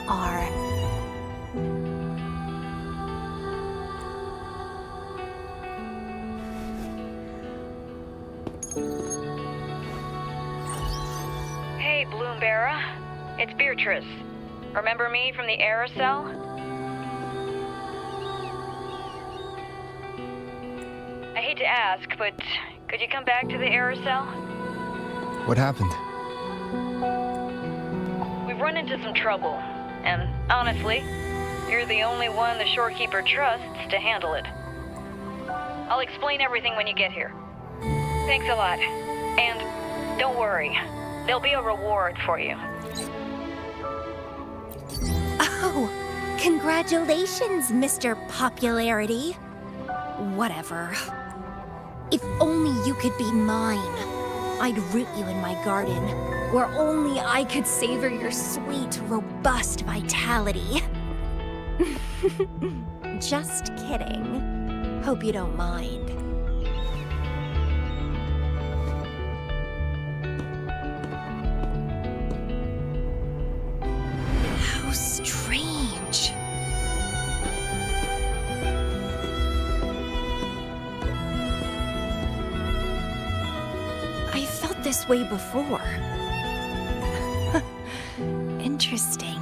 are. Hey, Bloomberra. It's Beatrice. Remember me from the aerosol? I hate to ask, but could you come back to the aerosol? What happened? We've run into some trouble, and honestly, you're the only one the shorekeeper trusts to handle it. I'll explain everything when you get here. Thanks a lot. And don't worry, there'll be a reward for you. Oh, congratulations, Mr. Popularity. Whatever. If only you could be mine. I'd root you in my garden, where only I could savor your sweet, robust vitality. Just kidding. Hope you don't mind. How strange. I felt this way before. Interesting.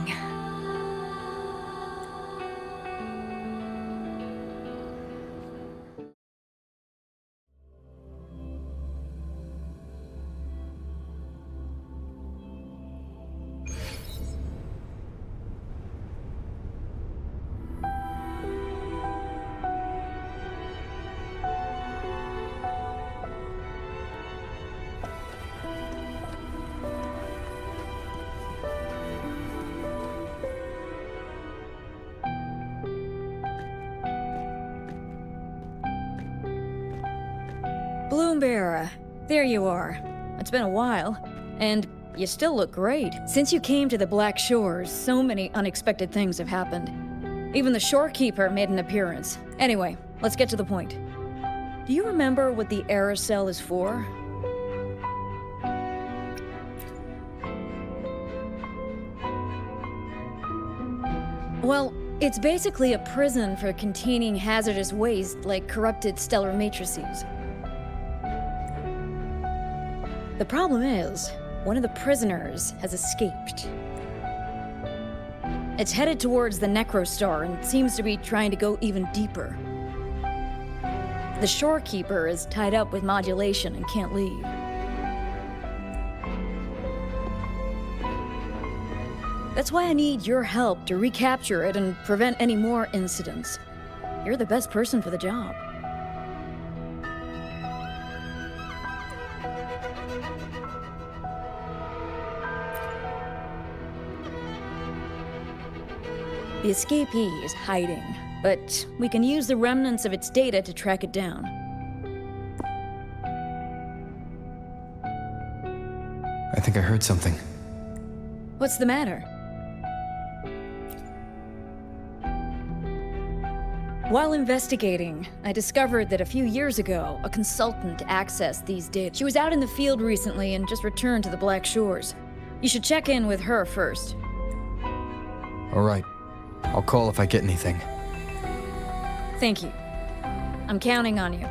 Bloomberra, there you are. It's been a while, and you still look great. Since you came to the Black Shores, so many unexpected things have happened. Even the shorekeeper made an appearance. Anyway, let's get to the point. Do you remember what the aerosol is for? Well, it's basically a prison for containing hazardous waste like corrupted stellar matrices. The problem is, one of the prisoners has escaped. It's headed towards the Necrostar and seems to be trying to go even deeper. The shorekeeper is tied up with modulation and can't leave. That's why I need your help to recapture it and prevent any more incidents. You're the best person for the job. The escapee is hiding, but we can use the remnants of its data to track it down. I think I heard something. What's the matter? While investigating, I discovered that a few years ago, a consultant accessed these data. She was out in the field recently and just returned to the Black Shores. You should check in with her first. All right. I'll call if I get anything. Thank you. I'm counting on you.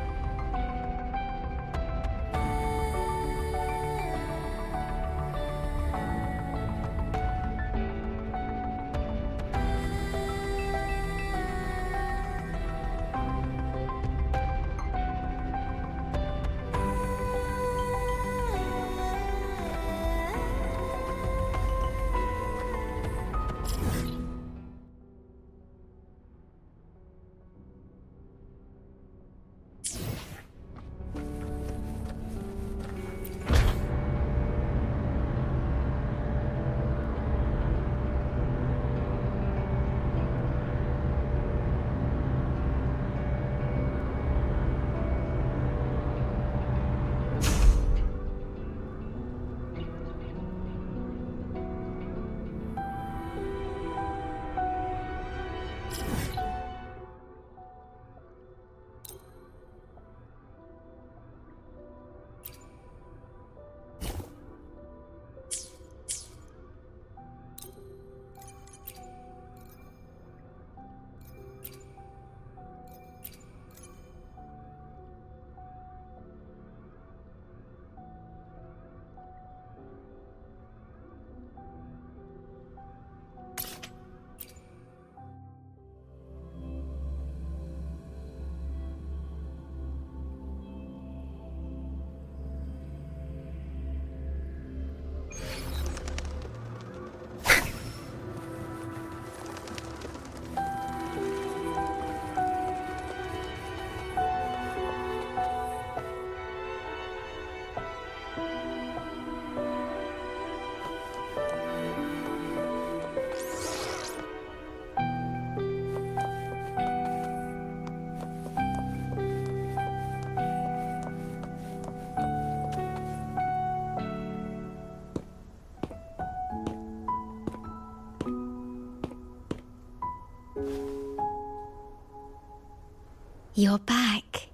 You're back.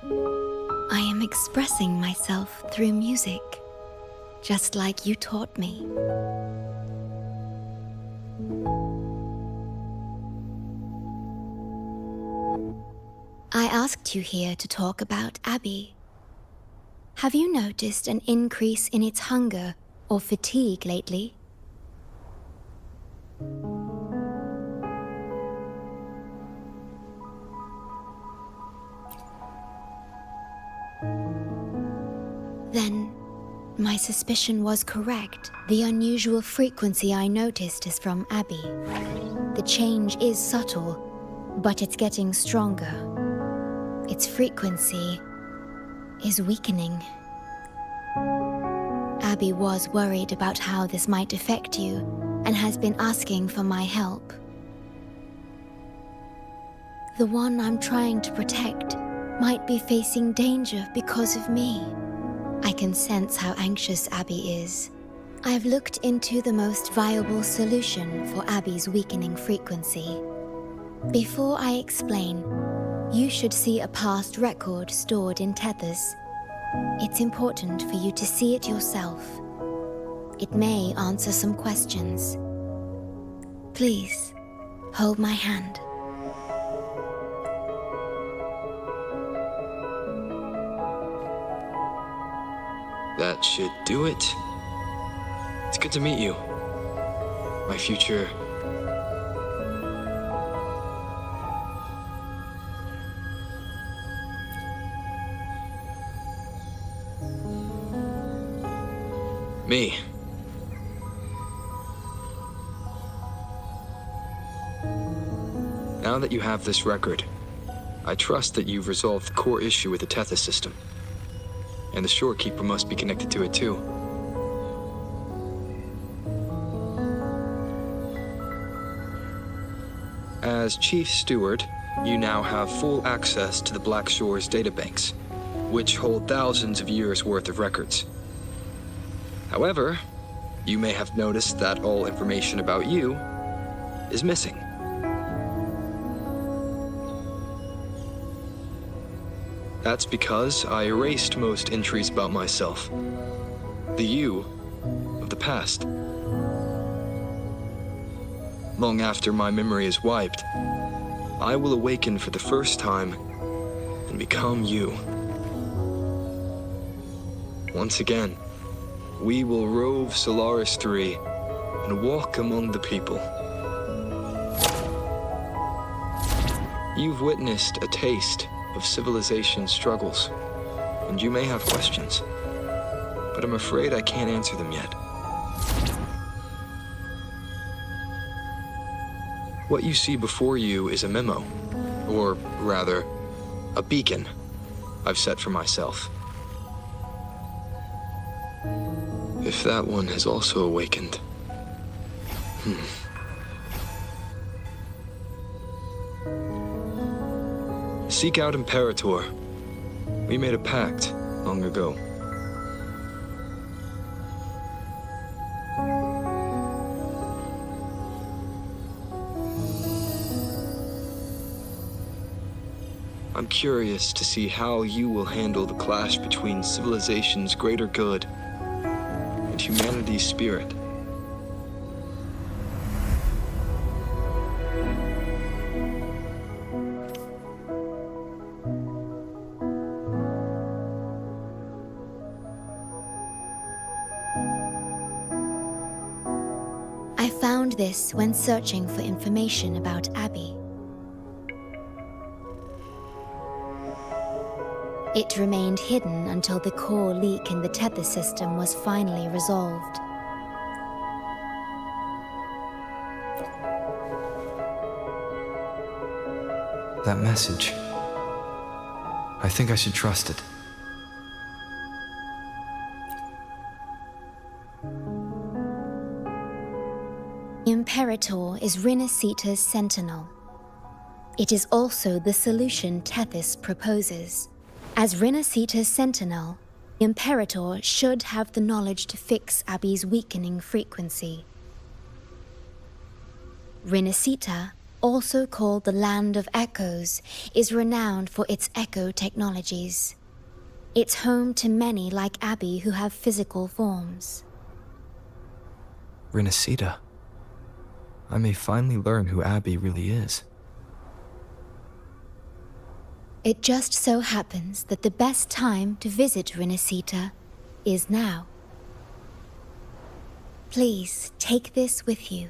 I am expressing myself through music, just like you taught me. I asked you here to talk about Abby. Have you noticed an increase in its hunger or fatigue lately? Then, my suspicion was correct. The unusual frequency I noticed is from Abby. The change is subtle, but it's getting stronger. Its frequency is weakening. Abby was worried about how this might affect you and has been asking for my help. The one I'm trying to protect might be facing danger because of me. I can sense how anxious Abby is. I've looked into the most viable solution for Abby's weakening frequency. Before I explain, you should see a past record stored in tethers. It's important for you to see it yourself. It may answer some questions. Please, hold my hand. That should do it. It's good to meet you. My future... me. Now that you have this record, I trust that you've resolved the core issue with the Tethys system. And the shorekeeper must be connected to it too. As Chief Steward, you now have full access to the Black Shore's databanks, which hold thousands of years' worth of records. However, you may have noticed that all information about you is missing. That's because I erased most entries about myself. The you of the past. Long after my memory is wiped, I will awaken for the first time and become you. Once again, we will rove Solaris 3 and walk among the people. You've witnessed a taste of civilization's struggles, and you may have questions, but I'm afraid I can't answer them yet. What you see before you is a memo, or rather, a beacon I've set for myself. If that one has also awakened. Seek out Imperator. We made a pact long ago. I'm curious to see how you will handle the clash between civilization's greater good and humanity's spirit. I found this when searching for information about Abby. It remained hidden until the core leak in the tether system was finally resolved. That message. I think I should trust it. Imperator is Rinascita's sentinel. It is also the solution Tethys proposes. As Rinascita's sentinel, The Imperator should have the knowledge to fix Abby's weakening frequency. Rinascita, also called the Land of Echoes, is renowned for its echo technologies. It's home to many like Abby who have physical forms. Rinascita. I may finally learn who Abby really is. It just so happens that the best time to visit Rinascita is now. Please take this with you.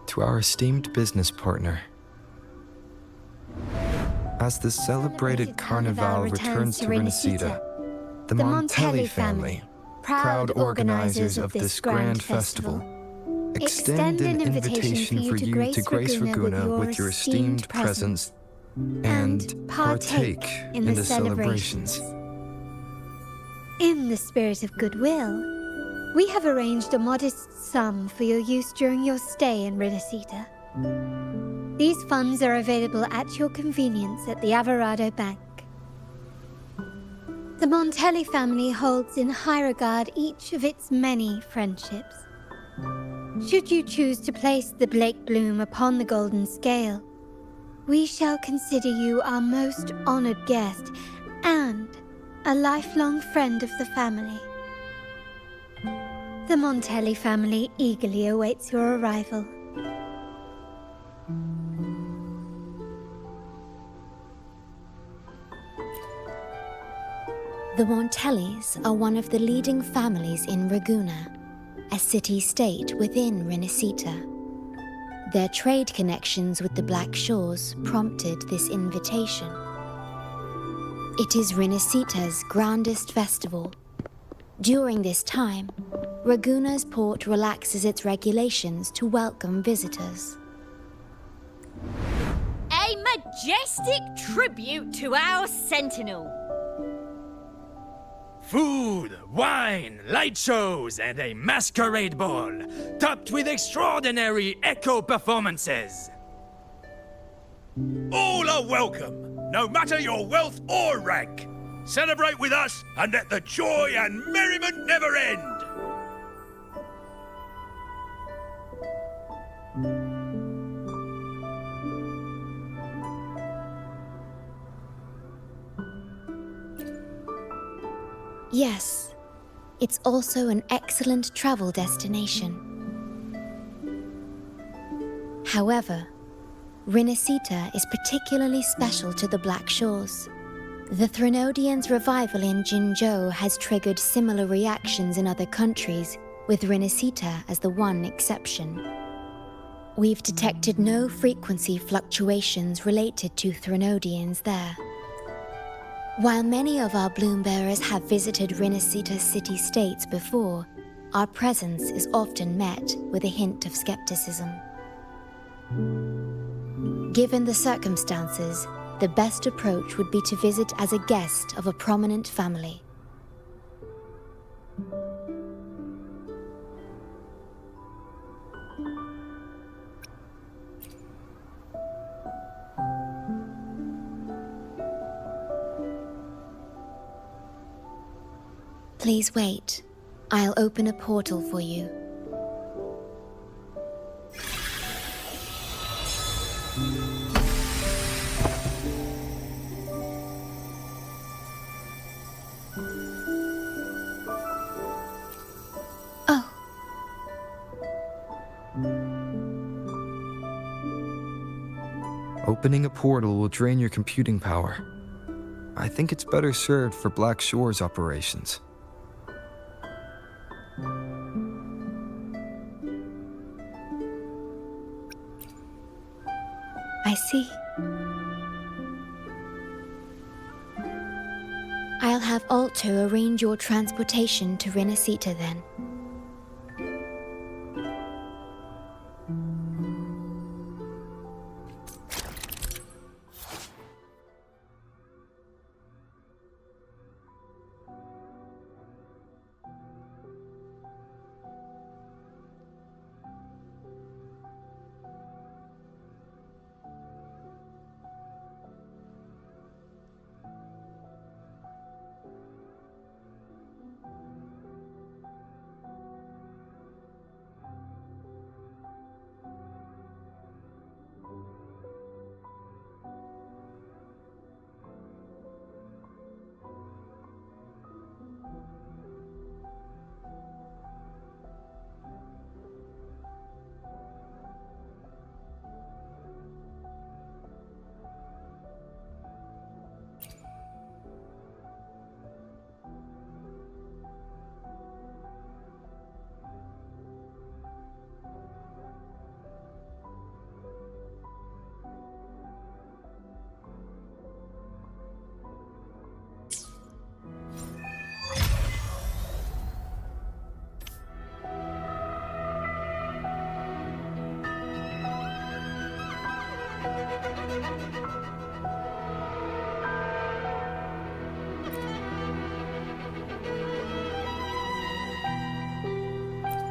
To our esteemed business partner. As the celebrated Carnevale returns to Rinascita, the Montelli family, proud organizers of this grand festival, extend an invitation for you to grace Ragusa with your esteemed presence and partake in the celebrations. In the spirit of goodwill, we have arranged a modest sum for your use during your stay in Rinascita. These funds are available at your convenience at the Averado Bank. The Montelli family holds in high regard each of its many friendships. Should you choose to place the Blake Bloom upon the golden scale, we shall consider you our most honored guest and a lifelong friend of the family. The Montelli family eagerly awaits your arrival. The Montellis are one of the leading families in Ragusa, a city-state within Rinascita. Their trade connections with the Black Shores prompted this invitation. It is Rinascita's grandest festival. During this time, Ragusa's port relaxes its regulations to welcome visitors. A majestic tribute to our sentinel. Food, wine, light shows, and a masquerade ball, topped with extraordinary echo performances. All are welcome, no matter your wealth or rank. Celebrate with us and let the joy and merriment never end. Yes, it's also an excellent travel destination. However, Rinascita is particularly special to the Black Shores. The Threnodians' revival in Jinzhou has triggered similar reactions in other countries, with Rinascita as the one exception. We've detected no frequency fluctuations related to Threnodians there. While many of our bloom-bearers have visited Rinascita's city-states before, our presence is often met with a hint of skepticism. Given the circumstances, the best approach would be to visit as a guest of a prominent family. Please wait. I'll open a portal for you. Oh. Opening a portal will drain your computing power. I think it's better served for Black Shores operations. I see. I'll have Alto arrange your transportation to Rinascita then.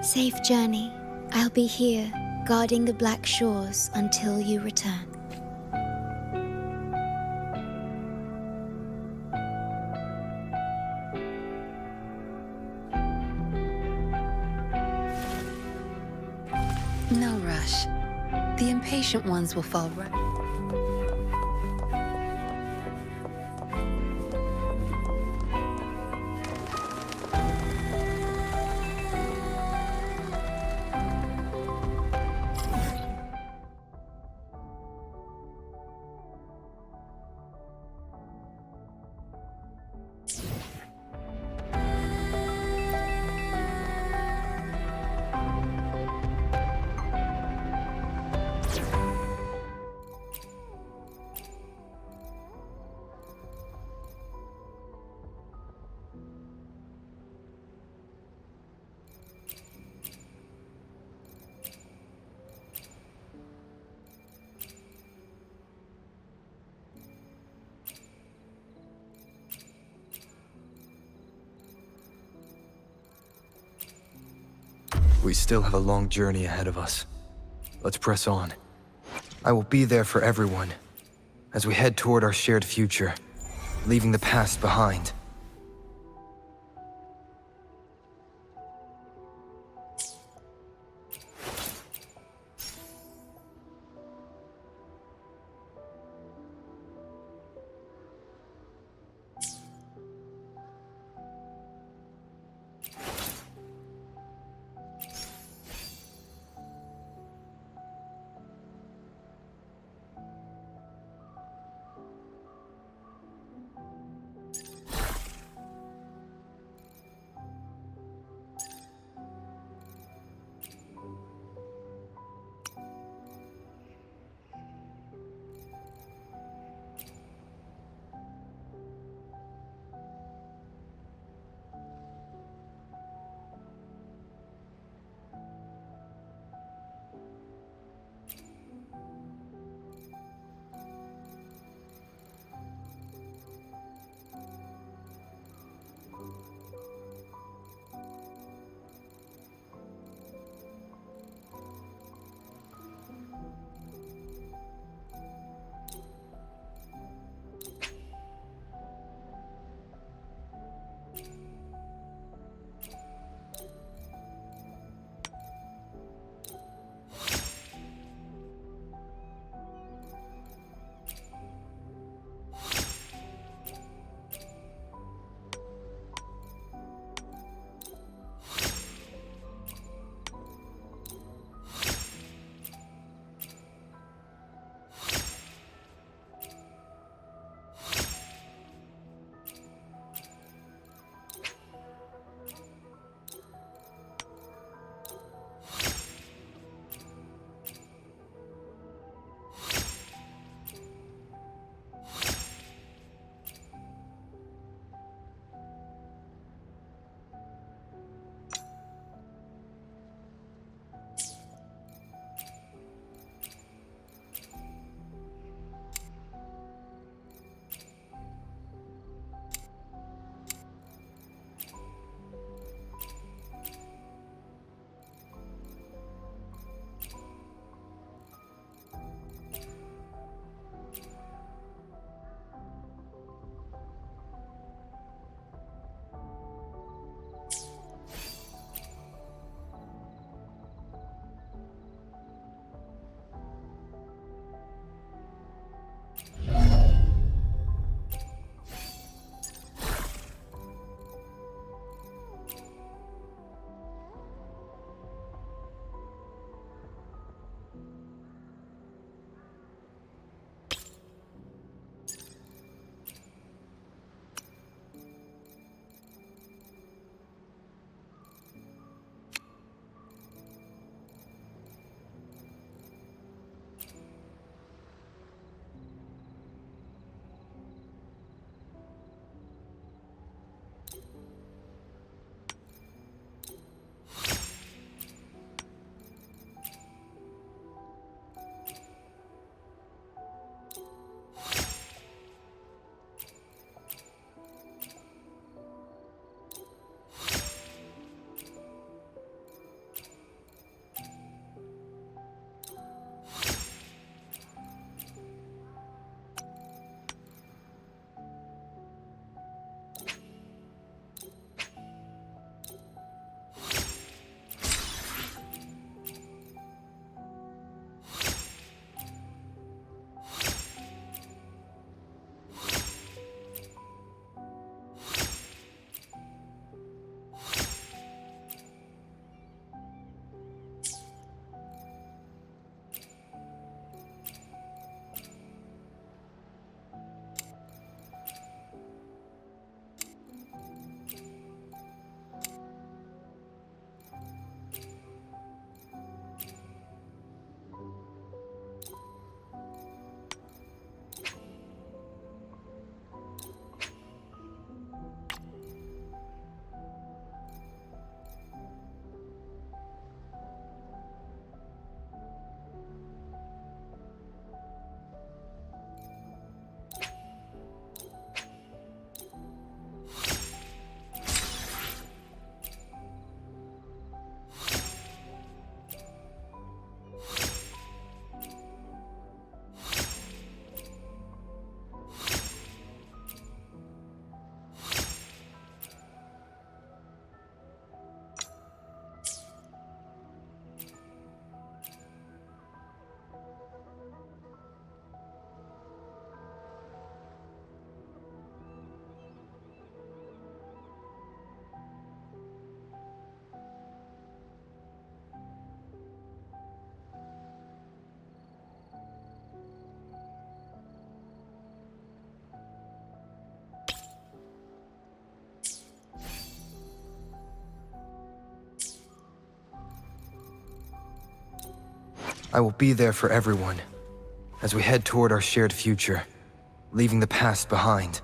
Safe journey. I'll be here, guarding the Black Shores until you return. No rush. The impatient ones will fall right. We still have a long journey ahead of us. Let's press on. I will be there for everyone as we head toward our shared future, leaving the past behind. I will be there for everyone as we head toward our shared future, leaving the past behind.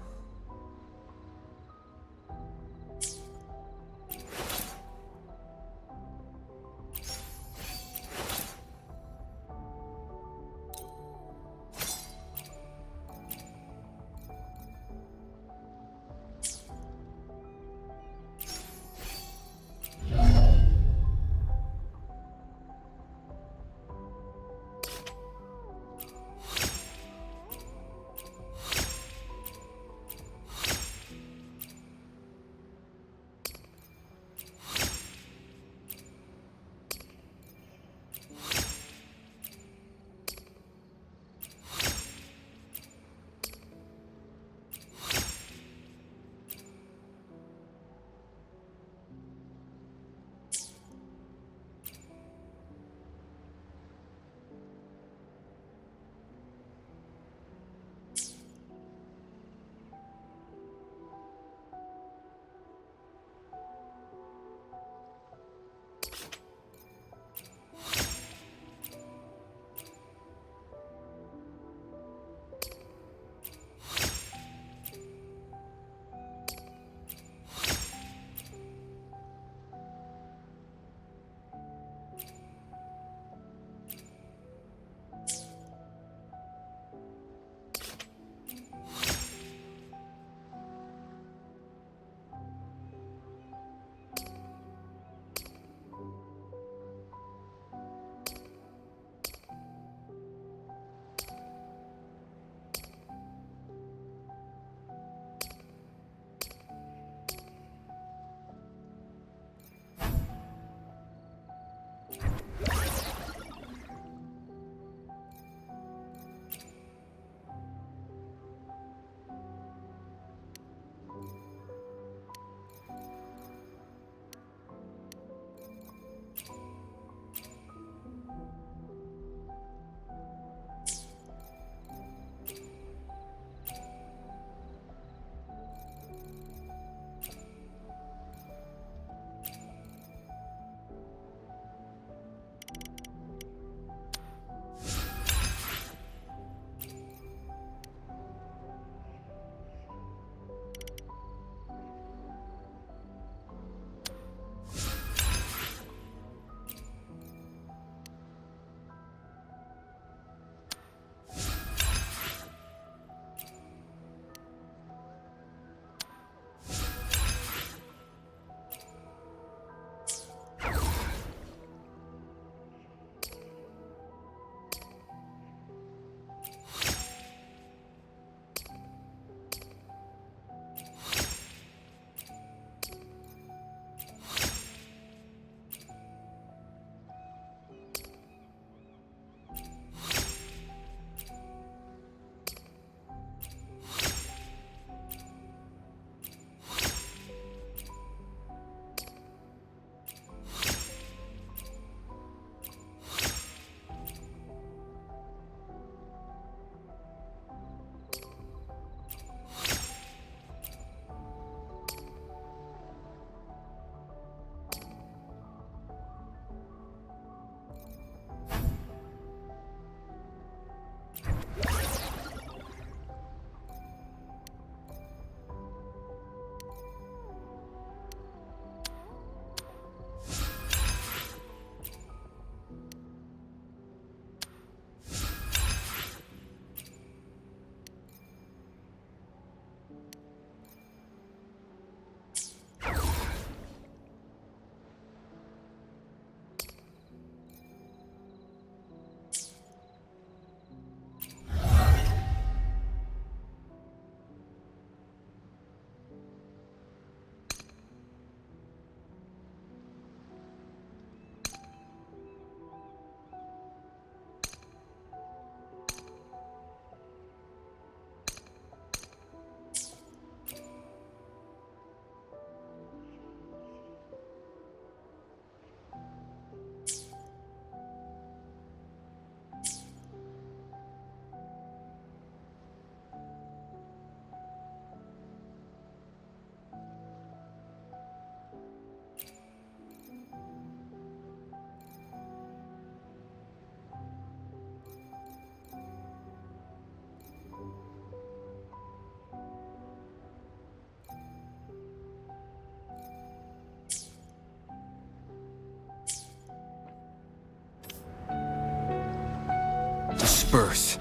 disperse.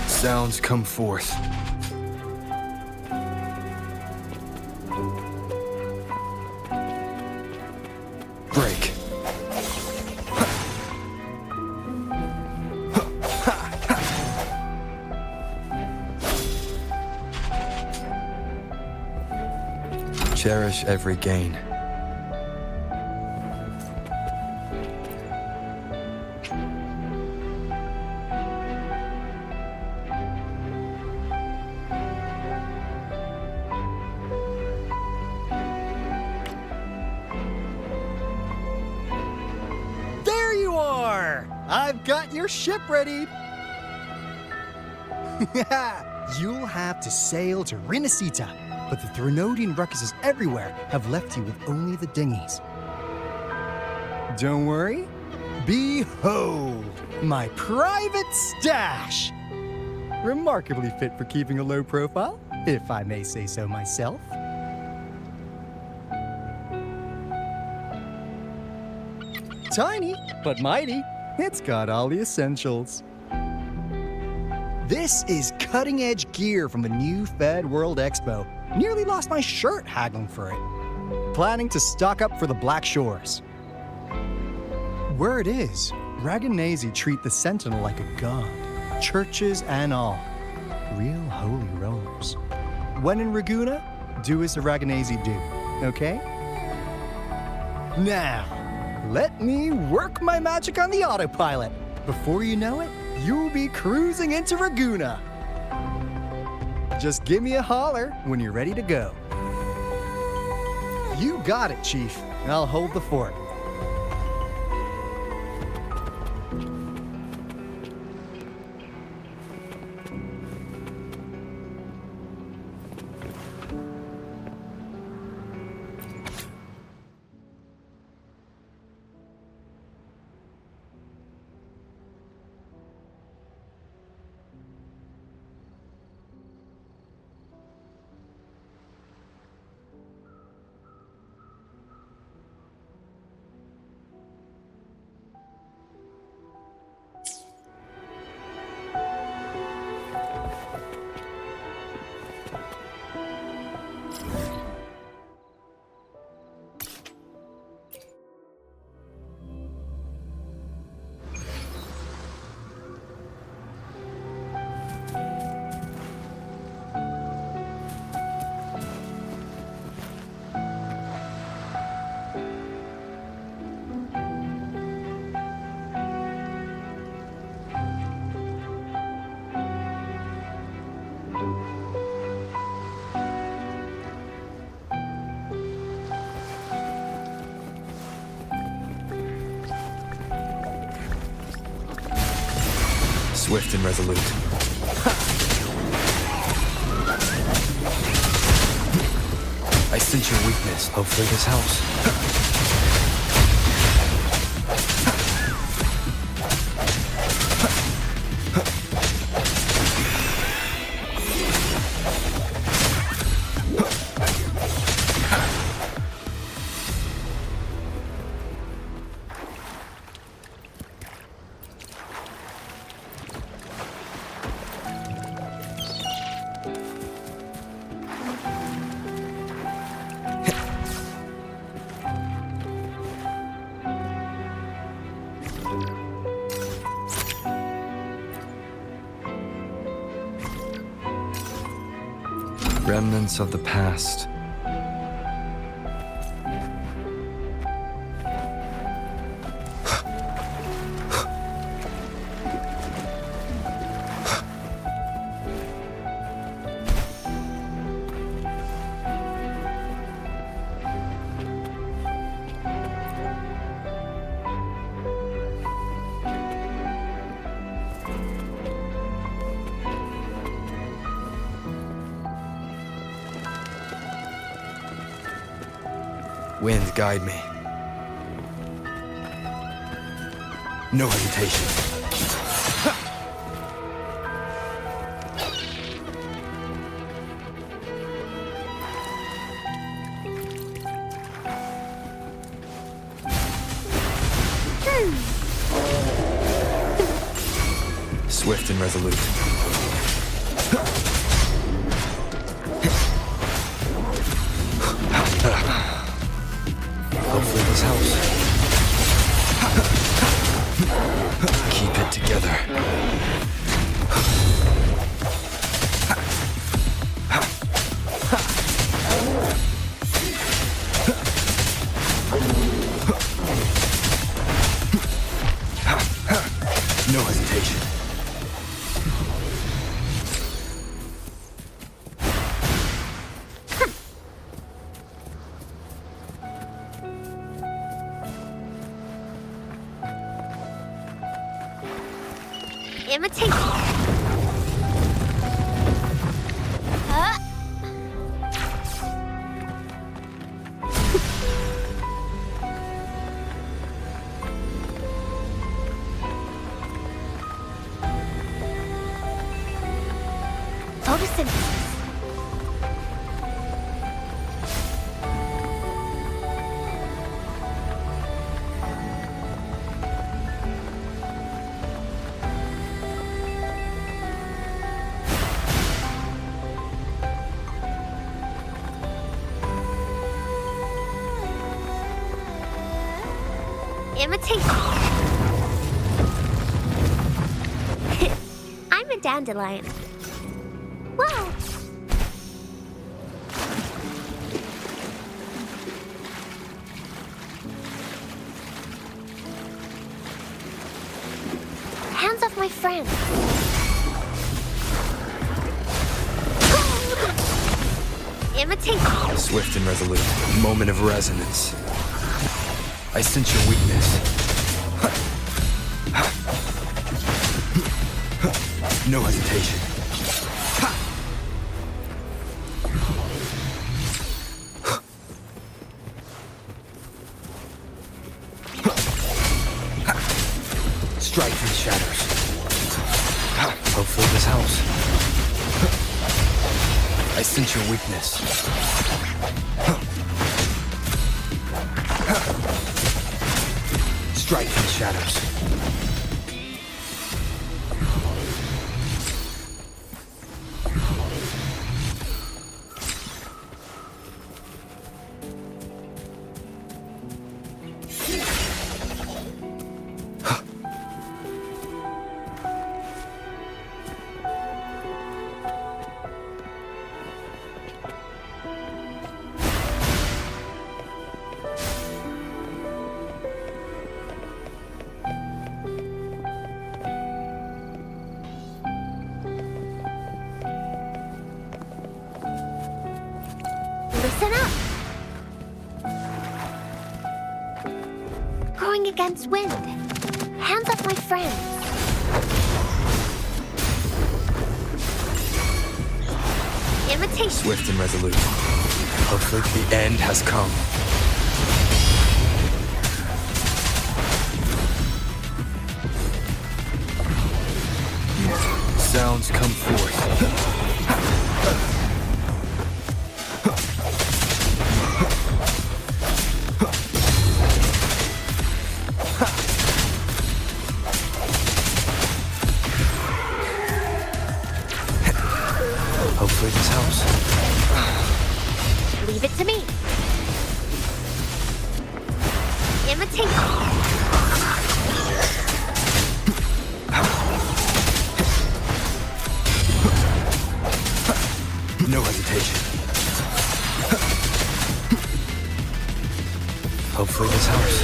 Sounds come forth. Break. Cherish every gain. There you are! I've got your ship ready. You'll have to sail to Rinascita, but the Threnodian ruckuses everywhere have left you with only the dinghies. Don't worry. Behold, my private stash! Remarkably fit for keeping a low profile, if I may say so myself. Tiny, but mighty. It's got all the essentials. This is cutting-edge gear from the new Fed World Expo. Nearly lost my shirt haggling for it. Planning to stock up for the Black Shores. Word is, Raganazi treat the Sentinel like a god. Churches and all. Real holy rollers. When in Raguna, do as the Raganazi do, okay? Now, let me work my magic on the autopilot. Before you know it, you'll be cruising into Raguna. Just give me a holler when you're ready to go. You got it, Chief. I'll hold the fort. Swift and resolute. I sense your weakness. Hopefully this helps. Remnants of the past. Wind, guide me. No hesitation. Swift and resolute. Hopefully this helps. Keep it together. No hesitation. Imitate. Photosynthesis. Imitation. I'm a dandelion. Wow. Hands off my friend. Imitate. Swift and resolute. Moment of resonance. I sense your weakness. No hesitation. Strike through the shadows. Hopefully this helps. I sense your weakness. Strike through the shadows. Listen up. Going against wind. Hands off my friends. Imitation. Swift and resolute. Hopefully the end has come. Sounds come forth. Hopefully this helps. Leave it to me. Imitate. No hesitation. Hopefully this helps.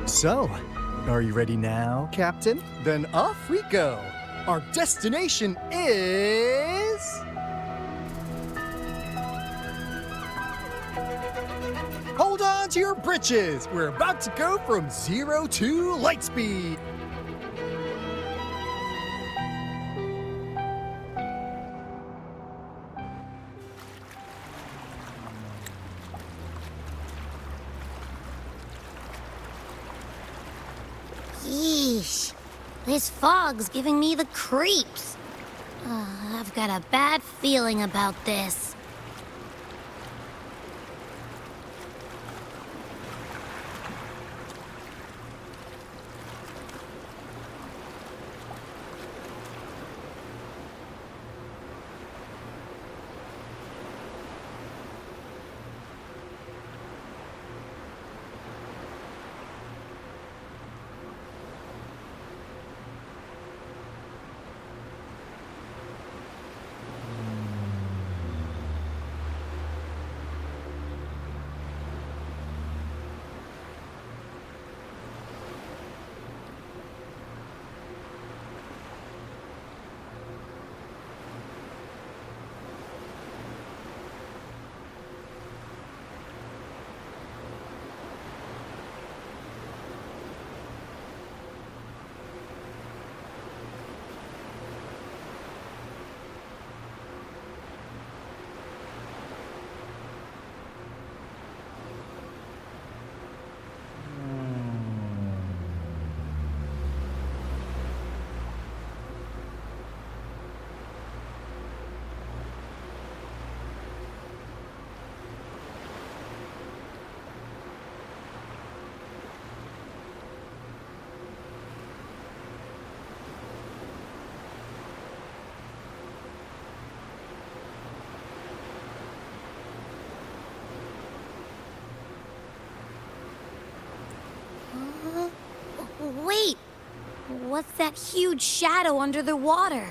So, are you ready now, Captain? Then off we go. Our destination is... Hold on to your britches! We're about to go from 0 to light speed! Yeesh. This fog's giving me the creeps. I've got a bad feeling about this. Wait! What's that huge shadow under the water?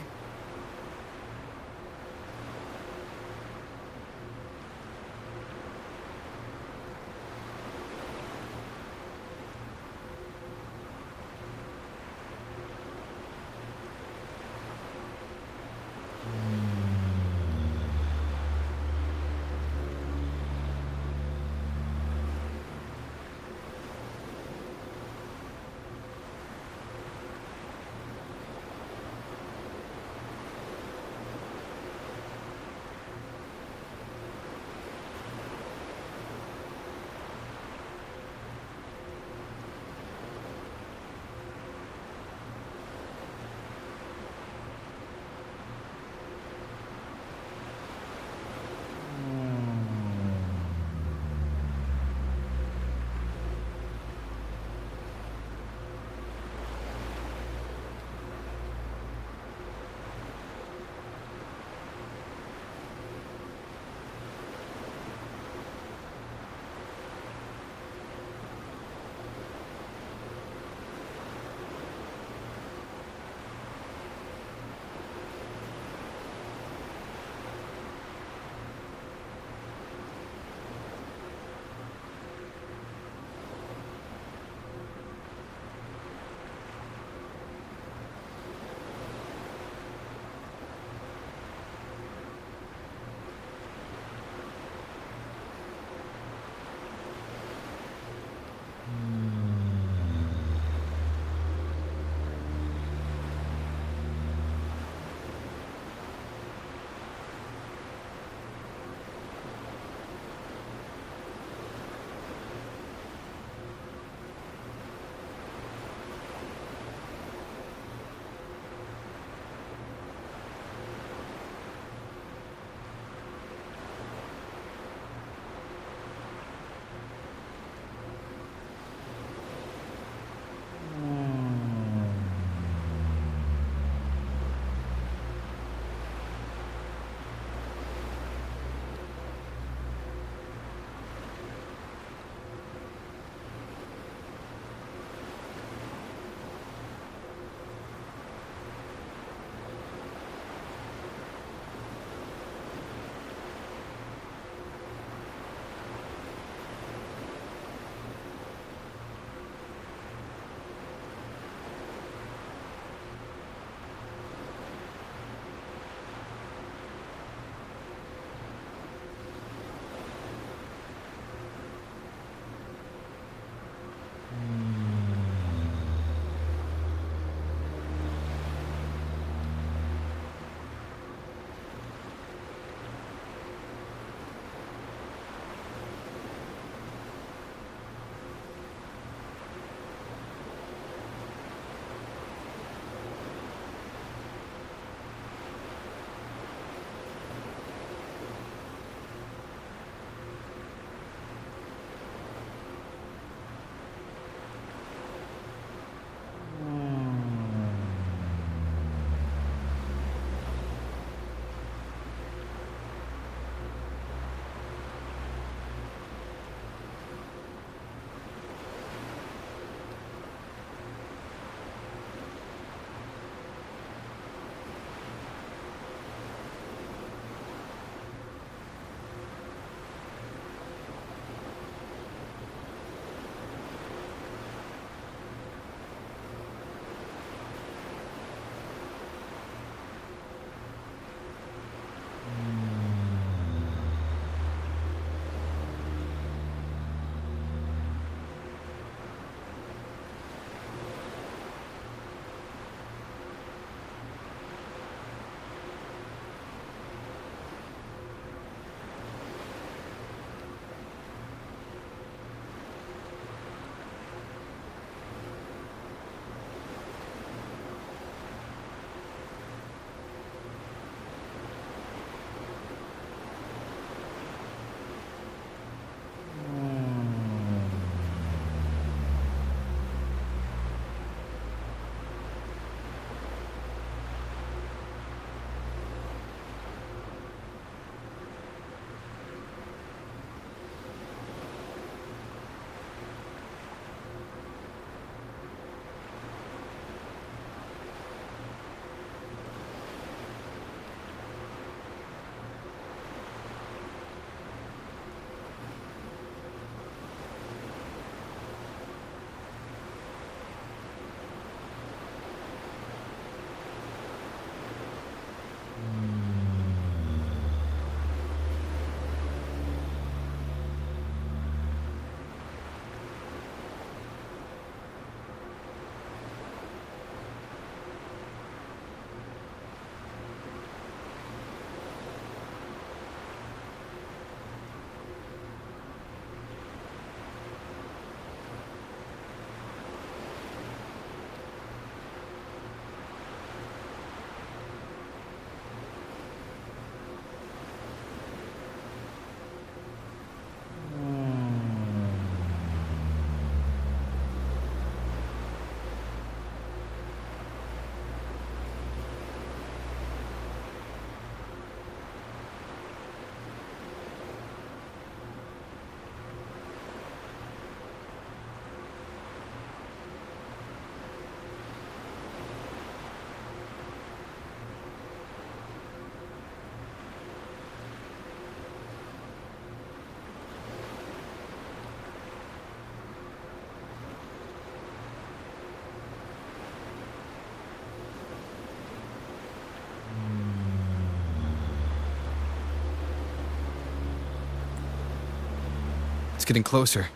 getting closer.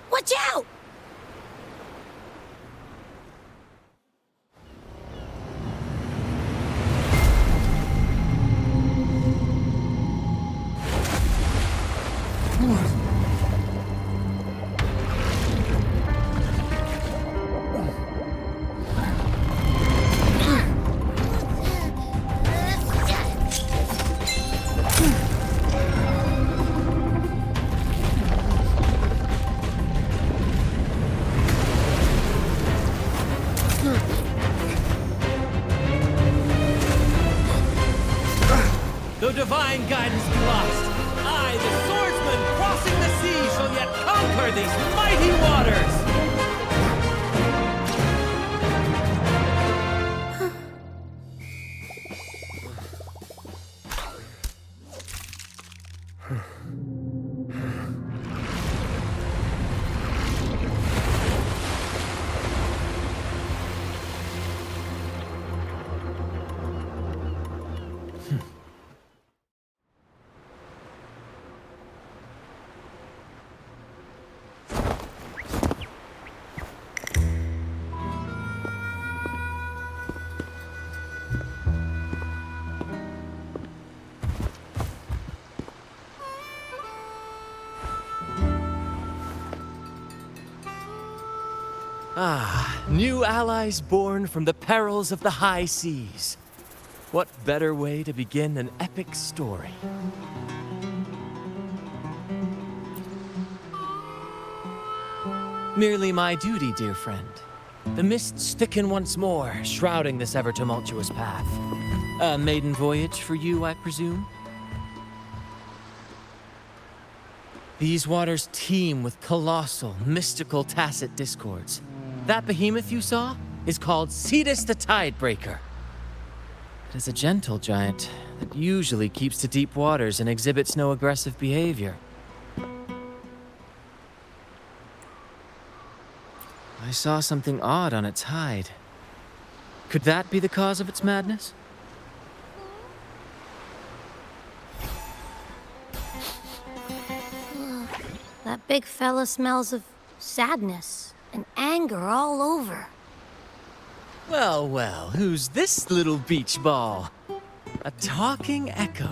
Watch out! Though divine guidance be lost, I, the swordsman crossing the sea, shall yet conquer these mighty waters! Ah, new allies born from the perils of the high seas. What better way to begin an epic story? Merely my duty, dear friend. The mists thicken once more, shrouding this ever-tumultuous path. A maiden voyage for you, I presume? These waters teem with colossal, mystical, tacit discords. That behemoth you saw is called Cetus the Tidebreaker. It is a gentle giant that usually keeps to deep waters and exhibits no aggressive behavior. I saw something odd on its hide. Could that be the cause of its madness? That big fella smells of sadness and anger all over. Well, well, who's this little beach ball? A talking echo.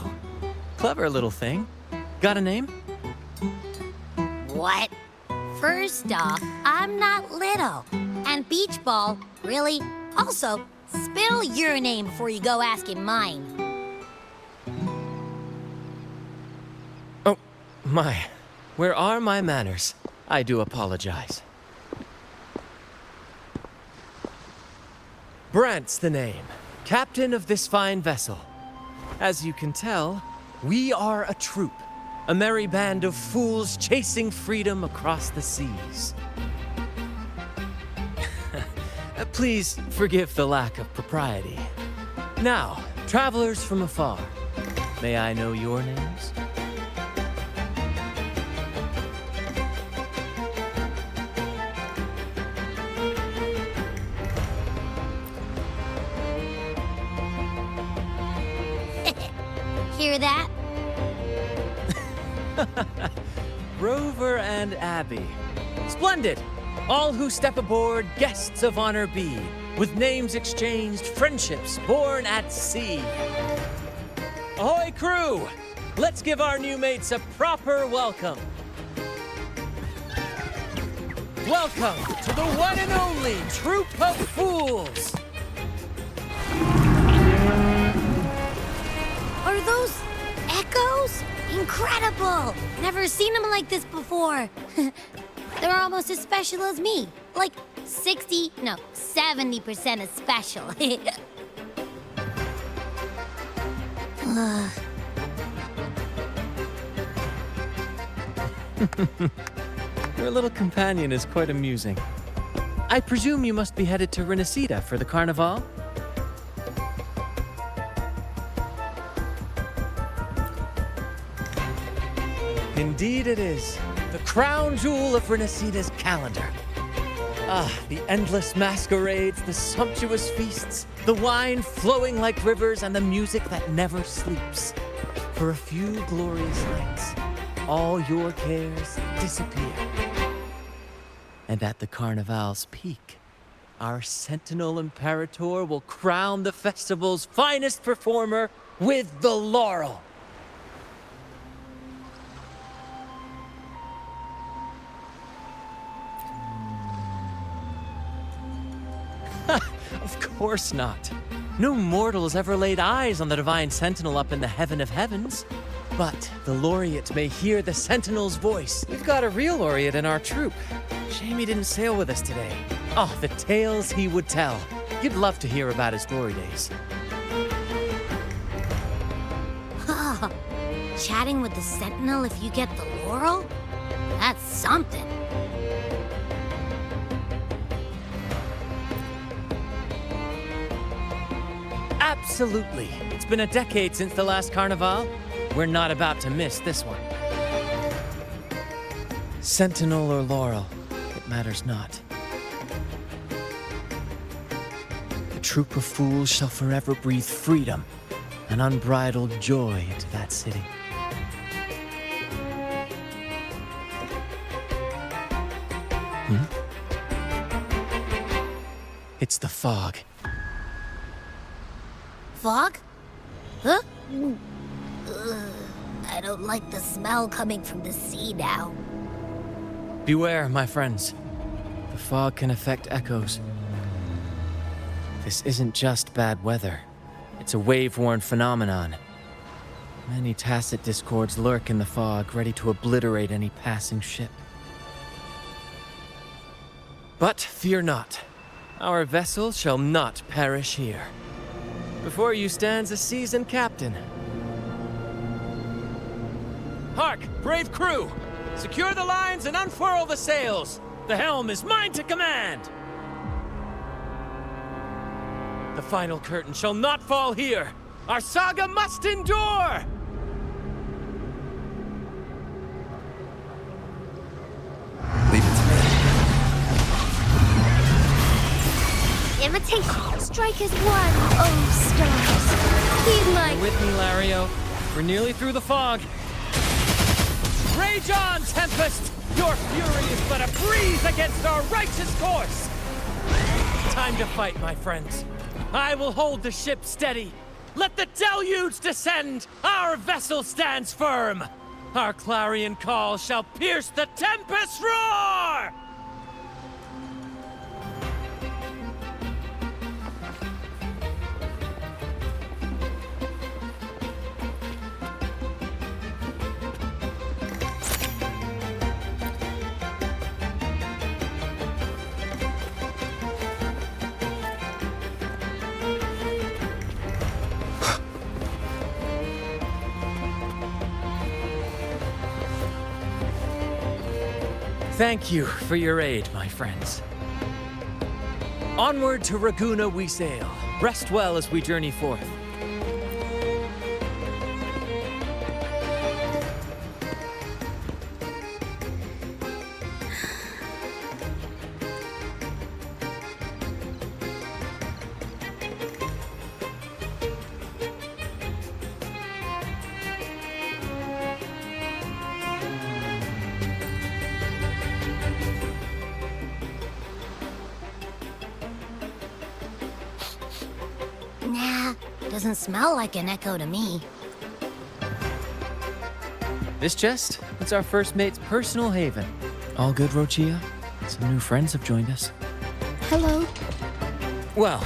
Clever little thing. Got a name? What? First off, I'm not little. And beach ball, really? Also, spill your name before you go asking mine. Oh, my. Where are my manners? I do apologize. Brant's the name, captain of this fine vessel. As you can tell, we are a troop, a merry band of fools chasing freedom across the seas. Please forgive the lack of propriety. Now, travelers from afar, may I know your names? Hear that? Rover and Abby. Splendid! All who step aboard, guests of honor be, with names exchanged, friendships born at sea. Ahoy, crew! Let's give our new mates a proper welcome. Welcome to the one and only Troop of Fools! Are those echoes? Incredible! Never seen them like this before. They're almost as special as me. Like 70% as special. Your little companion is quite amusing. I presume you must be headed to Rinascita for the Carnevale? Indeed it is. The crown jewel of Rinascita's calendar. Ah, the endless masquerades, the sumptuous feasts, the wine flowing like rivers, and the music that never sleeps. For a few glorious nights, all your cares disappear. And at the Carnevale's peak, our Sentinel Imperator will crown the festival's finest performer with the laurel. Of course not. No mortal has ever laid eyes on the Divine Sentinel up in the heaven of heavens. But the laureate may hear the Sentinel's voice. We've got a real laureate in our troop. Shame he didn't sail with us today. Oh, the tales he would tell. You'd love to hear about his glory days. Chatting with the Sentinel if you get the laurel? That's something. Absolutely. It's been a decade since the last Carnevale. We're not about to miss this one. Sentinel or laurel, it matters not. The troop of fools shall forever breathe freedom and unbridled joy into that city. It's the fog. Fog? Huh? I don't like the smell coming from the sea now. Beware, my friends. The fog can affect echoes. This isn't just bad weather. It's a wave-worn phenomenon. Many tacit discords lurk in the fog, ready to obliterate any passing ship. But fear not. Our vessel shall not perish here. Before you stands a seasoned captain. Hark, brave crew! Secure the lines and unfurl the sails! The helm is mine to command! The final curtain shall not fall here! Our saga must endure! Leave it to me. Imitation strike is one, oh stars. Heed my... You're with me, Lario. We're nearly through the fog. Rage on, Tempest! Your fury is but a breeze against our righteous course! Time to fight, my friends. I will hold the ship steady. Let the deluge descend! Our vessel stands firm! Our clarion call shall pierce the tempest roar! Thank you for your aid, my friends. Onward to Raguna we sail. Rest well as we journey forth. Nah, doesn't smell like an echo to me. This chest, it's our first mate's personal haven. All good, Rochia? Some new friends have joined us. Hello. Well,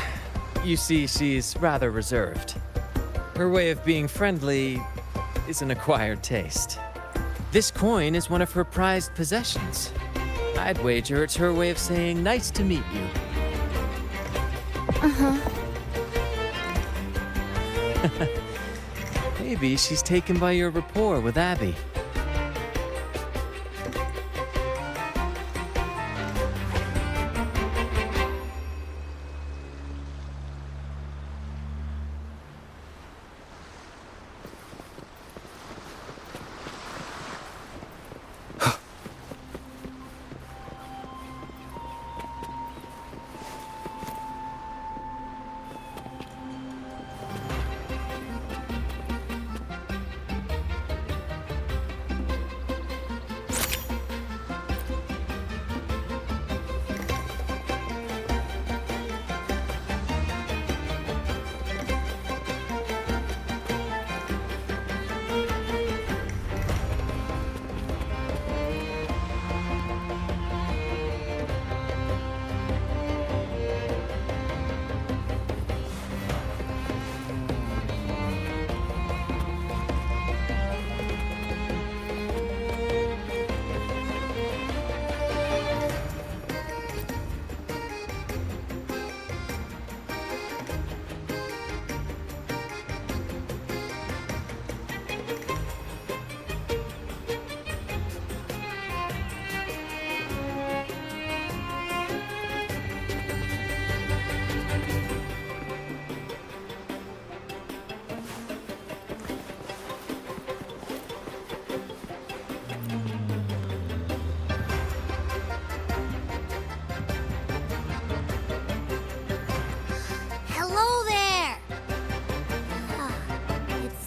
you see, she's rather reserved. Her way of being friendly is an acquired taste. This coin is one of her prized possessions. I'd wager it's her way of saying nice to meet you. Uh-huh. Maybe she's taken by your rapport with Abby.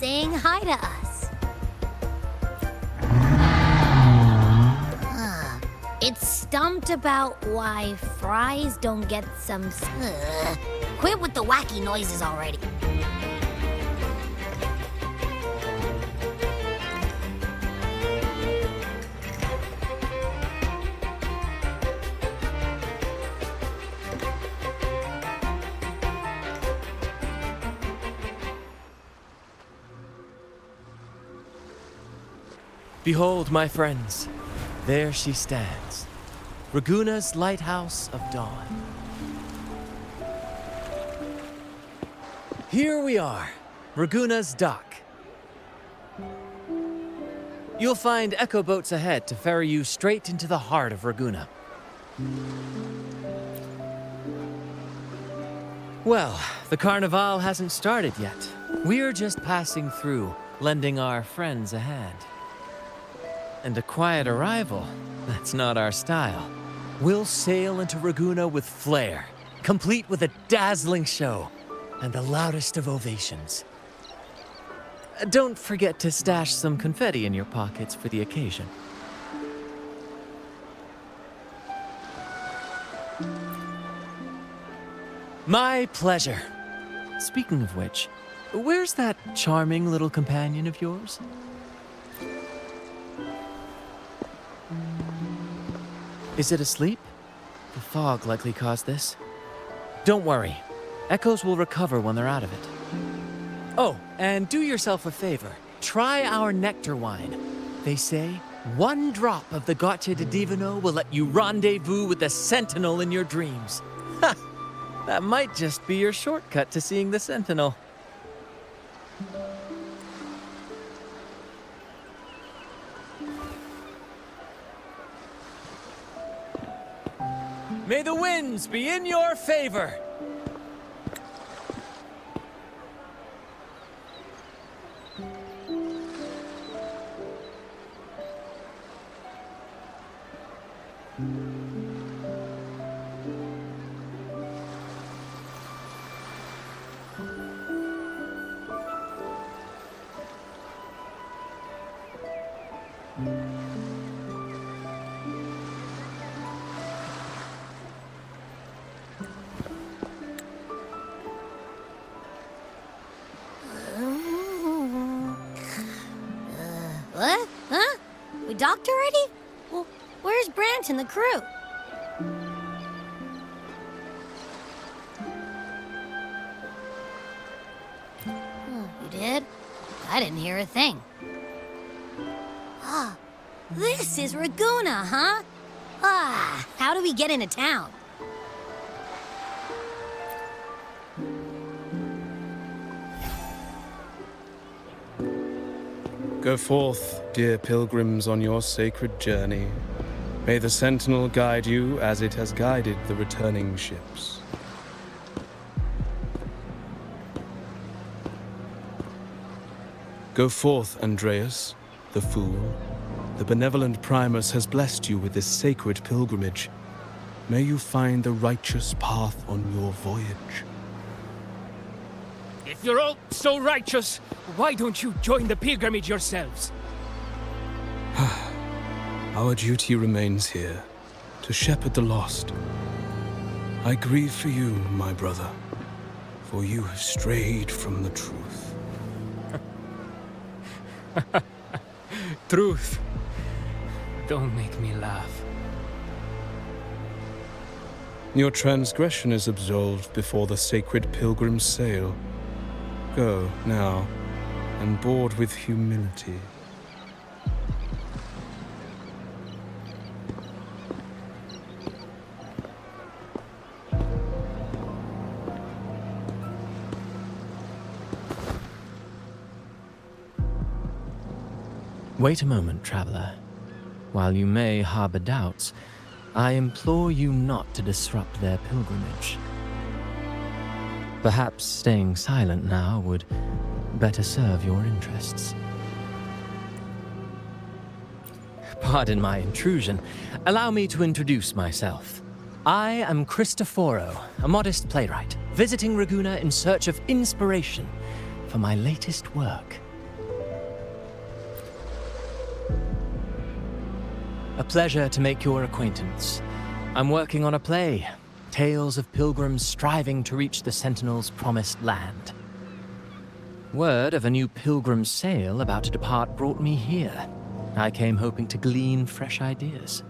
saying hi to us. It's stumped about why fries don't get some... Quit with the wacky noises already. Behold, my friends, there she stands, Raguna's Lighthouse of Dawn. Here we are, Raguna's dock. You'll find echo boats ahead to ferry you straight into the heart of Raguna. Well, the Carnevale hasn't started yet. We're just passing through, lending our friends a hand. And a quiet arrival, that's not our style. We'll sail into Raguna with flair, complete with a dazzling show and the loudest of ovations. Don't forget to stash some confetti in your pockets for the occasion. My pleasure. Speaking of which, where's that charming little companion of yours? Is it asleep? The fog likely caused this. Don't worry. Echoes will recover when they're out of it. Oh, and do yourself a favor. Try our nectar wine. They say one drop of the Gocce di Divino will let you rendezvous with the Sentinel in your dreams. Ha! That might just be your shortcut to seeing the Sentinel. May the winds be in your favor! What? Huh? We docked already? Well, where's Brant and the crew? You did? I didn't hear a thing. Ah, this is Raguna, huh? Ah, how do we get into town? Go forth, dear pilgrims, on your sacred journey. May the Sentinel guide you as it has guided the returning ships. Go forth, Andreas, the fool. The benevolent Primus has blessed you with this sacred pilgrimage. May you find the righteous path on your voyage. If you're all so righteous, why don't you join the pilgrimage yourselves? Our duty remains here, to shepherd the lost. I grieve for you, my brother, for you have strayed from the truth. Truth. Don't make me laugh. Your transgression is absolved before the sacred pilgrims sail. Go, now, and board with humility. Wait a moment, traveler. While you may harbor doubts, I implore you not to disrupt their pilgrimage. Perhaps staying silent now would better serve your interests. Pardon my intrusion. Allow me to introduce myself. I am Cristoforo, a modest playwright, visiting Raguna in search of inspiration for my latest work. A pleasure to make your acquaintance. I'm working on a play. Tales of pilgrims striving to reach the Sentinel's promised land. Word of a new pilgrim sail about to depart brought me here. I came hoping to glean fresh ideas.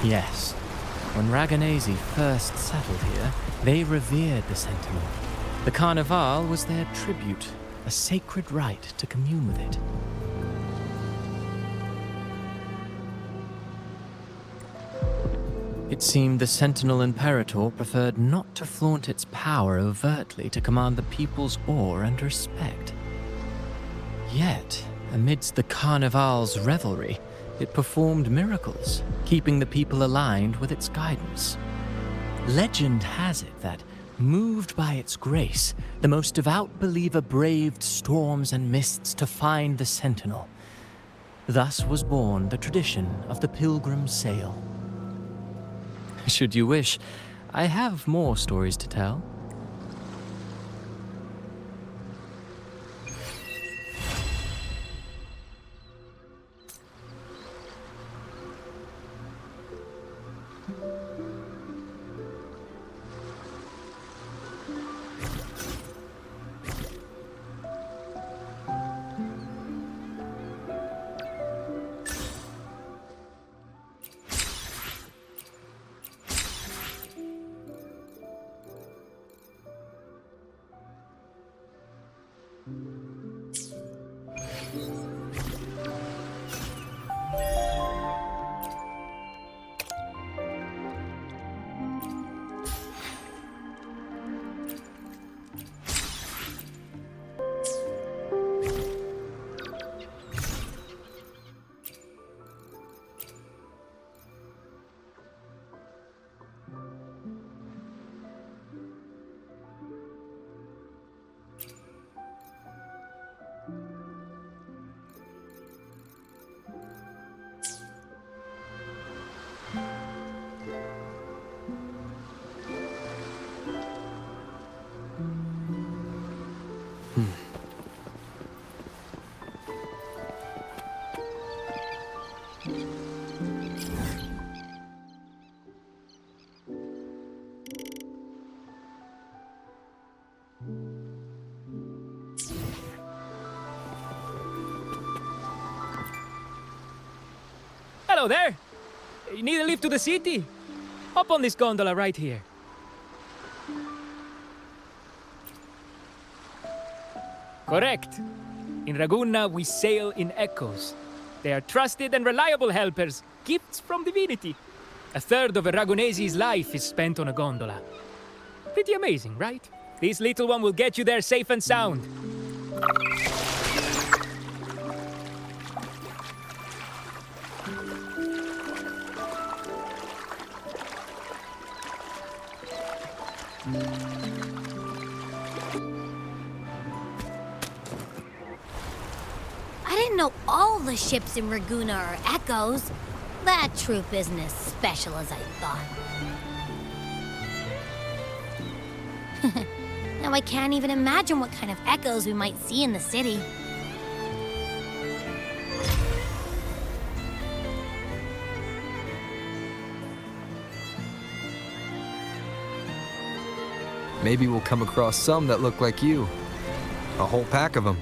Yes, when Raganesi first settled here, they revered the Sentinel. The Carnevale was their tribute, a sacred rite to commune with it. It seemed the Sentinel Imperator preferred not to flaunt its power overtly to command the people's awe and respect. Yet, amidst the Carnevale's revelry, it performed miracles, keeping the people aligned with its guidance. Legend has it that, moved by its grace, the most devout believer braved storms and mists to find the Sentinel. Thus was born the tradition of the pilgrim sail. Should you wish, I have more stories to tell. Hello there! You need a lift to the city? Hop on this gondola right here. Correct. In Ragunna, we sail in echoes. They are trusted and reliable helpers, gifts from divinity. A third of a Ragunesi's life is spent on a gondola. Pretty amazing, right? This little one will get you there safe and sound. I didn't know all the ships in Ragunna are echoes. That troop isn't as special as I thought. Now I can't even imagine what kind of echoes we might see in the city. Maybe we'll come across some that look like you. A whole pack of them.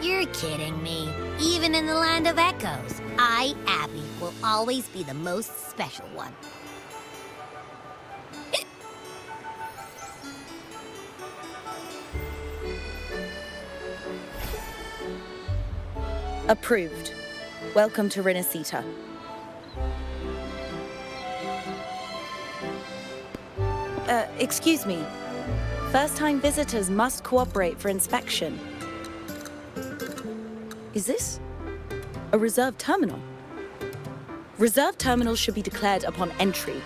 You're kidding me. Even in the land of echoes, I, Abby, will always be the most special one. Approved. Welcome to Rinascita. Excuse me. First-time visitors must cooperate for inspection. Is this a reserved terminal? Reserved terminals should be declared upon entry.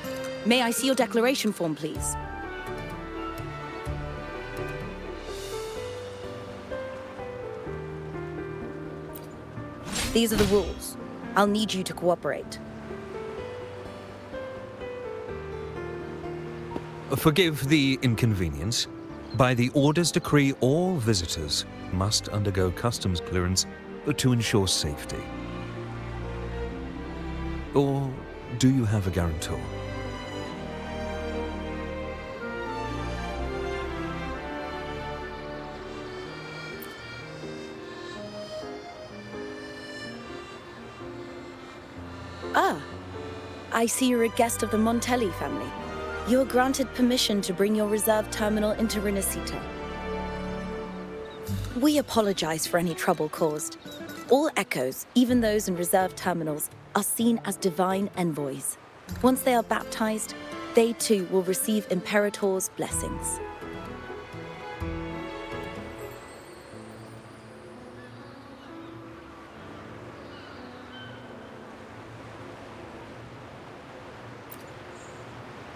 May I see your declaration form, please? These are the rules. I'll need you to cooperate. Forgive the inconvenience. By the Order's decree, all visitors must undergo customs clearance to ensure safety. Or do you have a guarantor? Ah, I see you're a guest of the Montelli family. You are granted permission to bring your reserve terminal into Rinascita. We apologize for any trouble caused. All echoes, even those in reserve terminals, are seen as divine envoys. Once they are baptized, they too will receive Imperator's blessings.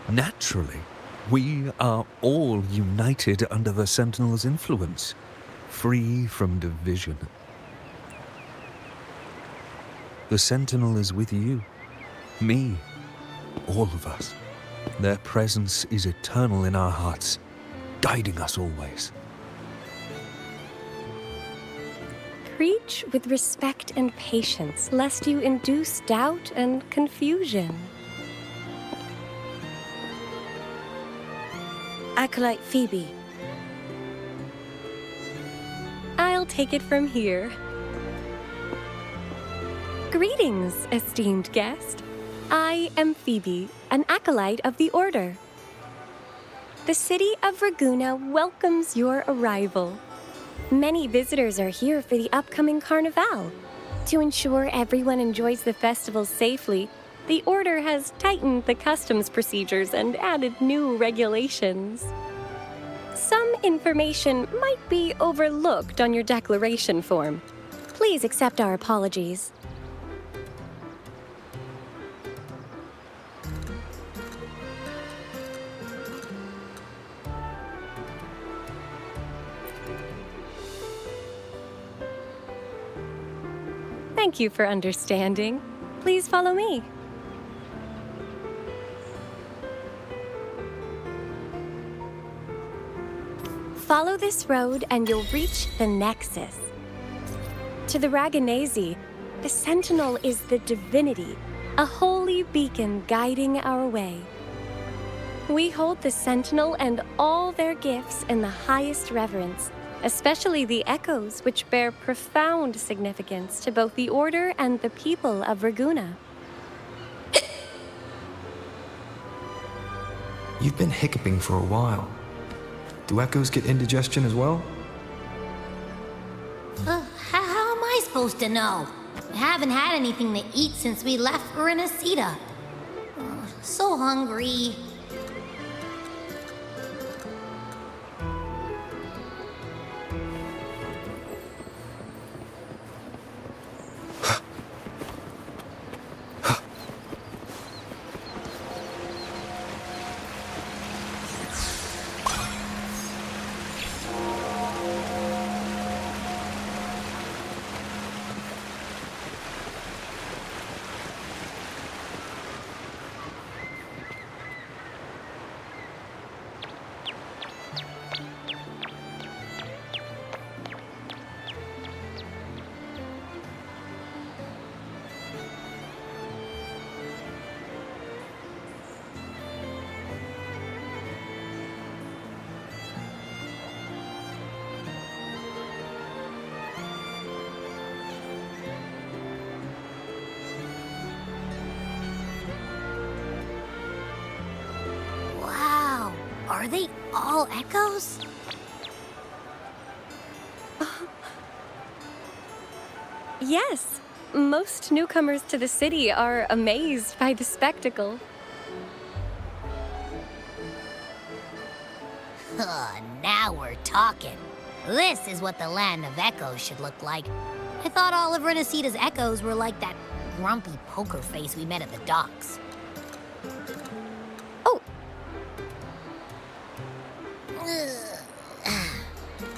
Naturally, we are all united under the Sentinel's influence, free from division. The Sentinel is with you, me, all of us. Their presence is eternal in our hearts, guiding us always. Preach with respect and patience, lest you induce doubt and confusion. Acolyte Phoebe. I'll take it from here. Greetings, esteemed guest. I am Phoebe, an acolyte of the Order. The city of Ragunna welcomes your arrival. Many visitors are here for the upcoming Carnevale. To ensure everyone enjoys the festival safely, the Order has tightened the customs procedures and added new regulations. Some information might be overlooked on your declaration form. Please accept our apologies. Thank you for understanding. Please follow me. Follow this road and you'll reach the Nexus. To the Ragunesi, the Sentinel is the divinity, a holy beacon guiding our way. We hold the Sentinel and all their gifts in the highest reverence, especially the echoes, which bear profound significance to both the Order and the people of Ragunna. You've been hiccuping for a while. Do echoes get indigestion as well? How am I supposed to know? I haven't had anything to eat since we left for Rinascita. So hungry. Are they all echoes? Yes. Most newcomers to the city are amazed by the spectacle. Now we're talking. This is what the land of echoes should look like. I thought all of Rinascita's echoes were like that grumpy poker face we met at the docks.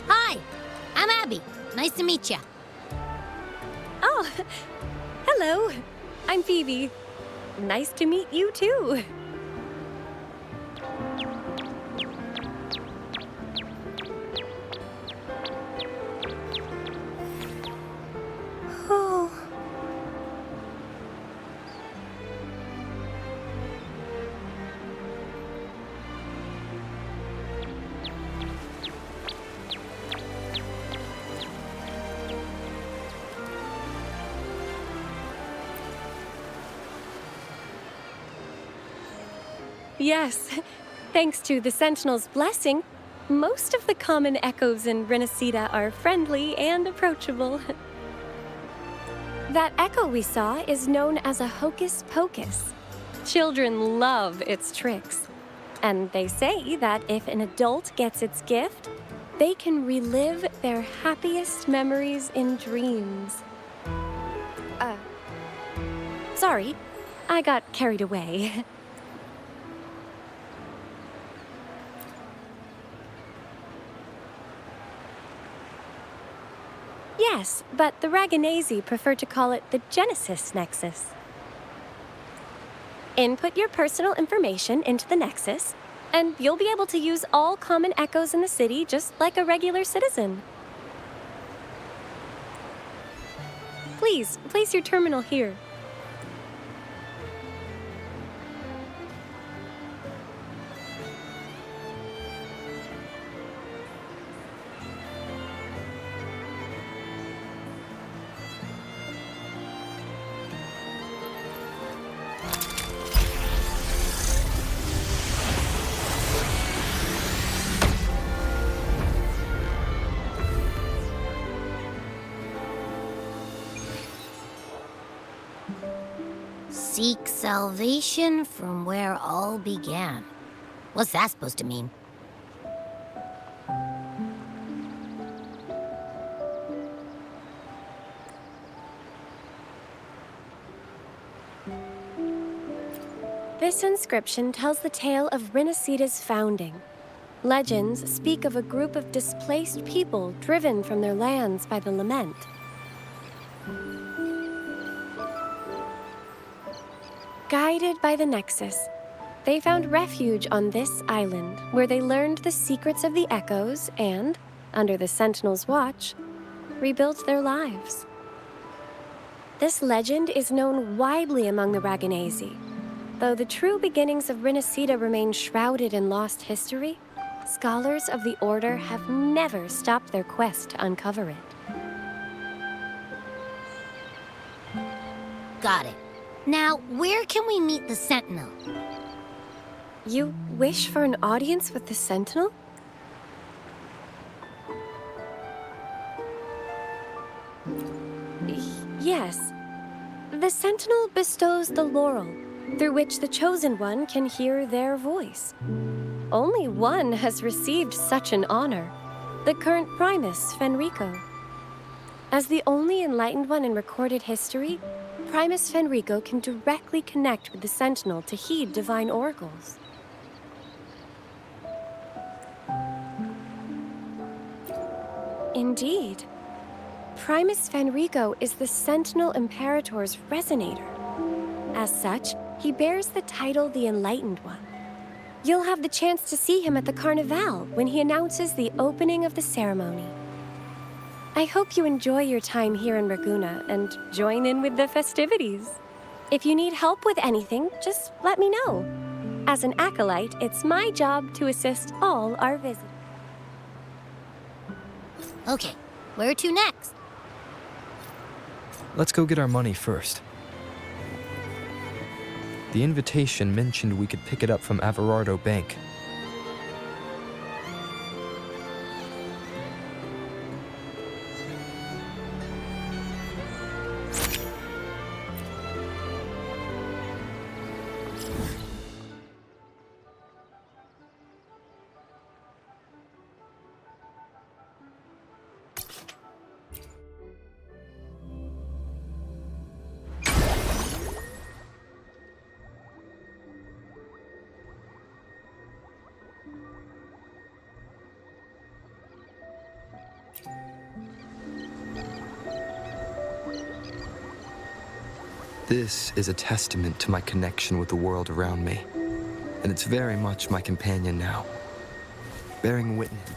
Hi, I'm Abby. Nice to meet ya. Oh, hello. I'm Phoebe. Nice to meet you too. Yes. Thanks to the Sentinel's blessing, most of the common echoes in Rinascita are friendly and approachable. That echo we saw is known as a hocus pocus. Children love its tricks. And they say that if an adult gets its gift, they can relive their happiest memories in dreams. Sorry, I got carried away. Yes, but the Raganesi prefer to call it the Genesis Nexus. Input your personal information into the Nexus, and you'll be able to use all common echoes in the city just like a regular citizen. Please, place your terminal here. Seek salvation from where all began. What's that supposed to mean? This inscription tells the tale of Rinascita's founding. Legends speak of a group of displaced people driven from their lands by the Lament. Guided by the Nexus, they found refuge on this island, where they learned the secrets of the echoes and, under the Sentinel's watch, rebuilt their lives. This legend is known widely among the Raganesi. Though the true beginnings of Rinascita remain shrouded in lost history, scholars of the Order have never stopped their quest to uncover it. Got it. Now, where can we meet the Sentinel? You wish for an audience with the Sentinel? Yes. The Sentinel bestows the laurel, through which the Chosen One can hear their voice. Only one has received such an honor, the current Primus, Fenrico. As the only enlightened one in recorded history, Primus Fenrico can directly connect with the Sentinel to heed divine oracles. Indeed. Primus Fenrico is the Sentinel Imperator's resonator. As such, he bears the title the Enlightened One. You'll have the chance to see him at the Carnevale when he announces the opening of the ceremony. I hope you enjoy your time here in Ragunna and join in with the festivities. If you need help with anything, just let me know. As an acolyte, it's my job to assist all our visitors. Okay, where to next? Let's go get our money first. The invitation mentioned we could pick it up from Averardo Bank. This is a testament to my connection with the world around me, and it's very much my companion now, bearing witness.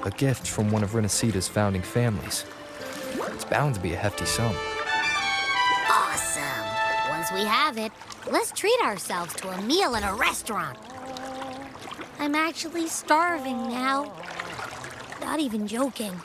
A gift from one of Rinascita's founding families. It's bound to be a hefty sum. Awesome! Once we have it, let's treat ourselves to a meal in a restaurant. I'm actually starving now. Not even joking.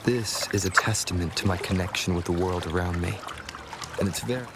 This is a testament to my connection with the world around me. And it's very...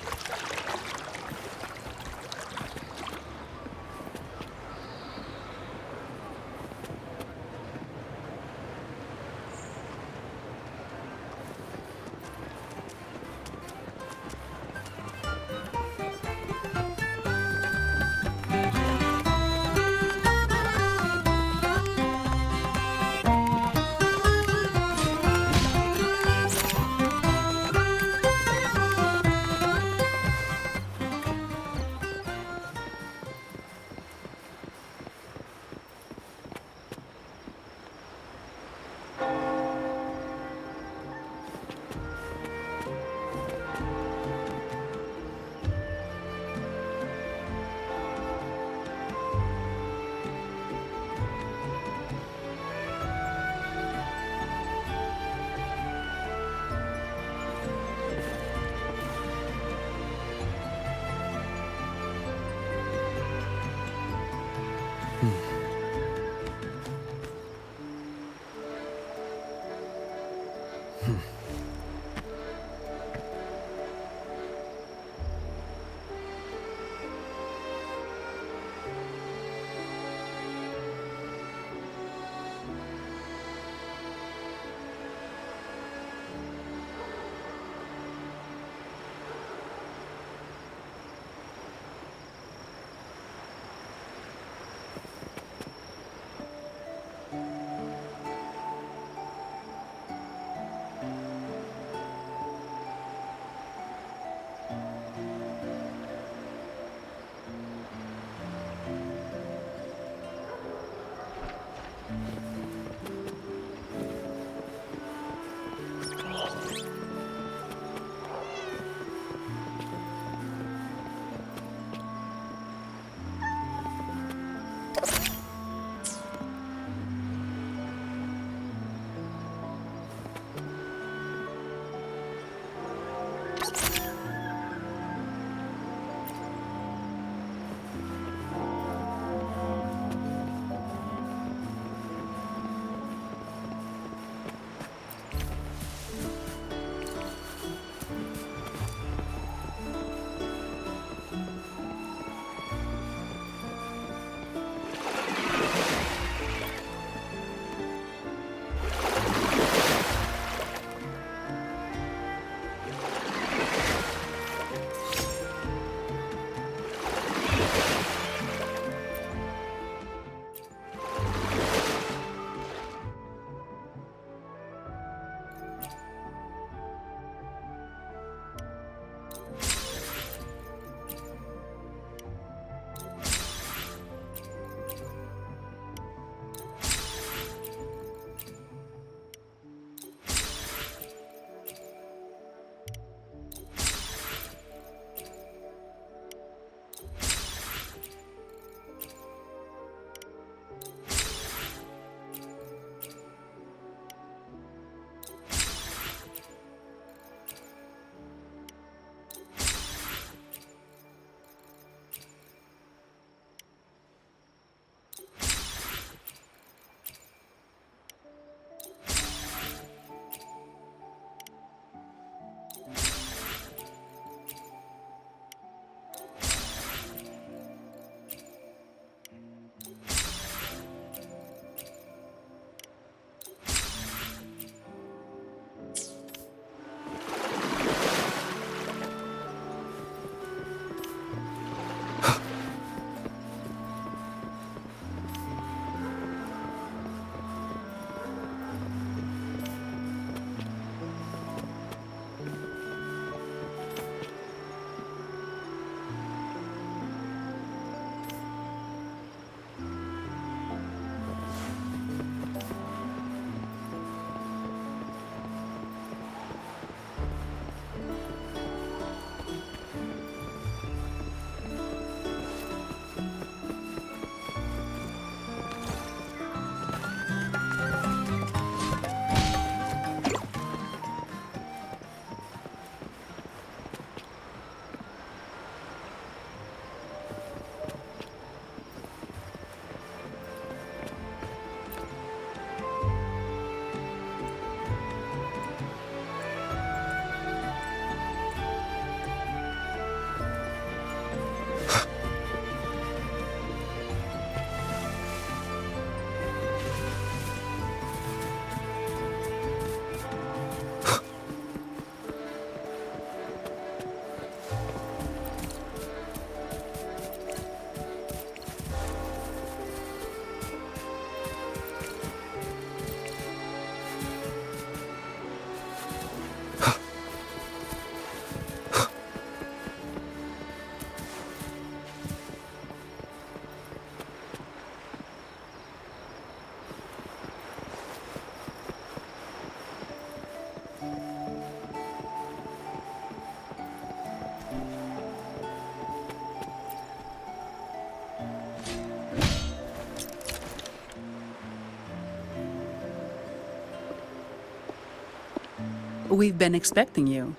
We've been expecting you.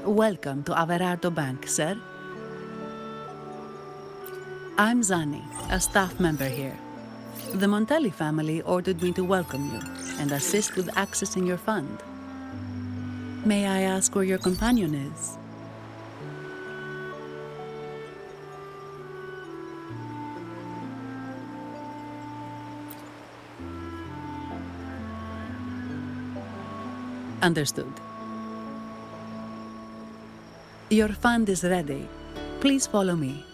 Welcome to Averardo Bank, sir. I'm Zani, a staff member here. The Montelli family ordered me to welcome you and assist with accessing your fund. May I ask where your companion is? Understood. Your fund is ready. Please follow me.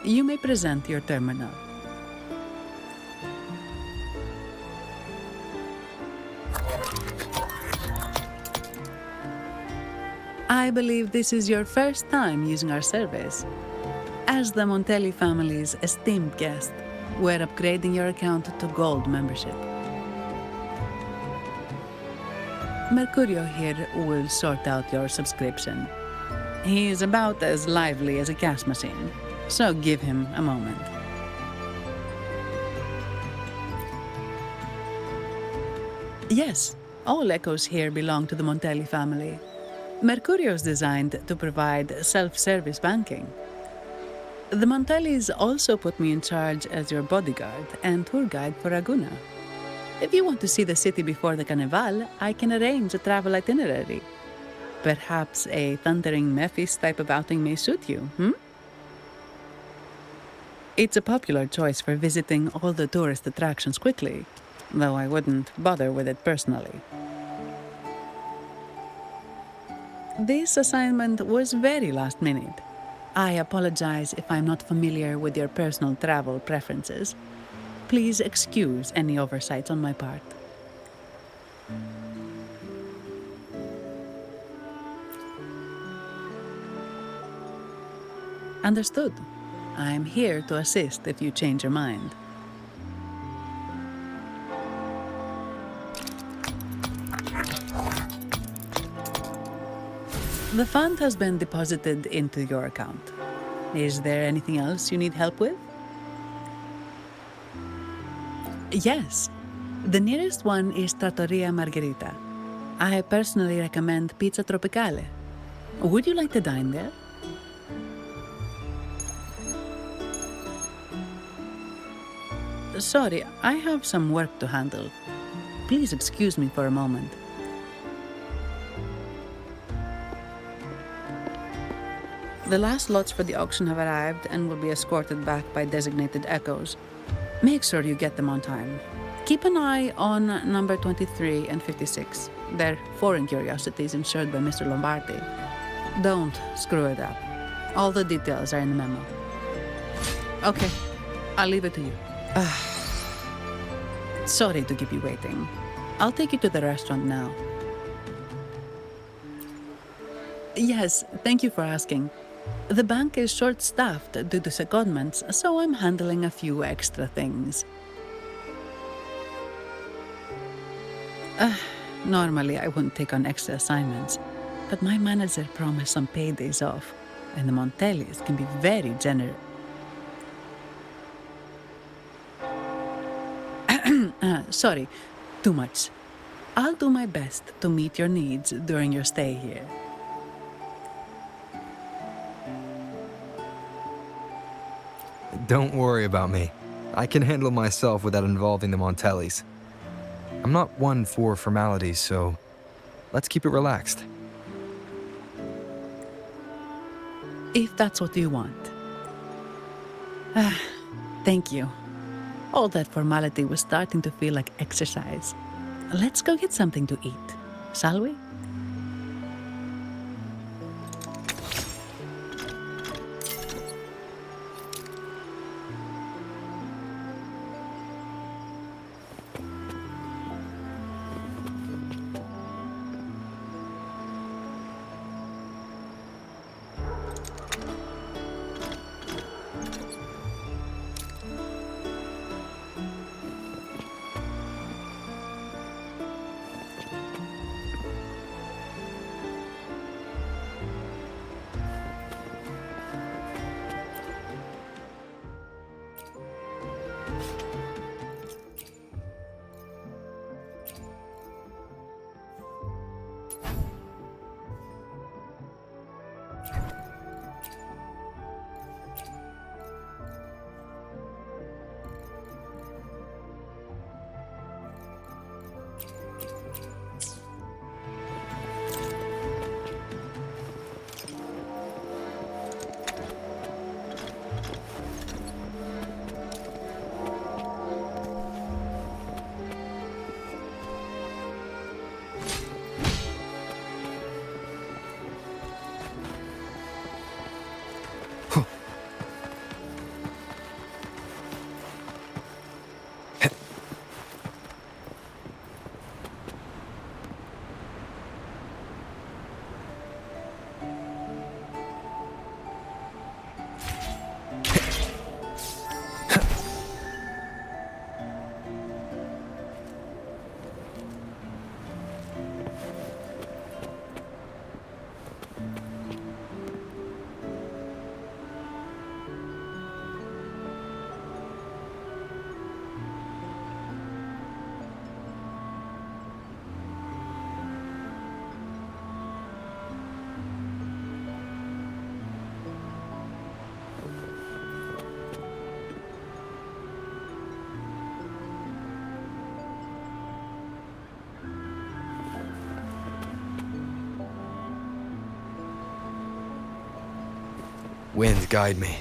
You may present your terminal. I believe this is your first time using our service. As the Montelli family's esteemed guest, we're upgrading your account to Gold membership. Mercurio here will sort out your subscription. He's about as lively as a cash machine, so give him a moment. Yes, all echoes here belong to the Montelli family. Mercurio's designed to provide self-service banking. The Montellis also put me in charge as your bodyguard and tour guide for Raguena. If you want to see the city before the Carnevale, I can arrange a travel itinerary. Perhaps a thundering Memphis type of outing may suit you, It's a popular choice for visiting all the tourist attractions quickly, though I wouldn't bother with it personally. This assignment was very last minute. I apologize if I'm not familiar with your personal travel preferences. Please excuse any oversights on my part. Understood. I'm here to assist if you change your mind. The fund has been deposited into your account. Is there anything else you need help with? Yes. The nearest one is Trattoria Margherita. I personally recommend Pizza Tropicale. Would you like to dine there? Sorry, I have some work to handle. Please excuse me for a moment. The last lots for the auction have arrived and will be escorted back by designated echoes. Make sure you get them on time. Keep an eye on number 23 and 56. They're foreign curiosities insured by Mr. Lombardi. Don't screw it up. All the details are in the memo. Okay, I'll leave it to you. Sorry to keep you waiting. I'll take you to the restaurant now. Yes, thank you for asking. The bank is short-staffed due to secondments, so I'm handling a few extra things. Normally I wouldn't take on extra assignments, but my manager promised some paid days off, and the Montellis can be very generous. Sorry, too much. I'll do my best to meet your needs during your stay here. Don't worry about me. I can handle myself without involving the Montellis. I'm not one for formalities, so let's keep it relaxed. If that's what you want. Thank you. All that formality was starting to feel like exercise. Let's go get something to eat, shall we? Wind, guide me.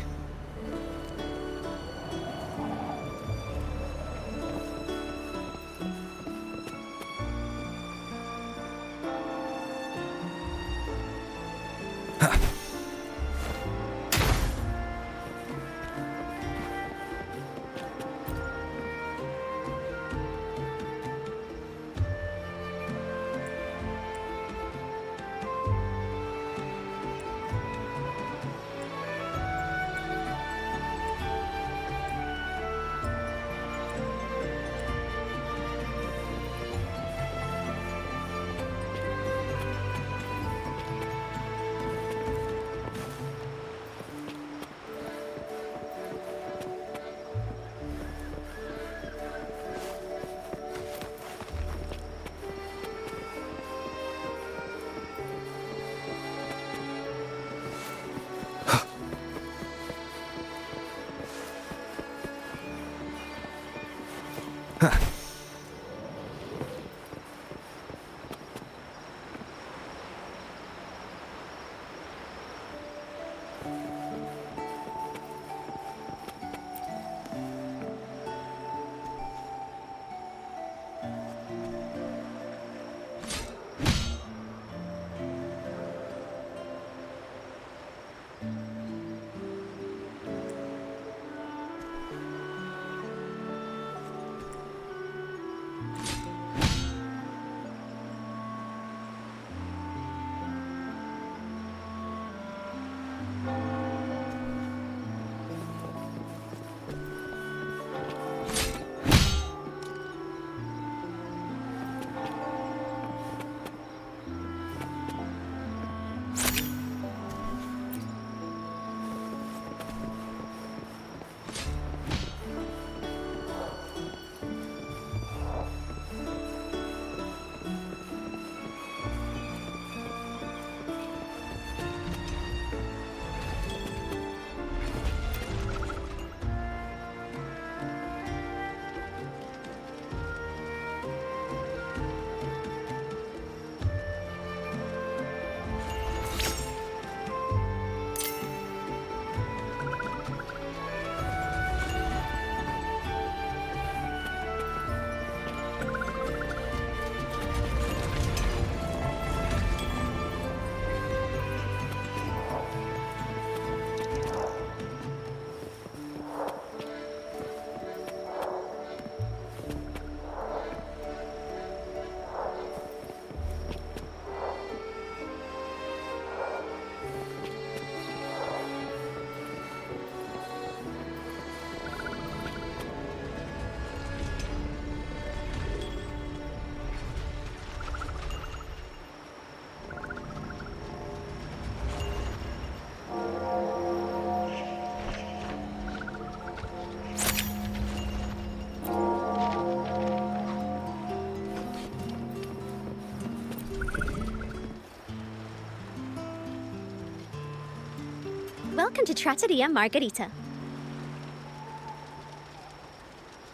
Welcome to Trattoria Margherita.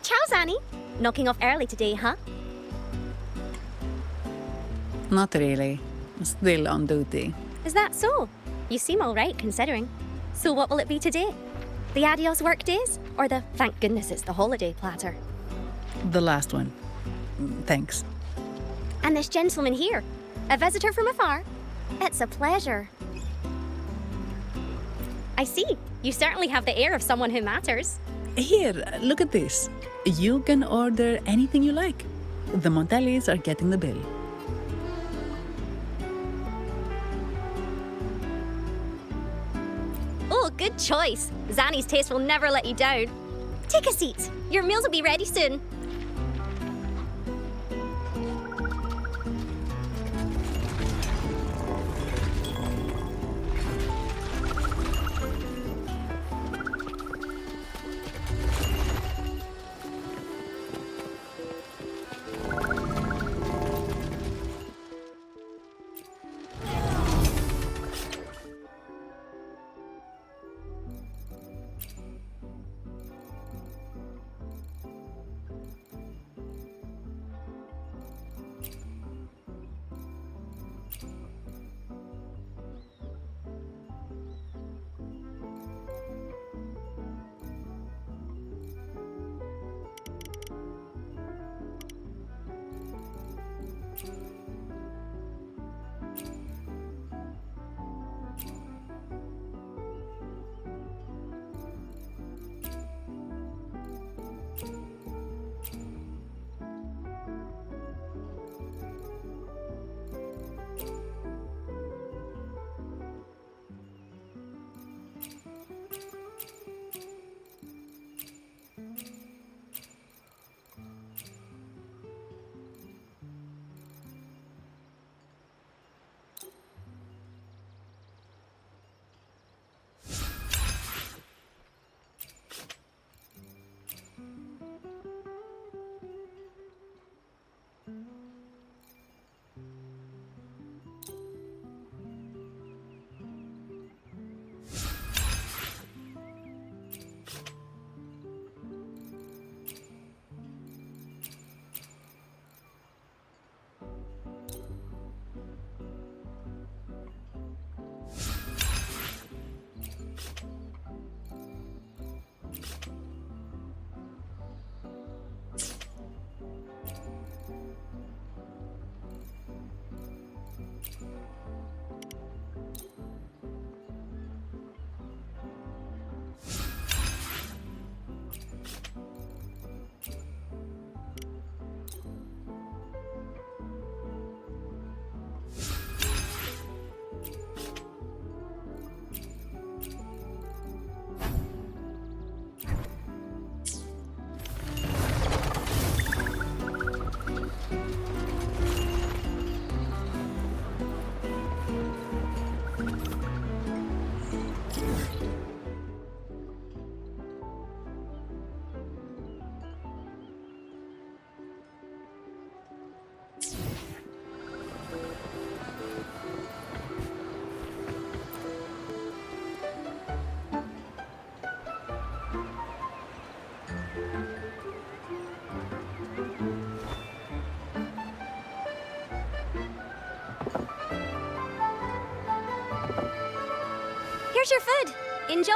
Ciao, Zanni. Knocking off early today, huh? Not really. Still on duty. Is that so? You seem all right, considering. So what will it be today? The adios work days? Or the thank goodness it's the holiday platter? The last one. Thanks. And this gentleman here, a visitor from afar? It's a pleasure. I see. You certainly have the air of someone who matters. Here, look at this. You can order anything you like. The Montellis are getting the bill. Oh, good choice. Zanni's taste will never let you down. Take a seat. Your meals will be ready soon. Here's your food. Enjoy.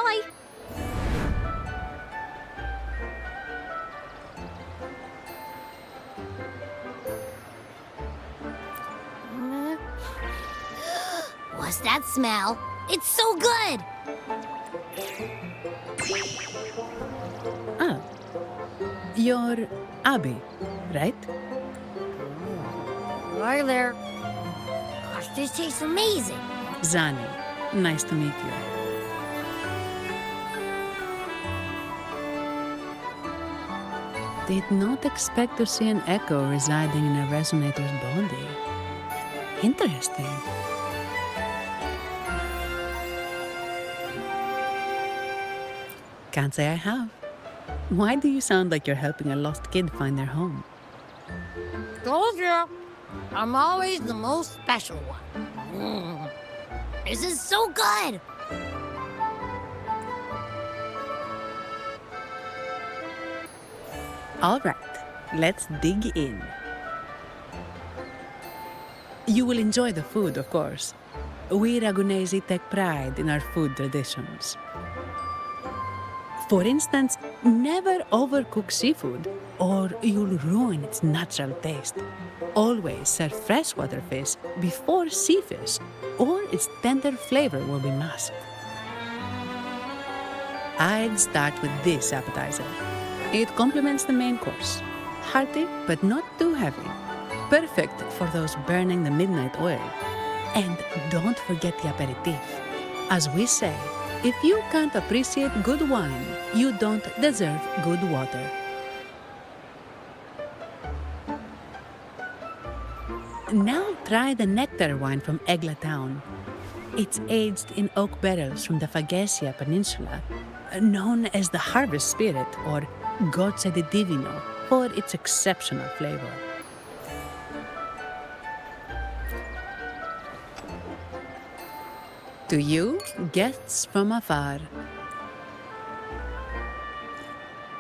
What's that smell? It's so good! Ah, you're Abby, right? Hi there. Gosh, this tastes amazing. Zani, nice to meet you. Did not expect to see an echo residing in a resonator's body. Interesting. Can't say I have. Why do you sound like you're helping a lost kid find their home? Told you. I'm always the most special one. This is so good! All right, let's dig in. You will enjoy the food, of course. We Ragunesi take pride in our food traditions. For instance, never overcook seafood, or you'll ruin its natural taste. Always serve freshwater fish before sea fish, or its tender flavor will be masked. I'd start with this appetizer. It complements the main course. Hearty, but not too heavy. Perfect for those burning the midnight oil. And don't forget the aperitif. As we say, if you can't appreciate good wine, you don't deserve good water. Now try the nectar wine from Egla town. It's aged in oak barrels from the Faghesia Peninsula, known as the harvest spirit or Gozze di Divino for its exceptional flavor. To you, guests from afar.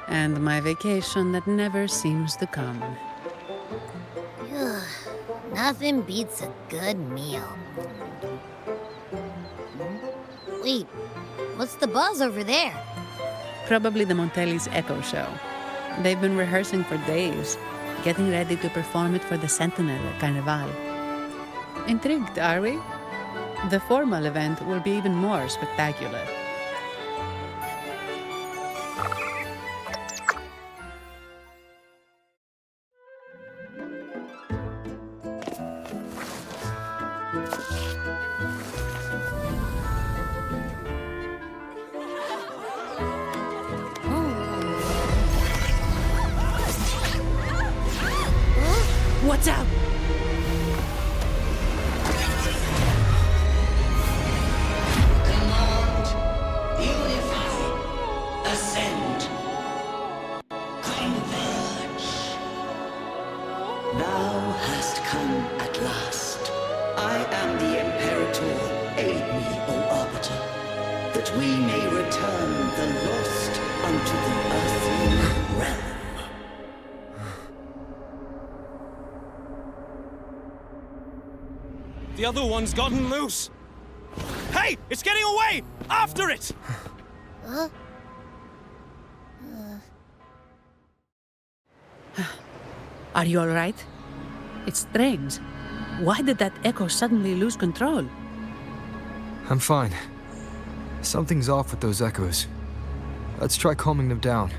And my vacation that never seems to come. Nothing beats a good meal. Wait, what's the buzz over there? Probably the Montelli's Echo Show. They've been rehearsing for days, getting ready to perform it for the Sentinel at Carnevale. Intrigued, are we? The formal event will be even more spectacular. What's up? Thou hast come at last. I am the Imperator. Aid me, O Arbiter, that we may return the lost unto the earthly realm. The other one's gotten loose. Hey, it's getting away! After it! Are you all right? It's strange. Why did that echo suddenly lose control? I'm fine. Something's off with those echoes. Let's try calming them down.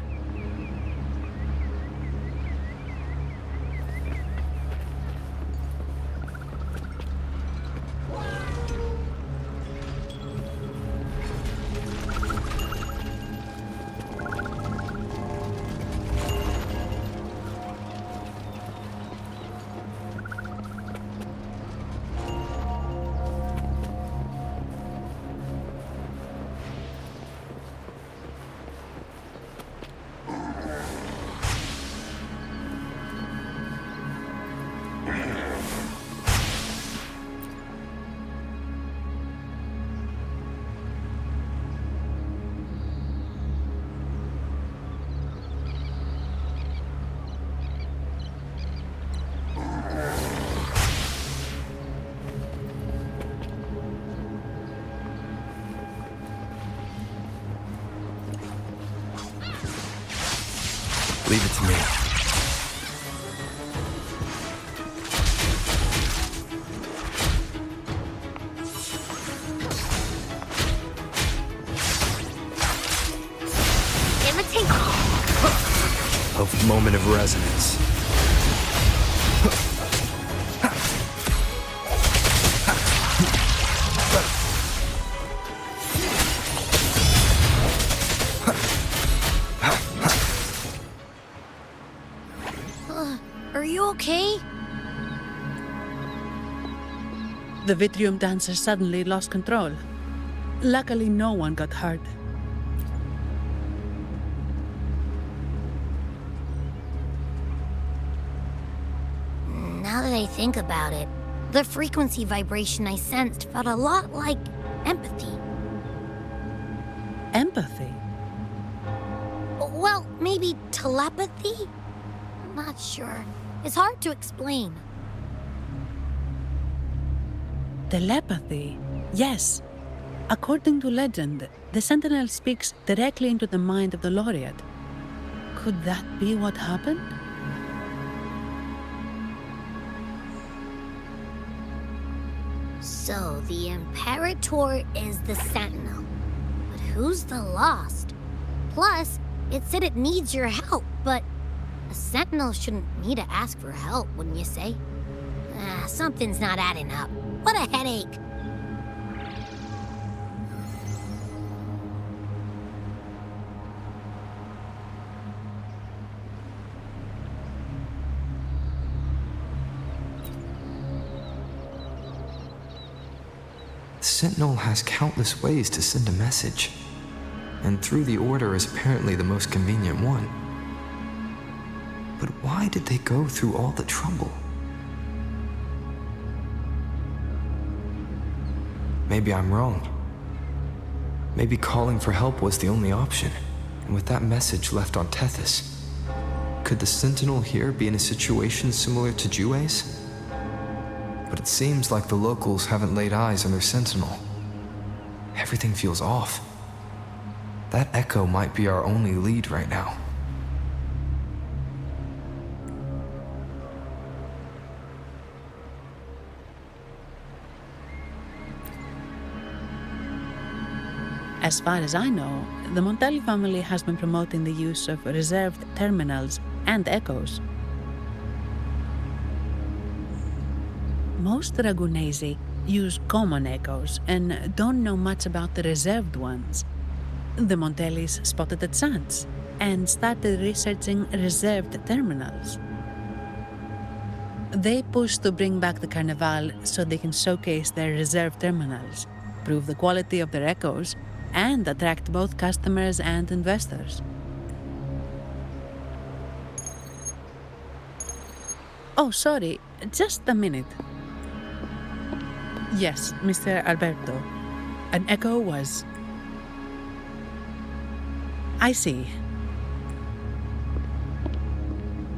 Leave it to me. Imitate. A moment of resonance. Are you okay? The Vitrium dancer suddenly lost control. Luckily, no one got hurt. Now that I think about it, the frequency vibration I sensed felt a lot like empathy. Empathy? Well, maybe telepathy? Not sure. It's hard to explain. Telepathy? Yes. According to legend, the Sentinel speaks directly into the mind of the Laureate. Could that be what happened? So, the Imperator is the Sentinel. But who's the Lost? Plus, it said it needs your help, but a Sentinel shouldn't need to ask for help, wouldn't you say? Something's not adding up. What a headache. The Sentinel has countless ways to send a message, and through the Order is apparently the most convenient one. But why did they go through all the trouble? Maybe I'm wrong. Maybe calling for help was the only option, and with that message left on Tethys, could the Sentinel here be in a situation similar to Jue's? But it seems like the locals haven't laid eyes on their Sentinel. Everything feels off. That echo might be our only lead right now. As far as I know, the Montelli family has been promoting the use of reserved terminals and echoes. Most Ragunesi use common echoes and don't know much about the reserved ones. The Montellis spotted a chance and started researching reserved terminals. They pushed to bring back the Carnevale so they can showcase their reserved terminals, prove the quality of their echoes, and attract both customers and investors. Oh, sorry, just a minute. Yes, Mr. Alberto. An echo was... I see.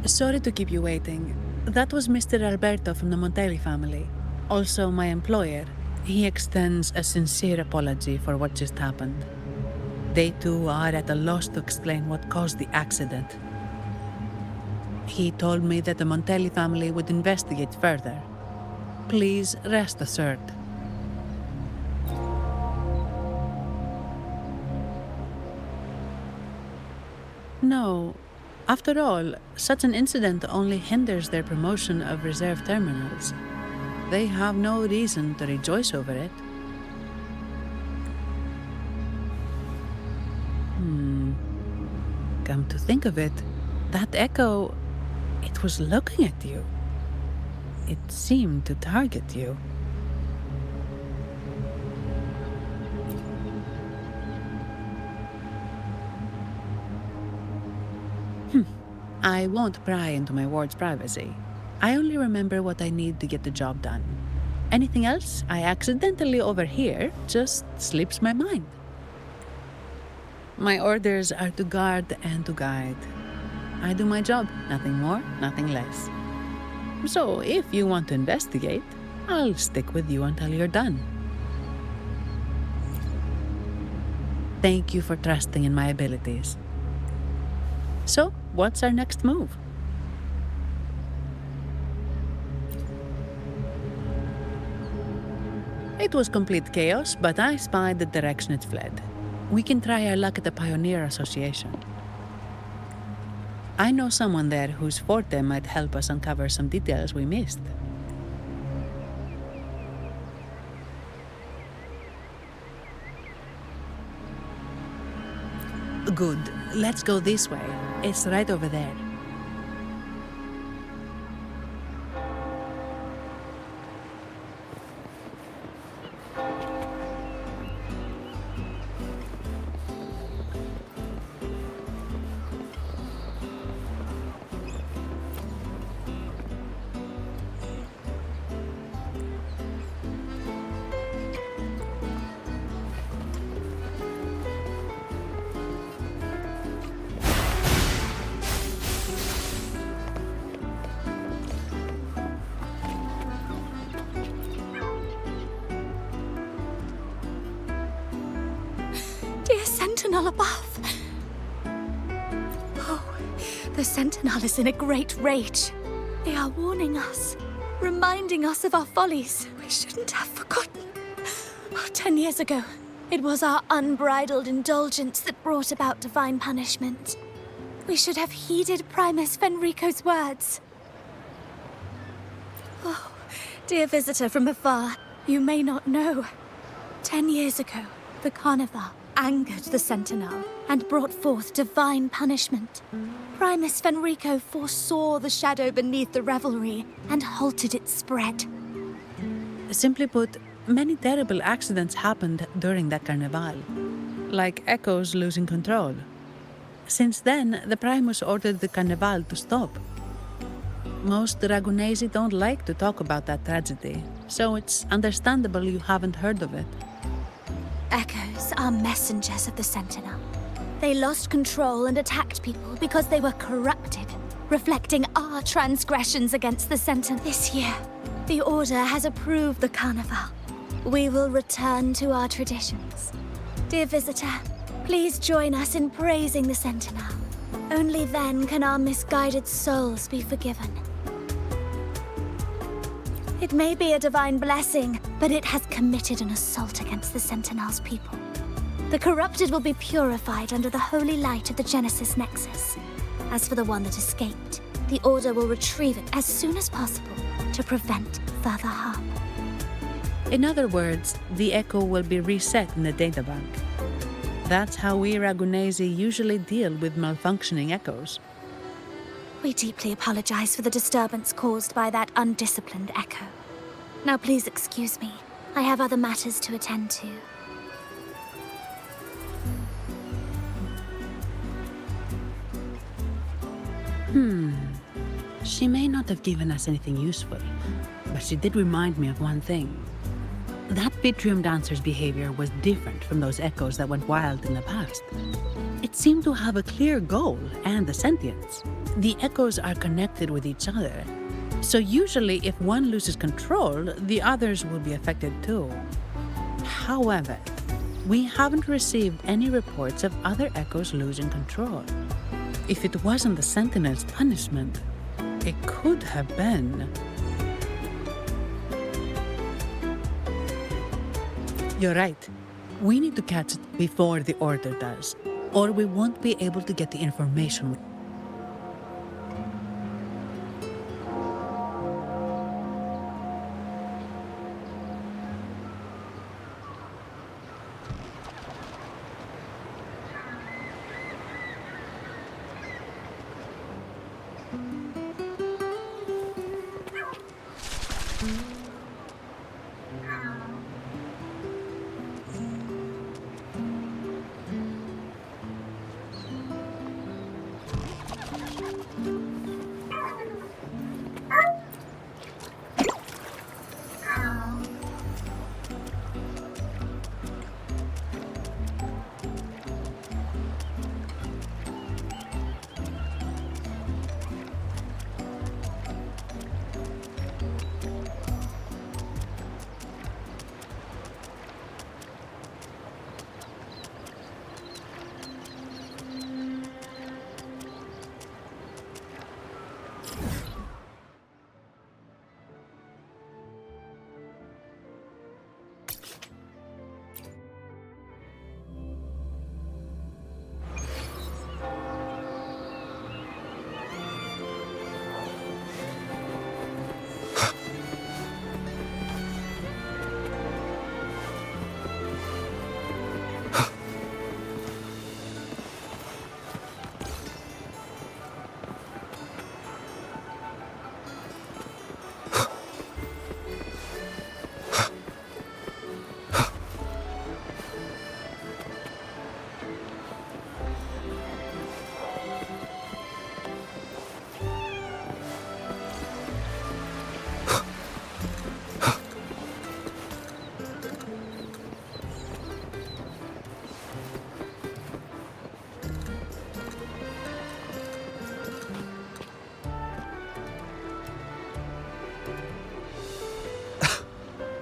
Sorry to keep you waiting. That was Mr. Alberto from the Montelli family, also my employer. He extends a sincere apology for what just happened. They too are at a loss to explain what caused the accident. He told me that the Montelli family would investigate further. Please rest assured. No. After all, such an incident only hinders their promotion of reserve terminals. They have no reason to rejoice over it. Come to think of it, that echo, it was looking at you. It seemed to target you. I won't pry into my ward's privacy. I only remember what I need to get the job done. Anything else I accidentally overhear just slips my mind. My orders are to guard and to guide. I do my job, nothing more, nothing less. So if you want to investigate, I'll stick with you until you're done. Thank you for trusting in my abilities. So, what's our next move? It was complete chaos, but I spied the direction it fled. We can try our luck at the Pioneer Association. I know someone there whose forte might help us uncover some details we missed. Good. Let's go this way. It's right over there. Dear Sentinel above! Oh, the Sentinel is in a great rage. They are warning us, reminding us of our follies. We shouldn't have forgotten. 10 years ago, it was our unbridled indulgence that brought about divine punishment. We should have heeded Primus Fenrico's words. Oh, dear visitor from afar, you may not know. 10 years ago, the Carnevale angered the Sentinel and brought forth divine punishment. Primus Fenrico foresaw the shadow beneath the revelry and halted its spread. Simply put, many terrible accidents happened during that Carnevale, like Echoes losing control. Since then, the Primus ordered the Carnevale to stop. Most Dragonesi don't like to talk about that tragedy, so it's understandable you haven't heard of it. Echoes are messengers of the Sentinel. They lost control and attacked people because they were corrupted, reflecting our transgressions against the Sentinel. This year, the Order has approved the Carnevale. We will return to our traditions. Dear visitor, please join us in praising the Sentinel. Only then can our misguided souls be forgiven. It may be a divine blessing, but it has committed an assault against the Sentinel's people. The corrupted will be purified under the holy light of the Genesis Nexus. As for the one that escaped, the Order will retrieve it as soon as possible to prevent further harm. In other words, the Echo will be reset in the databank. That's how we Ragunesi usually deal with malfunctioning Echoes. We deeply apologize for the disturbance caused by that undisciplined Echo. Now please excuse me. I have other matters to attend to. She may not have given us anything useful, but she did remind me of one thing. That Vitrium dancer's behavior was different from those Echoes that went wild in the past. It seemed to have a clear goal and a sentience. The Echoes are connected with each other, so usually if one loses control, the others will be affected too. However, we haven't received any reports of other Echoes losing control. If it wasn't the Sentinel's punishment, it could have been... You're right. We need to catch it before the Order does, or we won't be able to get the information.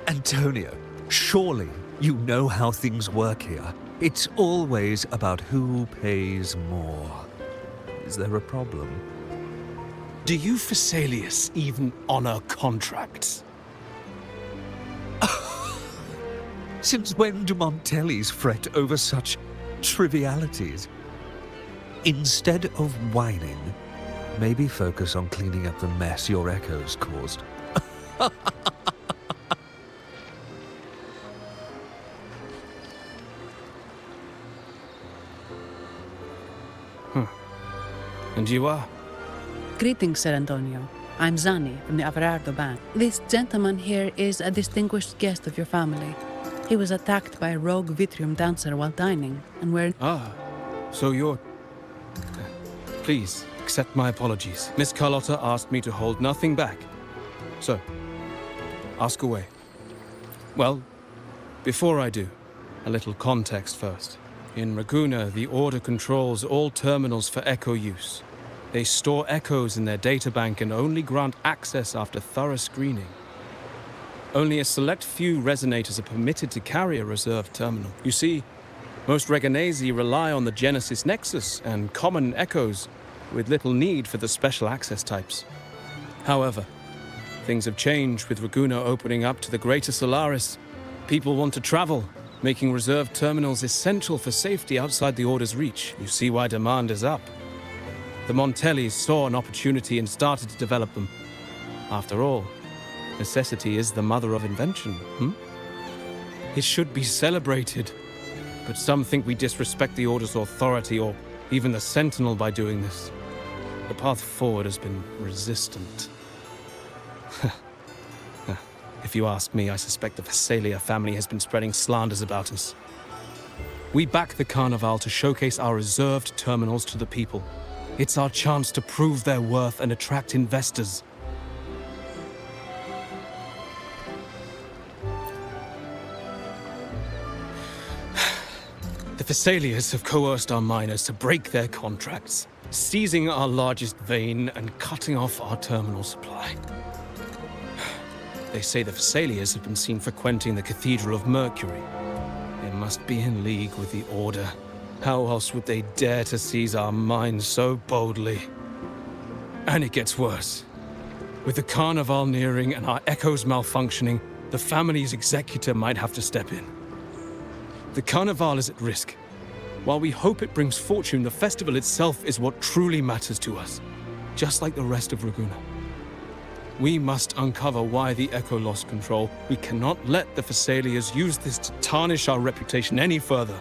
Antonio, surely you know how things work here. It's always about who pays more. Is there a problem? Do you Phasaelius even honor contracts? Since when do Montellis fret over such trivialities? Instead of whining, maybe focus on cleaning up the mess your echoes caused. And you are? Greetings, Sir Antonio. I'm Zani from the Averardo band. This gentleman here is a distinguished guest of your family. He was attacked by a rogue Vitrium dancer while dining, and we're... Ah, so you're... Please, accept my apologies. Miss Carlotta asked me to hold nothing back. So, ask away. Well, before I do, a little context first. In Raguna, the Order controls all terminals for echo use. They store echoes in their databank and only grant access after thorough screening. Only a select few resonators are permitted to carry a reserved terminal. You see, most Reganesi rely on the Genesis Nexus and common echoes, with little need for the special access types. However, things have changed with Raguna opening up to the greater Solaris. People want to travel, making reserved terminals essential for safety outside the Order's reach. You see why demand is up. The Montellis saw an opportunity and started to develop them. After all, necessity is the mother of invention, It should be celebrated, but some think we disrespect the Order's authority or even the Sentinel by doing this. The path forward has been resistant. If you ask me, I suspect the Phasaelia family has been spreading slanders about us. We back the Carnevale to showcase our reserved terminals to the people. It's our chance to prove their worth and attract investors. The Phasaelias have coerced our miners to break their contracts, seizing our largest vein and cutting off our terminal supply. They say the Phasaelias have been seen frequenting the Cathedral of Mercury. They must be in league with the Order. How else would they dare to seize our mines so boldly? And it gets worse. With the Carnival nearing and our echoes malfunctioning, the family's executor might have to step in. The Carnival is at risk. While we hope it brings fortune, the festival itself is what truly matters to us, just like the rest of Raguna. We must uncover why the Echo lost control. We cannot let the Phasaelias use this to tarnish our reputation any further.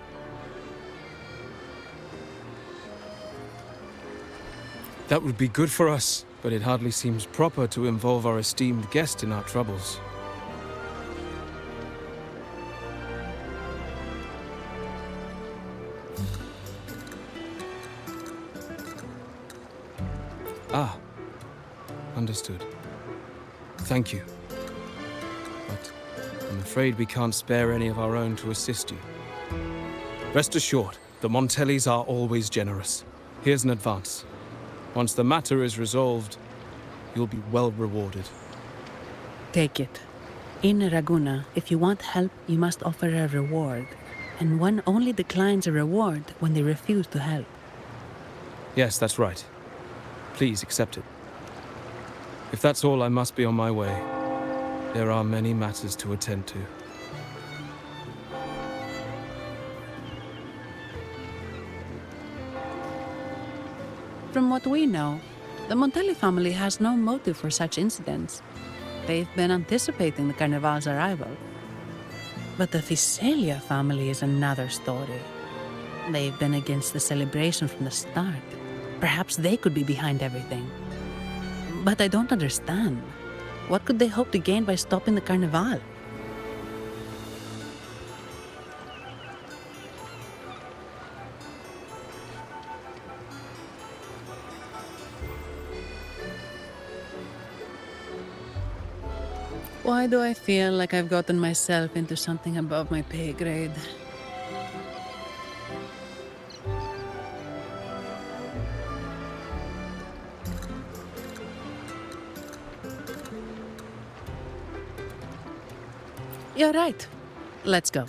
That would be good for us, but it hardly seems proper to involve our esteemed guest in our troubles. Ah, understood. Thank you. But I'm afraid we can't spare any of our own to assist you. Rest assured, the Montellis are always generous. Here's an advance. Once the matter is resolved, you'll be well rewarded. Take it. In Raguna, if you want help, you must offer a reward. And one only declines a reward when they refuse to help. Yes, that's right. Please accept it. If that's all, I must be on my way. There are many matters to attend to. From what we know, the Montelli family has no motive for such incidents. They've been anticipating the Carnevale's arrival. But the Phasaelia family is another story. They've been against the celebration from the start. Perhaps they could be behind everything. But I don't understand. What could they hope to gain by stopping the Carnevale? Why do I feel like I've gotten myself into something above my pay grade? You're right. Let's go.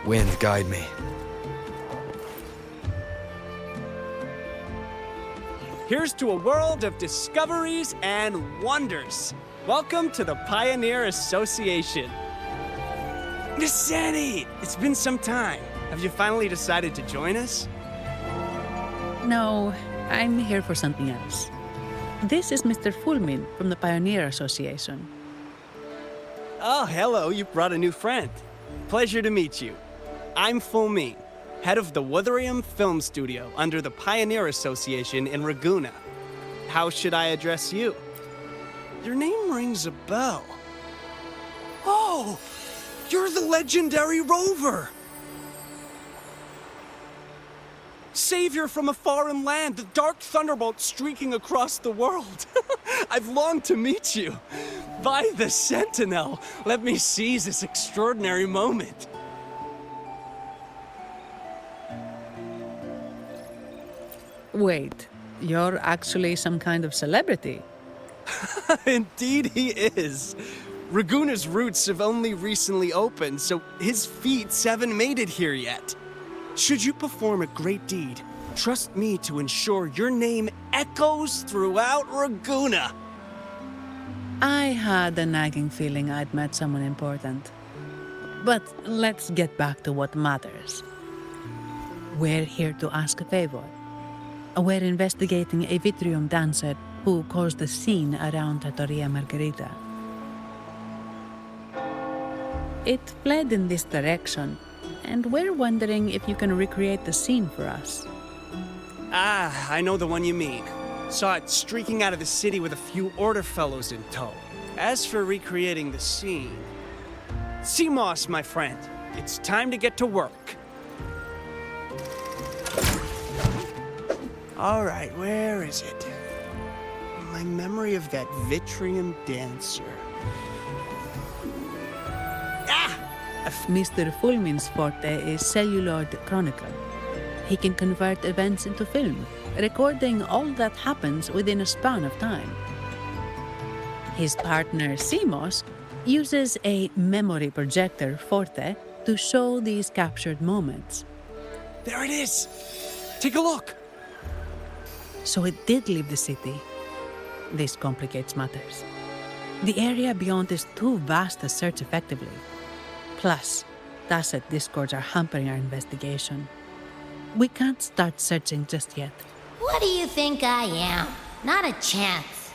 Wind, guide me. Here's to a world of discoveries and wonders. Welcome to the Pioneer Association. Miss Annie, it's been some time. Have you finally decided to join us? No, I'm here for something else. This is Mr. Fulmin from the Pioneer Association. Oh, hello, you brought a new friend. Pleasure to meet you. I'm Fulmin, head of the Wuthering Film Studio under the Pioneer Association in Ragunna. How should I address you? Your name rings a bell. Oh, you're the legendary Rover! Savior from a foreign land, the dark thunderbolt streaking across the world. I've longed to meet you. By the Sentinel, let me seize this extraordinary moment. Wait, you're actually some kind of celebrity? Indeed he is. Ragunna's roots have only recently opened, so his feats haven't made it here yet. Should you perform a great deed, trust me to ensure your name echoes throughout Ragunna. I had a nagging feeling I'd met someone important. But let's get back to what matters. We're here to ask a favor. We're investigating a Vitrium dancer who caused a scene around Trattoria Margherita. It fled in this direction, and we're wondering if you can recreate the scene for us. Ah, I know the one you mean. Saw it streaking out of the city with a few order fellows in tow. As for recreating the scene... Seamoss, my friend, it's time to get to work. All right, where is it? My memory of that Vitrium dancer. Mr. Fulmin's forte is celluloid chronicle. He can convert events into film, recording all that happens within a span of time. His partner, Seamoss, uses a memory projector forte to show these captured moments. There it is! Take a look! So it did leave the city. This complicates matters. The area beyond is too vast to search effectively. Plus, tacet discords are hampering our investigation. We can't start searching just yet. What do you think I am? Not a chance.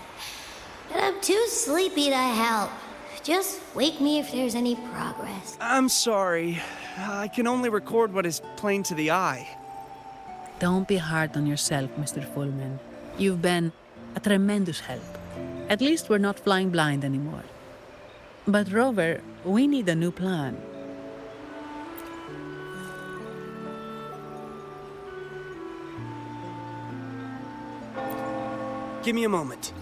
And I'm too sleepy to help. Just wake me if there's any progress. I'm sorry. I can only record what is plain to the eye. Don't be hard on yourself, Mr. Fullman. You've been a tremendous help. At least we're not flying blind anymore. But Rover, we need a new plan. Give me a moment.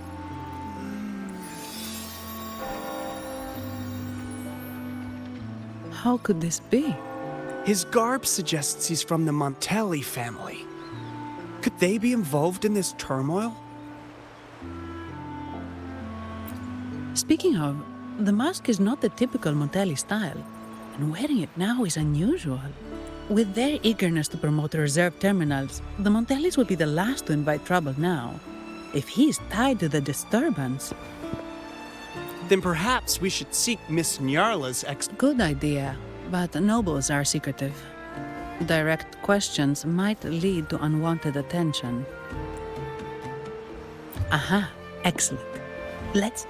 How could this be? His garb suggests he's from the Montelli family. Could they be involved in this turmoil? Speaking of, the mask is not the typical Montelli style, and wearing it now is unusual. With their eagerness to promote reserve terminals, the Montellis would be the last to invite trouble now. If he's tied to the disturbance... Then perhaps we should seek Miss Nyarla's Good idea, but nobles are secretive. Direct questions might lead to unwanted attention. Aha, excellent. Let's...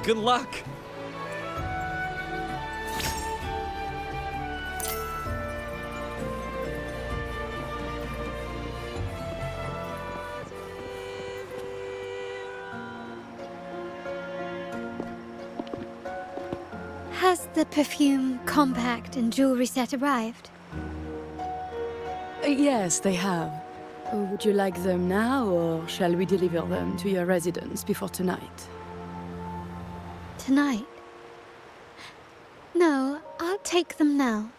Good luck! Has the perfume, compact, and jewelry set arrived? Yes, they have. Would you like them now, or shall we deliver them to your residence before tonight? Tonight? No, I'll take them now.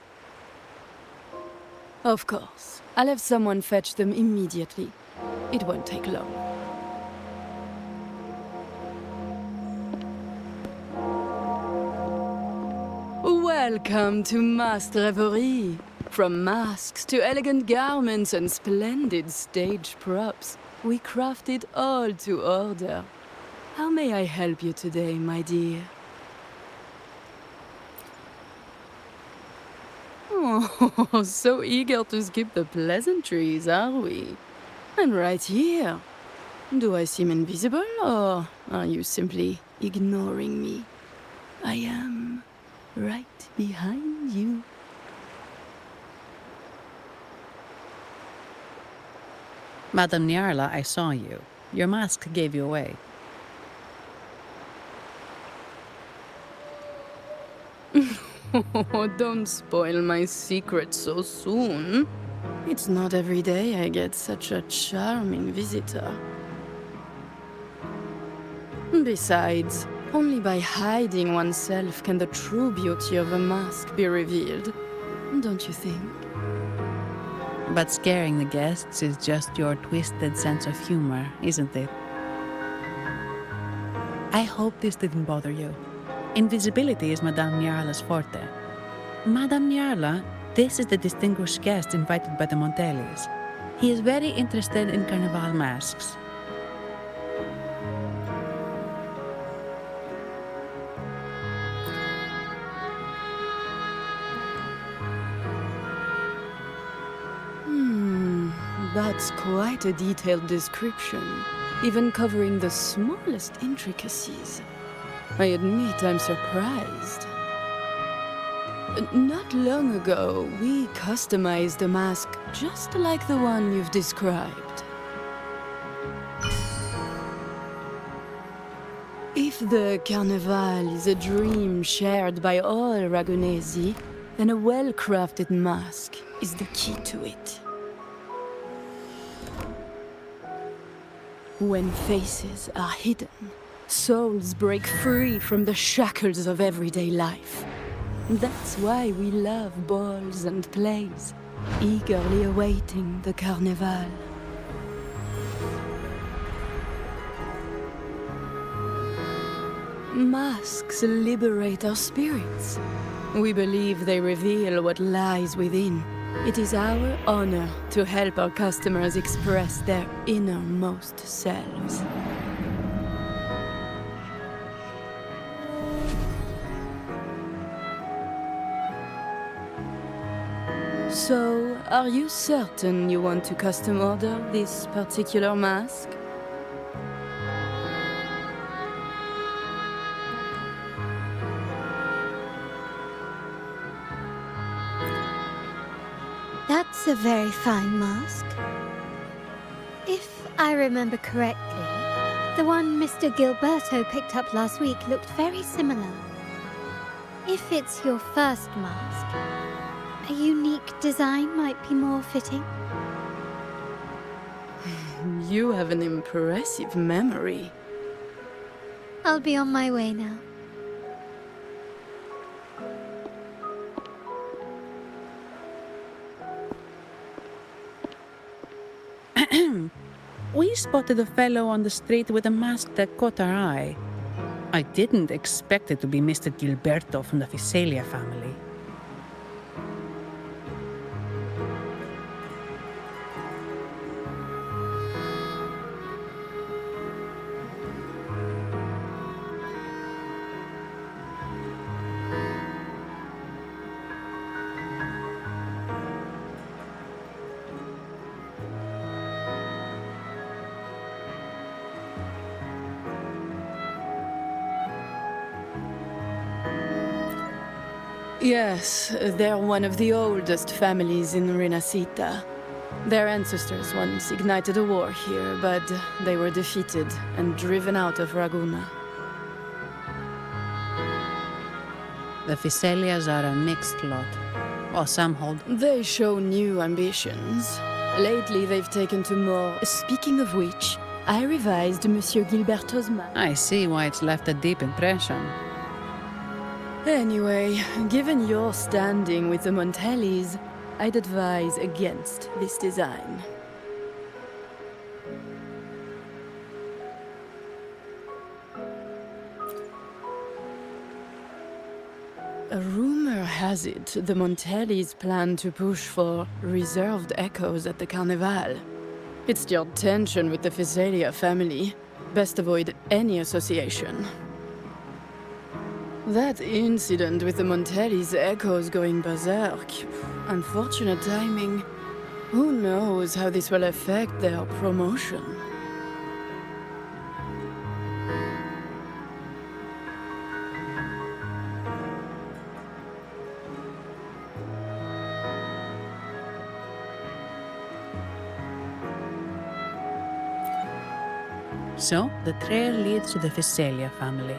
Of course. I'll have someone fetch them immediately. It won't take long. Welcome to masked revelry. From masks to elegant garments and splendid stage props, we craft it all to order. How may I help you today, my dear? Oh, so eager to skip the pleasantries, are we? I'm right here. Do I seem invisible, or are you simply ignoring me? I am right behind you. Madame Nyarla, I saw you. Your mask gave you away. Oh, don't spoil my secret so soon. It's not every day I get such a charming visitor. Besides, only by hiding oneself can the true beauty of a mask be revealed. Don't you think? But scaring the guests is just your twisted sense of humor, isn't it? I hope this didn't bother you. Invisibility is Madame Nyarla's forte. Madame Nyarla, this is the distinguished guest invited by the Montellis. He is very interested in Carnevale masks. That's quite a detailed description, even covering the smallest intricacies. I admit I'm surprised. Not long ago, we customized a mask just like the one you've described. If the Carnevale is a dream shared by all Ragunesi, then a well-crafted mask is the key to it. When faces are hidden, souls break free from the shackles of everyday life. That's why we love balls and plays, eagerly awaiting the Carnevale. Masks liberate our spirits. We believe they reveal what lies within. It is our honor to help our customers express their innermost selves. So, Are you certain you want to custom order this particular mask? That's a very fine mask. If I remember correctly, the one Mr. Gilberto picked up last week looked very similar. If it's your first mask, a unique design might be more fitting. You have an impressive memory. I'll be on my way now. We spotted a fellow on the street with a mask that caught our eye. I didn't expect it to be Mr. Gilberto from the Visalia family. Yes, they're one of the oldest families in Rinascita. Their ancestors once ignited a war here, but they were defeated and driven out of Ragunna. The Visalias are a mixed lot. While some hold... They show new ambitions. Lately, they've taken to more... Speaking of which, I revised Monsieur Gilberto's map. I see why it's left a deep impression. Anyway, given your standing with the Montellis, I'd advise against this design. A rumor has it the Montellis plan to push for reserved echoes at the Carnevale. It's your tension with the Visalia family. Best avoid any association. That incident with the Montellis' echoes going berserk. Unfortunate timing. Who knows how this will affect their promotion? So, the trail leads to the Visalia family.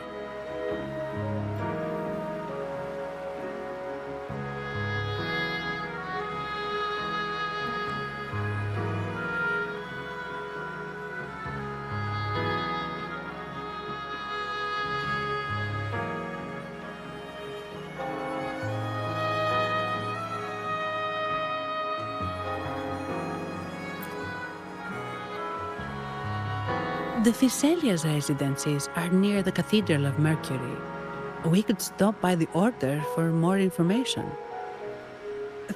The Visalia's residences are near the Cathedral of Mercury. We could stop by the Order for more information.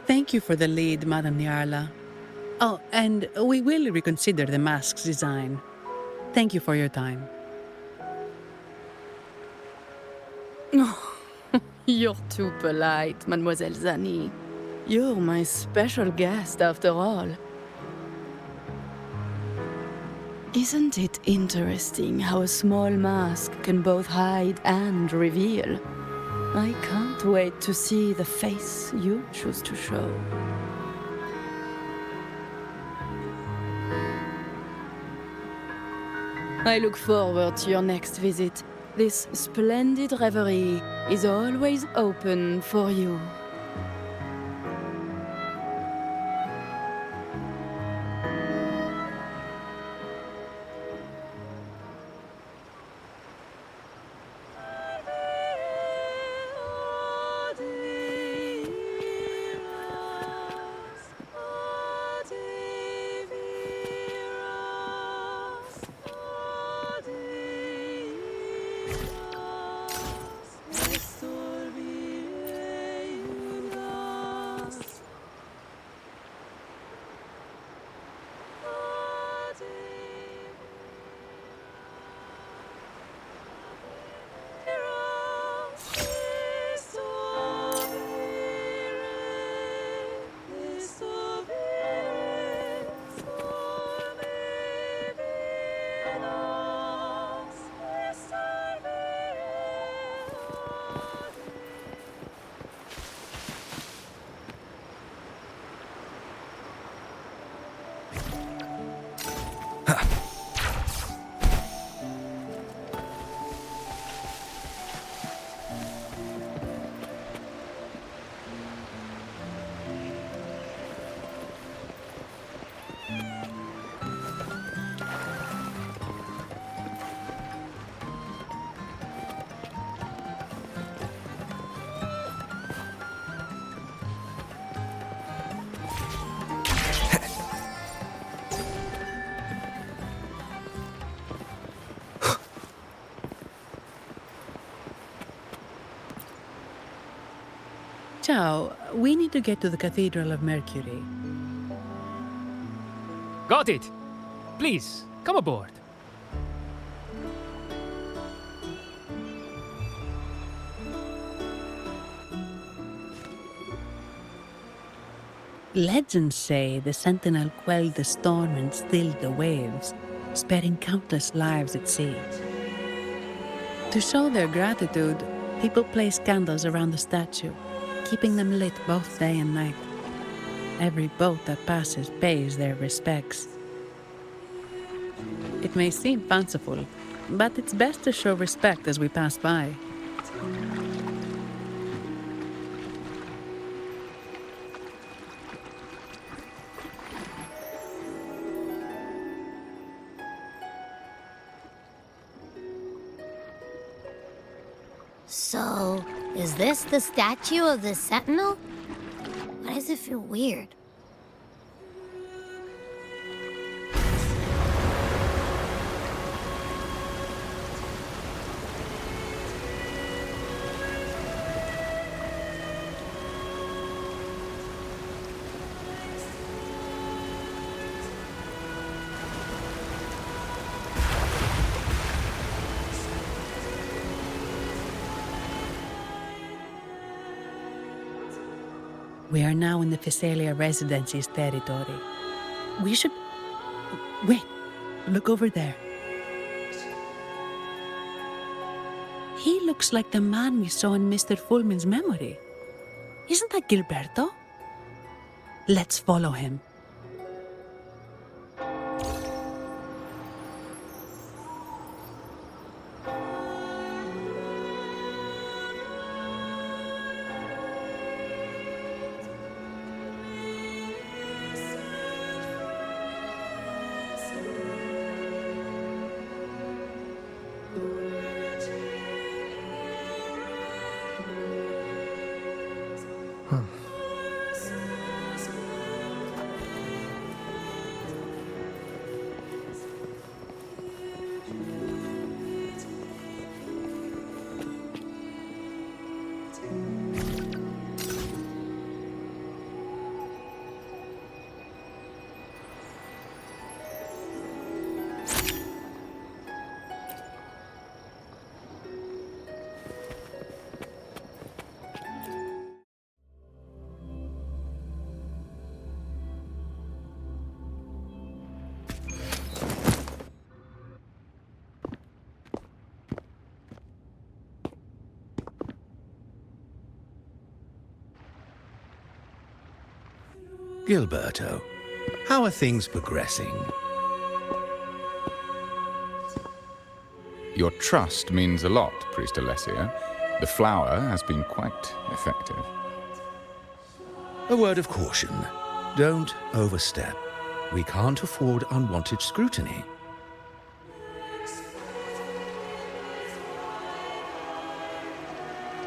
Thank you for the lead, Madame Nyarla. Oh, and we will reconsider the mask's design. Thank you for your time. You're too polite, Mademoiselle Zani. You're my special guest, after all. Isn't it interesting how a small mask can both hide and reveal? I can't wait to see the face you choose to show. I look forward to your next visit. This splendid reverie is always open for you. Ciao, we need to get to the Cathedral of Mercury. Got it! Please, come aboard. Legends say the Sentinel quelled the storm and stilled the waves, sparing countless lives at sea. To show their gratitude, people place candles around the statue, keeping them lit both day and night. Every boat that passes pays their respects. It may seem fanciful, but it's best to show respect as we pass by. So, is this the statue of the Sentinel? Why does it feel weird? We are now in the Physalia Residency's territory. We should... Wait, look over there. He looks like the man we saw in Mr. Fulmin's memory. Isn't that Gilberto? Let's follow him. Gilberto, how are things progressing? Your trust means a lot, Priest Alessio. The flower has been quite effective. A word of caution. Don't overstep. We can't afford unwanted scrutiny.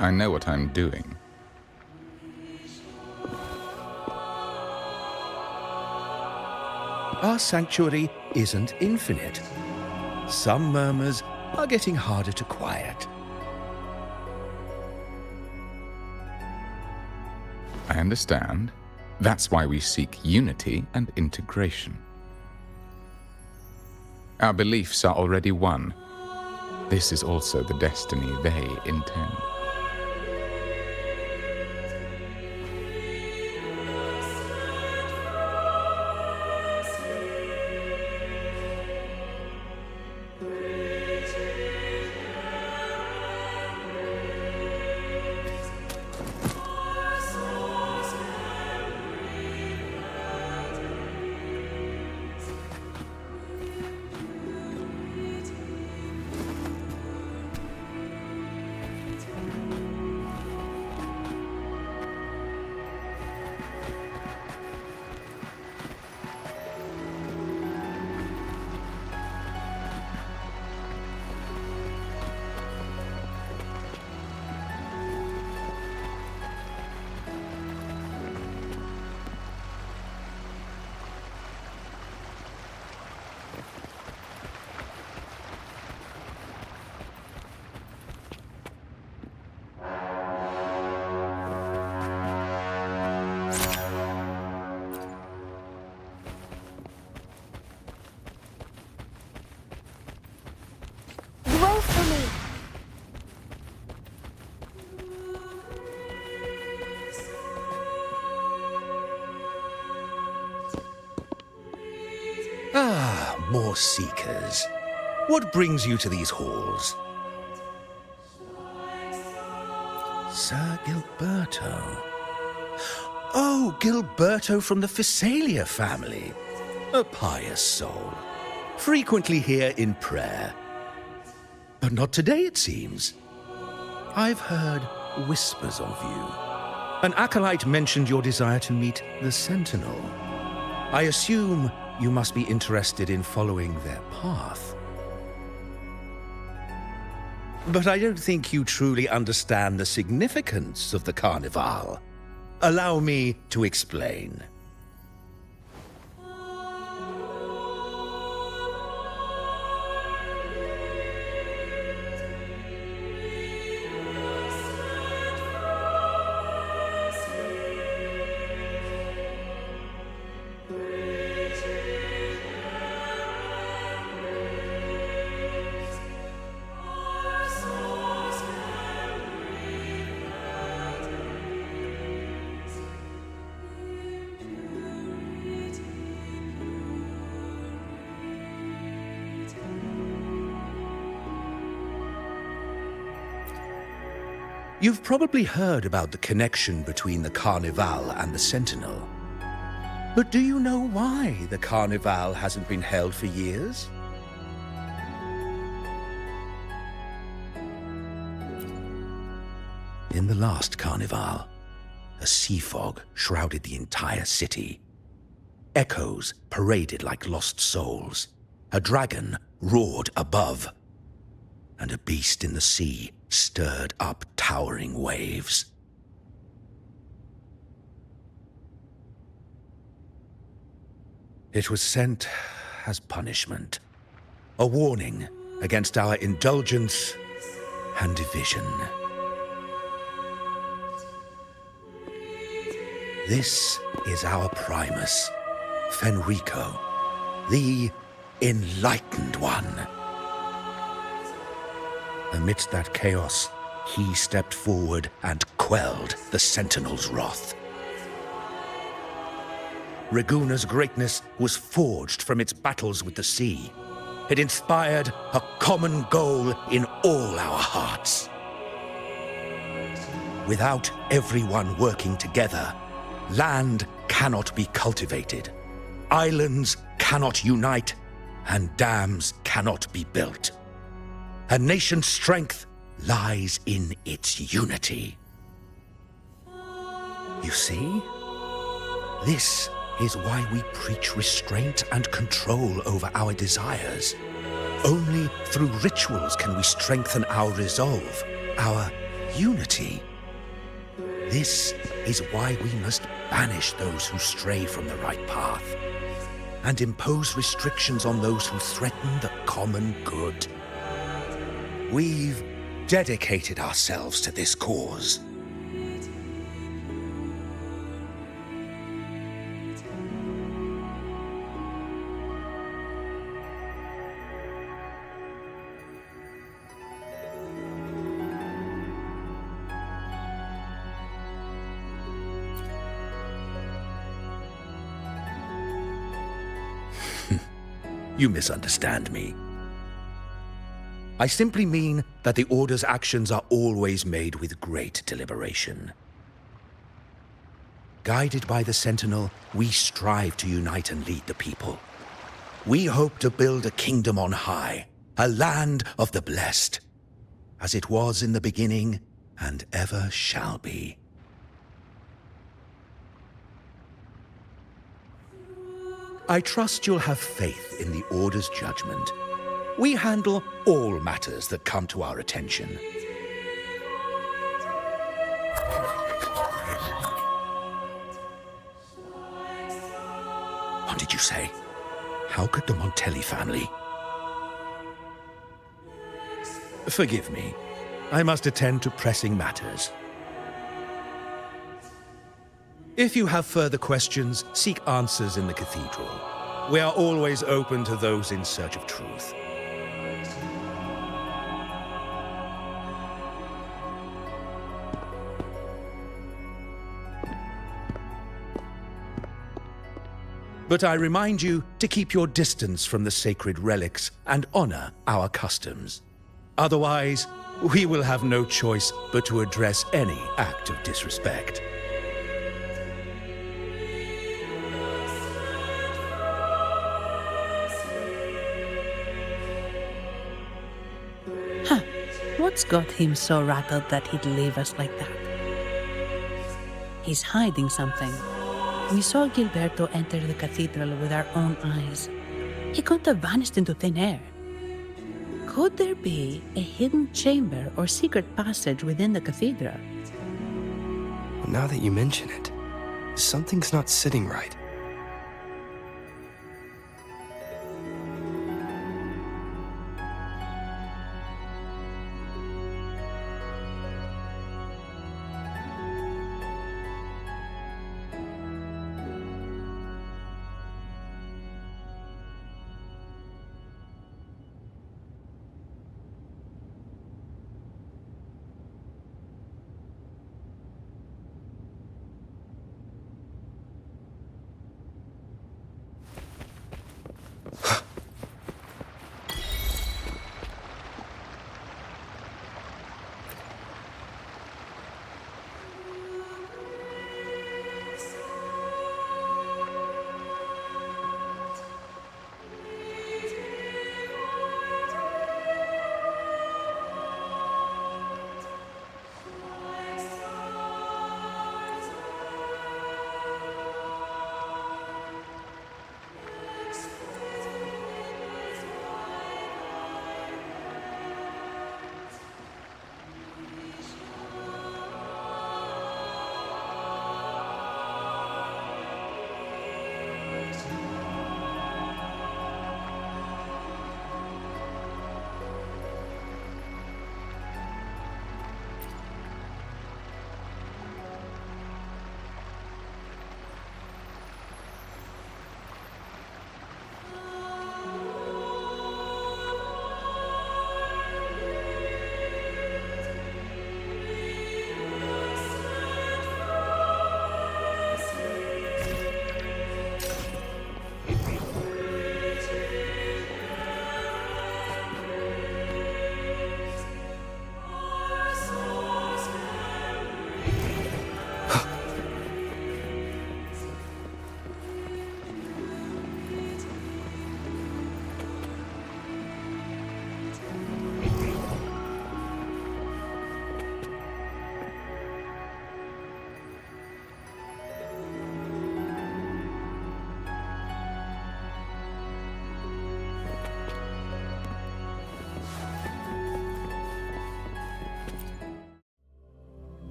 I know what I'm doing. Our sanctuary isn't infinite. Some murmurs are getting harder to quiet. I understand. That's why we seek unity and integration. Our beliefs are already one. This is also the destiny they intend. Ah, more seekers. What brings you to these halls? Sir Gilberto. Oh, Gilberto from the Physalia family. A pious soul. Frequently here in prayer. But not today, it seems. I've heard whispers of you. An acolyte mentioned your desire to meet the Sentinel. I assume you must be interested in following their path. But I don't think you truly understand the significance of the Carnevale. Allow me to explain. You've probably heard about the connection between the Carnevale and the Sentinel. But do you know why the Carnevale hasn't been held for years? In the last Carnevale, a sea fog shrouded the entire city. Echoes paraded like lost souls. A dragon roared above. And a beast in the sea stirred up towering waves. It was sent as punishment, a warning against our indulgence and division. This is our Primus, Fenrico, the Enlightened One. Amidst that chaos, he stepped forward and quelled the Sentinel's wrath. Raguna's greatness was forged from its battles with the sea. It inspired a common goal in all our hearts. Without everyone working together, land cannot be cultivated, islands cannot unite, and dams cannot be built. A nation's strength lies in its unity. You see? This is why we preach restraint and control over our desires. Only through rituals can we strengthen our resolve, our unity. This is why we must banish those who stray from the right path and impose restrictions on those who threaten the common good. We've dedicated ourselves to this cause. You misunderstand me. I simply mean that the Order's actions are always made with great deliberation. Guided by the Sentinel, we strive to unite and lead the people. We hope to build a kingdom on high, a land of the blessed, as it was in the beginning and ever shall be. I trust you'll have faith in the Order's judgment. We handle all matters that come to our attention. What did you say? How could the Montelli family? Forgive me. I must attend to pressing matters. If you have further questions, seek answers in the cathedral. We are always open to those in search of truth. but I remind you to keep your distance from the sacred relics and honor our customs. Otherwise, we will have no choice but to address any act of disrespect. Huh. What's got him so rattled that he'd leave us like that? He's hiding something. We saw Gilberto enter the cathedral with our own eyes. He couldn't have vanished into thin air. Could there be a hidden chamber or secret passage within the cathedral? Now that you mention it, something's not sitting right.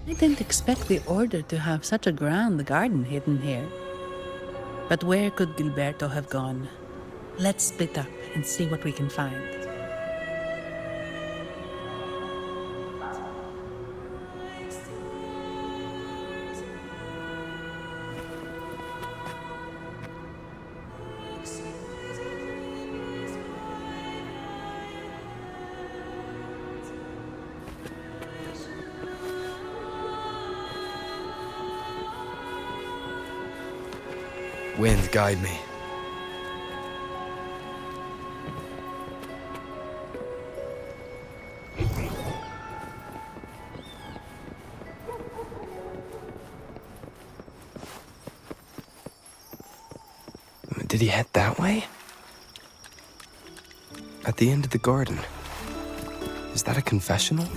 I didn't expect the Order to have such a grand garden hidden here. But where could Gilberto have gone? Let's split up and see what we can find. Wind, guide me. Did he head that way? At the end of the garden. Is that a confessional?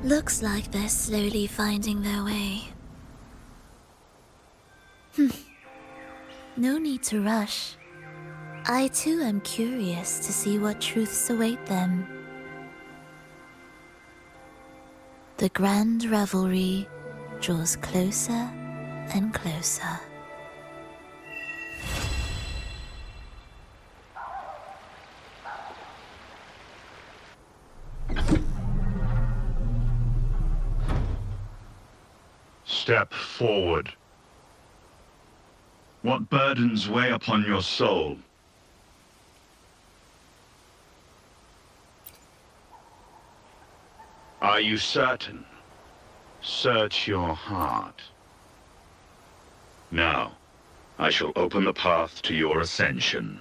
Looks like they're slowly finding their way. No need to rush. I too am curious to see what truths await them. The grand revelry draws closer and closer. Step forward. What burdens weigh upon your soul? Are you certain? Search your heart. Now, I shall open the path to your ascension.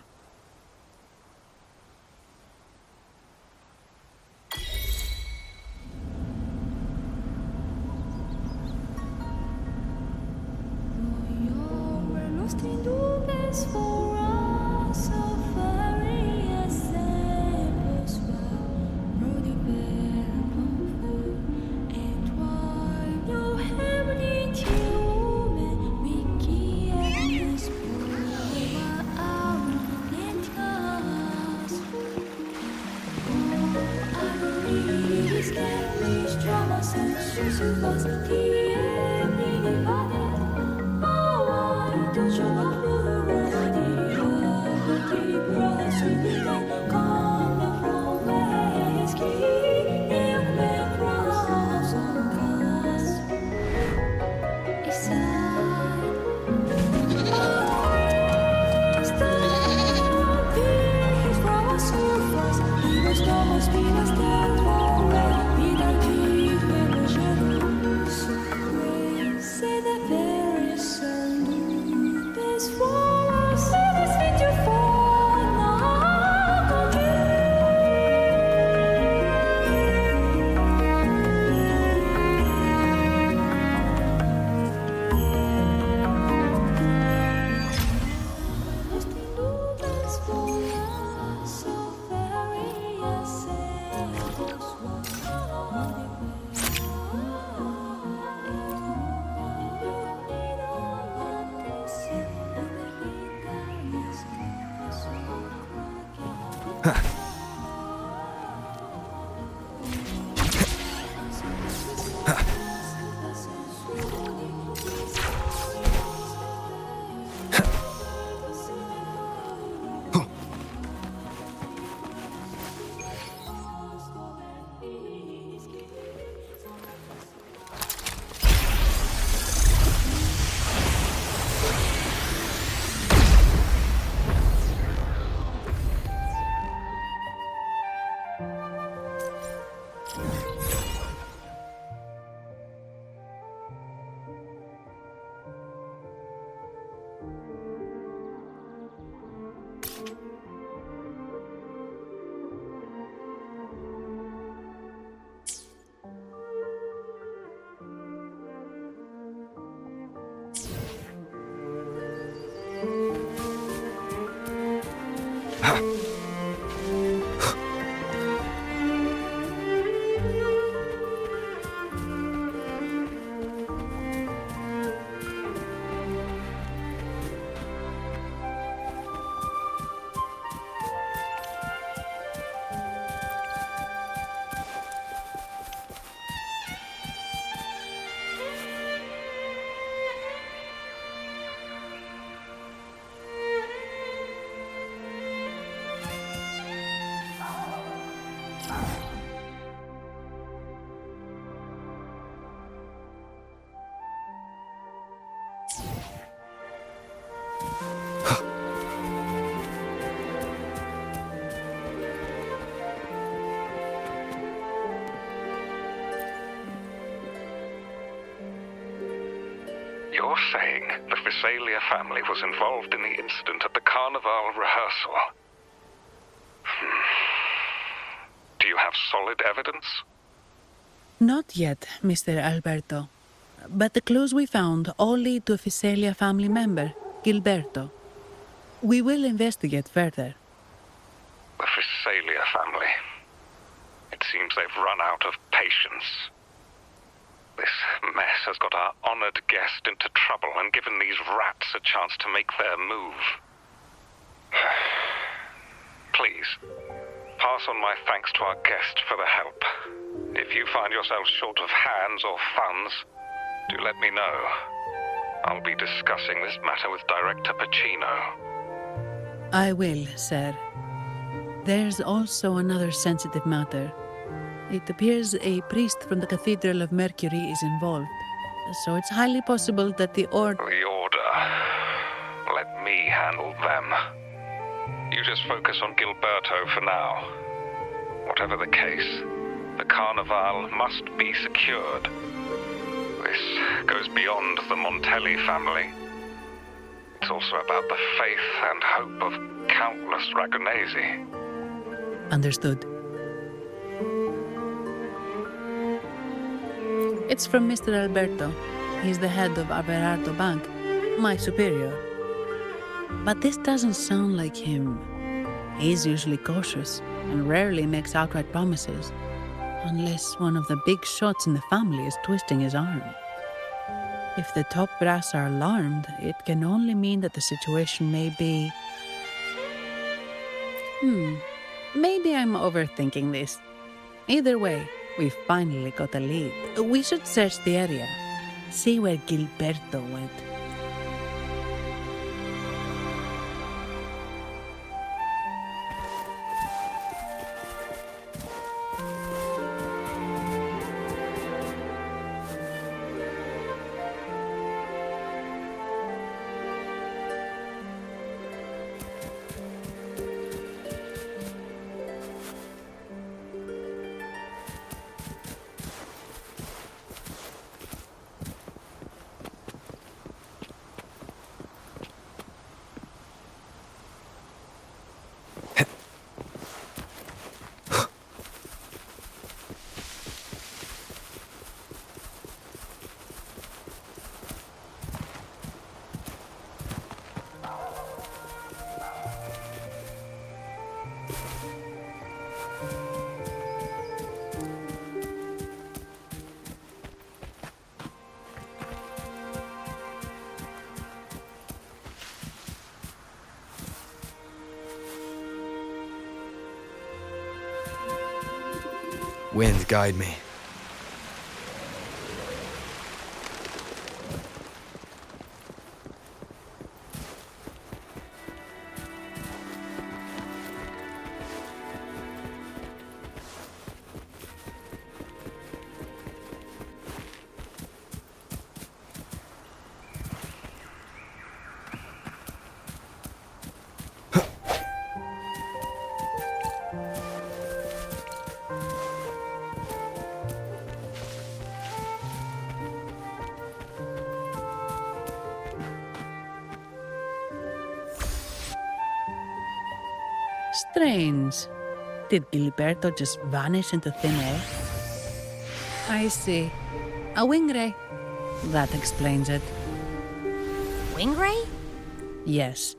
You're saying the Visalia family was involved in the incident at the Carnevale rehearsal? Do you have solid evidence? Not yet, Mr. Alberto. But the clues we found all lead to a Visalia family member, Gilberto. We will investigate further. The Visalia family. It seems they've run out of patience. This mess has got our honored guest into trouble and given these rats a chance to make their move. Please, pass on my thanks to our guest for the help. If you find yourselves short of hands or funds, do let me know. I'll be discussing this matter with Director Pacino. I will, sir. There's also another sensitive matter. It appears a priest from the Cathedral of Mercury is involved. so it's highly possible that the Order... The Order. Let me handle them. You just focus on Gilberto for now. Whatever the case, the Carnevale must be secured. This goes beyond the Montelli family. It's also about the faith and hope of countless Ragonesi. Understood. It's from Mr. Alberto. He's the head of Averardo Bank, my superior. But this doesn't sound like him. He's usually cautious and rarely makes outright promises, unless one of the big shots in the family is twisting his arm. If the top brass are alarmed, it can only mean that the situation may be... Maybe I'm overthinking this. Either way, we've finally got a lead. We should search the area, see where Gilberto went. Wind, guide me. Strange. Did Gilberto just vanish into thin air? I see. A wing ray. That explains it. Wing ray? Yes.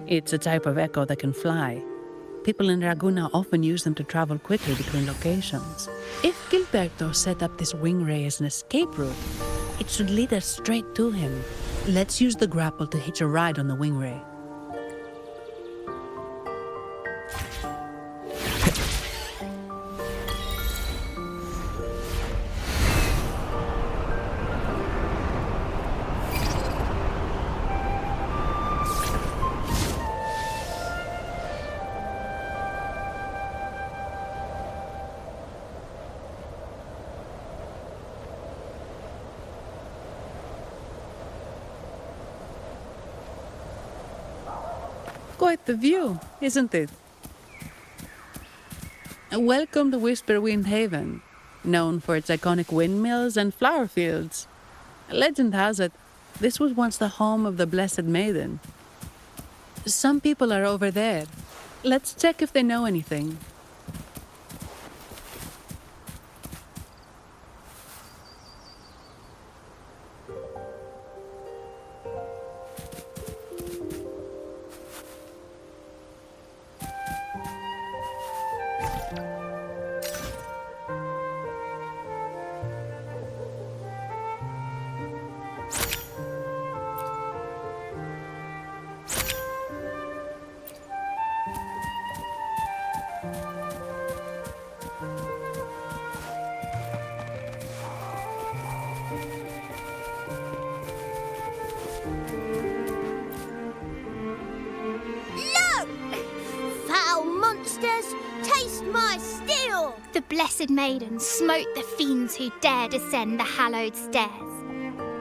It's a type of echo that can fly. People in Ragunna often use them to travel quickly between locations. If Gilberto set up this wing ray as an escape route, it should lead us straight to him. Let's use the grapple to hitch a ride on the wing ray. Quite the view, isn't it? Welcome to Whisperwind Haven, known for its iconic windmills and flower fields. Legend has it, this was once the home of the Blessed Maiden. Some people are over there. Let's check if they know anything. The Blessed Maiden smote the fiends who dare descend the hallowed stairs.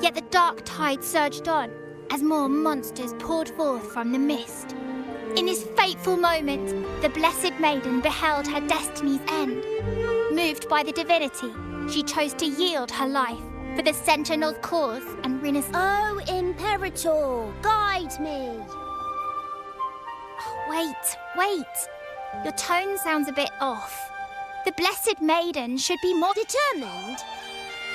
Yet the dark tide surged on as more monsters poured forth from the mist. In this fateful moment, the Blessed Maiden beheld her destiny's end. Moved by the divinity, she chose to yield her life for the Sentinel's cause and Rinascita. Oh, Imperator, guide me! Wait. Your tone sounds a bit off. The Blessed Maiden should be more determined.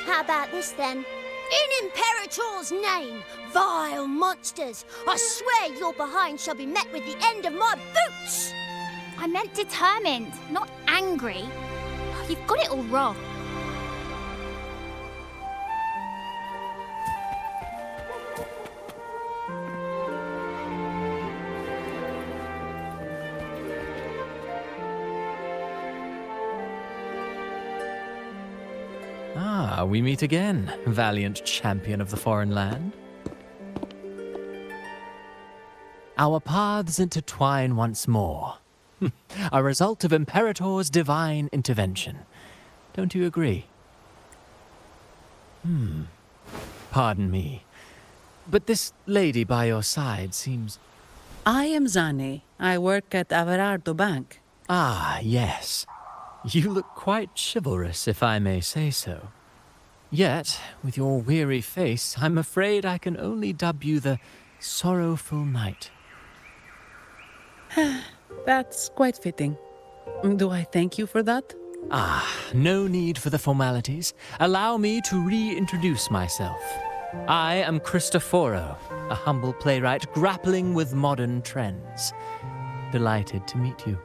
How about this then? In Imperator's name, vile monsters, I swear your behind shall be met with the end of my boots! I meant determined, not angry. You've got it all wrong. Ah, we meet again, valiant champion of the foreign land. Our paths intertwine once more. A result of Imperator's divine intervention. Don't you agree? Pardon me, but this lady by your side seems... I am Zani. I work at Averardo Bank. Ah, yes. You look quite chivalrous, if I may say so. Yet, with your weary face, I'm afraid I can only dub you the Sorrowful Knight. That's quite fitting. Do I thank you for that? Ah, no need for the formalities. Allow me to reintroduce myself. I am Cristoforo, a humble playwright grappling with modern trends. Delighted to meet you.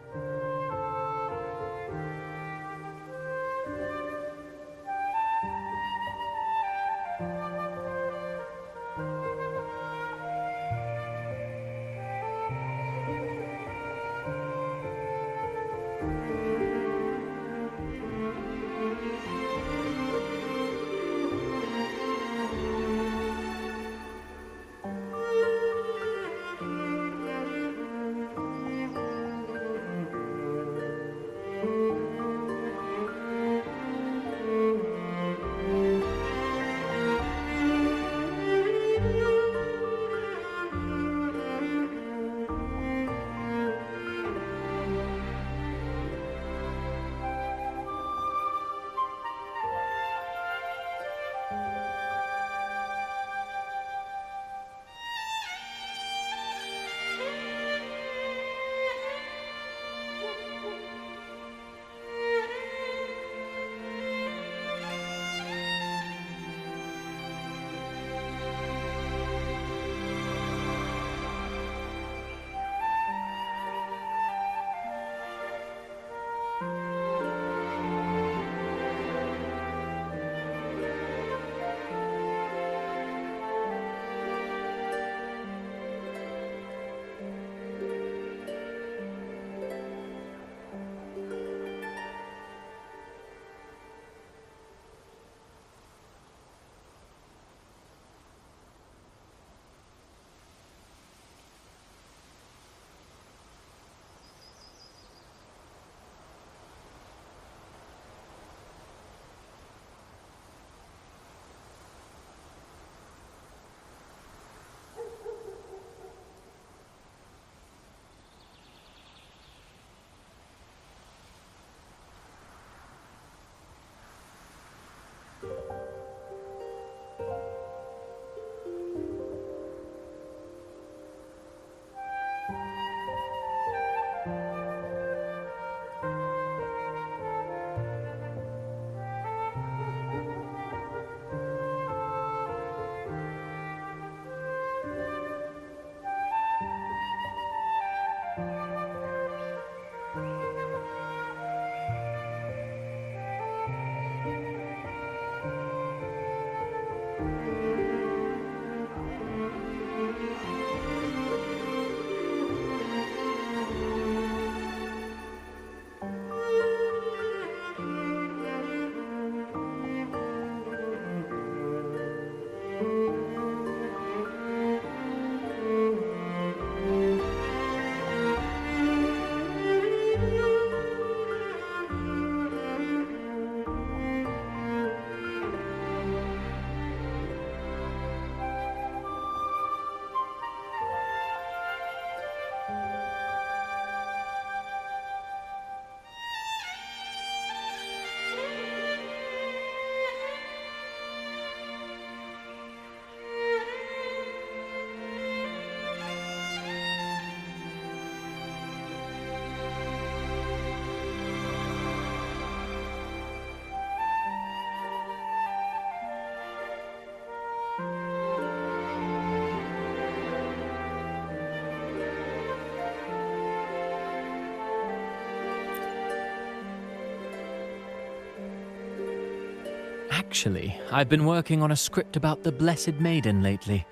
Actually, I've been working on a script about the Blessed Maiden lately.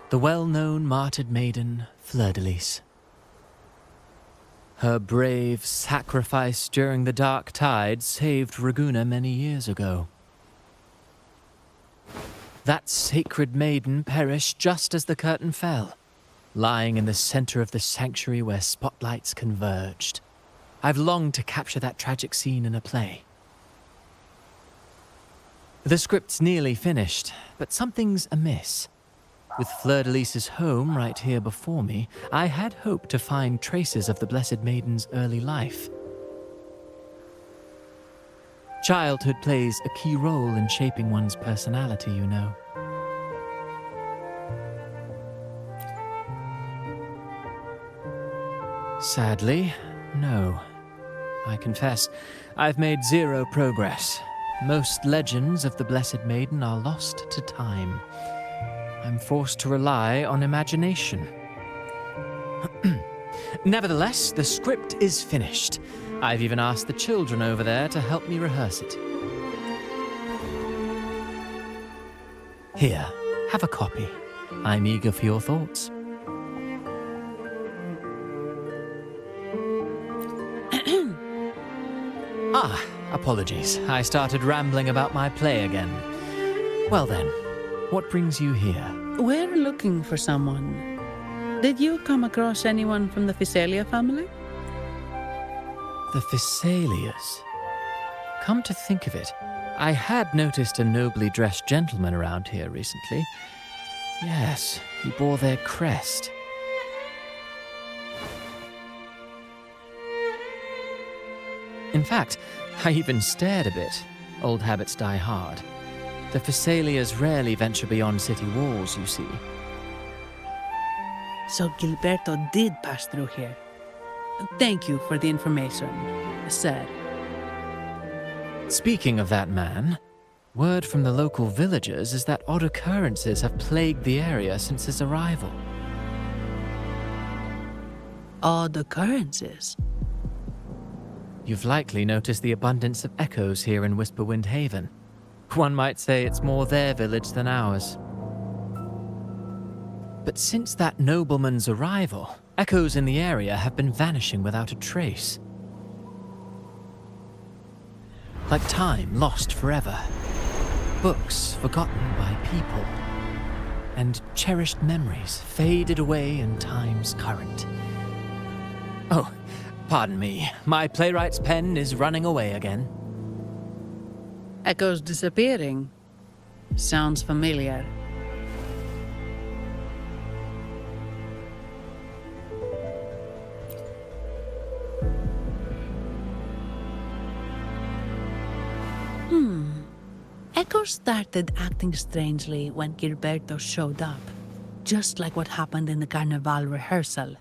The well-known martyred maiden, Fleur-de-Lis. Her brave sacrifice during the Dark Tide saved Ragunna many years ago. That sacred maiden perished just as the curtain fell, lying in the center of the sanctuary where spotlights converged. I've longed to capture that tragic scene in a play. The script's nearly finished, but something's amiss. With Fleur-de-Lis's home right here before me, I had hoped to find traces of the Blessed Maiden's early life. Childhood plays a key role in shaping one's personality, you know. Sadly, no. I confess, I've made zero progress. Most legends of the Blessed Maiden are lost to time. I'm forced to rely on imagination. Nevertheless, the script is finished. I've even asked the children over there to help me rehearse it. Here, have a copy. I'm eager for your thoughts. Apologies. I started rambling about my play again. Well then, what brings you here? We're looking for someone. Did you come across anyone from the Physalia family? The Physalias? Come to think of it, I had noticed a nobly dressed gentleman around here recently. Yes, he bore their crest. In fact, I even stared a bit. Old habits die hard. The Physalias rarely venture beyond city walls, you see. So Gilberto did pass through here. Thank you for the information, sir. Speaking of that man, word from the local villagers is that odd occurrences have plagued the area since his arrival. Odd occurrences? You've likely noticed the abundance of echoes here in Whisperwind Haven. One might say it's more their village than ours. But since that nobleman's arrival, echoes in the area have been vanishing without a trace. Like time lost forever. Books forgotten by people. And cherished memories faded away in time's current. Oh, pardon me. My playwright's pen is running away again. Echoes disappearing. Sounds familiar. Echoes started acting strangely when Gilberto showed up. Just like what happened in the Carnevale rehearsal.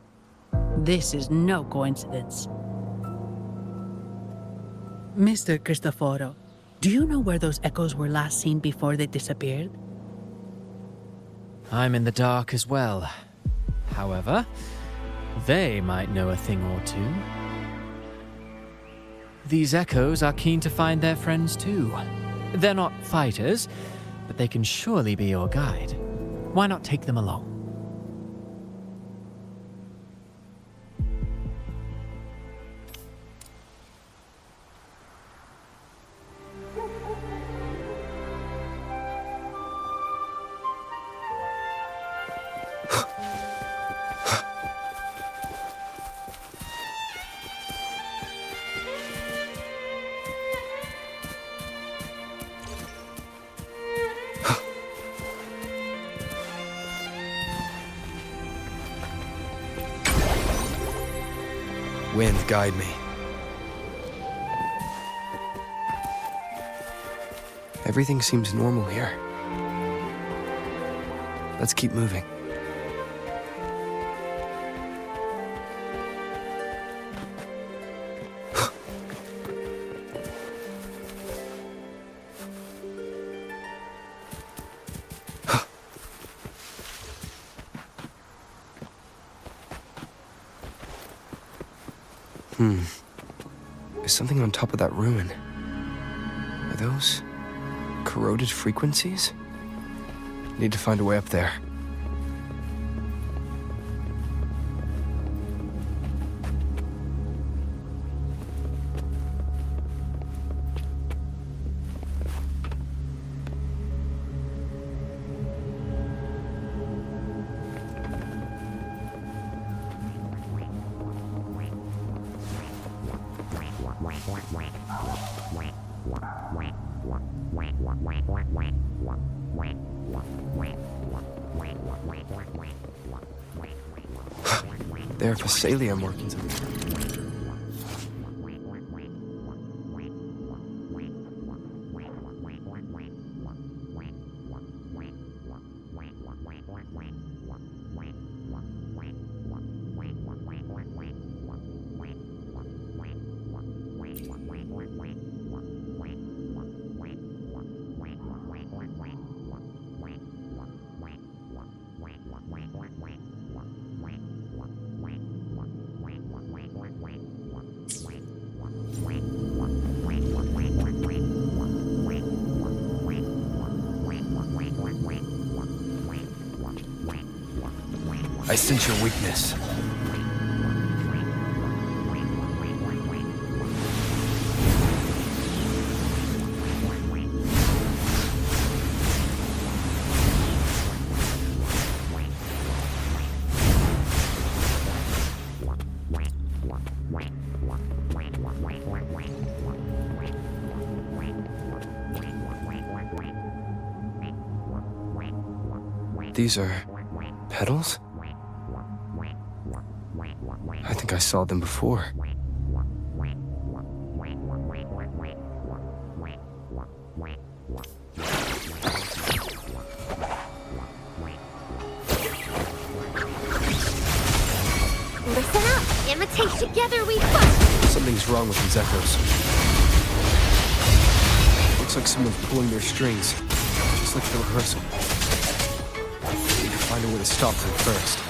This is no coincidence. Mr. Cristoforo, do you know where those echoes were last seen before they disappeared? I'm in the dark as well. However, they might know a thing or two. These echoes are keen to find their friends too. They're not fighters, but they can surely be your guide. Why not take them along? Wind, guide me. Everything seems normal here. Let's keep moving. There's something on top of that ruin. Are those Corroded frequencies? Need to find a way up there. There are Phasalia markings. I sense your weakness. These are petals? I think I saw them before. Listen up! Imitate together we fight! Something's wrong with these echoes. Looks like someone's pulling their strings, just like the rehearsal. Need to find a way to stop them first.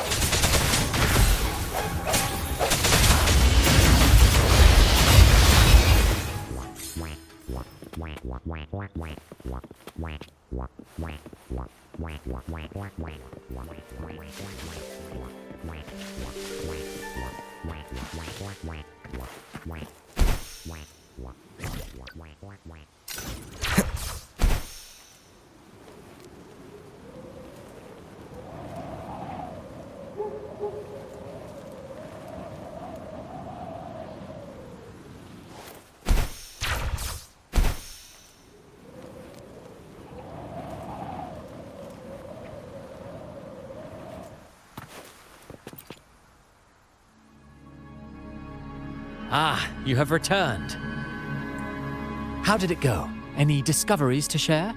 Ah, you have returned. How did it go? Any discoveries to share?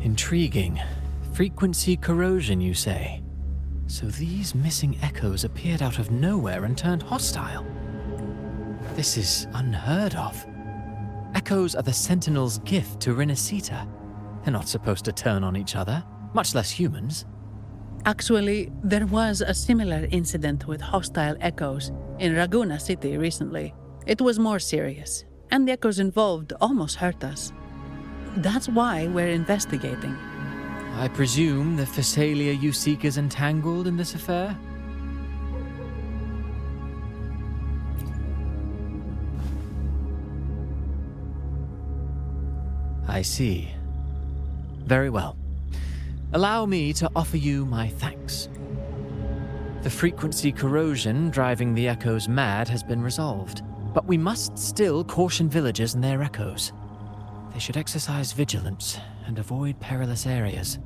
Intriguing. Frequency corrosion, you say? So these missing echoes appeared out of nowhere and turned hostile. This is unheard of. Echoes are the Sentinel's gift to Rinascita. They're not supposed to turn on each other, much less humans. Actually, there was a similar incident with hostile echoes in Ragusa City recently. It was more serious, and the echoes involved almost hurt us. That's why we're investigating. I presume the Phasalia you seek is entangled in this affair? I see. Very well. Allow me to offer you my thanks. The frequency corrosion driving the echoes mad has been resolved, but we must still caution villagers and their echoes. They should exercise vigilance and avoid perilous areas.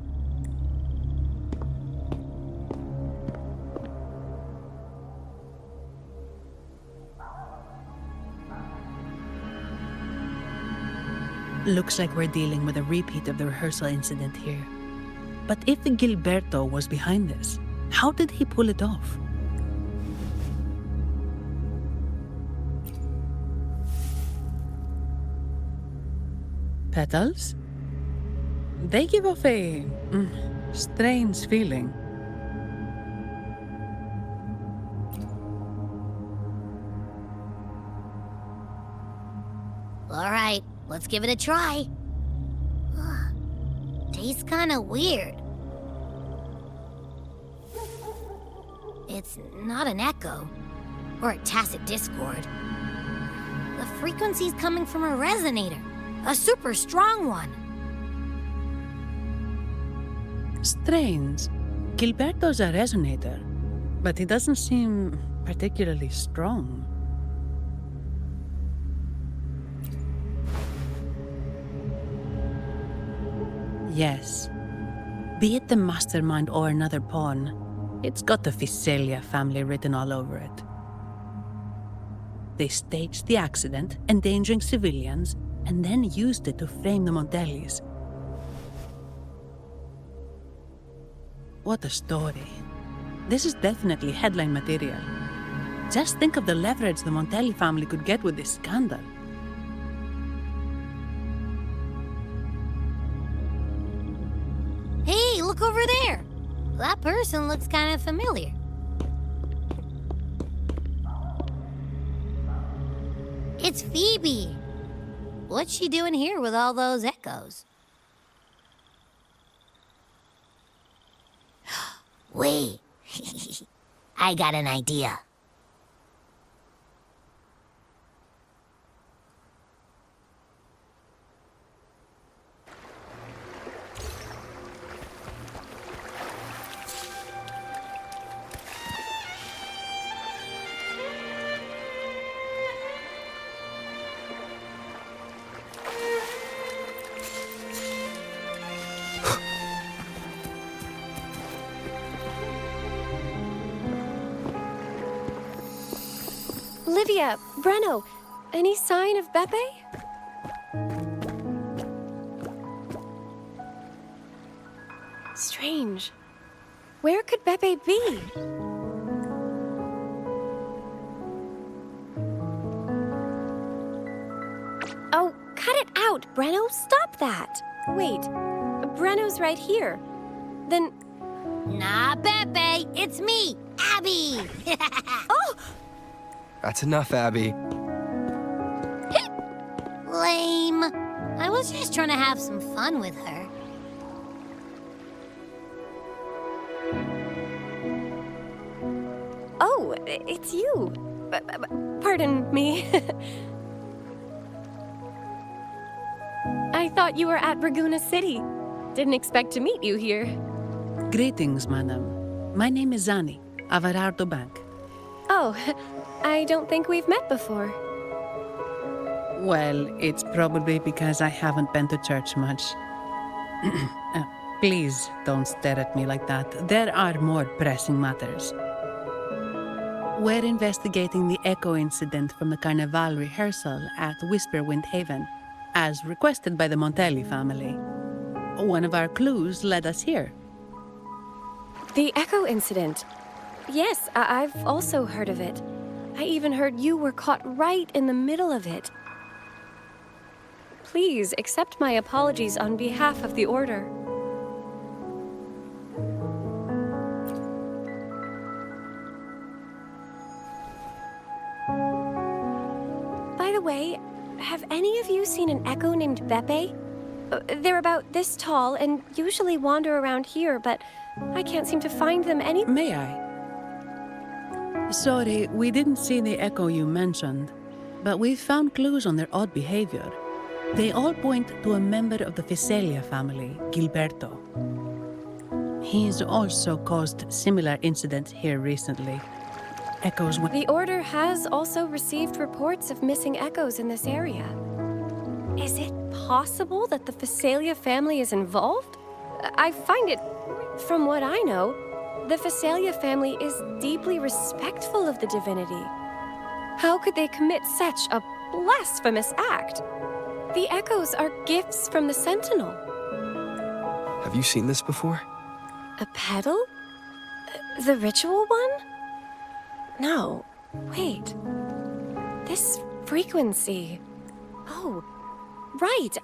Looks like we're dealing with a repeat of the rehearsal incident here. But if Gilberto was behind this, how did he pull it off? Petals? They give off a strange feeling. Alright, let's give it a try. Tastes kinda weird. It's not an echo, or a tacit discord. The frequency's coming from a resonator, a super strong one. Strange. Gilberto's a resonator, but he doesn't seem particularly strong. Yes. Be it the mastermind or another pawn, it's got the Visalia family written all over it. They staged the accident, endangering civilians, and then used it to frame the Montellis. What a story. This is definitely headline material. Just think of the leverage the Montelli family could get with this scandal. Hey, look over there! That person looks kind of familiar. It's Phoebe! What's she doing here with all those echoes? Wait, I got an idea. Olivia, Breno, any sign of Beppe? Strange. Where could Beppe be? Oh, cut it out, Breno. Stop that. Wait, Breno's right here. Then... Nah, Beppe, it's me, Abby! Oh! That's enough, Abby. Lame. I was just trying to have some fun with her. Oh, it's you. Pardon me. I thought you were at Raguena City. Didn't expect to meet you here. Greetings, madam. My name is Zani, of Arardo Bank. Oh, I don't think we've met before. Well, it's probably because I haven't been to church much. Please don't stare at me like that. There are more pressing matters. We're investigating the echo incident from the Carnevale rehearsal at Whisperwind Haven, as requested by the Montelli family. One of our clues led us here. The echo incident. Yes, I've also heard of it. I even heard you were caught right in the middle of it. Please accept my apologies on behalf of the Order. By the way, have any of you seen an echo named Beppe? They're about this tall and usually wander around here, but I can't seem to find them any— May I? Sorry, we didn't see the echo you mentioned, but we found clues on their odd behavior. They all point to a member of the Visalia family, Gilberto. He's also caused similar incidents here recently. Echoes when— The Order has also received reports of missing echoes in this area. Is it possible that the Visalia family is involved? I find it, from what I know, the Visalia family is deeply respectful of the divinity. How could they commit such a blasphemous act? The echoes are gifts from the Sentinel. Have you seen this before? A pedal? The ritual one? No. Wait. This frequency. Oh, right.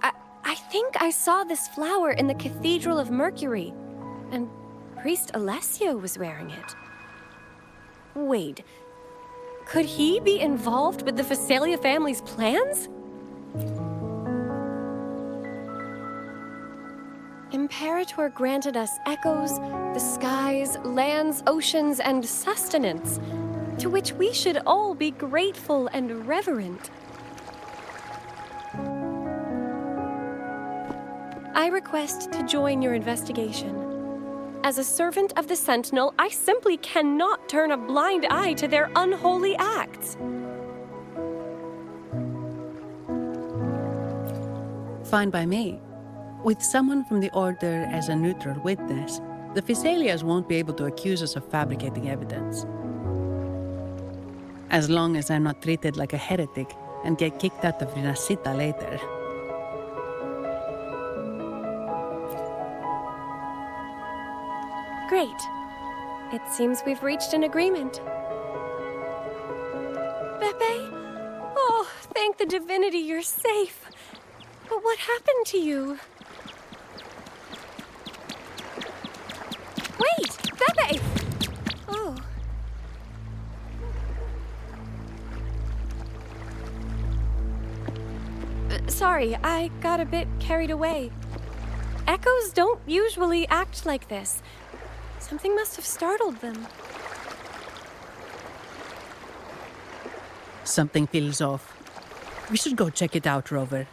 I think I saw this flower in the Cathedral of Mercury. And Priest Alessio was wearing it. Wait. Could he be involved with the Visalia family's plans? Imperator granted us echoes, the skies, lands, oceans, and sustenance, to which we should all be grateful and reverent. I request to join your investigation. As a servant of the Sentinel, I simply cannot turn a blind eye to their unholy acts. Fine by me. With someone from the Order as a neutral witness, the Physalias won't be able to accuse us of fabricating evidence. As long as I'm not treated like a heretic and get kicked out of Rinascita later. Great. It seems we've reached an agreement. Pepe? Oh, thank the divinity you're safe. But what happened to you? Wait! Pepe! Oh. Sorry, I got a bit carried away. Echoes don't usually act like this. Something must have startled them. Something feels off. We should go check it out, Rover.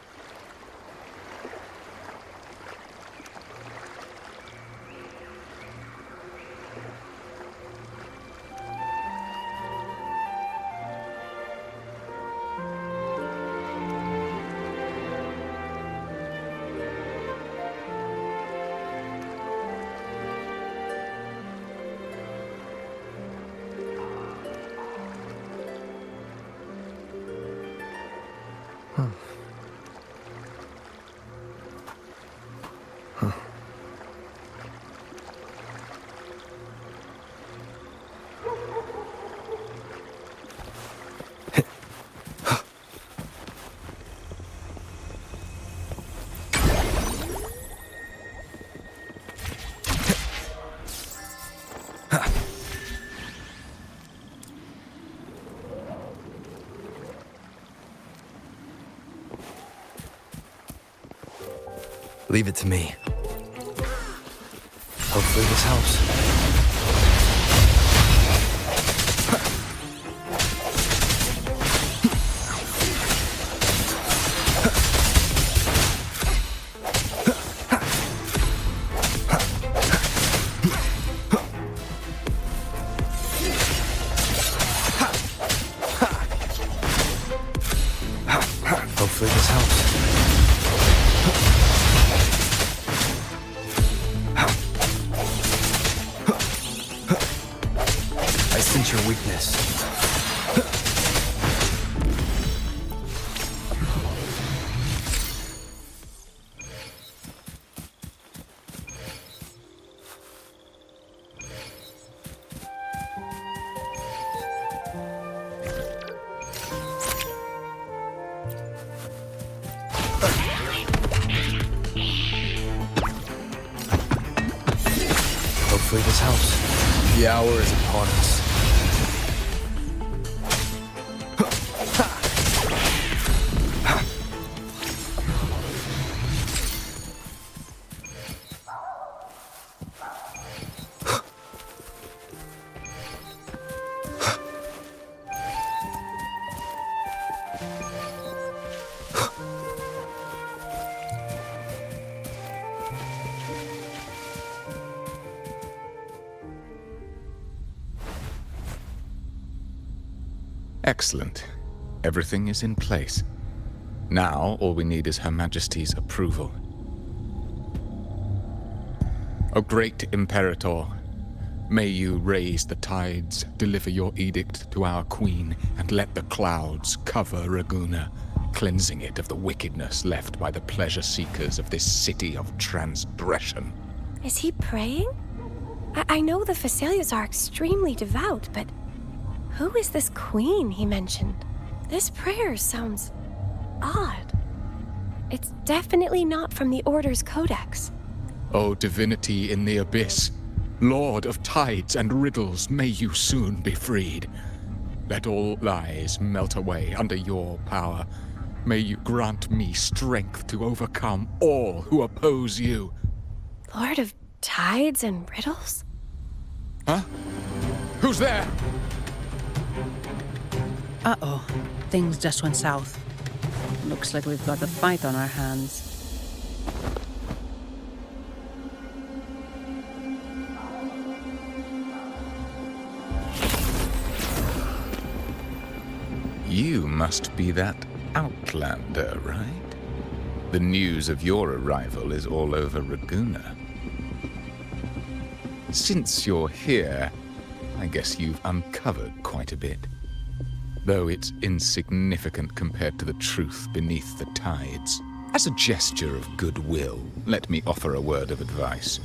Leave it to me. Hopefully this helps. Hopefully this helps. Your weakness. Hopefully this helps. The hour is upon us. Excellent. Everything is in place. Now, all we need is Her Majesty's approval. O great Imperator, may you raise the tides, deliver your edict to our queen, and let the clouds cover Raguna, cleansing it of the wickedness left by the pleasure-seekers of this city of transgression. Is he praying? I know the Physalias are extremely devout, but who is this queen he mentioned? This prayer sounds odd. It's definitely not from the Order's codex. O divinity in the abyss, Lord of tides and riddles, may you soon be freed. Let all lies melt away under your power. May you grant me strength to overcome all who oppose you. Lord of Tides and Riddles? Huh? Who's there? Uh-oh. Things just went south. Looks like we've got a fight on our hands. You must be that outlander, right? The news of your arrival is all over Raguna. Since you're here, I guess you've uncovered quite a bit. Though it's insignificant compared to the truth beneath the tides. As a gesture of goodwill, let me offer a word of advice.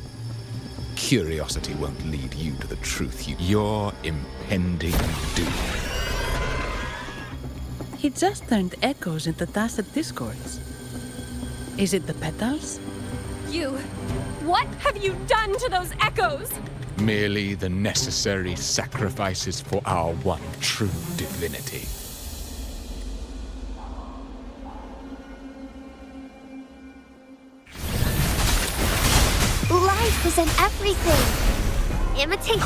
Curiosity won't lead you to the truth. You're impending doom. He just turned echoes into tacit discords. Is it the petals? You... What have you done to those echoes? Merely the necessary sacrifices for our one true divinity. Life is in everything. Imitate.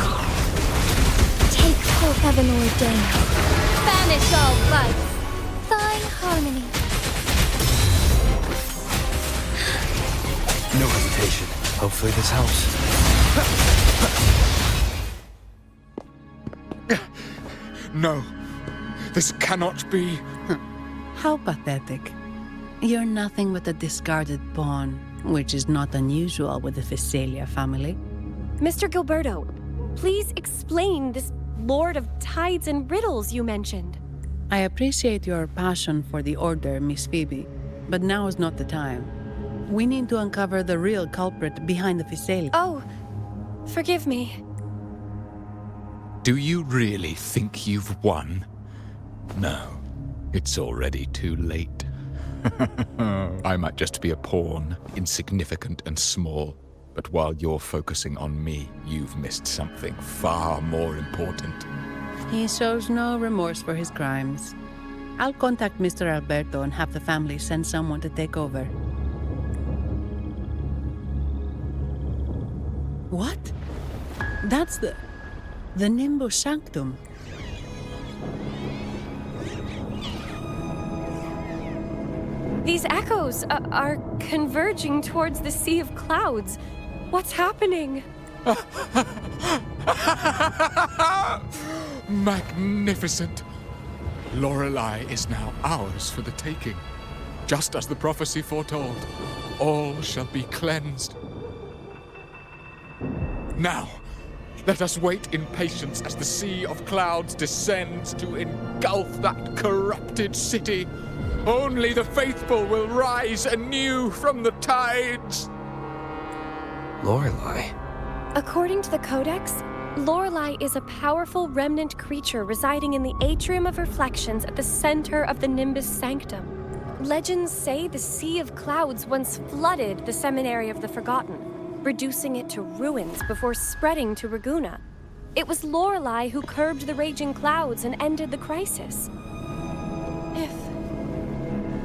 Take full heaven ordained. Banish all life. Find harmony. No hesitation. Hopefully this helps. No, this cannot be. How pathetic. You're nothing but a discarded pawn, which is not unusual with the Physalia family. Mr. Gilberto, please explain this Lord of Tides and Riddles you mentioned. I appreciate your passion for the Order, Miss Phoebe, but now is not the time. We need to uncover the real culprit behind the Physalia. Oh, forgive me. Do you really think you've won? No, it's already too late. I might just be a pawn, insignificant and small, but while you're focusing on me, you've missed something far more important. He shows no remorse for his crimes. I'll contact Mr. Alberto and have the family send someone to take over. What? That's the Nimbus Sanctum. These echoes are converging towards the Sea of Clouds. What's happening? Magnificent! Lorelei is now ours for the taking. Just as the prophecy foretold, all shall be cleansed. Now, let us wait in patience as the Sea of Clouds descends to engulf that corrupted city. Only the faithful will rise anew from the tides. Lorelei? According to the Codex, Lorelei is a powerful remnant creature residing in the Atrium of Reflections at the center of the Nimbus Sanctum. Legends say the Sea of Clouds once flooded the Seminary of the Forgotten, reducing it to ruins before spreading to Raguna. It was Lorelei who curbed the raging clouds and ended the crisis.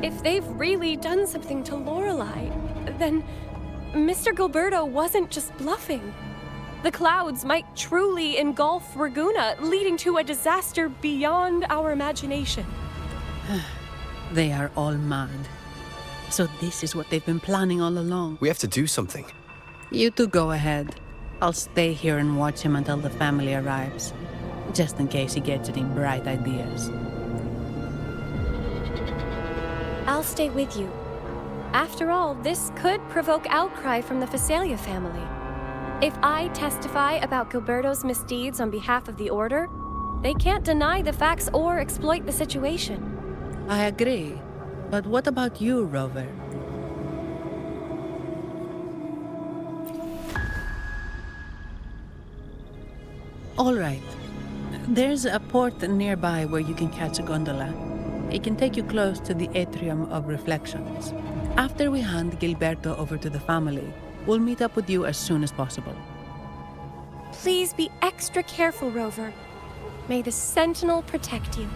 If they've really done something to Lorelei, then Mr. Gilberto wasn't just bluffing. The clouds might truly engulf Raguna, leading to a disaster beyond our imagination. They are all mad. So this is what they've been planning all along. We have to do something. You two go ahead. I'll stay here and watch him until the family arrives, just in case he gets any bright ideas. I'll stay with you. After all, this could provoke outcry from the Physalia family. If I testify about Gilberto's misdeeds on behalf of the Order, they can't deny the facts or exploit the situation. I agree. But what about you, Rover? All right. There's a port nearby where you can catch a gondola. It can take you close to the Atrium of Reflections. After we hand Gilberto over to the family, we'll meet up with you as soon as possible. Please be extra careful, Rover. May the Sentinel protect you.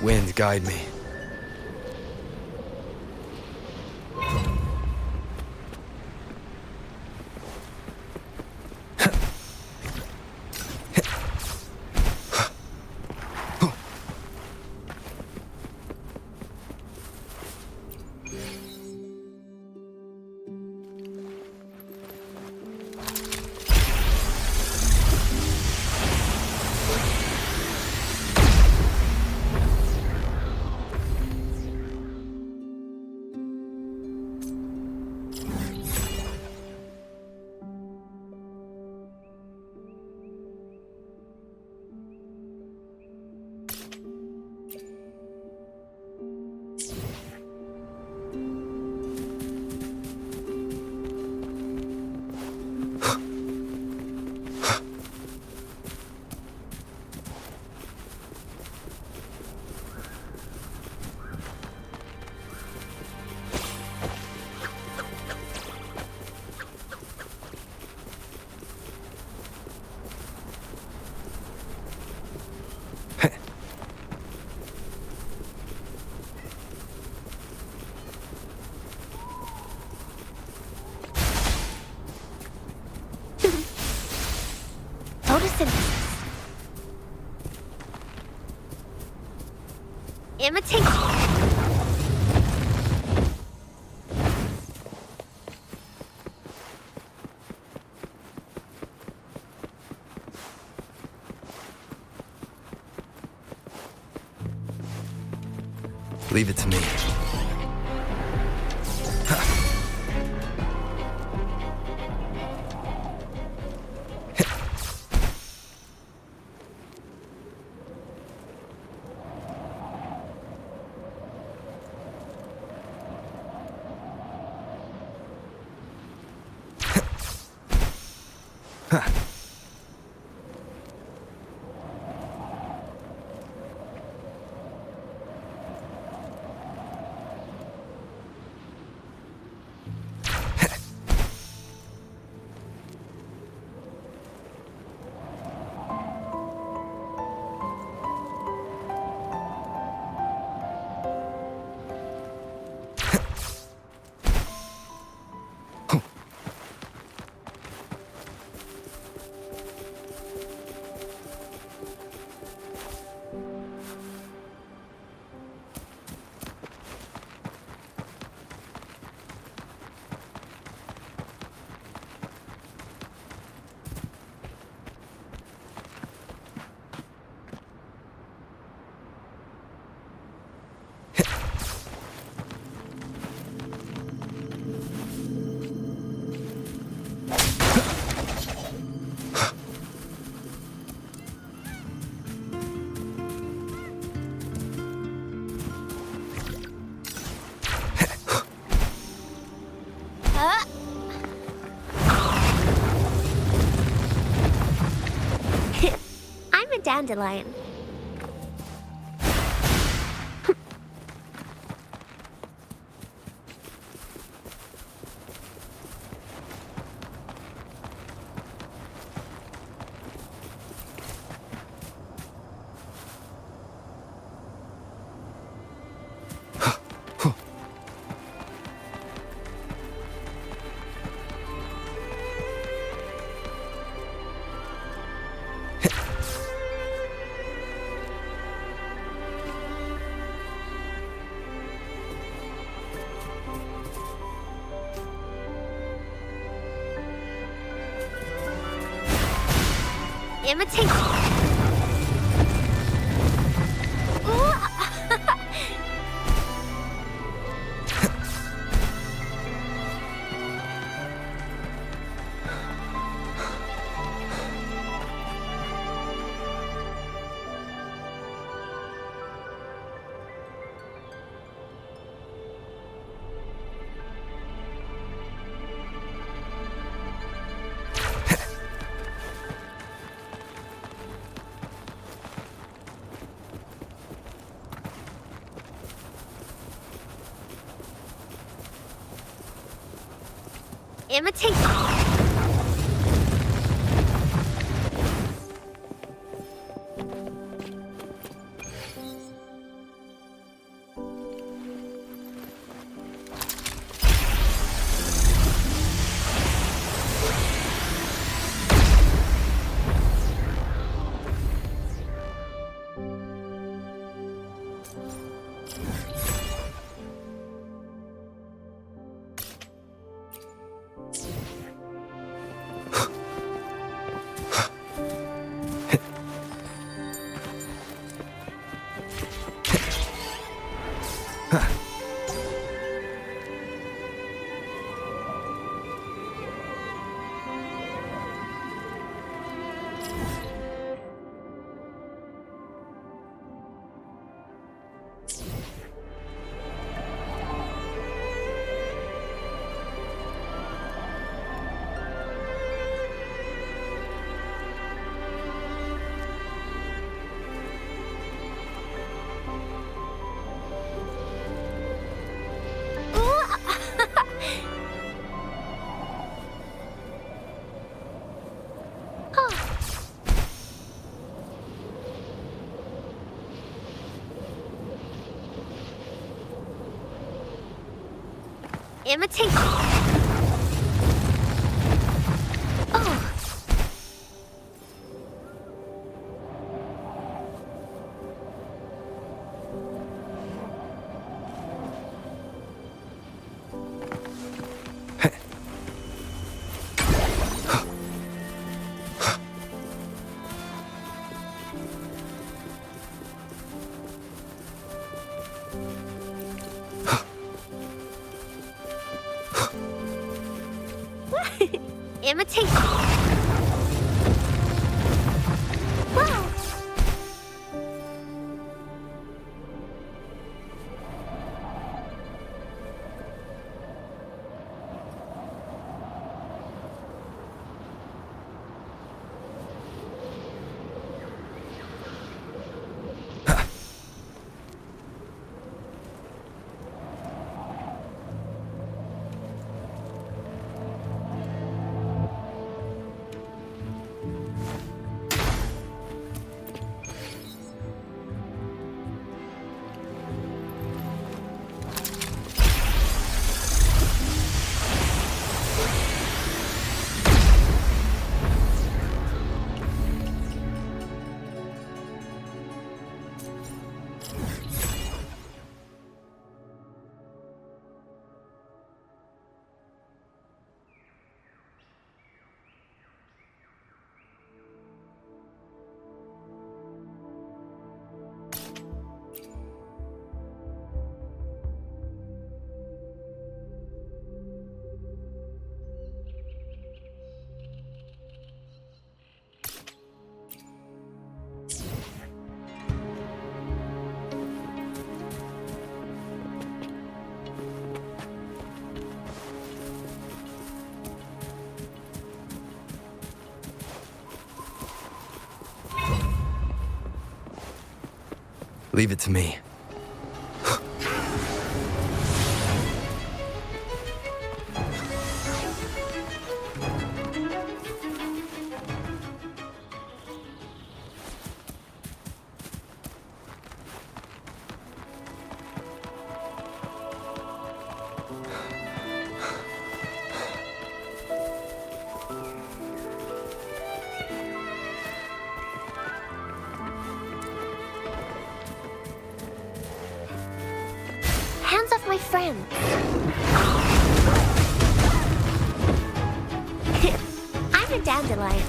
Wind, guide me. Photosynthesis. Imitate. Leave it to me. I'm a dandelion. Imitate. Imitate. Imitate. Oh. Imitate. Wow. Leave it to me. Hands off my friend. I'm a dandelion.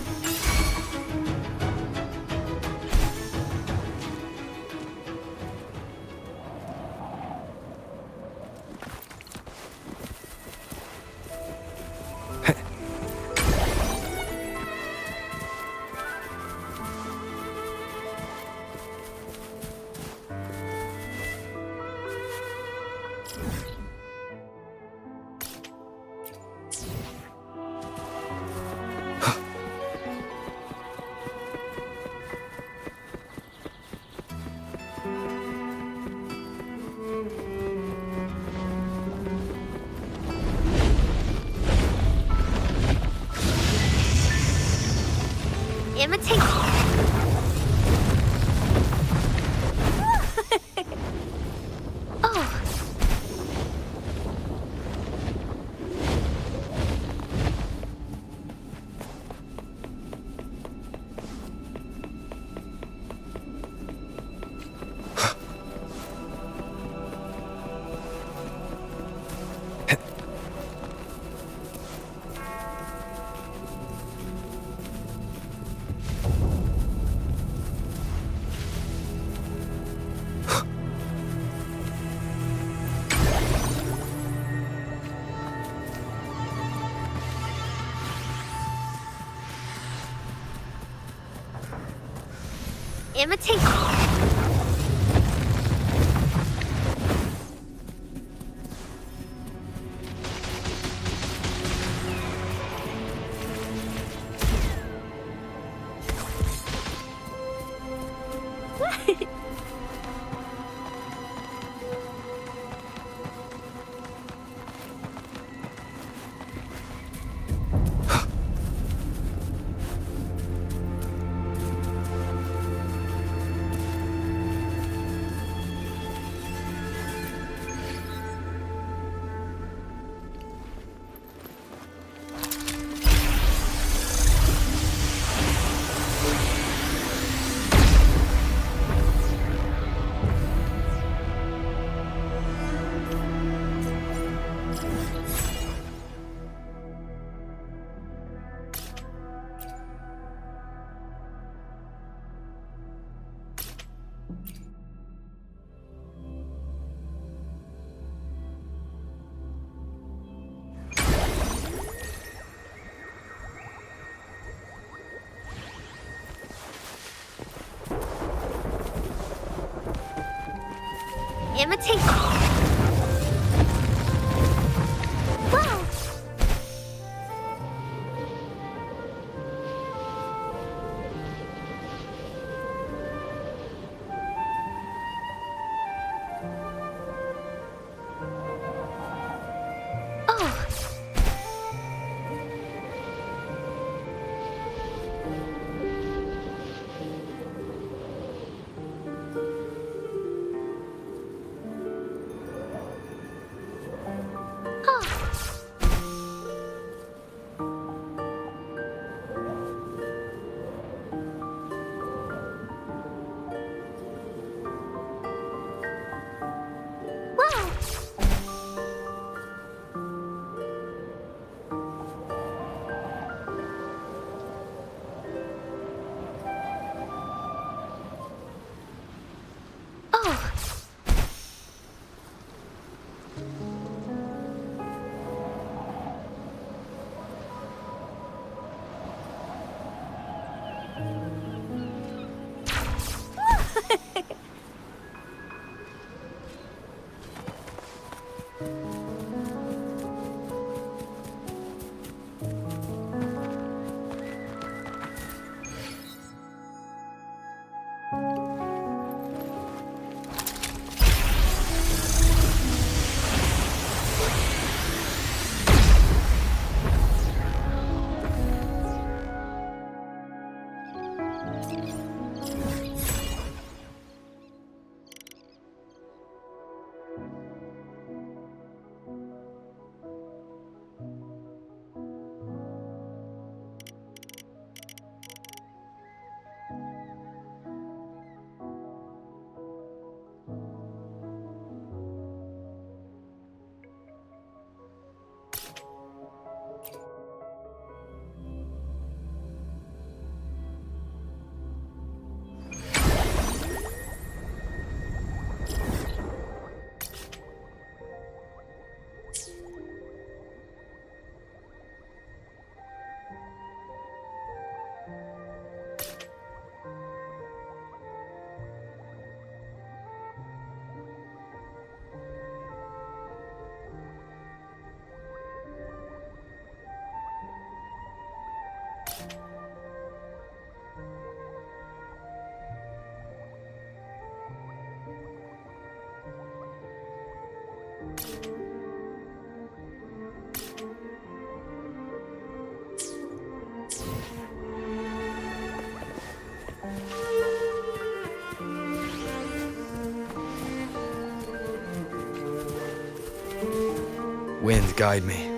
Imitate. Oh. Imitate. Imitate. Wow. Oh. Wind, guide me.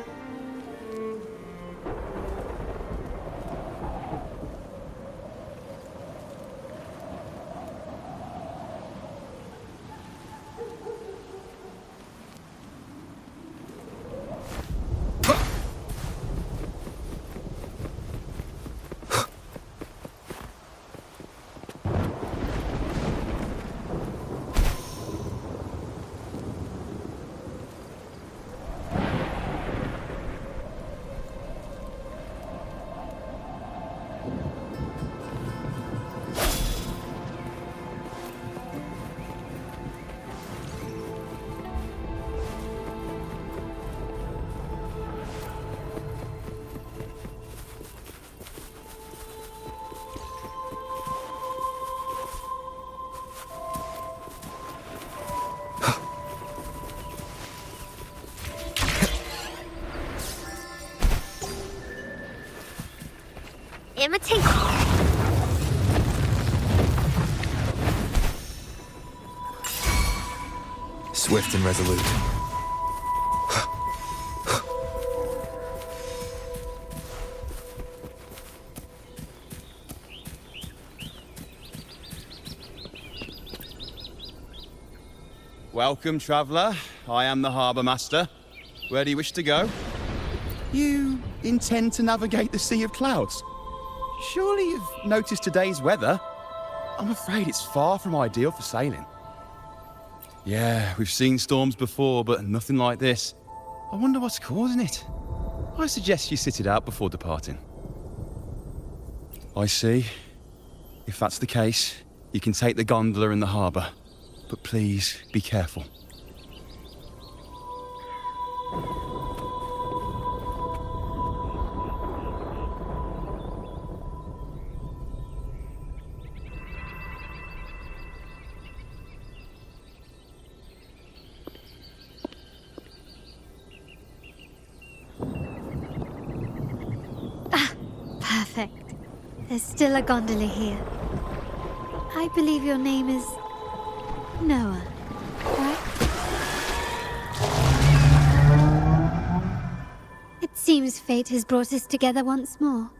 Imitate. Swift and resolute. Welcome, traveller. I am the harbour master. Where do you wish to go? You intend to navigate the Sea of Clouds? Surely you've noticed today's weather? I'm afraid it's far from ideal for sailing. Yeah, we've seen storms before, but nothing like this. I wonder what's causing it. I suggest you sit it out before departing. I see. If that's the case, you can take the gondola in the harbour. But please, be careful. Perfect. There's still a gondola here. I believe your name is Noah, right? It seems fate has brought us together once more.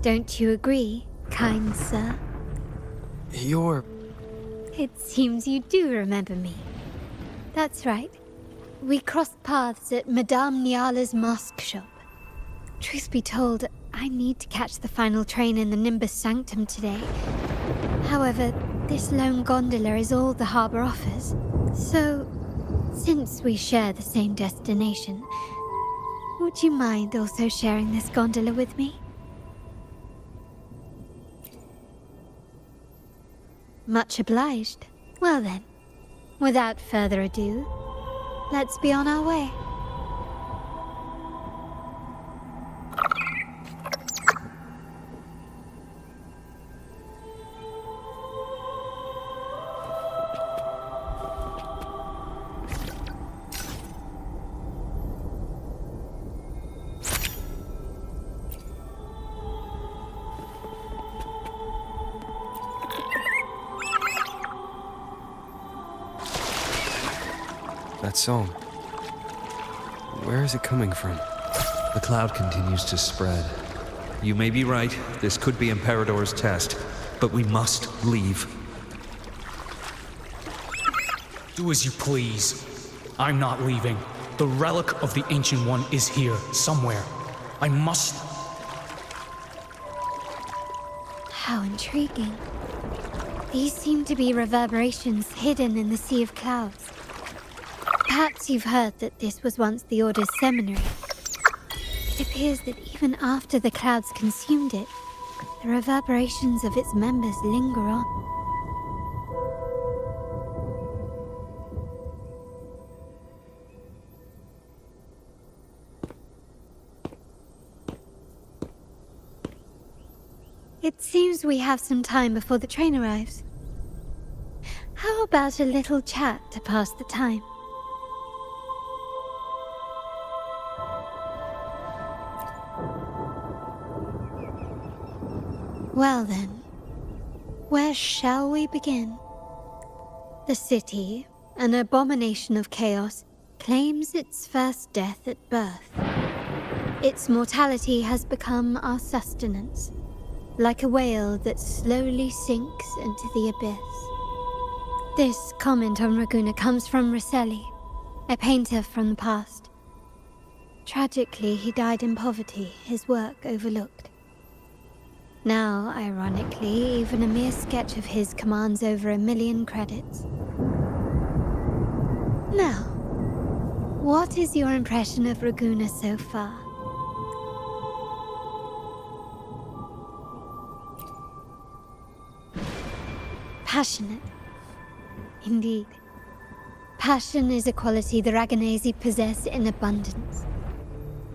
Don't you agree, kind sir? It seems you do remember me. That's right. We crossed paths at Madame Niala's mask shop. Truth be told, I need to catch the final train in the Nimbus Sanctum today. However, this lone gondola is all the harbour offers. So, since we share the same destination, would you mind also sharing this gondola with me? Much obliged. Well then, without further ado, let's be on our way. That song. Where is it coming from? The cloud continues to spread. You may be right, this could be Imperador's test, but we must leave. Do as you please. I'm not leaving. The relic of the Ancient One is here, somewhere. I must... How intriguing. These seem to be reverberations hidden in the Sea of Clouds. Perhaps you've heard that this was once the Order's seminary. It appears that even after the clouds consumed it, the reverberations of its members linger on. It seems we have some time before the train arrives. How about a little chat to pass the time? Well then, where shall we begin? The city, an abomination of chaos, claims its first death at birth. Its mortality has become our sustenance, like a whale that slowly sinks into the abyss. This comment on Raguna comes from Rosselli, a painter from the past. Tragically, he died in poverty, his work overlooked. Now, ironically, even a mere sketch of his commands over 1 million credits. Now, what is your impression of Raguna so far? Passionate. Indeed. Passion is a quality the Raganesi possess in abundance.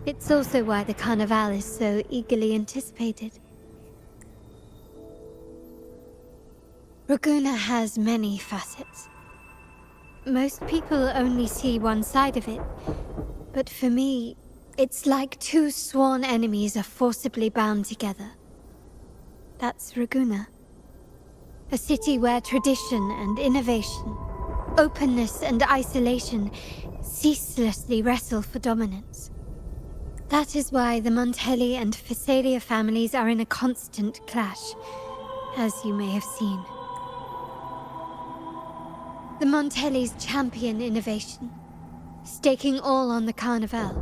It's also why the Carnevale is so eagerly anticipated. Raguna has many facets. Most people only see one side of it, but for me, it's like two sworn enemies are forcibly bound together. That's Raguna. A city where tradition and innovation, openness and isolation ceaselessly wrestle for dominance. That is why the Montelli and Phasalia families are in a constant clash, as you may have seen. The Montellis champion innovation, staking all on the Carnevale.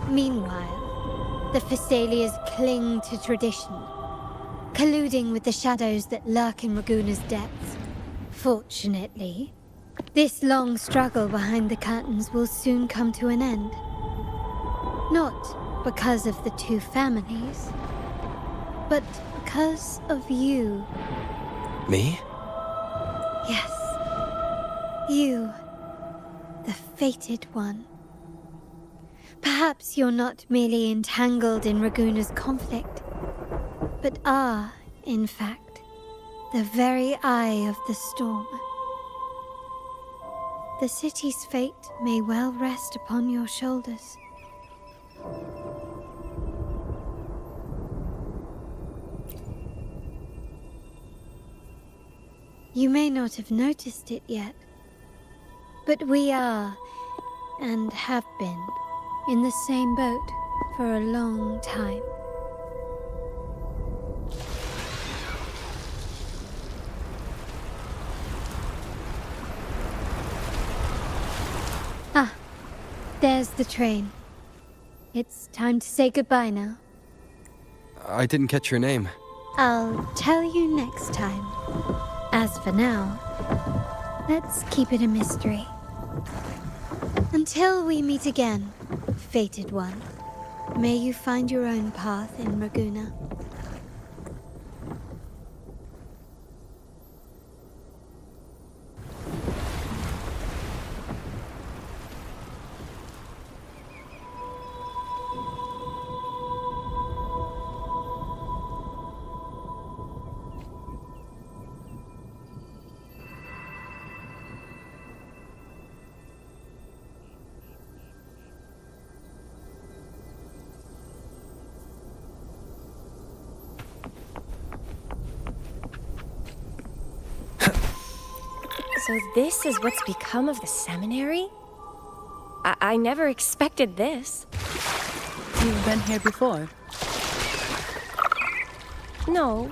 Meanwhile, the Phasalias cling to tradition, colluding with the shadows that lurk in Raguna's depths. Fortunately, this long struggle behind the curtains will soon come to an end. Not because of the two families, but because of you. Me? Yes. You, the fated one. Perhaps you're not merely entangled in Raguna's conflict, but are, in fact, the very eye of the storm. The city's fate may well rest upon your shoulders. You may not have noticed it yet, but we are, and have been, in the same boat for a long time. Ah, there's the train. It's time to say goodbye now. I didn't catch your name. I'll tell you next time. As for now, let's keep it a mystery. Until we meet again, fated one, may you find your own path in Raguna. So this is what's become of the seminary? I never expected this. You've been here before? No,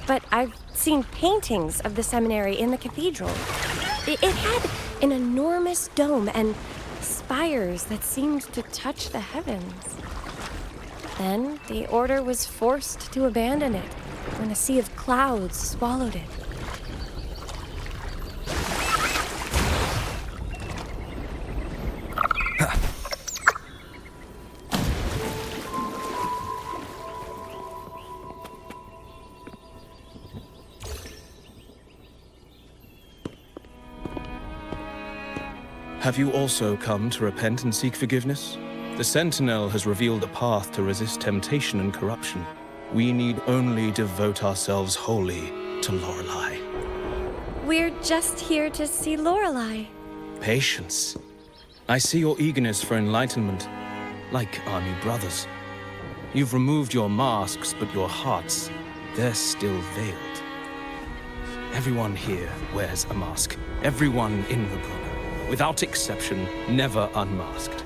but I've seen paintings of the seminary in the cathedral. It had an enormous dome and spires that seemed to touch the heavens. Then the order was forced to abandon it when a sea of clouds swallowed it. Have you also come to repent and seek forgiveness? The Sentinel has revealed a path to resist temptation and corruption. We need only devote ourselves wholly to Lorelei. We're just here to see Lorelei. Patience. I see your eagerness for enlightenment, like our new brothers. You've removed your masks, but your hearts, they're still veiled. Everyone here wears a mask. Everyone in Raguna. without exception, never unmasked.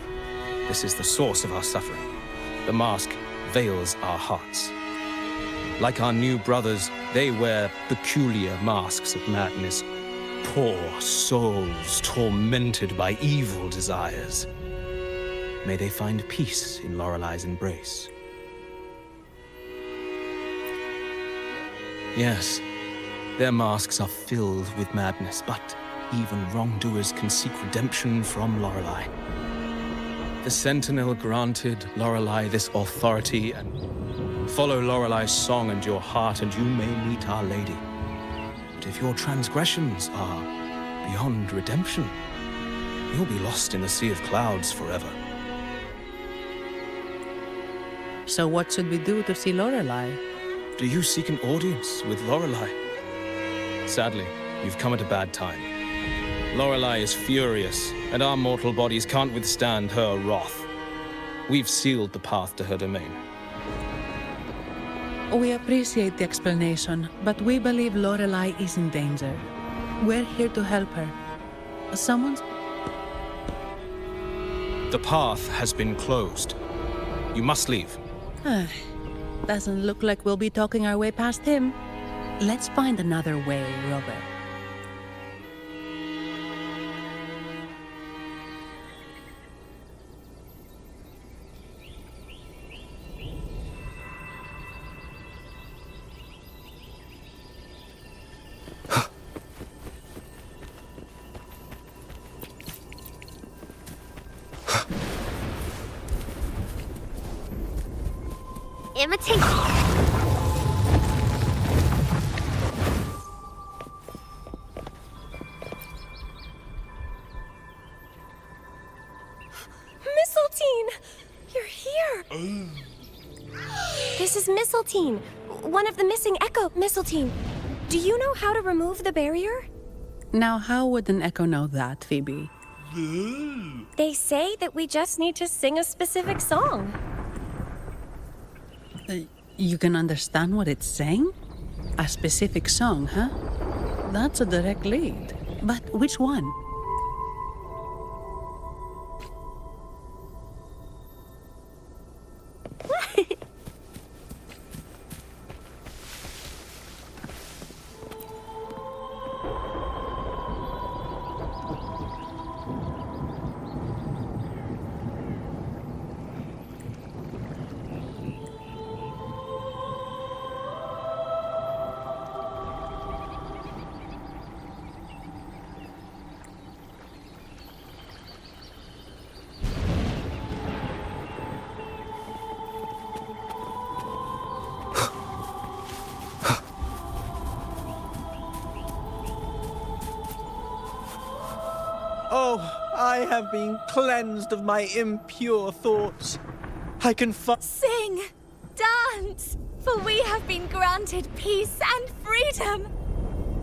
This is the source of our suffering. The mask veils our hearts. Like our new brothers, they wear peculiar masks of madness. Poor souls tormented by evil desires. May they find peace in Lorelai's embrace. Yes, their masks are filled with madness, but even wrongdoers can seek redemption from Lorelai. The Sentinel granted Lorelai this authority, and follow Lorelai's song and your heart, and you may meet Our Lady. But if your transgressions are beyond redemption, you'll be lost in the sea of clouds forever. So what should we do to see Lorelai? Do you seek an audience with Lorelai? Sadly, you've come at a bad time. Lorelai is furious, and our mortal bodies can't withstand her wrath. We've sealed the path to her domain. We appreciate the explanation, but we believe Lorelai is in danger. We're here to help her. Someone's... The path has been closed. You must leave. Doesn't look like we'll be talking our way past him. Let's find another way, Robert. Imitate. Mistletoe! You're here! This is Mistletoe, one of the missing Echo. Mistletoe, do you know how to remove the barrier? Now, how would an Echo know that, Phoebe? They say that we just need to sing a specific song. You can understand what it's saying? A specific song, huh? That's a direct lead. But which one? Oh, I have been cleansed of my impure thoughts. I can Sing! Dance! For we have been granted peace and freedom!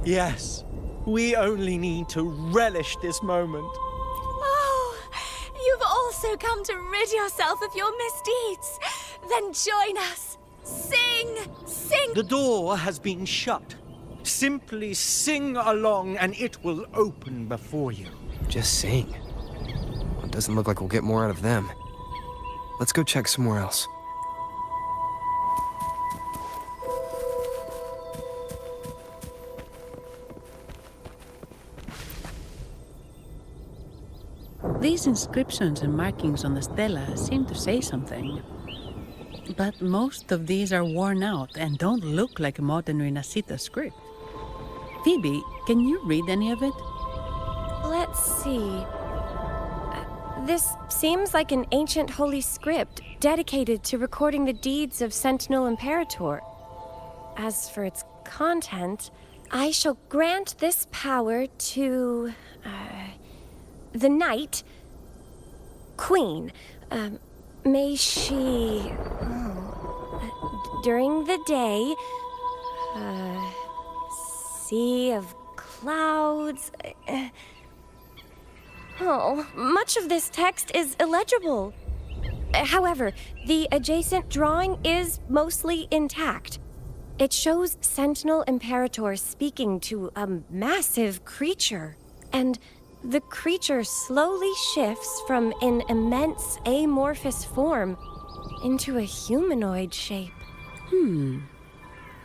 Yes, we only need to relish this moment. Oh, you've also come to rid yourself of your misdeeds. Then join us. Sing! Sing! The door has been shut. Simply sing along and it will open before you. Just sing. It doesn't look like we'll get more out of them. Let's go check somewhere else. These inscriptions and markings on the stela seem to say something. But most of these are worn out and don't look like modern Rinascita script. Phoebe, can you read any of it? Let's see. This seems like an ancient holy script dedicated to recording the deeds of Sentinel Imperator. As for its content, I shall grant this power to the Knight Queen. May she, during the day, sea of clouds. Much of this text is illegible. However, the adjacent drawing is mostly intact. It shows Sentinel Imperator speaking to a massive creature, and The creature slowly shifts from an immense amorphous form into a humanoid shape.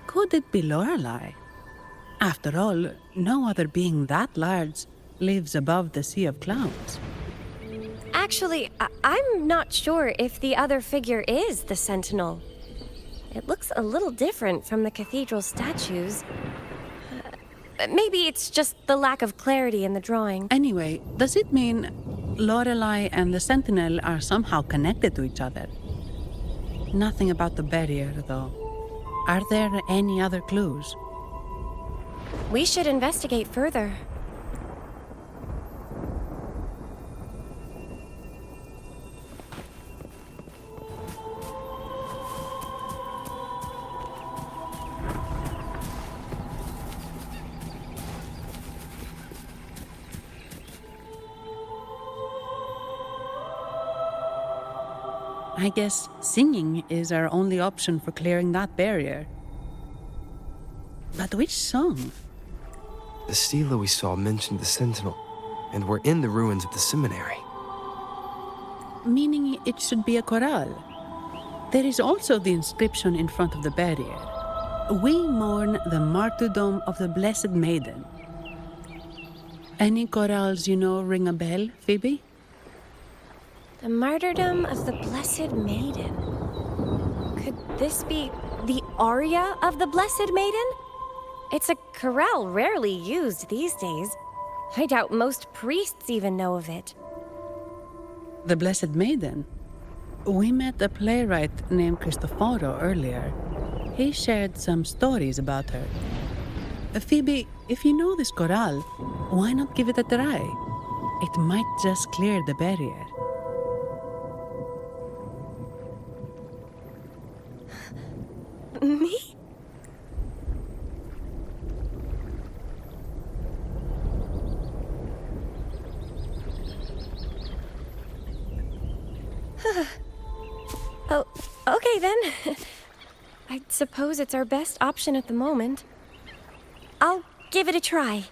Could it be Lorelei? After all, no other being that large lives above the sea of clouds. Actually, I'm not sure if the other figure is the Sentinel. It looks a little different from the cathedral statues. Maybe it's just the lack of clarity in the drawing. Anyway, does it mean Lorelei and the Sentinel are somehow connected to each other? Nothing about the barrier, though. Are there any other clues? We should investigate further. I guess singing is our only option for clearing that barrier. But which song? The stela we saw mentioned the Sentinel, and we're in the ruins of the seminary. Meaning it should be a chorale. There is also the inscription in front of the barrier. We mourn the martyrdom of the Blessed Maiden. Any chorales you know ring a bell, Phoebe? The martyrdom of the Blessed Maiden. Could this be the aria of the Blessed Maiden? It's a chorale rarely used these days. I doubt most priests even know of it. The Blessed Maiden? We met a playwright named Cristoforo earlier. He shared some stories about her. Phoebe, if you know this chorale, why not give it a try? It might just clear the barrier. Me? Oh, okay then. I suppose it's our best option at the moment. I'll give it a try.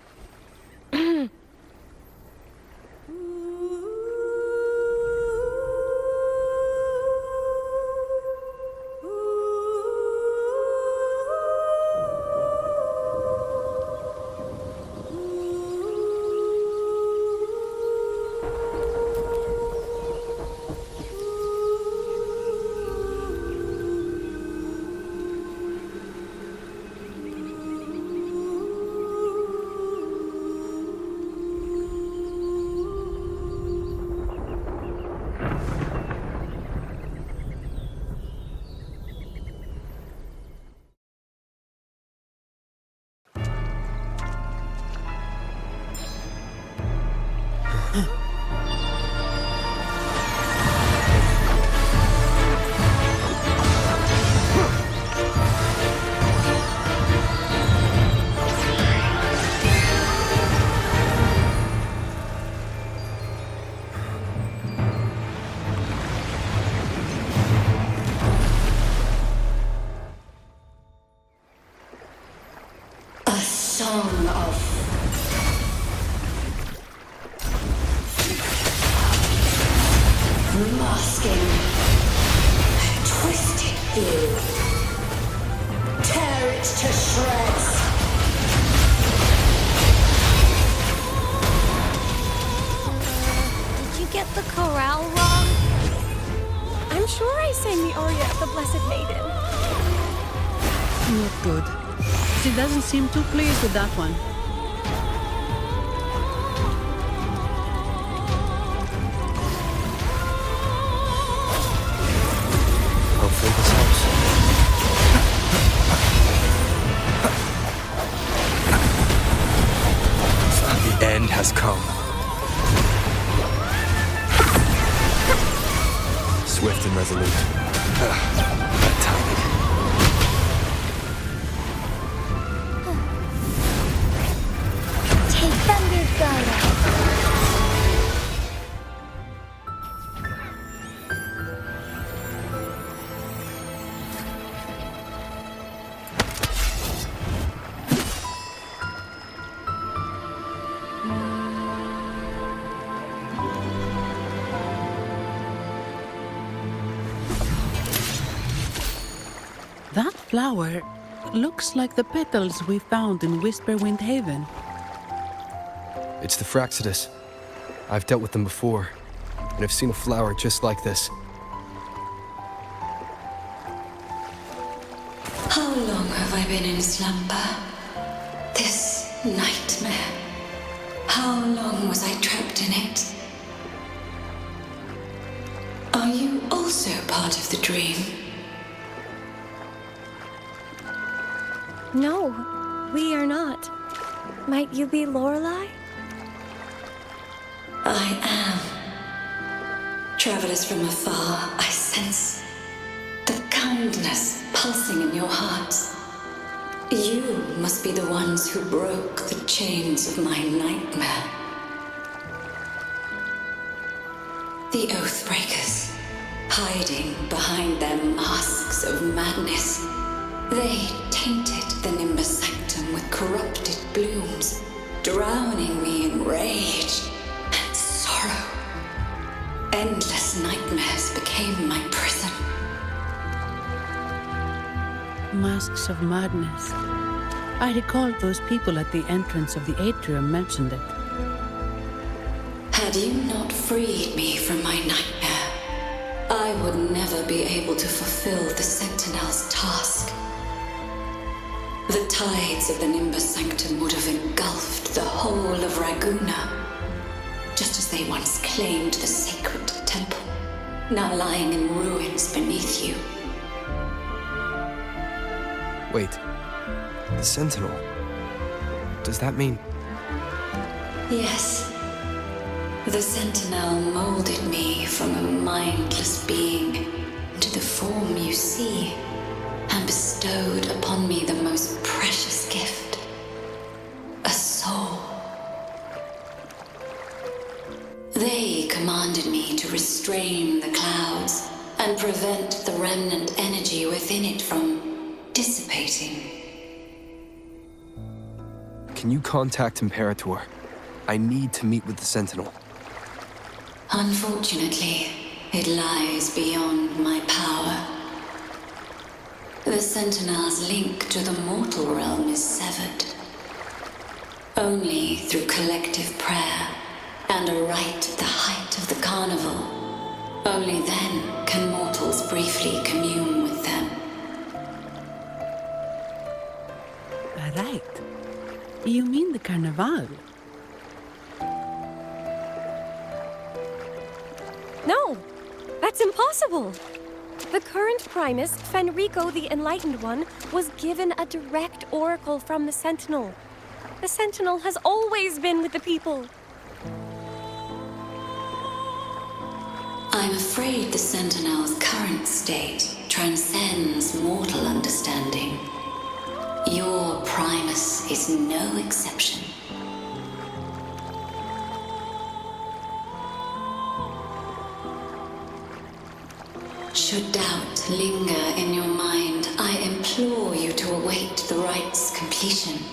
Song of masking, twisted view, tear it to shreds. Did you get the chorale wrong? I'm sure I sang the aria of the Blessed Maiden. Not good. She doesn't seem too pleased with that one. Hopefully this helps. The end has come. Swift and resolute. That timing. Thunder's guidance. That flower looks like the petals we found in Whisperwind Haven. It's the Fraxidus. I've dealt with them before, and I've seen a flower just like this. How long have I been in slumber? This nightmare. How long was I trapped in it? Are you also part of the dream? No, we are not. Might you be Lorelei? I am. Travelers from afar, I sense the kindness pulsing in your hearts. You must be the ones who broke the chains of my nightmare. The Oathbreakers, hiding behind their masks of madness. They tainted the Nimbus Sanctum with corrupted blooms, drowning me in rage and sorrow. Endless nightmares became my prison. Masks of madness. I recall those people at the entrance of the atrium mentioned it. Had you not freed me from my nightmare, I would never be able to fulfill the Sentinel's task. The tides of the Nimbus Sanctum would have engulfed the whole of Raguna, just as they once claimed the sacred temple, now lying in ruins beneath you. Wait, the Sentinel. Does that mean... Yes. The Sentinel molded me from a mindless being into the form you see, and bestowed upon me the most precious gift, a soul. They commanded me to restrain the clouds and prevent the remnant energy within it from dissipating. Can you contact Imperator? I need to meet with the Sentinel. Unfortunately, it lies beyond my power. The Sentinel's link to the mortal realm is severed. Only through collective prayer and a rite at the height of the Carnevale, only then can mortals briefly commune with them. Right. You mean the Carnevale? No, that's impossible. The current Primus, Fenrico the Enlightened One, was given a direct oracle from the Sentinel. The Sentinel has always been with the people. I'm afraid the Sentinel's current state transcends mortal understanding. Your Primus is no exception. Should doubt linger in your mind, I implore you to await the rite's completion.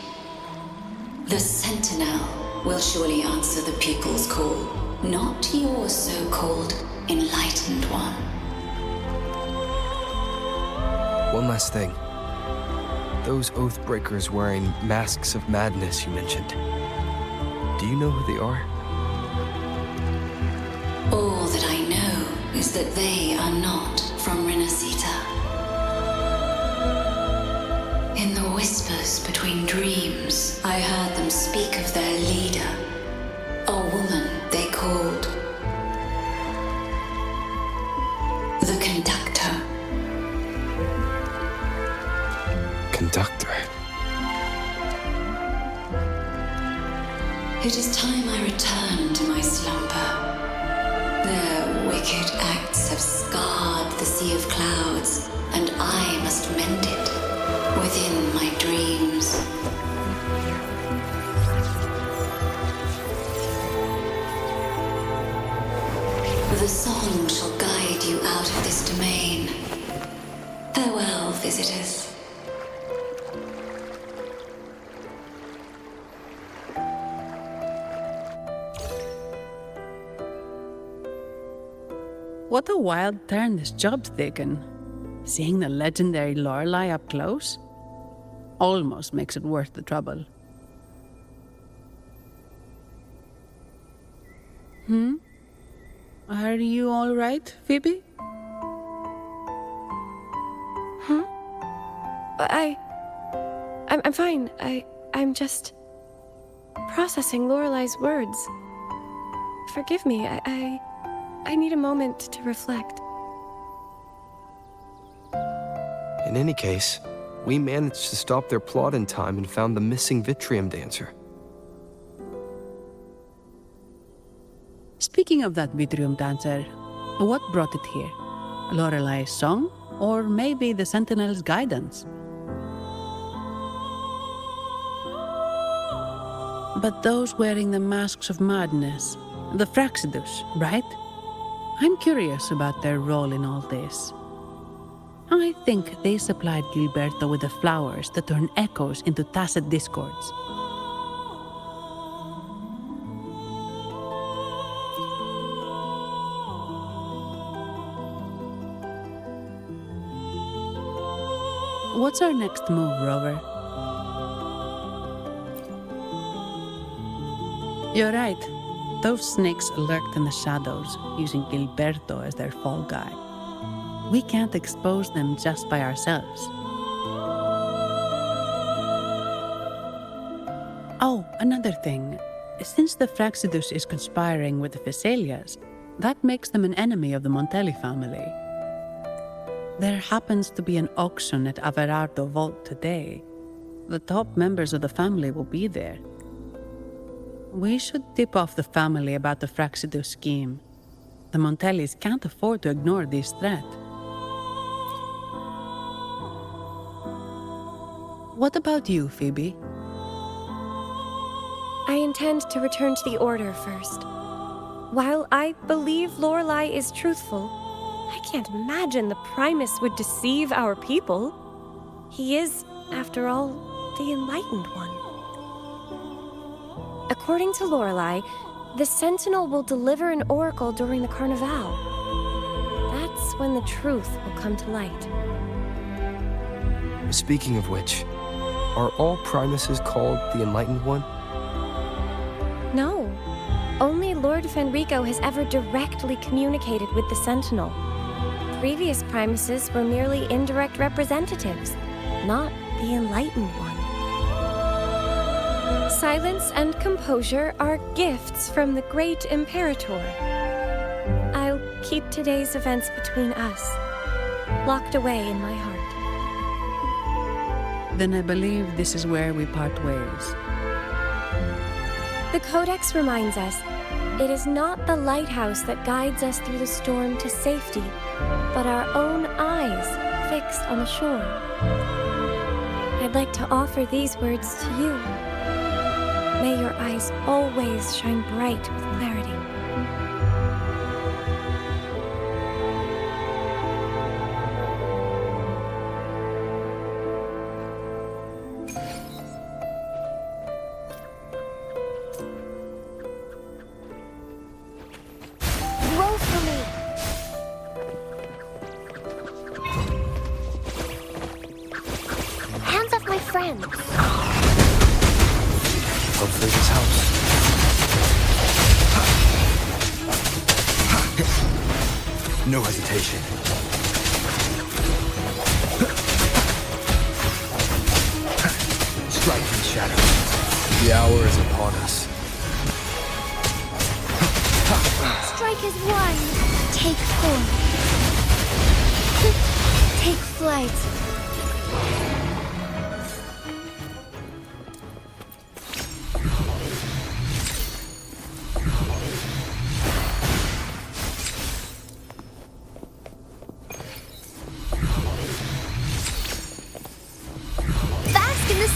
The Sentinel will surely answer the people's call, not your so-called Enlightened One. One last thing. Those Oathbreakers wearing masks of madness you mentioned. Do you know who they are? All that I know is that they are not from Rinascita. In the whispers between dreams, I heard them speak of their leader, a woman they called the Conductor. Conductor? It is time I return to my slumber. Their wicked acts have scarred the sea of clouds, and I must mend it within my dreams. The song shall guide you out of this domain. Farewell, visitors. What a wild turn this job's taken. Seeing the legendary Lorelei up close almost makes it worth the trouble. Are you all right, Phoebe? I'm fine. I'm just processing Lorelei's words. Forgive me. I need a moment to reflect. In any case, we managed to stop their plot in time and found the missing Vitrium dancer. Speaking of that Vitrium dancer, what brought it here? Lorelei's song? Or maybe the Sentinel's guidance? But those wearing the masks of madness, the Fraxidus, right? I'm curious about their role in all this. I think they supplied Gilberto with the flowers that turn echoes into tacit discords. What's our next move, Rover? You're right. Those snakes lurked in the shadows, using Gilberto as their fall guy. We can't expose them just by ourselves. Oh, another thing. Since the Fraxidus is conspiring with the Phassalias, that makes them an enemy of the Montelli family. There happens to be an auction at Averardo Vault today. The top members of the family will be there. We should tip off the family about the Fraxidus scheme. The Montellis can't afford to ignore this threat. What about you, Phoebe? I intend to return to the Order first. While I believe Lorelei is truthful, I can't imagine the Primus would deceive our people. He is, after all, the Enlightened One. According to Lorelei, the Sentinel will deliver an oracle during the Carnevale. That's when the truth will come to light. Speaking of which, are all Primuses called the Enlightened One? No. Only Lord Fenrico has ever directly communicated with the Sentinel. Previous Primuses were merely indirect representatives, not the Enlightened One. Silence and composure are gifts from the great Imperator. I'll keep today's events between us, locked away in my heart. Then I believe this is where we part ways. The Codex reminds us, it is not the lighthouse that guides us through the storm to safety, but our own eyes fixed on the shore. I'd like to offer these words to you. May your eyes always shine bright with clarity. Roll for me! Hands off my friend! Hopefully this helps. No hesitation. Strike in the shadows. The hour is upon us. Strike as one. Take form. Take flight.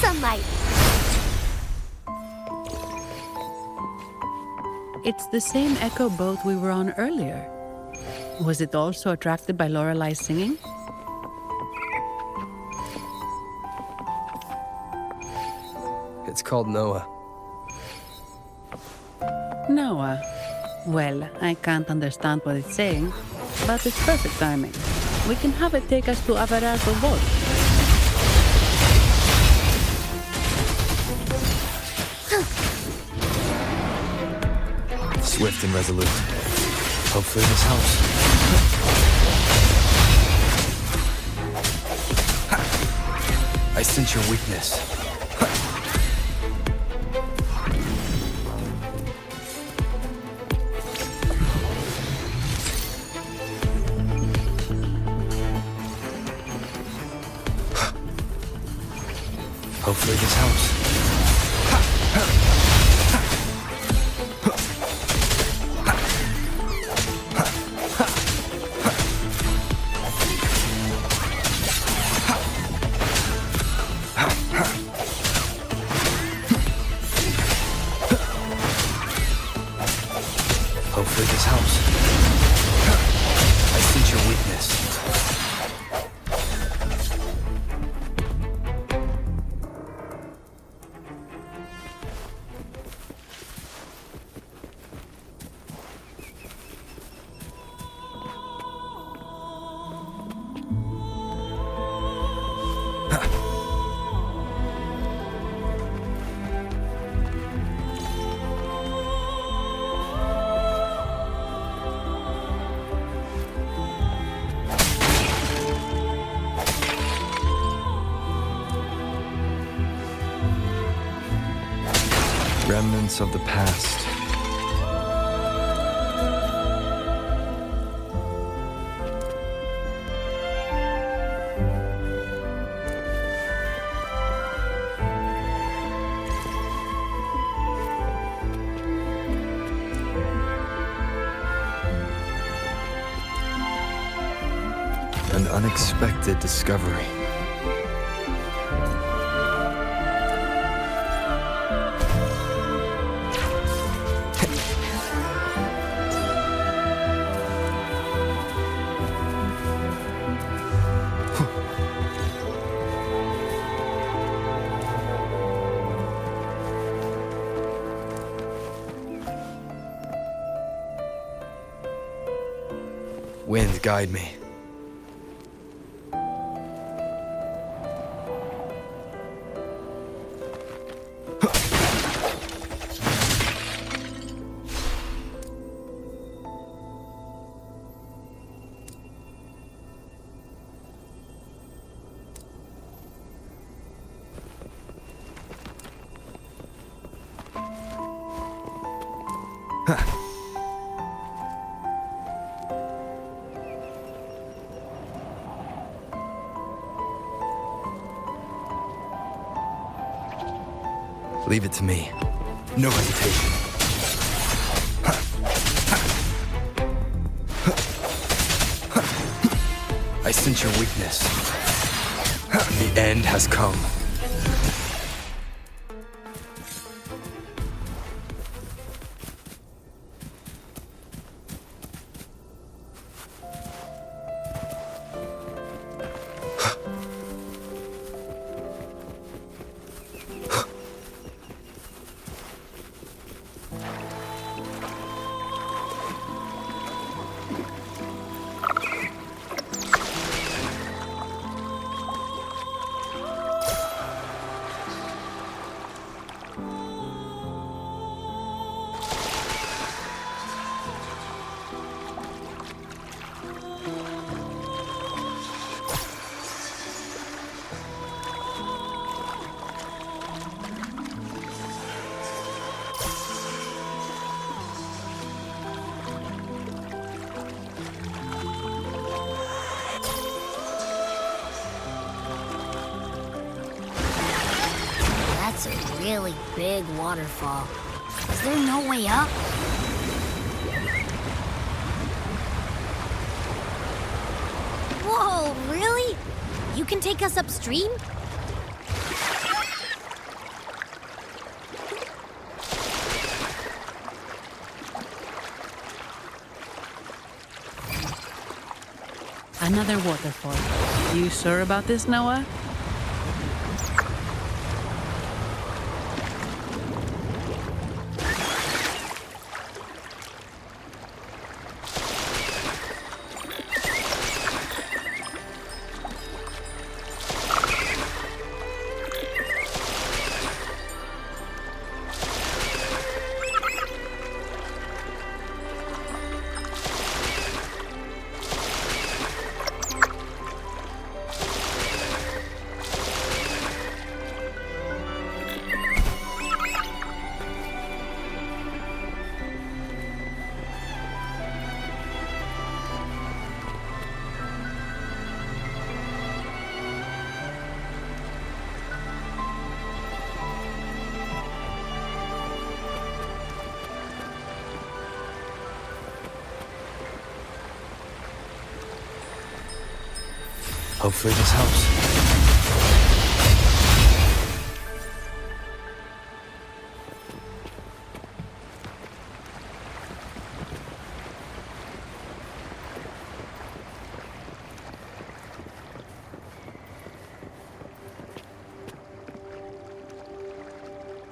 Sunlight. It's the same echo boat we were on earlier. Was it also attracted by Lorelei's singing? It's called Noah. Noah. Well, I can't understand what it's saying, but it's perfect timing. We can have it take us to Averardo Vault. Swift and resolute. Hopefully this helps. I sense your weakness. Hopefully this helps. Hopefully this helps. I sense your weakness. Remnants of the past. An unexpected discovery. Wind, guide me. Leave it to me. No hesitation. I sense your weakness. The end has come. That's a really big waterfall. Is there no way up? Whoa, really? You can take us upstream? Another waterfall. You sure about this, Noah? Hopefully this helps.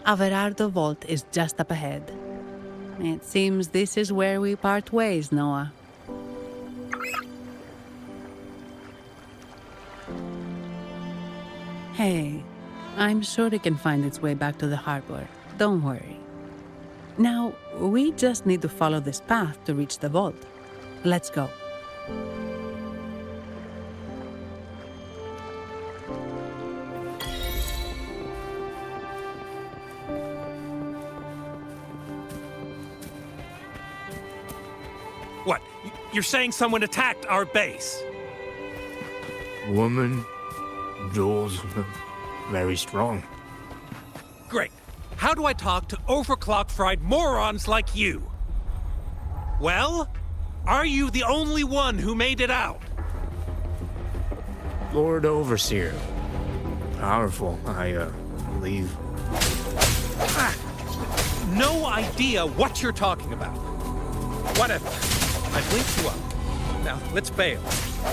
Averardo Vault is just up ahead. It seems this is where we part ways, Noah. Hey, I'm sure it can find its way back to the harbor. Don't worry. Now, we just need to follow this path to reach the vault. Let's go. What? You're saying someone attacked our base? Woman, Jules, very strong. Great. How do I talk to overclock-fried morons like you? Well, are you the only one who made it out? Lord Overseer. Powerful, I believe. No idea what you're talking about. Whatever. I've linked you up. Now, let's bail.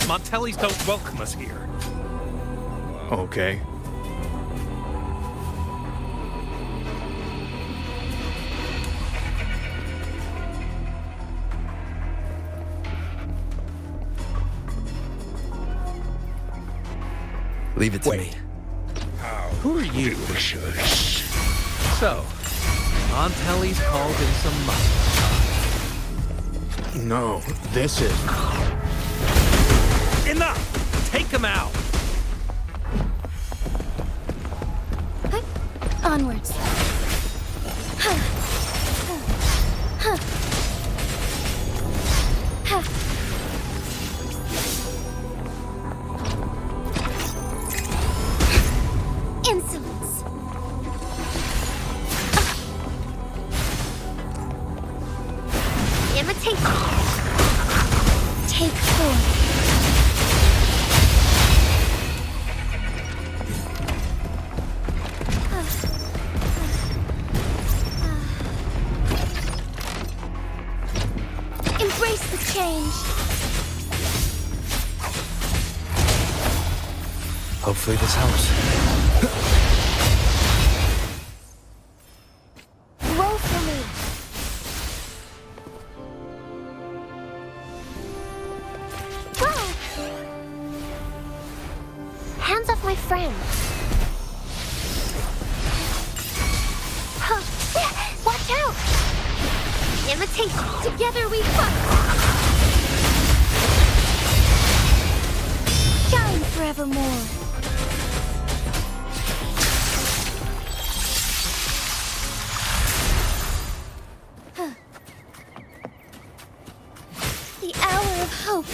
Montellis don't welcome us here. Okay. Leave it to me. Who are you? So, Montellis called in some muscle. No, this is... Enough! Take him out! Onwards. Insolence. Imitate. Take form. Embrace the change. Hopefully this helps. Roll for me. Whoa! Hands off my friend. Huh. Watch out! Imitate. Together we fight. Shine forevermore. The hour of hope.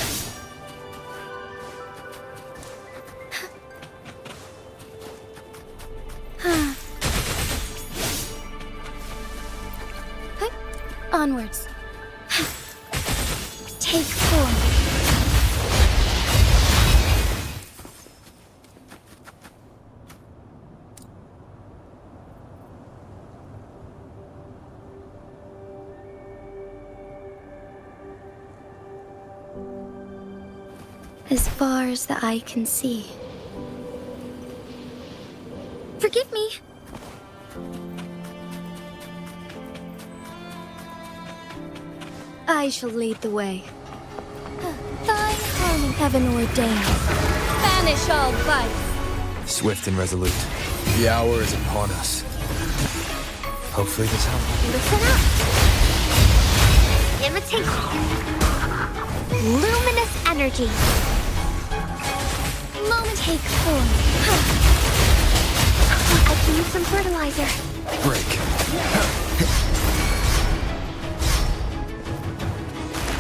Onwards. Take form. As far as the eye can see. Forgive me. I shall lead the way. Thine harmony heaven ordained. Banish all vice. Swift and resolute. The hour is upon us. Hopefully this helps. Listen up. Imitate. Luminous energy. Moment. Take form. I can use some fertilizer. Break.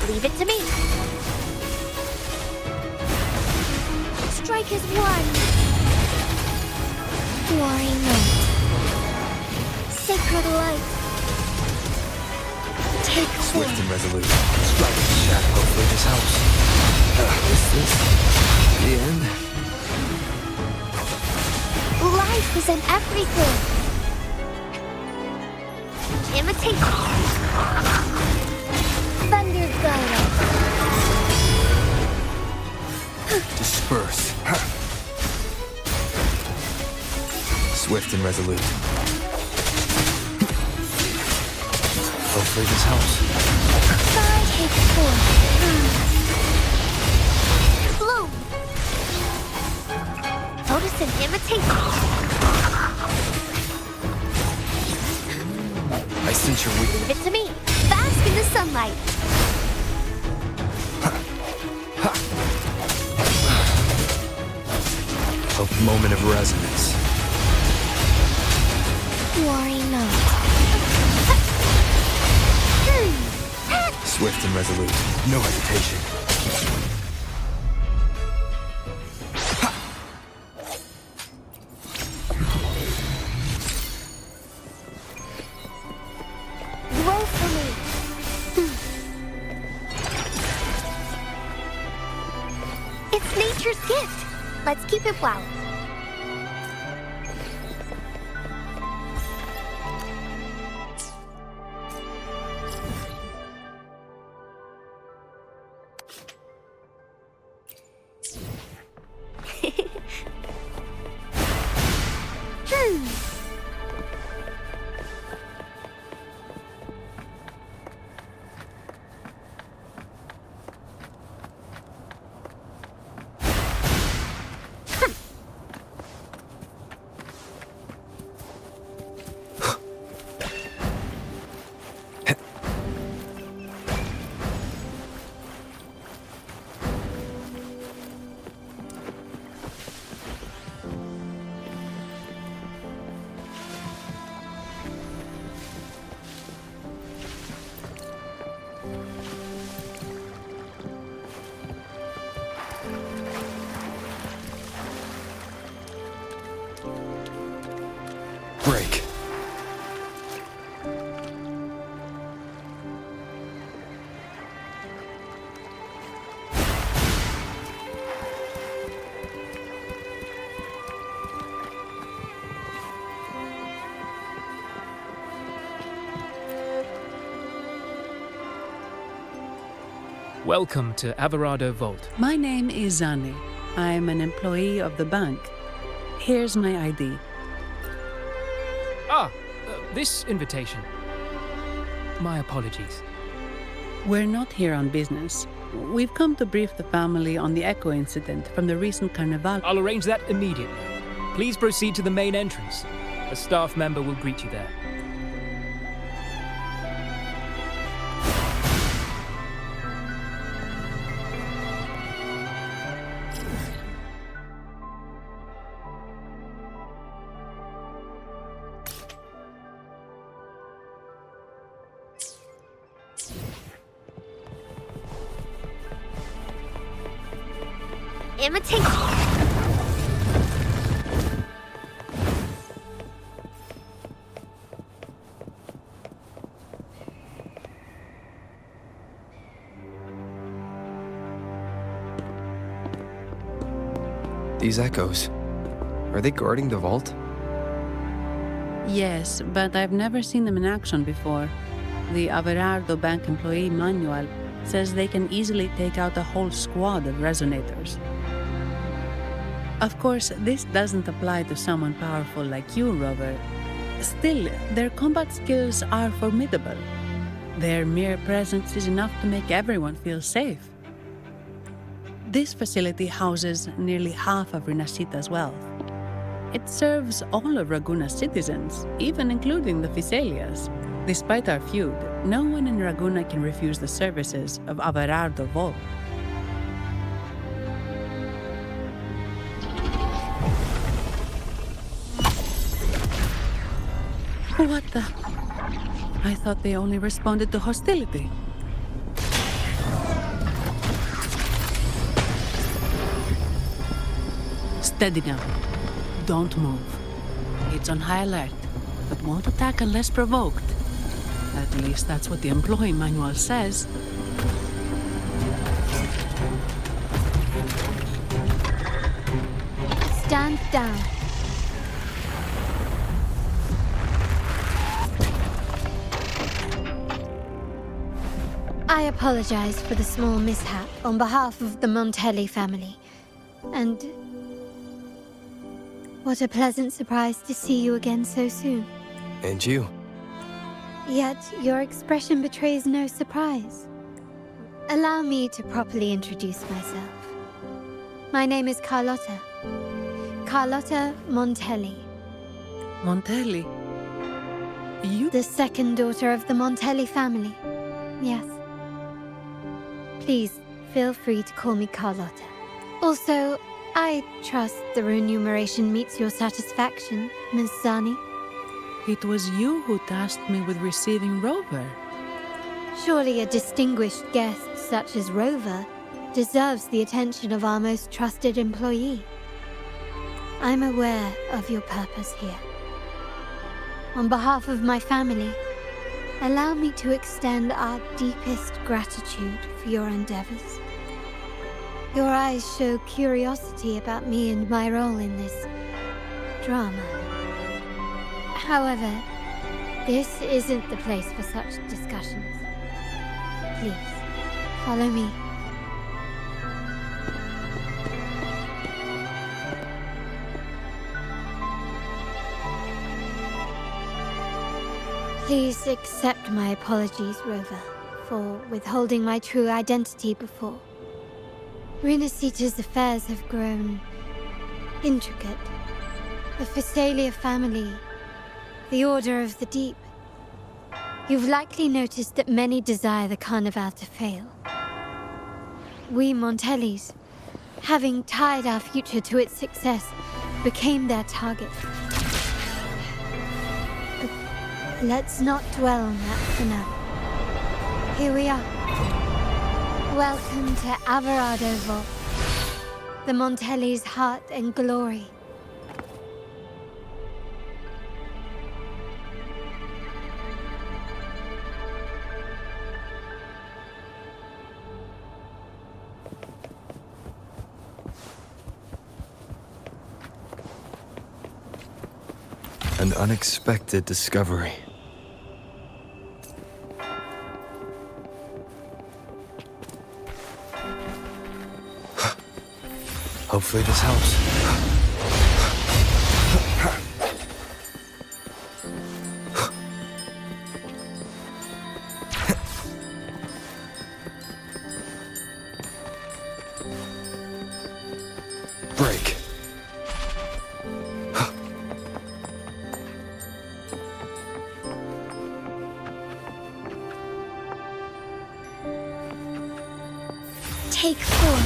Leave it to me. Strike as one. Why not? Sacred light. Take form. Swift and resolute. Strike the shadow. Hopefully this helps. Is this the end? represent everything. Imitate. Thunder guidance. Disperse. Swift and resolute. Hopefully this helps. Side takes form. Bloom. Notice and imitate. I sense your weakness. Leave it to me. Bask in the sunlight. A moment of resonance. Worry not. Swift and resolute. No hesitation. Roll for me. It's nature's gift. Let's keep it well. Break. Welcome to Averado Vault. My name is Zani. I'm an employee of the bank. Here's my ID. This invitation. My apologies. We're not here on business. We've come to brief the family on the Echo incident from the recent Carnevale. I'll arrange that immediately. Please proceed to the main entrance. A staff member will greet you there. Imitate. These echoes. Are they guarding the vault? Yes, but I've never seen them in action before. The Averardo Bank employee manual says they can easily take out a whole squad of resonators. Of course, this doesn't apply to someone powerful like you, Rover. Still, their combat skills are formidable. Their mere presence is enough to make everyone feel safe. This facility houses nearly half of Rinascita's wealth. It serves all of Raguna's citizens, even including the Physaelias. Despite our feud, no one in Raguna can refuse the services of Averardo Vault. What the? I thought they only responded to hostility. Steady now. Don't move. It's on high alert, but won't attack unless provoked. At least that's what the employee manual says. Stand down. I apologize for the small mishap on behalf of the Montelli family. And what a pleasant surprise to see you again so soon. And you. Yet your expression betrays no surprise. Allow me to properly introduce myself. My name is Carlotta. Carlotta Montelli. Montelli? You? The second daughter of the Montelli family. Yes. Please, feel free to call me Carlotta. Also, I trust the remuneration meets your satisfaction, Miss Zani. It was you who tasked me with receiving Rover. Surely a distinguished guest such as Rover deserves the attention of our most trusted employee. I'm aware of your purpose here. On behalf of my family, allow me to extend our deepest gratitude for your endeavors. Your eyes show curiosity about me and my role in this drama. However, this isn't the place for such discussions. Please, follow me. Please accept my apologies, Rover, for withholding my true identity before. Rinascita's affairs have grown intricate. The Phasalia family, the Order of the Deep. You've likely noticed that many desire the Carnevale to fail. We Montellis, having tied our future to its success, became their target. But let's not dwell on that for now. Here we are. Welcome to Averado Vault, the Montelli's heart and glory. An unexpected discovery. Hopefully this helps. Break. Take form.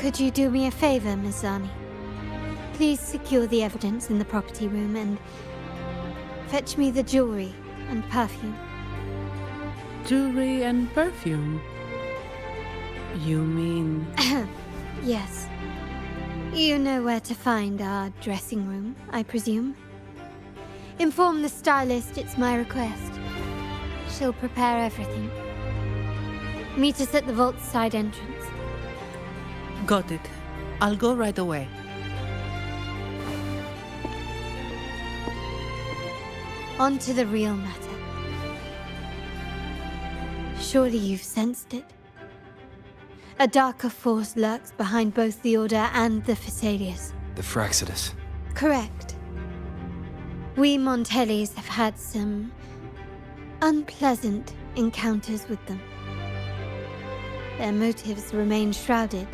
Could you do me a favor, Miss Zani? Please secure the evidence in the property room and fetch me the jewelry and perfume. Jewelry and perfume? You mean... Yes. You know where to find our dressing room, I presume? Inform the stylist it's my request. She'll prepare everything. Meet us at the vault's side entrance. Got it. I'll go right away. On to the real matter. Surely you've sensed it. A darker force lurks behind both the Order and the Phasaelius. The Fraxidus. Correct. We Montellis have had some unpleasant encounters with them. Their motives remain shrouded,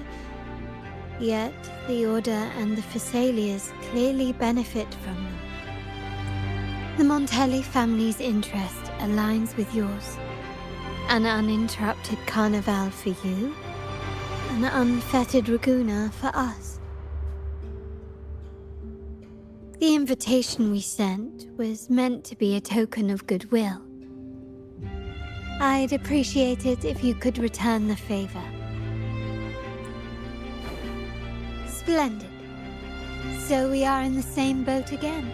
yet the Order and the Phasaelius clearly benefit from them. The Montelli family's interest aligns with yours. An uninterrupted Carnevale for you, an unfettered Raguna for us. The invitation we sent was meant to be a token of goodwill. I'd appreciate it if you could return the favor. Splendid. So we are in the same boat again.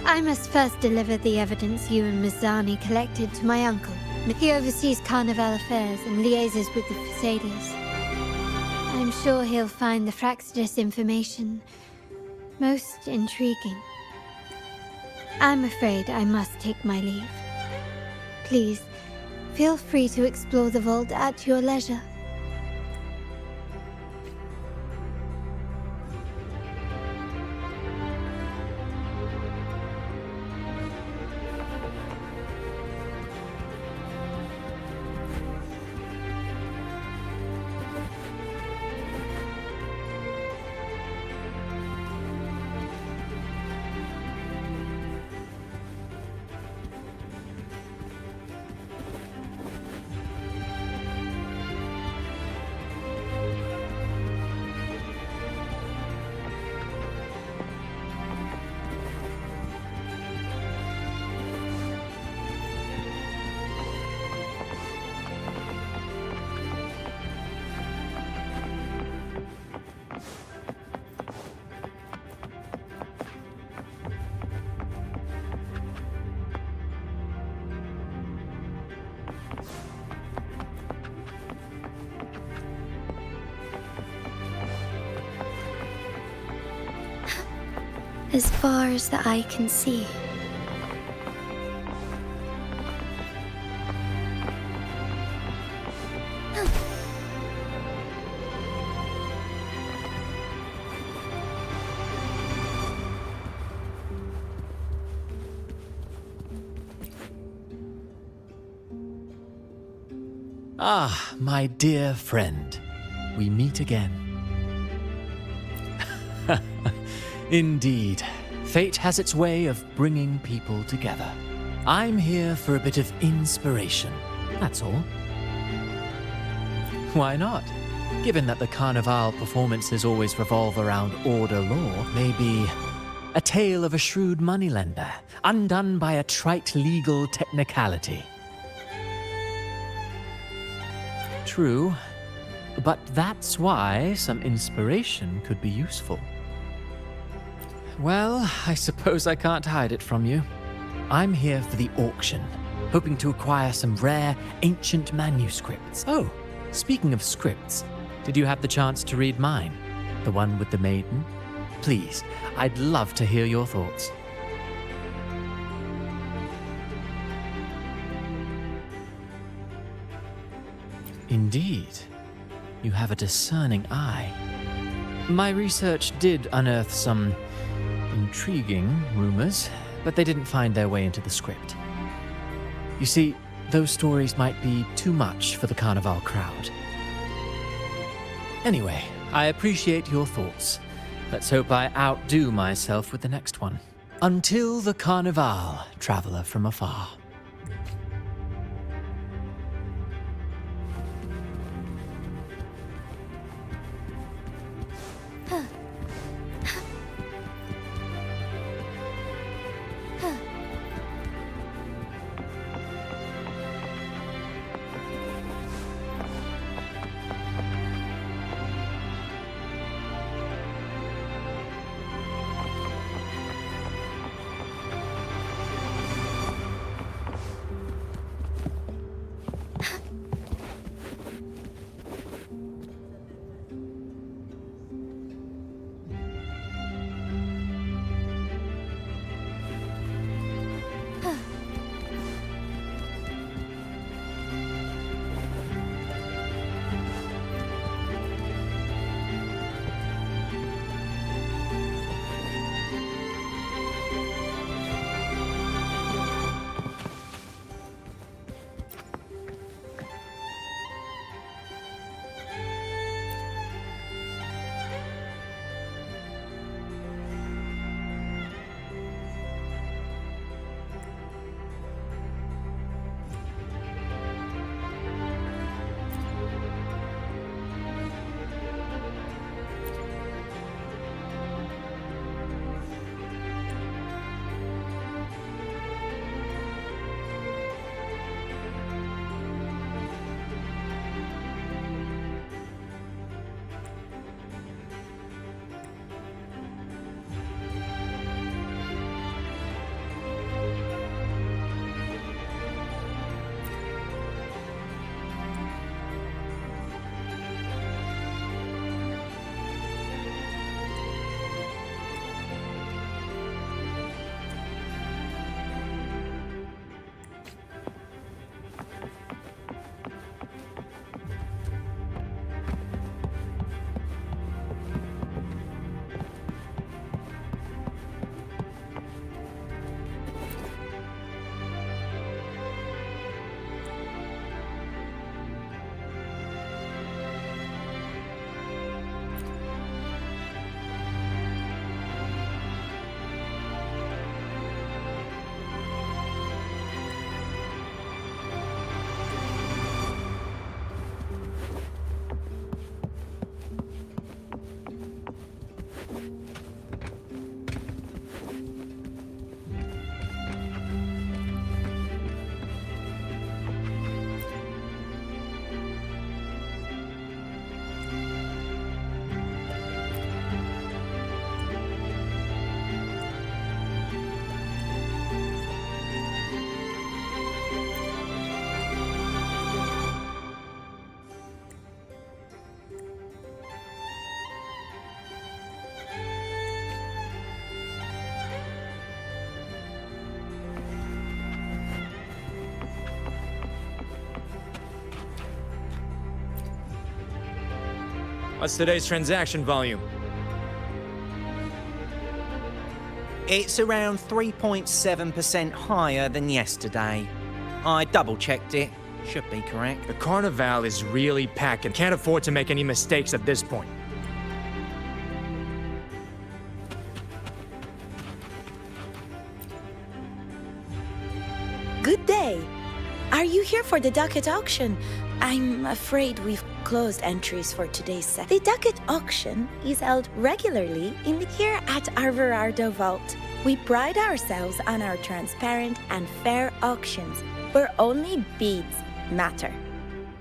I must first deliver the evidence you and Miss Zani collected to my uncle. He oversees Carnevale affairs and liaises with the Phasaelius. I'm sure he'll find the Fraxidus information most intriguing. I'm afraid I must take my leave. Please, feel free to explore the vault at your leisure. As far as the eye can see. Ah, my dear friend. We meet again. Indeed. Fate has its way of bringing people together. I'm here for a bit of inspiration, that's all. Why not? Given that the Carnevale performances always revolve around Order law, maybe a tale of a shrewd moneylender, undone by a trite legal technicality. True, but that's why some inspiration could be useful. Well, I suppose I can't hide it from you. I'm here for the auction, hoping to acquire some rare, ancient manuscripts. Oh, speaking of scripts, did you have the chance to read mine? The one with the maiden? Please, I'd love to hear your thoughts. Indeed, you have a discerning eye. My research did unearth some intriguing rumors, but they didn't find their way into the script. You see, those stories might be too much for the Carnevale crowd. Anyway, I appreciate your thoughts. Let's hope I outdo myself with the next one. Until the Carnevale, traveler from afar. What's today's transaction volume? It's around 3.7% higher than yesterday. I double-checked it. Should be correct. The Carnevale is really packing. Can't afford to make any mistakes at this point. Good day. Are you here for the Ducat auction? I'm afraid we've closed entries for today's set. The Ducat auction is held regularly here at our Verardo vault. We pride ourselves on our transparent and fair auctions, where only bids matter.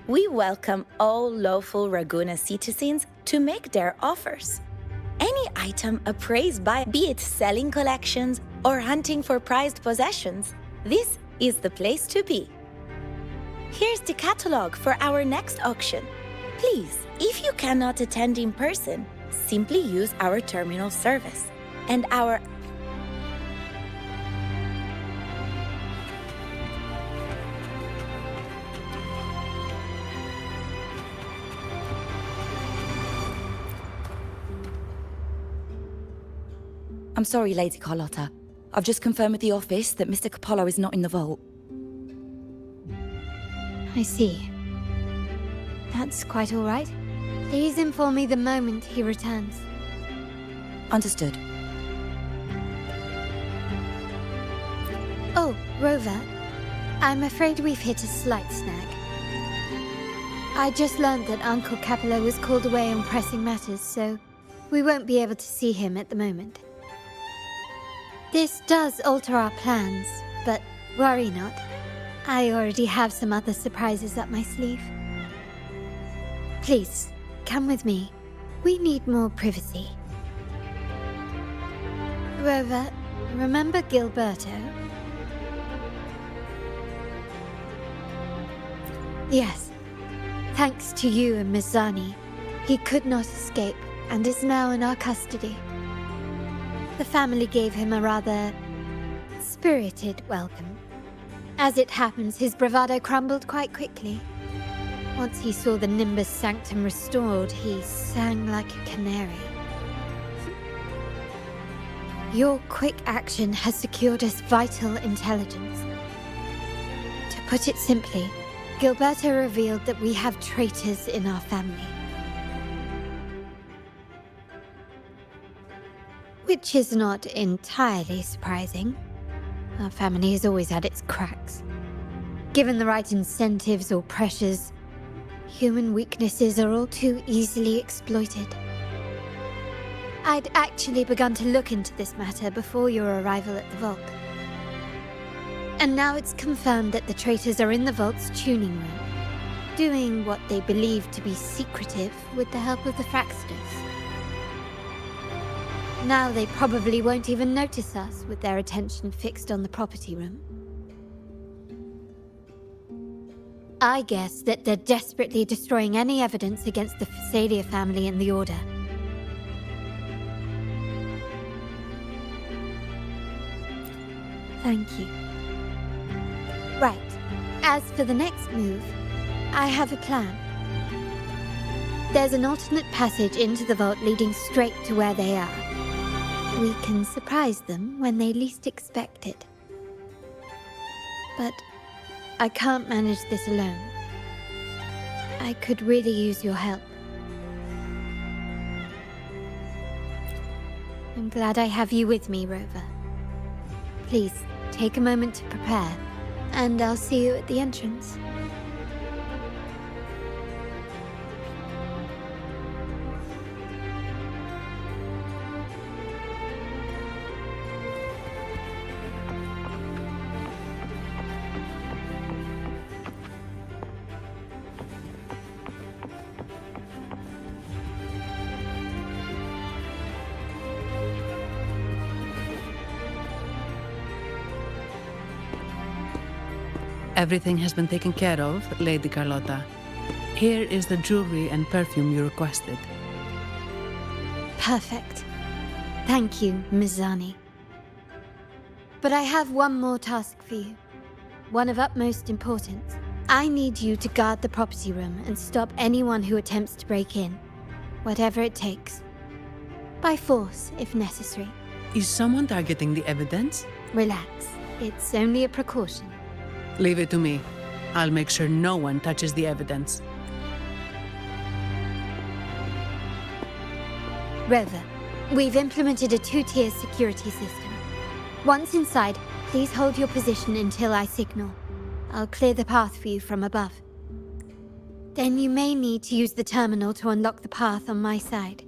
We welcome all lawful Raguna citizens to make their offers. Any item appraised by, be it selling collections or hunting for prized possessions, this is the place to be. Here's the catalog for our next auction. Please, if you cannot attend in person, simply use our terminal service. And our I'm sorry, Lady Carlotta. I've just confirmed with the office that Mr. Capello is not in the vault. I see. That's quite all right. Please inform me the moment he returns. Understood. Oh, Rover. I'm afraid we've hit a slight snag. I just learned that Uncle Capello was called away on pressing matters, so we won't be able to see him at the moment. This does alter our plans, but worry not. I already have some other surprises up my sleeve. Please, come with me. We need more privacy. Rover, remember Gilberto? Yes. Thanks to you and Miss Zani, he could not escape and is now in our custody. The family gave him a rather spirited welcome. As it happens, his bravado crumbled quite quickly. Once he saw the Nimbus Sanctum restored, he sang like a canary. Your quick action has secured us vital intelligence. To put it simply, Gilberto revealed that we have traitors in our family. Which is not entirely surprising. Our family has always had its cracks. Given the right incentives or pressures, human weaknesses are all too easily exploited. I'd actually begun to look into this matter before your arrival at the vault. And now it's confirmed that the traitors are in the vault's tuning room, doing what they believe to be secretive with the help of the Fraxters. Now they probably won't even notice us with their attention fixed on the property room. I guess that they're desperately destroying any evidence against the Phasalia family and the Order. Thank you. Right. As for the next move, I have a plan. There's an alternate passage into the vault leading straight to where they are. We can surprise them when they least expect it. But I can't manage this alone. I could really use your help. I'm glad I have you with me, Rover. Please, take a moment to prepare, and I'll see you at the entrance. Everything has been taken care of, Lady Carlotta. Here is the jewelry and perfume you requested. Perfect. Thank you, Miss Zani. But I have one more task for you. One of utmost importance. I need you to guard the property room and stop anyone who attempts to break in. Whatever it takes. By force, if necessary. Is someone targeting the evidence? Relax. It's only a precaution. Leave it to me. I'll make sure no one touches the evidence. Rover, we've implemented a 2-tier security system. Once inside, please hold your position until I signal. I'll clear the path for you from above. Then you may need to use the terminal to unlock the path on my side.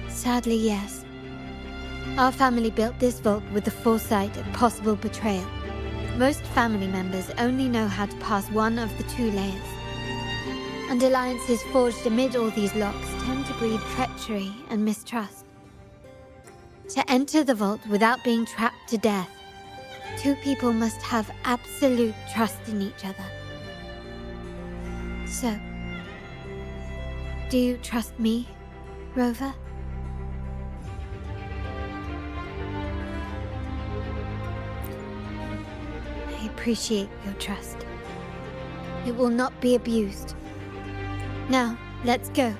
Sadly, yes. Our family built this vault with the foresight of possible betrayal. Most family members only know how to pass one of the 2 layers. And alliances forged amid all these locks tend to breed treachery and mistrust. To enter the vault without being trapped to death, 2 people must have absolute trust in each other. So, do you trust me, Rover? I appreciate your trust. It will not be abused. Now, let's go.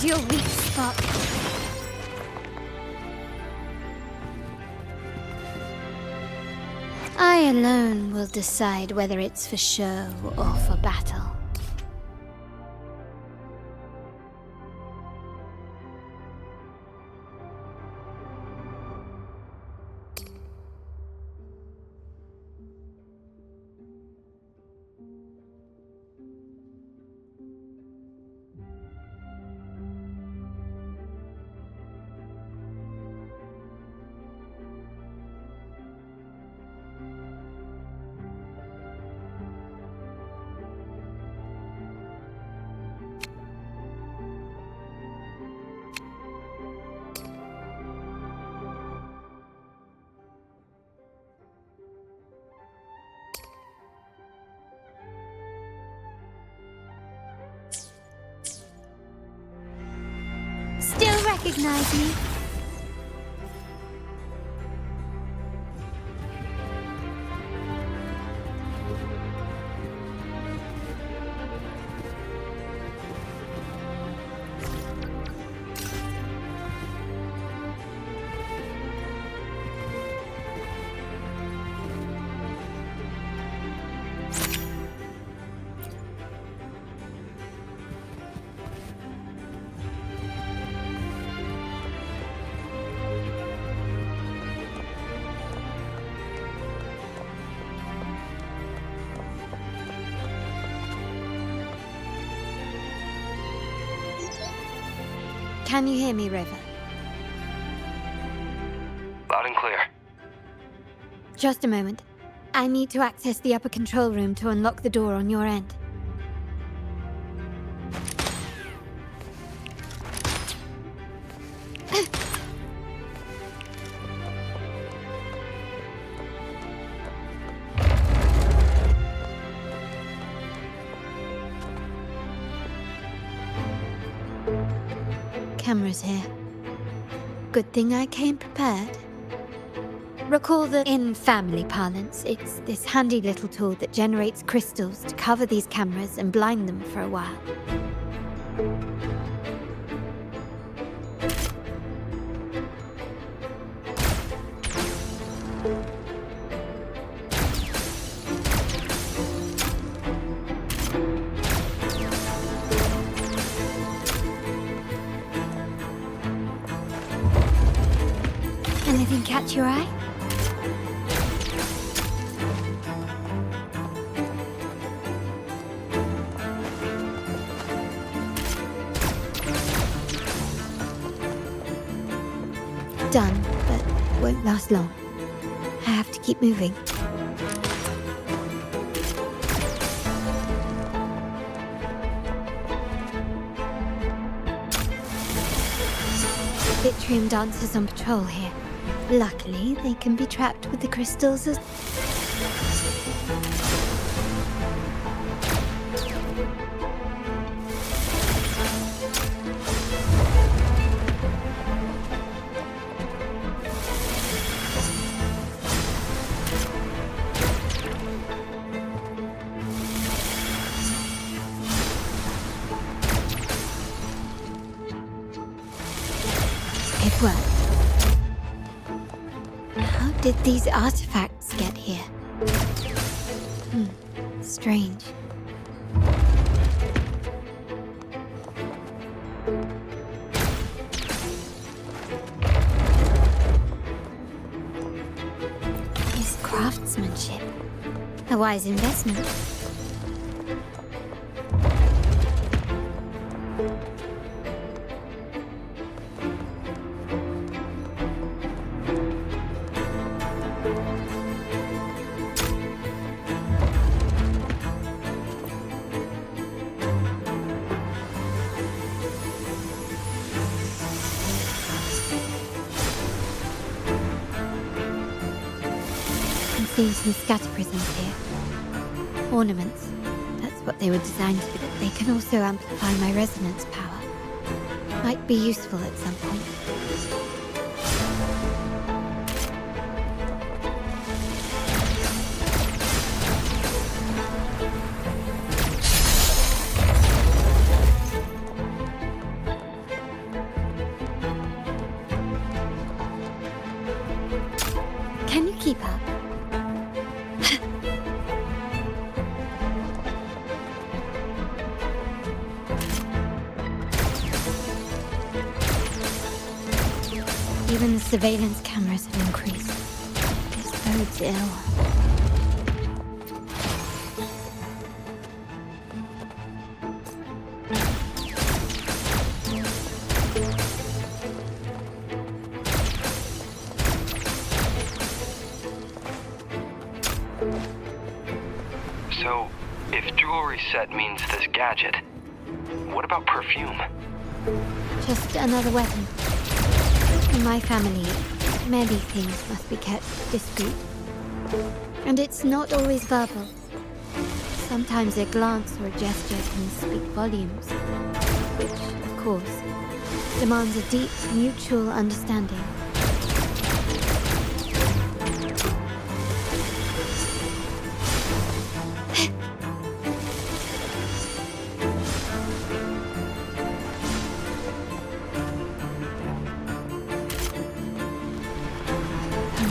Your weak spot. I alone will decide whether it's for show or for battle. Still recognize me? Can you hear me, River? Loud and clear. Just a moment. I need to access the upper control room to unlock the door on your end. Cameras here. Good thing I came prepared. Recall that in family parlance, it's this handy little tool that generates crystals to cover these cameras and blind them for a while. Anything catch your eye? done, but won't last long. I have to keep moving. Vitrium dancers on patrol here. Luckily, they can be trapped with the crystals as... It worked. How did these artifacts get here? Strange. His craftsmanship. A wise investment. Seeing some scatter prisms here. Ornaments. That's what they were designed to do, but they can also amplify my resonance power. Might be useful at some point. Can you keep up? Even the surveillance cameras have increased. This bodes ill. So, if jewelry set means this gadget, what about perfume? Just another weapon. In my family, many things must be kept discreet. And it's not always verbal. Sometimes a glance or a gesture can speak volumes. Which, of course, demands a deep mutual understanding.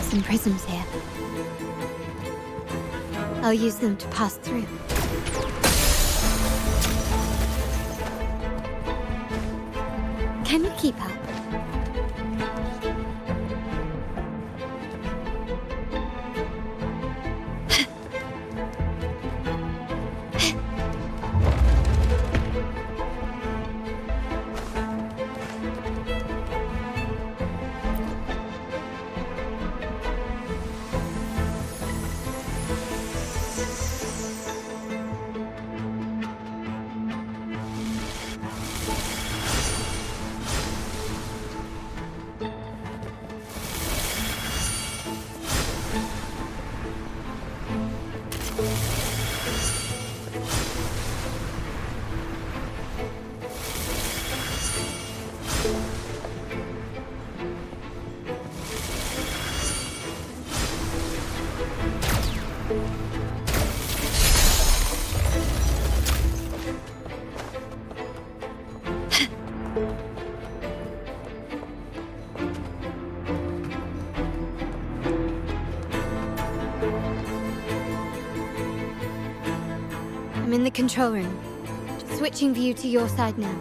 Some prisms here. I'll use them to pass through. Can you keep up? I'm in the control room. Switching view to your side now.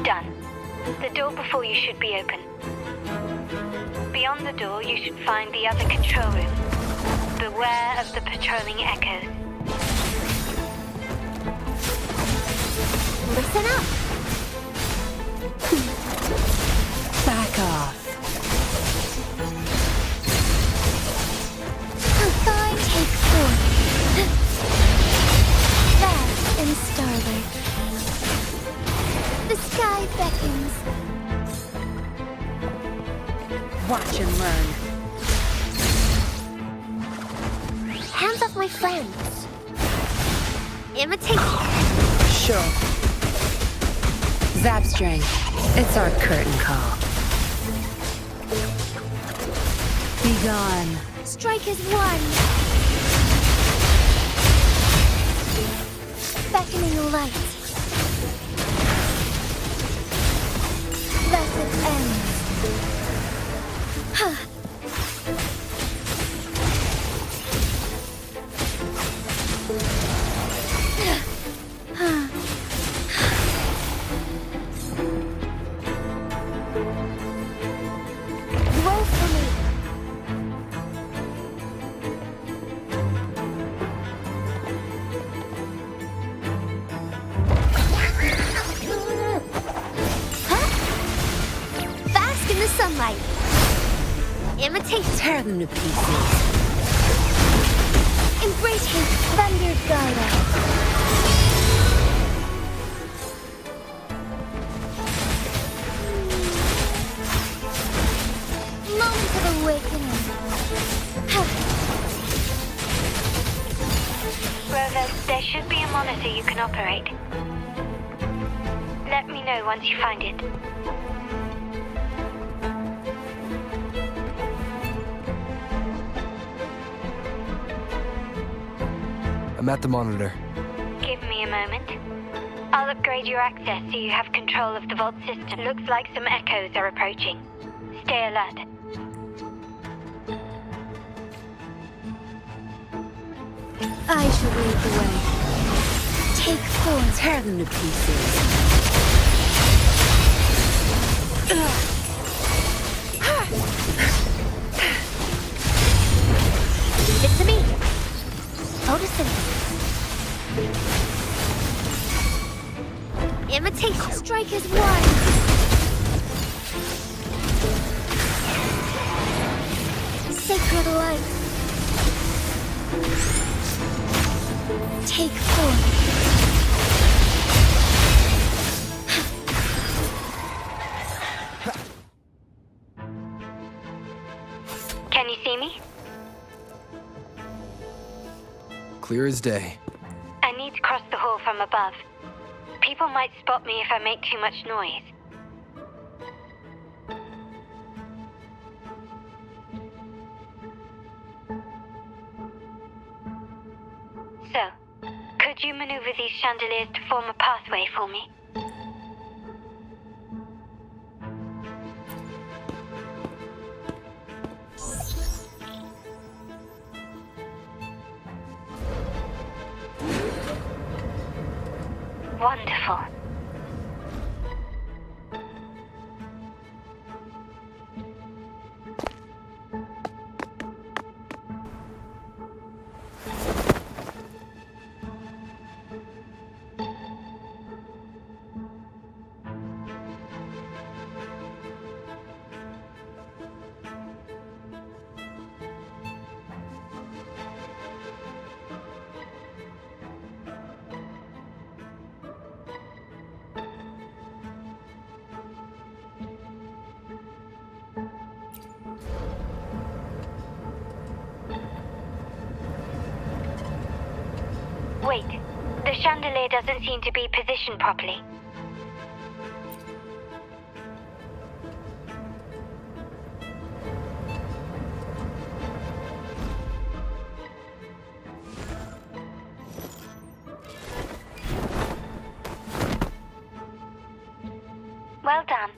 Done. The door before you should be open. Be Beyond the door, you should find the other control room. Beware of the patrolling echoes. Listen up! Back off. Fine, take 4. Vast and starlight. The sky beckons. Watch and learn. Hands off my friends. Imitate. Sure. Zapstring, it's our curtain call. Be gone. Strike as one. Beckoning light. Thus it ends. Roll for me. Bask in the sunlight. Imitate. Tear them to pieces. Embrace his thunder guide us. Moment of awakening. Rover, there should be a monitor you can operate. Let me know once you find it. I'm at the monitor. Give me a moment. I'll upgrade your access so you have control of the vault system. Looks like some echoes are approaching. Stay alert. I shall lead the way. Take 4. Tear them to pieces. Leave it to me. Photosynthesis. Imitate. Strike as one. Sacred light. Take 4. Can you see me? Clear as day. I need to cross the hall from above. People might spot me if I make too much noise. So, could you maneuver these chandeliers to form a pathway for me? Wonderful. Wait, the chandelier doesn't seem to be positioned properly. Well done.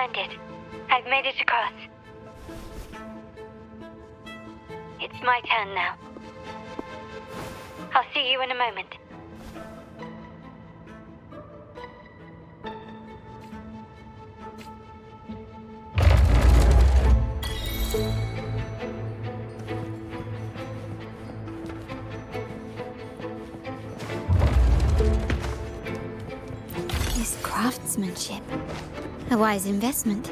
Splendid. I've made it across. It's my turn now. I'll see you in a moment. This craftsmanship. A wise investment.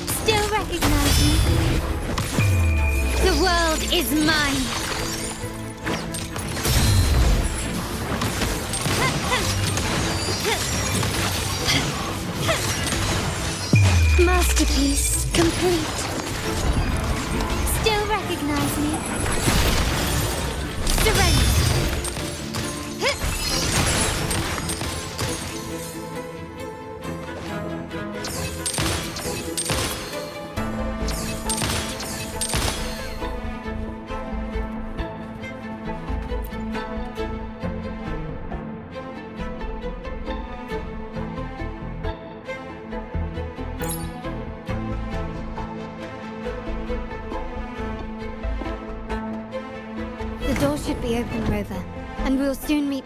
Still recognize me? The world is mine. Masterpiece complete. Still recognize me? Surrender. The door should be open, Rover, and we'll soon meet.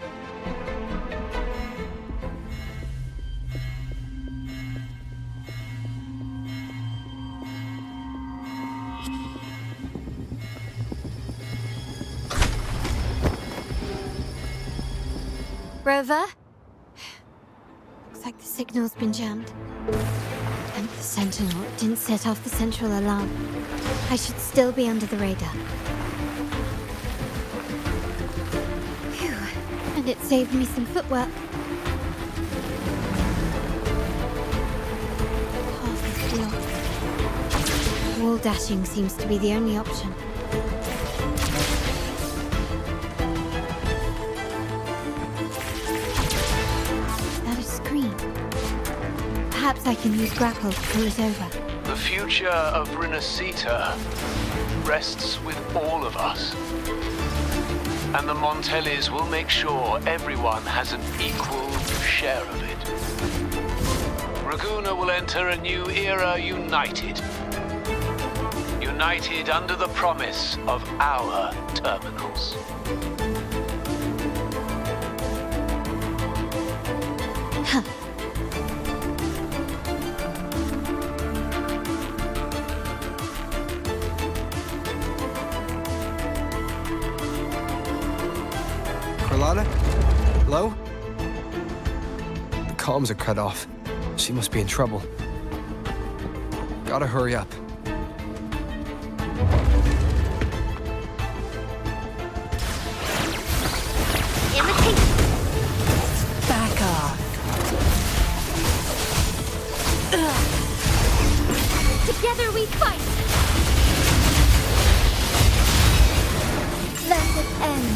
Rover? Looks like the signal's been jammed. And the Sentinel didn't set off the central alarm. I should still be under the radar. Phew. And it saved me some footwork. Path is blocked. Wall dashing seems to be the only option. Perhaps I can use grapple to pull it over. The future of Rinascita rests with all of us. And the Montellis will make sure everyone has an equal share of it. Raguna will enter a new era united. United under the promise of our terminals. Carlotta? Hello? The comms are cut off. She must be in trouble. Gotta hurry up. Back off. Together we fight! Let it end.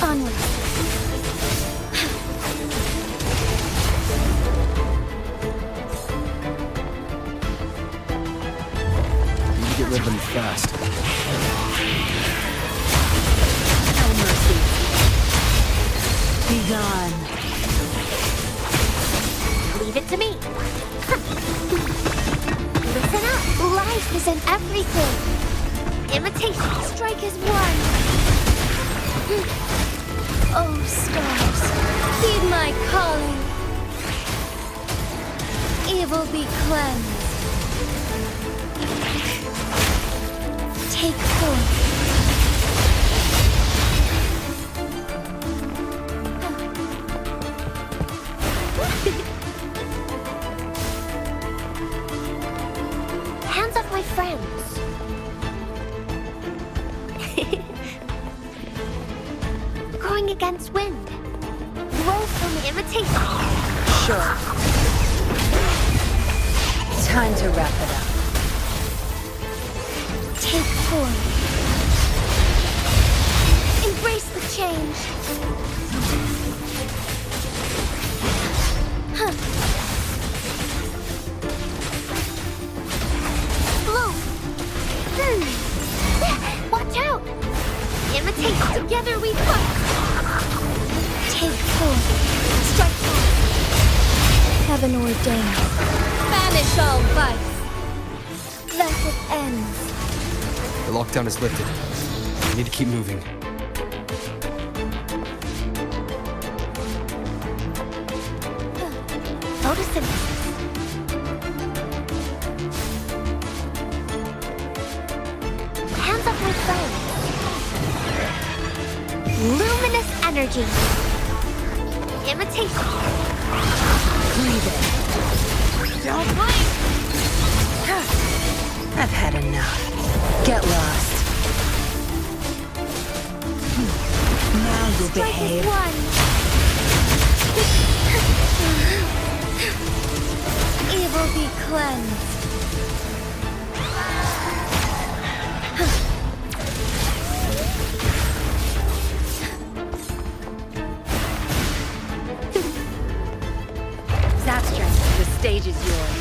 Onward. Need to get rid of them fast. No mercy. Be gone. Leave it to me. Listen up. Life isn't everything. Imitation. Strike is one. Oh, stars, heed my calling. Evil be cleansed. Take forth. Hands off my friends. Going against wind. Roll from imitation. Sure. Time to wrap it up. Take form. Embrace the change. Huh. Imitate. Together we fight. Take forth. Strike forth. Heaven ordained. Banish all vice. Let it end. The lockdown is lifted. We need to keep moving. Photosynthesis. Hands up my phone. Luminous energy. Imitation. Breathe it. Don't blink. I've had enough. Get lost. Now you'll behave. Evil be cleansed. Zapstring, the stage is yours.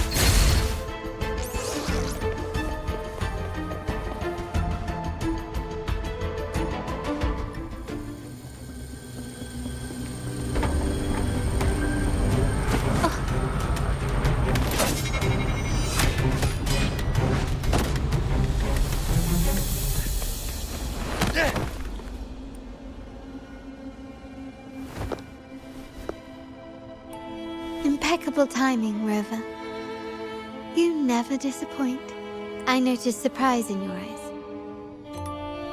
Impeccable timing, Rover. You never disappoint. I notice surprise in your eyes.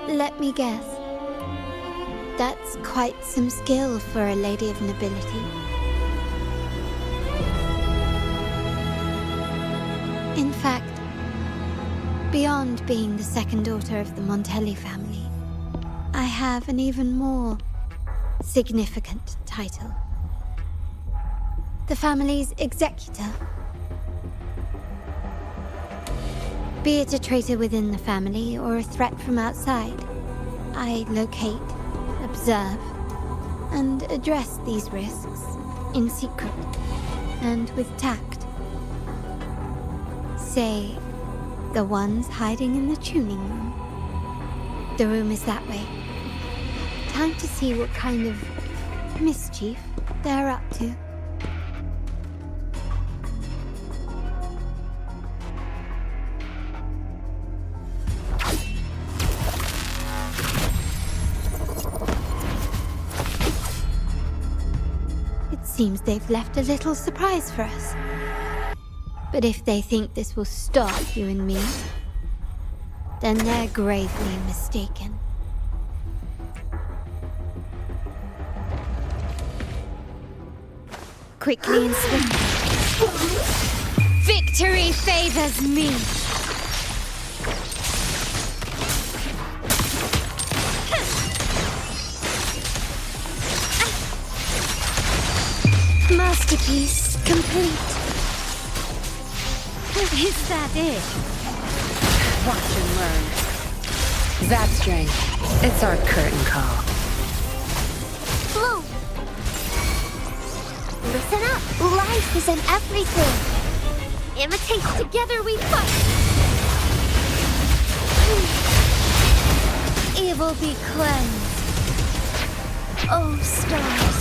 Let me guess. That's quite some skill for a lady of nobility. In fact, beyond being the second daughter of the Montelli family, I have an even more significant title. The family's executor. Be it a traitor within the family or a threat from outside, I locate, observe, and address these risks in secret and with tact. Say, the ones hiding in the tuning room. The room is that way. Time to see what kind of mischief they're up to. Seems they've left a little surprise for us. But if they think this will stop you and me, then they're gravely mistaken. Quickly and swiftly. Victory favors me! Masterpiece complete. Is that it? Watch and learn. Zapstring, it's our curtain call. Bloom! Listen up. Life is in everything. Imitate. Together we fight. Evil be cleansed. Oh, stars,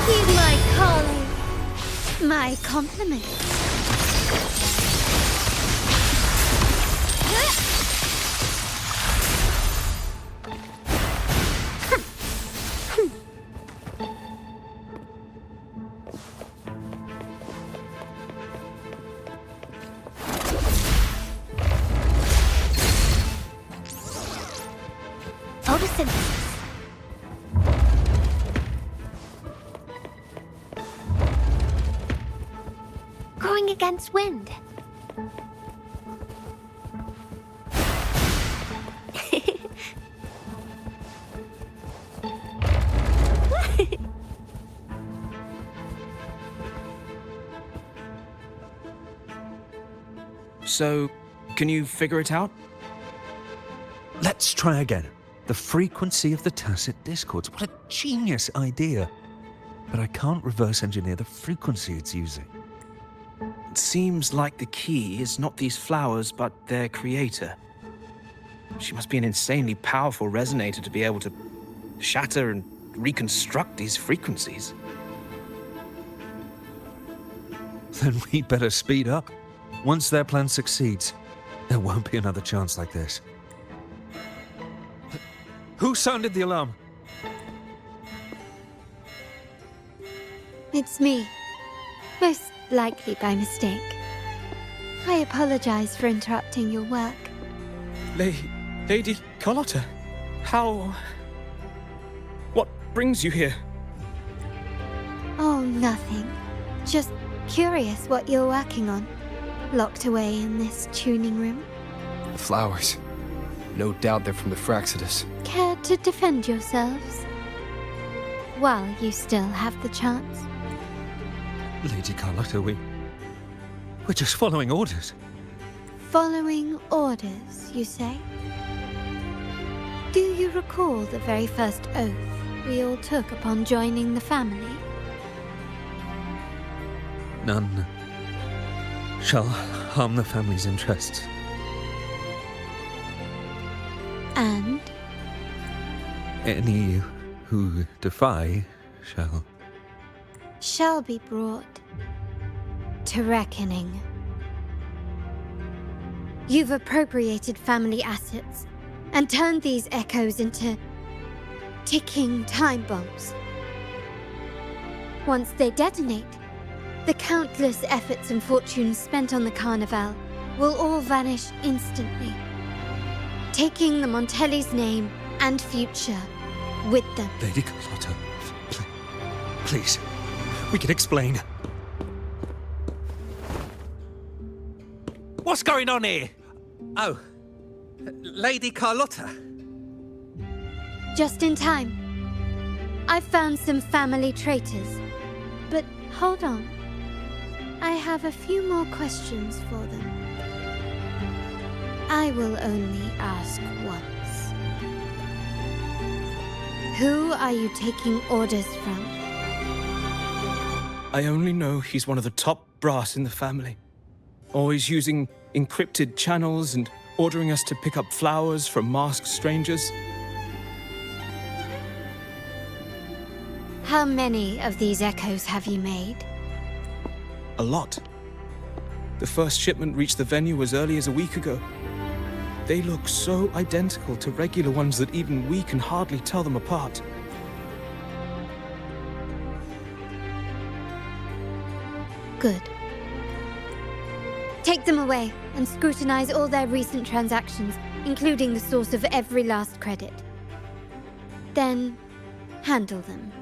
heed my calling. My compliments. Photosynthesis. Growing against wind. So, can you figure it out? Let's try again. The frequency of the tacit discords. What a genius idea. But I can't reverse engineer the frequency it's using. It seems like the key is not these flowers, but their creator. She must be an insanely powerful resonator to be able to shatter and reconstruct these frequencies. Then we'd better speed up. Once their plan succeeds, there won't be another chance like this. Who sounded the alarm? It's me. Most likely by mistake. I apologize for interrupting your work. Lady Carlotta, how... What brings you here? Oh, nothing. Just curious what you're working on. Locked away in this tuning room. The flowers. No doubt they're from the Fraxidus. Care to defend yourselves? While you still have the chance. Lady Carlotta, we're just following orders. Following orders, you say? Do you recall the very first oath we all took upon joining the family? None shall harm the family's interests. And? Any who defy shall be brought to reckoning. You've appropriated family assets and turned these echoes into ticking time bombs. Once they detonate, the countless efforts and fortunes spent on the Carnevale will all vanish instantly, taking the Montelli's name and future with them. Lady Carlotta, please, we can explain. What's going on here? Oh, Lady Carlotta. Just in time. I found some family traitors. But hold on. I have a few more questions for them. I will only ask once. Who are you taking orders from? I only know he's one of the top brass in the family. Always using encrypted channels and ordering us to pick up flowers from masked strangers. How many of these echoes have you made? A lot. The first shipment reached the venue as early as a week ago. They look so identical to regular ones that even we can hardly tell them apart. Good. Take them away and scrutinize all their recent transactions, including the source of every last credit. Then, handle them,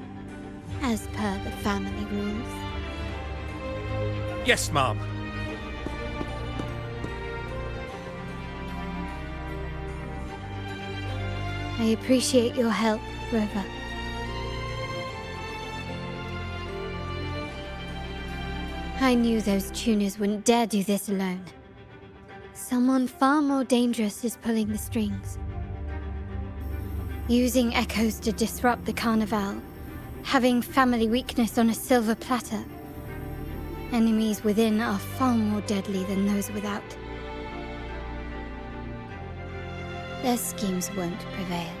as per the family rules. Yes, Mom. I appreciate your help, Rover. I knew those tuners wouldn't dare do this alone. Someone far more dangerous is pulling the strings. Using echoes to disrupt the Carnevale. Having family weakness on a silver platter. Enemies within are far more deadly than those without. Their schemes won't prevail.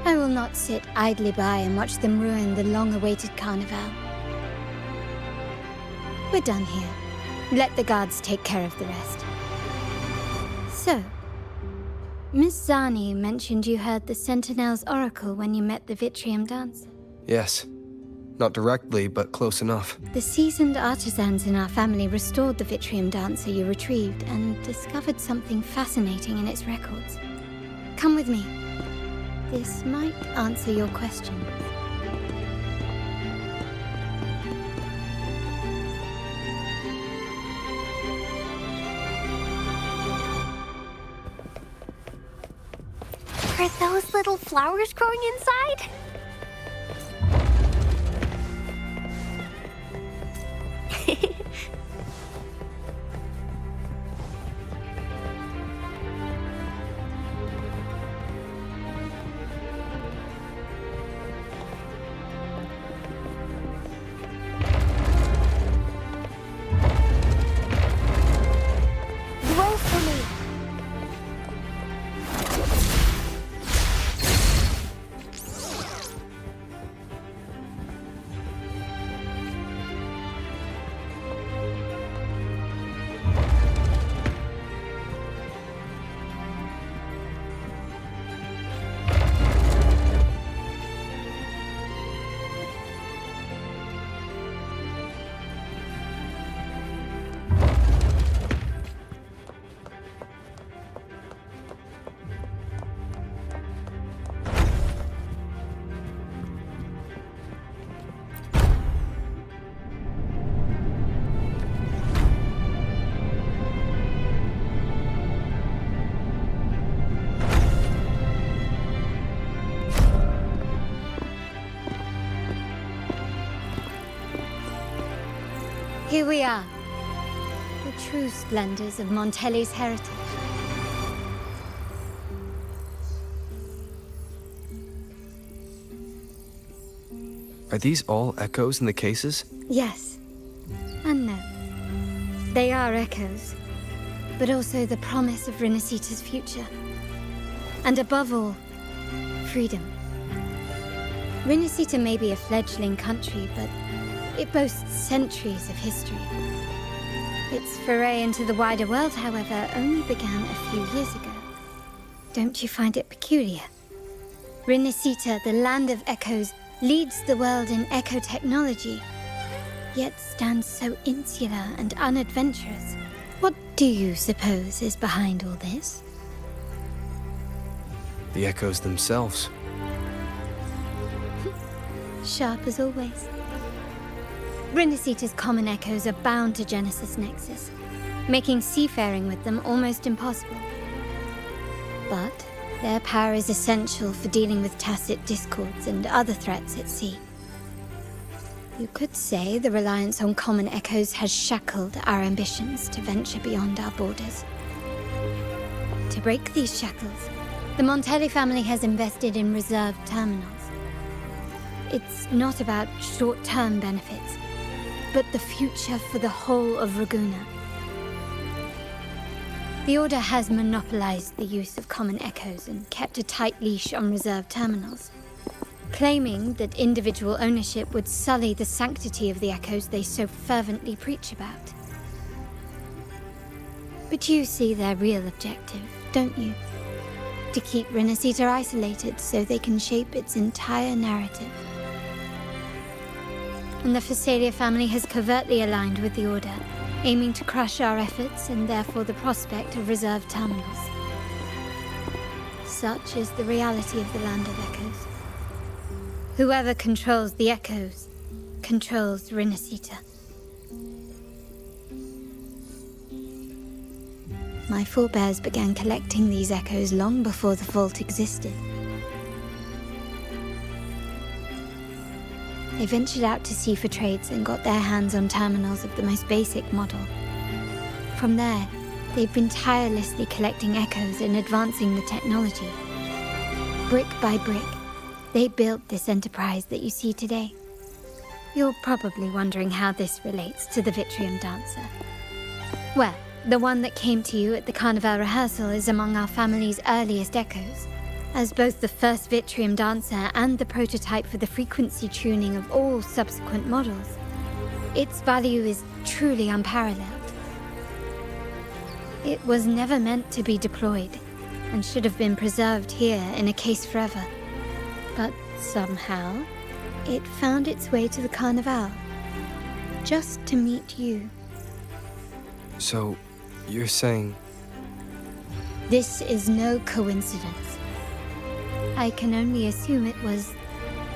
I will not sit idly by and watch them ruin the long-awaited Carnevale. We're done here. Let the guards take care of the rest. So, Miss Zani mentioned you heard the Sentinel's oracle when you met the Vitrium dancer. Yes. Not directly, but close enough. The seasoned artisans in our family restored the Vitrium dancer you retrieved and discovered something fascinating in its records. Come with me. This might answer your questions. Are those little flowers growing inside? Here we are. The true splendors of Montelli's heritage. Are these all echoes in the cases? Yes. And no. They are echoes, but also the promise of Rinascita's future. And above all, freedom. Rinascita may be a fledgling country, but it boasts centuries of history. Its foray into the wider world, however, only began a few years ago. Don't you find it peculiar? Rinascita, the land of echoes, leads the world in echo technology, yet stands so insular and unadventurous. What do you suppose is behind all this? The echoes themselves. Sharp as always. Rinascita's common echoes are bound to Genesis Nexus, making seafaring with them almost impossible. But their power is essential for dealing with tacit discords and other threats at sea. You could say the reliance on common echoes has shackled our ambitions to venture beyond our borders. To break these shackles, the Montelli family has invested in reserved terminals. It's not about short-term benefits, but the future for the whole of Ragusa. The Order has monopolized the use of common echoes and kept a tight leash on reserved terminals, claiming that individual ownership would sully the sanctity of the echoes they so fervently preach about. But you see their real objective, don't you? To keep Rinascita isolated so they can shape its entire narrative. And the Phasalia family has covertly aligned with the Order, aiming to crush our efforts and therefore the prospect of reserved terminals. Such is the reality of the Land of Echoes. Whoever controls the Echoes controls Rinascita. My forebears began collecting these echoes long before the vault existed. They ventured out to sea for trades and got their hands on terminals of the most basic model. From there, they've been tirelessly collecting echoes and advancing the technology. Brick by brick, they built this enterprise that you see today. You're probably wondering how this relates to the Vitrium Dancer. Well, the one that came to you at the Carnevale rehearsal is among our family's earliest echoes. As both the first Vitrium Dancer and the prototype for the frequency tuning of all subsequent models, its value is truly unparalleled. It was never meant to be deployed, and should have been preserved here in a case forever. But somehow, it found its way to the Carnevale, just to meet you. So, you're saying... This is no coincidence. I can only assume it was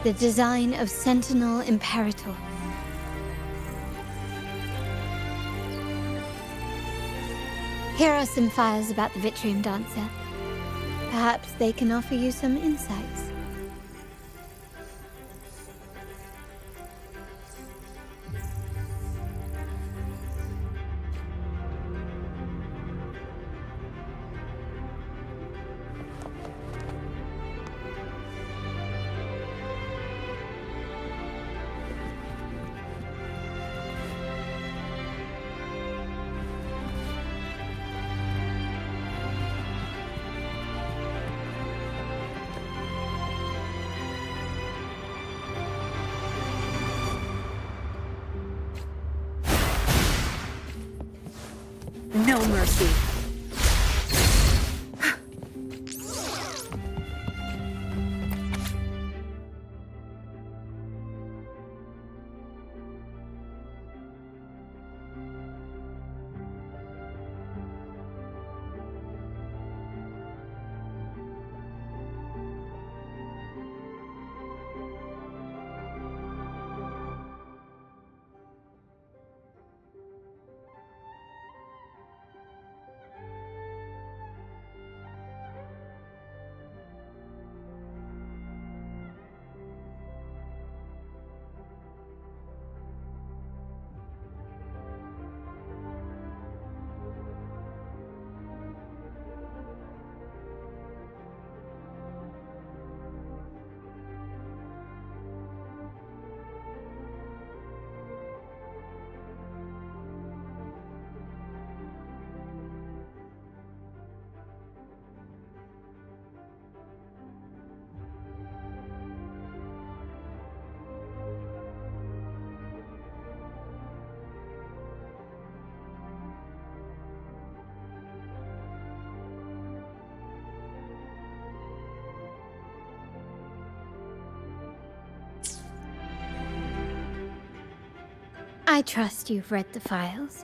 the design of Sentinel Imperator. Here are some files about the Vitrium Dancer. Perhaps they can offer you some insights. No mercy. I trust you've read the files.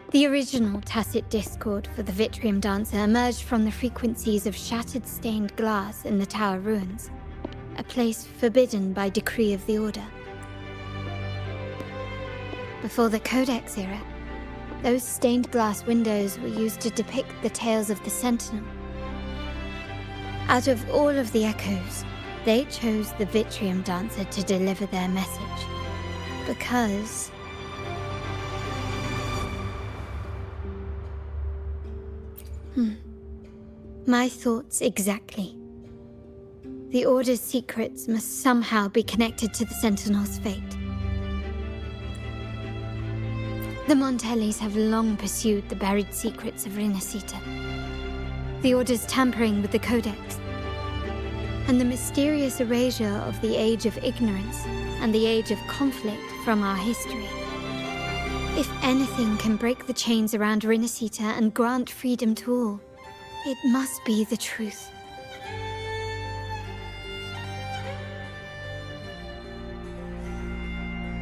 The original tacit discord for the Vitrium Dancer emerged from the frequencies of shattered stained glass in the tower ruins, a place forbidden by decree of the Order. Before the Codex era, those stained glass windows were used to depict the tales of the Sentinel. Out of all of the echoes, they chose the Vitrium Dancer to deliver their message. Because... My thoughts exactly. The Order's secrets must somehow be connected to the Sentinel's fate. The Montellis have long pursued the buried secrets of Rinascita. The Order's tampering with the Codex, and the mysterious erasure of the Age of Ignorance and the Age of Conflict from our history. If anything can break the chains around Rinascita and grant freedom to all, it must be the truth.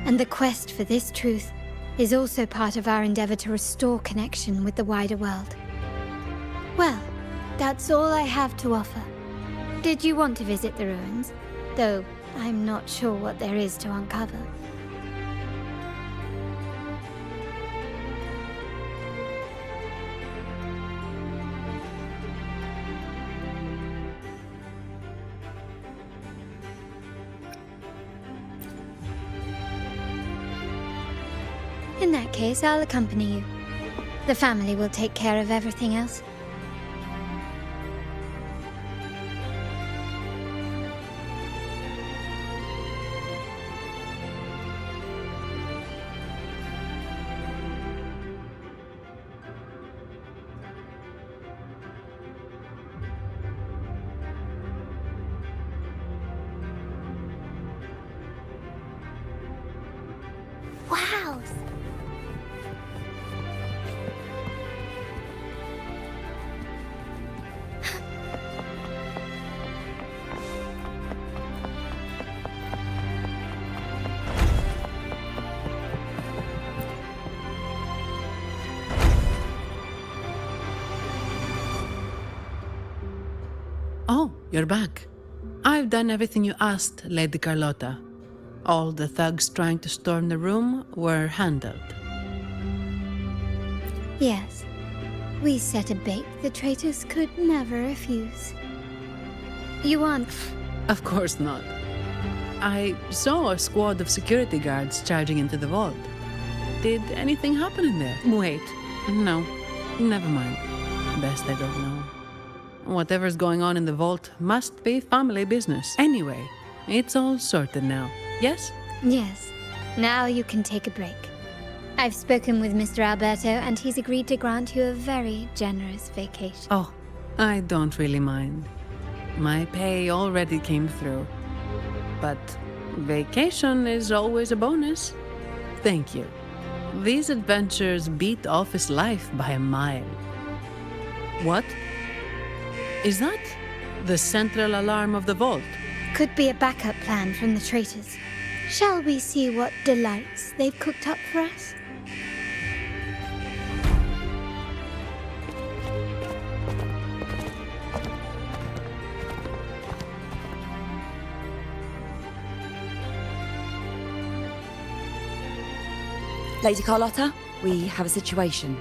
And the quest for this truth is also part of our endeavor to restore connection with the wider world. Well, that's all I have to offer. Did you want to visit the ruins? Though I'm not sure what there is to uncover. In that case, I'll accompany you. The family will take care of everything else. Wow! Oh, you're back. I've done everything you asked, Lady Carlotta. All the thugs trying to storm the room were handled. Yes. We set a bait the traitors could never refuse. You aren't... Of course not. I saw a squad of security guards charging into the vault. Did anything happen in there? Wait. No. Never mind. Best I don't know. Whatever's going on in the vault must be family business. Anyway, it's all sorted now. Yes? Yes. Now you can take a break. I've spoken with Mr. Alberto, and he's agreed to grant you a very generous vacation. Oh, I don't really mind. My pay already came through. But vacation is always a bonus. Thank you. These adventures beat office life by a mile. What? Is that the central alarm of the vault? Could be a backup plan from the traitors. Shall we see what delights they've cooked up for us? Lady Carlotta, we have a situation.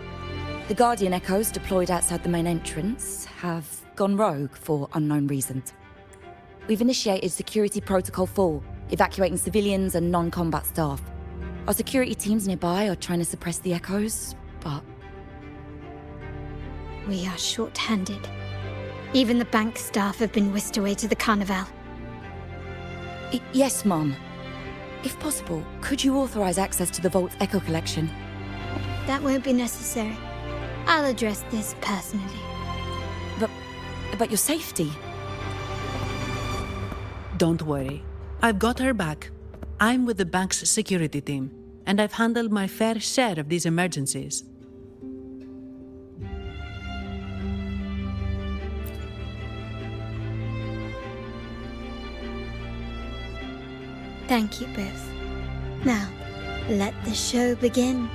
The Guardian Echoes deployed outside the main entrance have gone rogue for unknown reasons. We've initiated Security Protocol 4, evacuating civilians and non-combat staff. Our security teams nearby are trying to suppress the Echoes, but... We are short-handed. Even the bank staff have been whisked away to the Carnevale. Yes, Mum. If possible, could you authorize access to the Vault's Echo collection? That won't be necessary. I'll address this personally. But your safety? Don't worry. I've got her back. I'm with the bank's security team, and I've handled my fair share of these emergencies. Thank you both. Now, Let the show begin.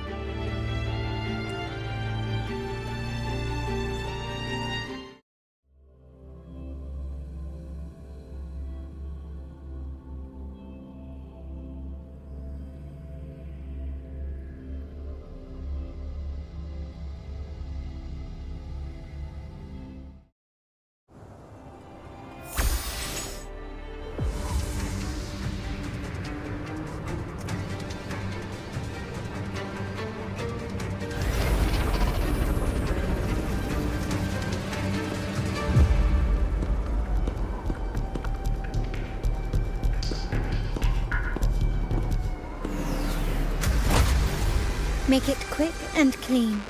Make it quick and clean.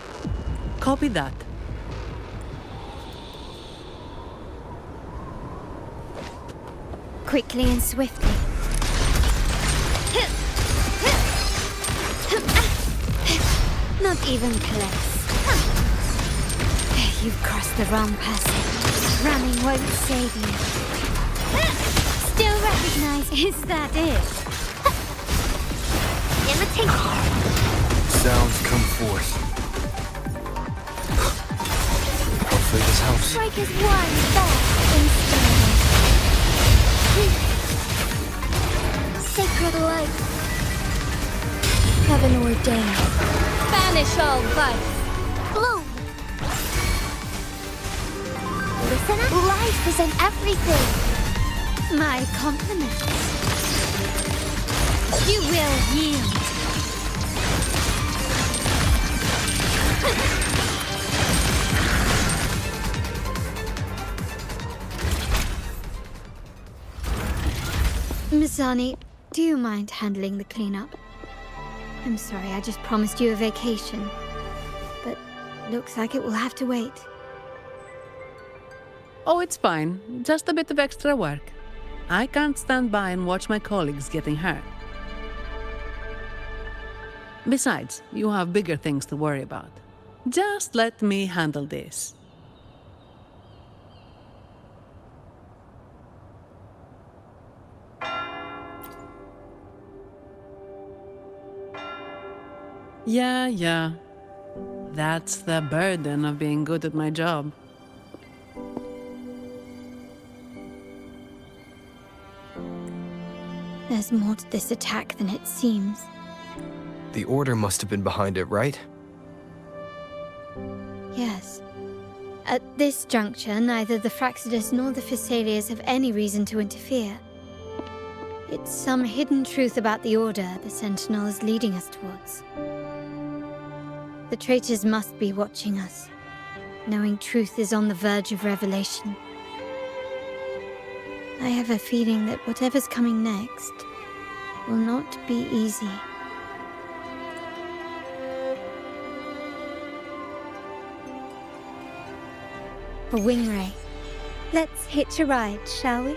Copy that. Quickly and swiftly. Not even close. You've crossed the wrong person. Running won't save you. Still recognize, is that it? Imitate. Sounds come forth. Hopefully this helps. Strike as one fast and sacred light. Heaven ordained. Banish all vice. Bloom! Listen up. Life is in everything. My compliments. You will yield. Missani, do you mind handling the cleanup? I'm sorry, I just promised you a vacation. But looks like it will have to wait. Oh, it's fine. Just a bit of extra work. I can't stand by and watch my colleagues getting hurt. Besides, you have bigger things to worry about. Just let me handle this. Yeah. That's the burden of being good at my job. There's more to this attack than it seems. The Order must have been behind it, right? Yes. At this juncture, neither the Fraxidus nor the Physaelius have any reason to interfere. It's some hidden truth about the Order the Sentinel is leading us towards. The traitors must be watching us, knowing truth is on the verge of revelation. I have a feeling that whatever's coming next will not be easy. A wing ray. Let's hitch a ride, shall we?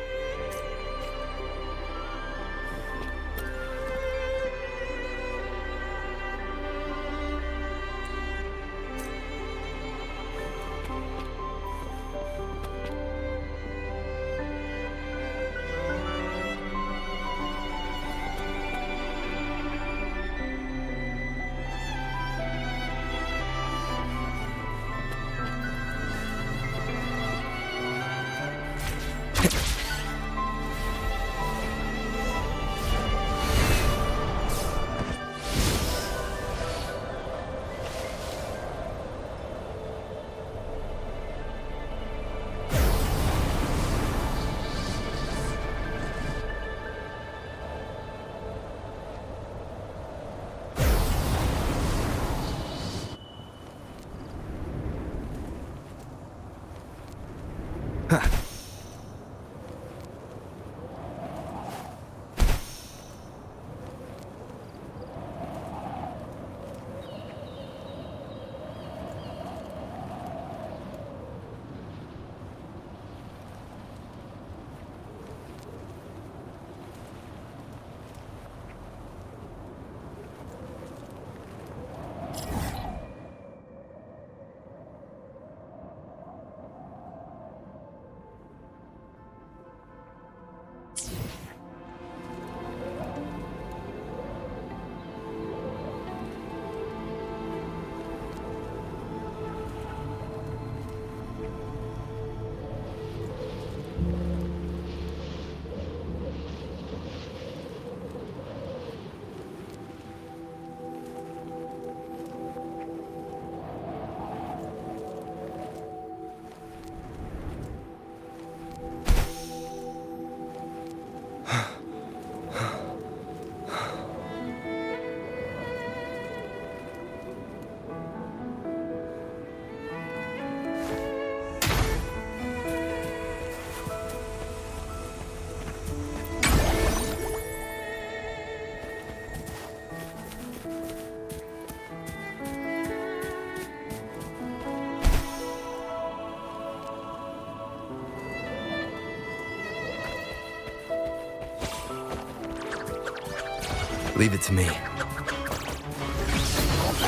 Leave it to me.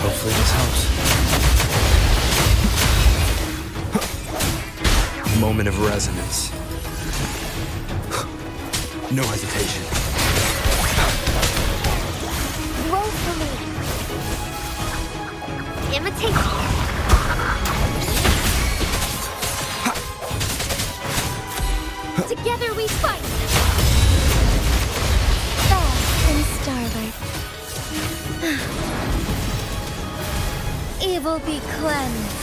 Hopefully this helps. Moment of resonance. No hesitation. Woefully. Imitate. Together we fight! In starlight. Evil be cleansed.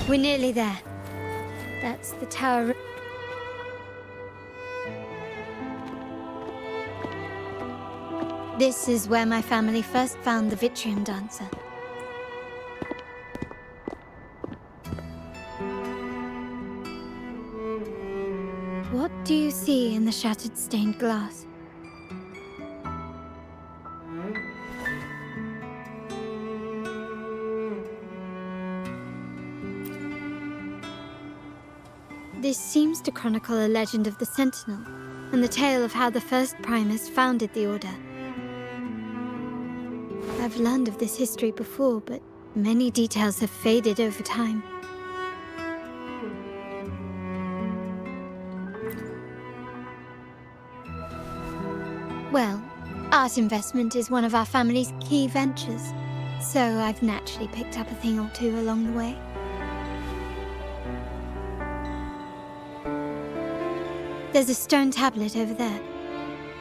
We're nearly there. That's the tower. This is where my family first found the Vitrium Dancer. What do you see in the shattered stained glass? This seems to chronicle a legend of the Sentinel, and the tale of how the first Primus founded the Order. I've learned of this history before, but many details have faded over time. Well, art investment is one of our family's key ventures, so I've naturally picked up a thing or two along the way. There's a stone tablet over there.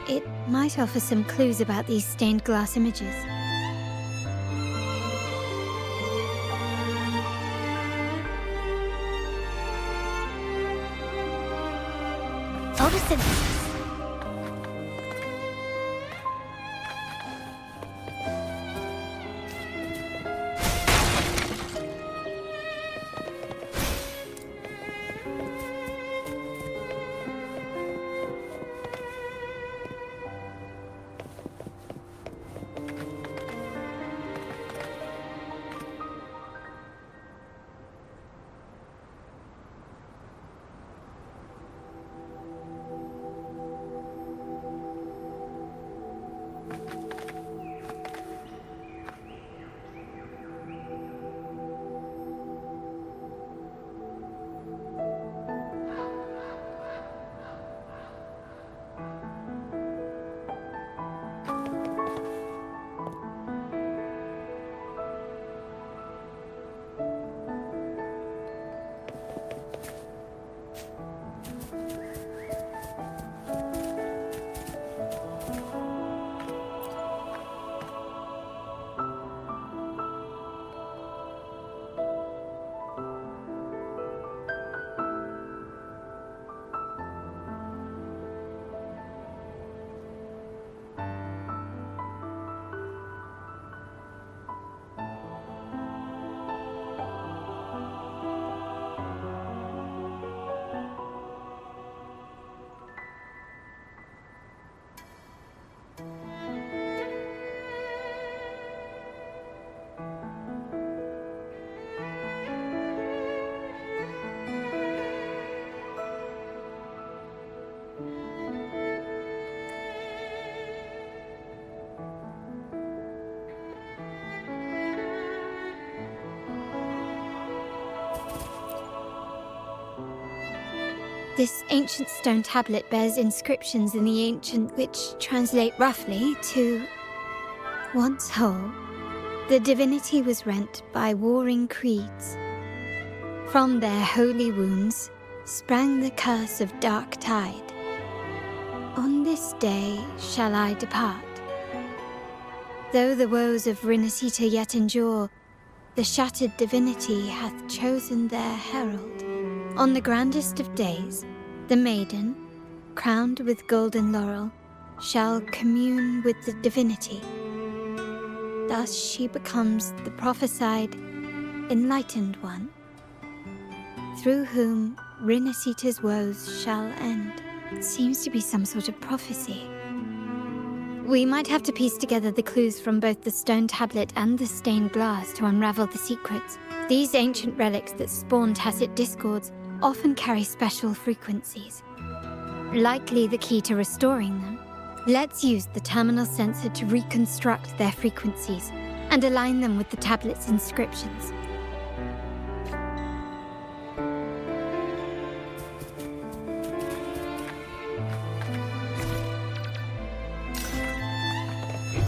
It might offer some clues about these stained glass images. Photosynthesis. This ancient stone tablet bears inscriptions in the ancient which translate roughly to once whole, the divinity was rent by warring creeds. From their holy wounds sprang the curse of dark tide. On this day shall I depart. Though the woes of Rinascita yet endure, the shattered divinity hath chosen their herald. On the grandest of days, the maiden, crowned with golden laurel, shall commune with the divinity. Thus she becomes the prophesied, enlightened one, through whom Rinascita's woes shall end. It seems to be some sort of prophecy. We might have to piece together the clues from both the stone tablet and the stained glass to unravel the secrets. These ancient relics that spawn tacit discords often carry special frequencies. Likely the key to restoring them. Let's use the terminal sensor to reconstruct their frequencies and align them with the tablet's inscriptions.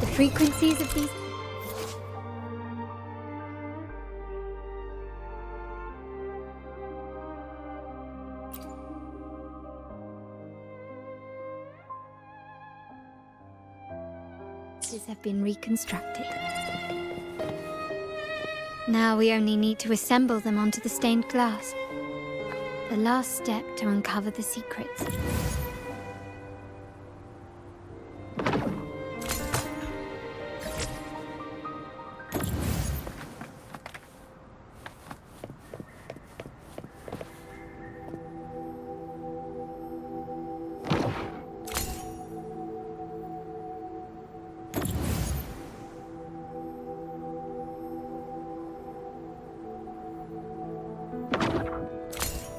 The frequencies of these have been reconstructed. Now we only need to assemble them onto the stained glass. The last step to uncover the secrets.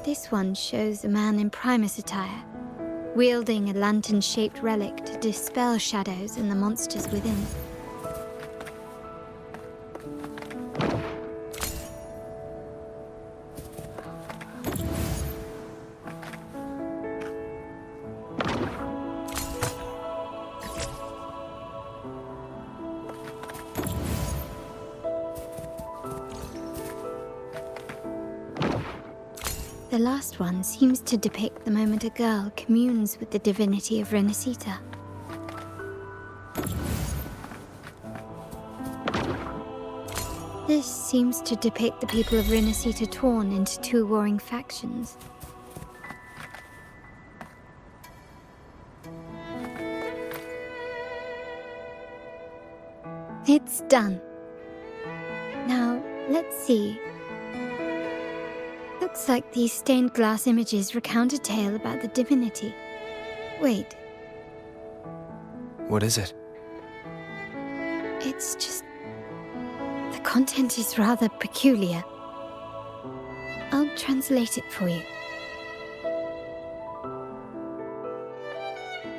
This one shows a man in Primus attire, wielding a lantern-shaped relic to dispel shadows and the monsters within. The last one seems to depict the moment a girl communes with the divinity of Rinascita. This seems to depict the people of Rinascita torn into two warring factions. It's done. Now, let's see. Looks like these stained glass images recount a tale about the divinity. Wait. What is it? It's just... the content is rather peculiar. I'll translate it for you.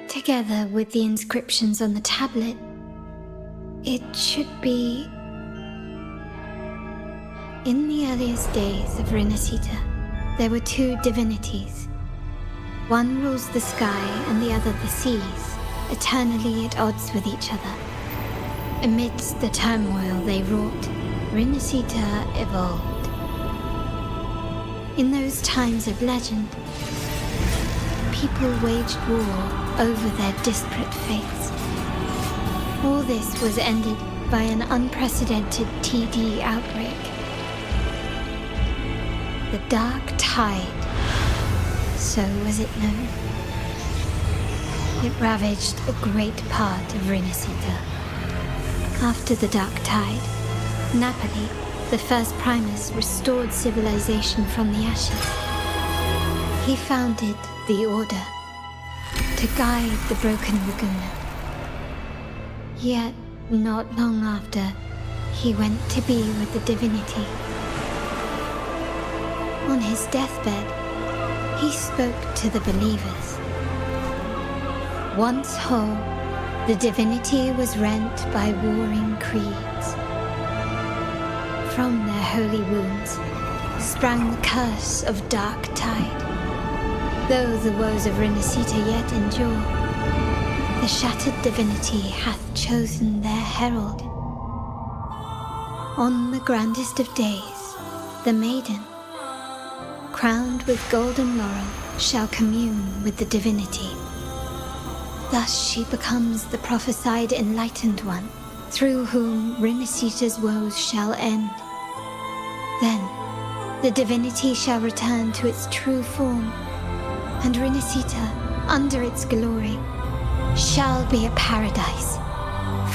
Together with the inscriptions on the tablet, it should be... In the earliest days of Rinascita, there were two divinities. One rules the sky and the other the seas, eternally at odds with each other. Amidst the turmoil they wrought, Rinascita evolved. In those times of legend, people waged war over their disparate fates. All this was ended by an unprecedented TD outbreak. The Dark Tide, so was it known. It ravaged a great part of Rinascita. After the Dark Tide, Napoli, the first Primus, restored civilization from the ashes. He founded the Order to guide the broken Laguna. Yet, not long after, he went to be with the divinity. On his deathbed, he spoke to the believers. Once whole, the divinity was rent by warring creeds. From their holy wounds sprang the curse of Dark Tide. Though the woes of Rinascita yet endure, the shattered divinity hath chosen their herald. On the grandest of days, the maiden, crowned with golden laurel, shall commune with the divinity. Thus she becomes the prophesied enlightened one, through whom Rinascita's woes shall end. Then, the divinity shall return to its true form, and Rinascita, under its glory, shall be a paradise,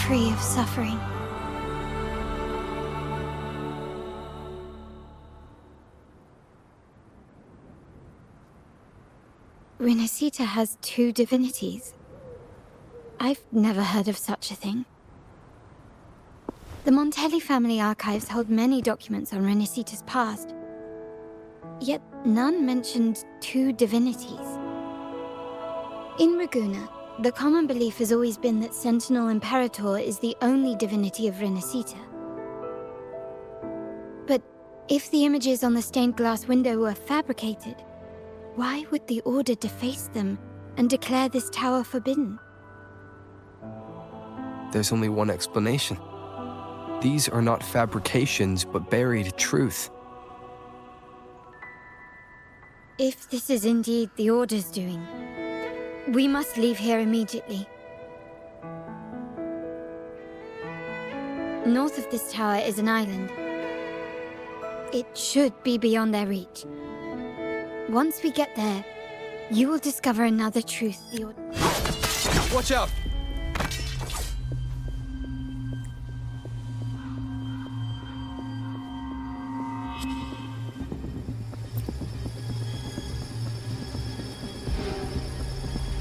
free of suffering. Rinascita has two divinities. I've never heard of such a thing. The Montelli family archives hold many documents on Rinascita's past, yet none mentioned two divinities. In Ragusa, the common belief has always been that Sentinel Imperator is the only divinity of Rinascita. But if the images on the stained glass window were fabricated, why would the Order deface them and declare this tower forbidden? There's only one explanation. These are not fabrications, but buried truth. If this is indeed the Order's doing, we must leave here immediately. North of this tower is an island. It should be beyond their reach. Once we get there, you will discover another truth. Watch out!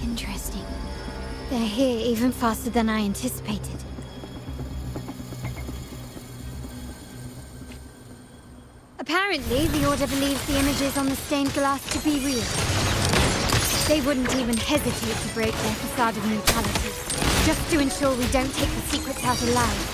Interesting. They're here even faster than I anticipated. Apparently, the Order believes the images on the stained glass to be real. They wouldn't even hesitate to break their facade of neutrality, just to ensure we don't take the secrets out alive.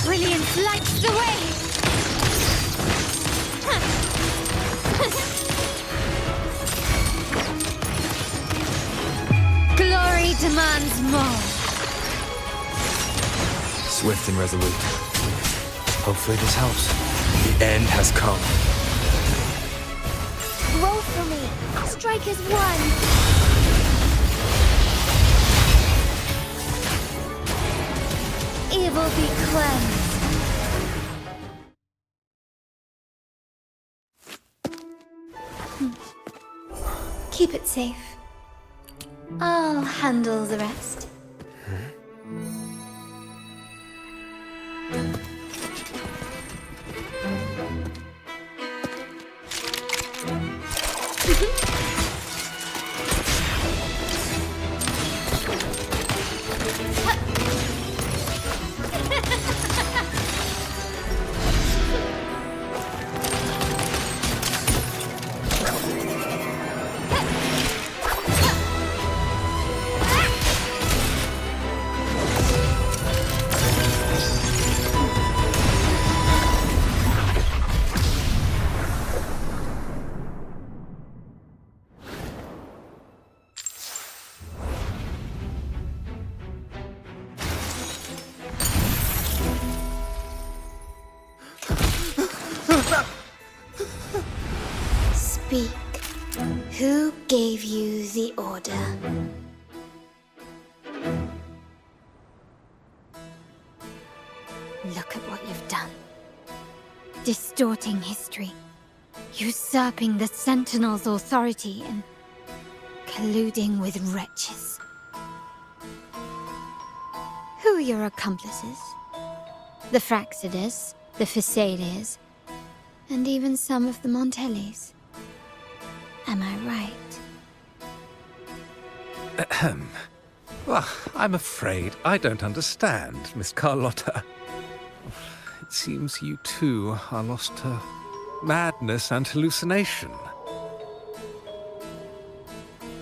Brilliance lights the way! Glory demands more. Swift and resolute. Hopefully this helps. The end has come. Roll for me. Strike as one. Evil be cleansed. Keep it safe. I'll handle the rest. Speak. Who gave you the order? Look at what you've done. Distorting history, usurping the Sentinel's authority, and colluding with wretches. Who are your accomplices? The Fraxidus, the Facades, and even some of the Montellis. Am I right? Ahem. Well, I'm afraid I don't understand, Miss Carlotta. It seems you too are lost to madness and hallucination.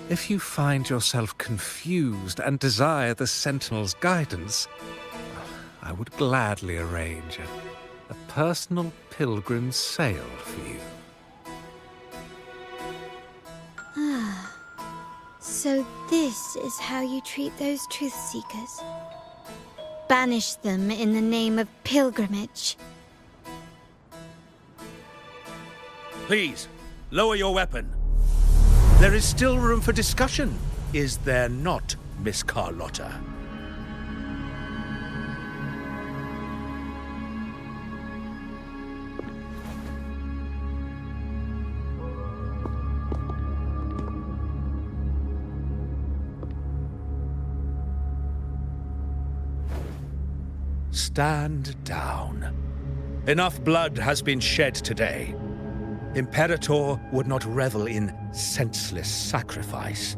If you find yourself confused and desire the Sentinel's guidance, I would gladly arrange a personal pilgrim's sail for you. Ah, so this is how you treat those truth seekers. Banish them in the name of pilgrimage. Please, lower your weapon. There is still room for discussion, is there not, Miss Carlotta? Stand down. Enough blood has been shed today. Imperator would not revel in senseless sacrifice.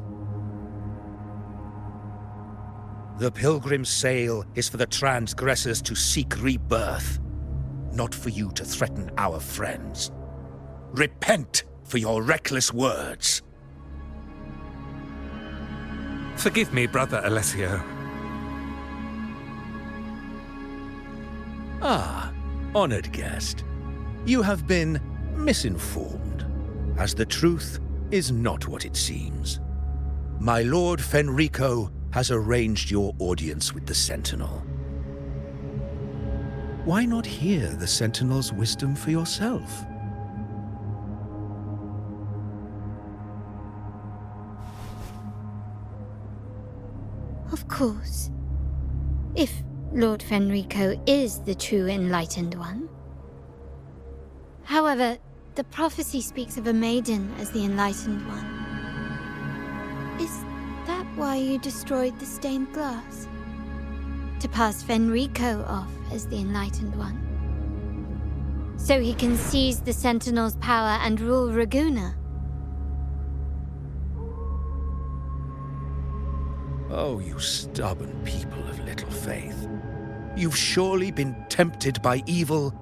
The pilgrim's sail is for the transgressors to seek rebirth, not for you to threaten our friends. Repent for your reckless words. Forgive me, Brother Alessio. Ah, honored guest. You have been misinformed, as the truth is not what it seems. My Lord Fenrico has arranged your audience with the Sentinel. Why not hear the Sentinel's wisdom for yourself? Of course. If Lord Fenrico is the true Enlightened One. However, the prophecy speaks of a maiden as the Enlightened One. Is that why you destroyed the stained glass? To pass Fenrico off as the Enlightened One? So he can seize the Sentinel's power and rule Raguna? Oh, you stubborn people of little faith. You've surely been tempted by evil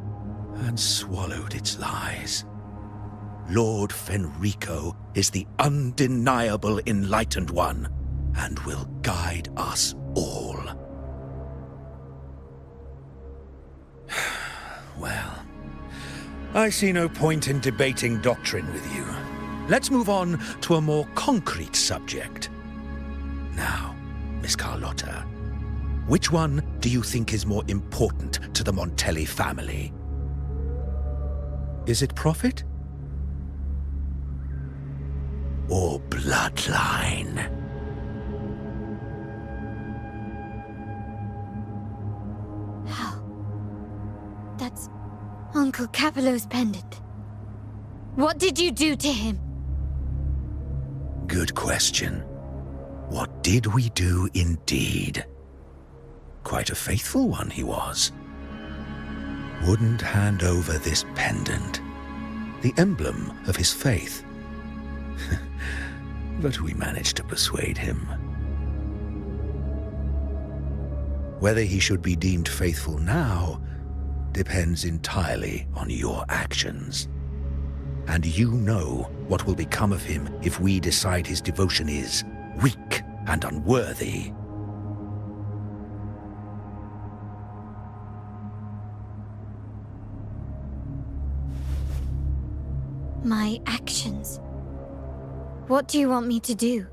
and swallowed its lies. Lord Fenrico is the undeniable Enlightened One and will guide us all. Well, I see no point in debating doctrine with you. Let's move on to a more concrete subject. Now, Miss Carlotta, which one do you think is more important to the Montelli family? Is it profit? Or bloodline? How? That's Uncle Capello's pendant. What did you do to him? Good question. What did we do indeed? Quite a faithful one he was. Wouldn't hand over this pendant, the emblem of his faith. But we managed to persuade him. Whether he should be deemed faithful now depends entirely on your actions. And you know what will become of him if we decide his devotion is weak and unworthy. My actions. What do you want me to do?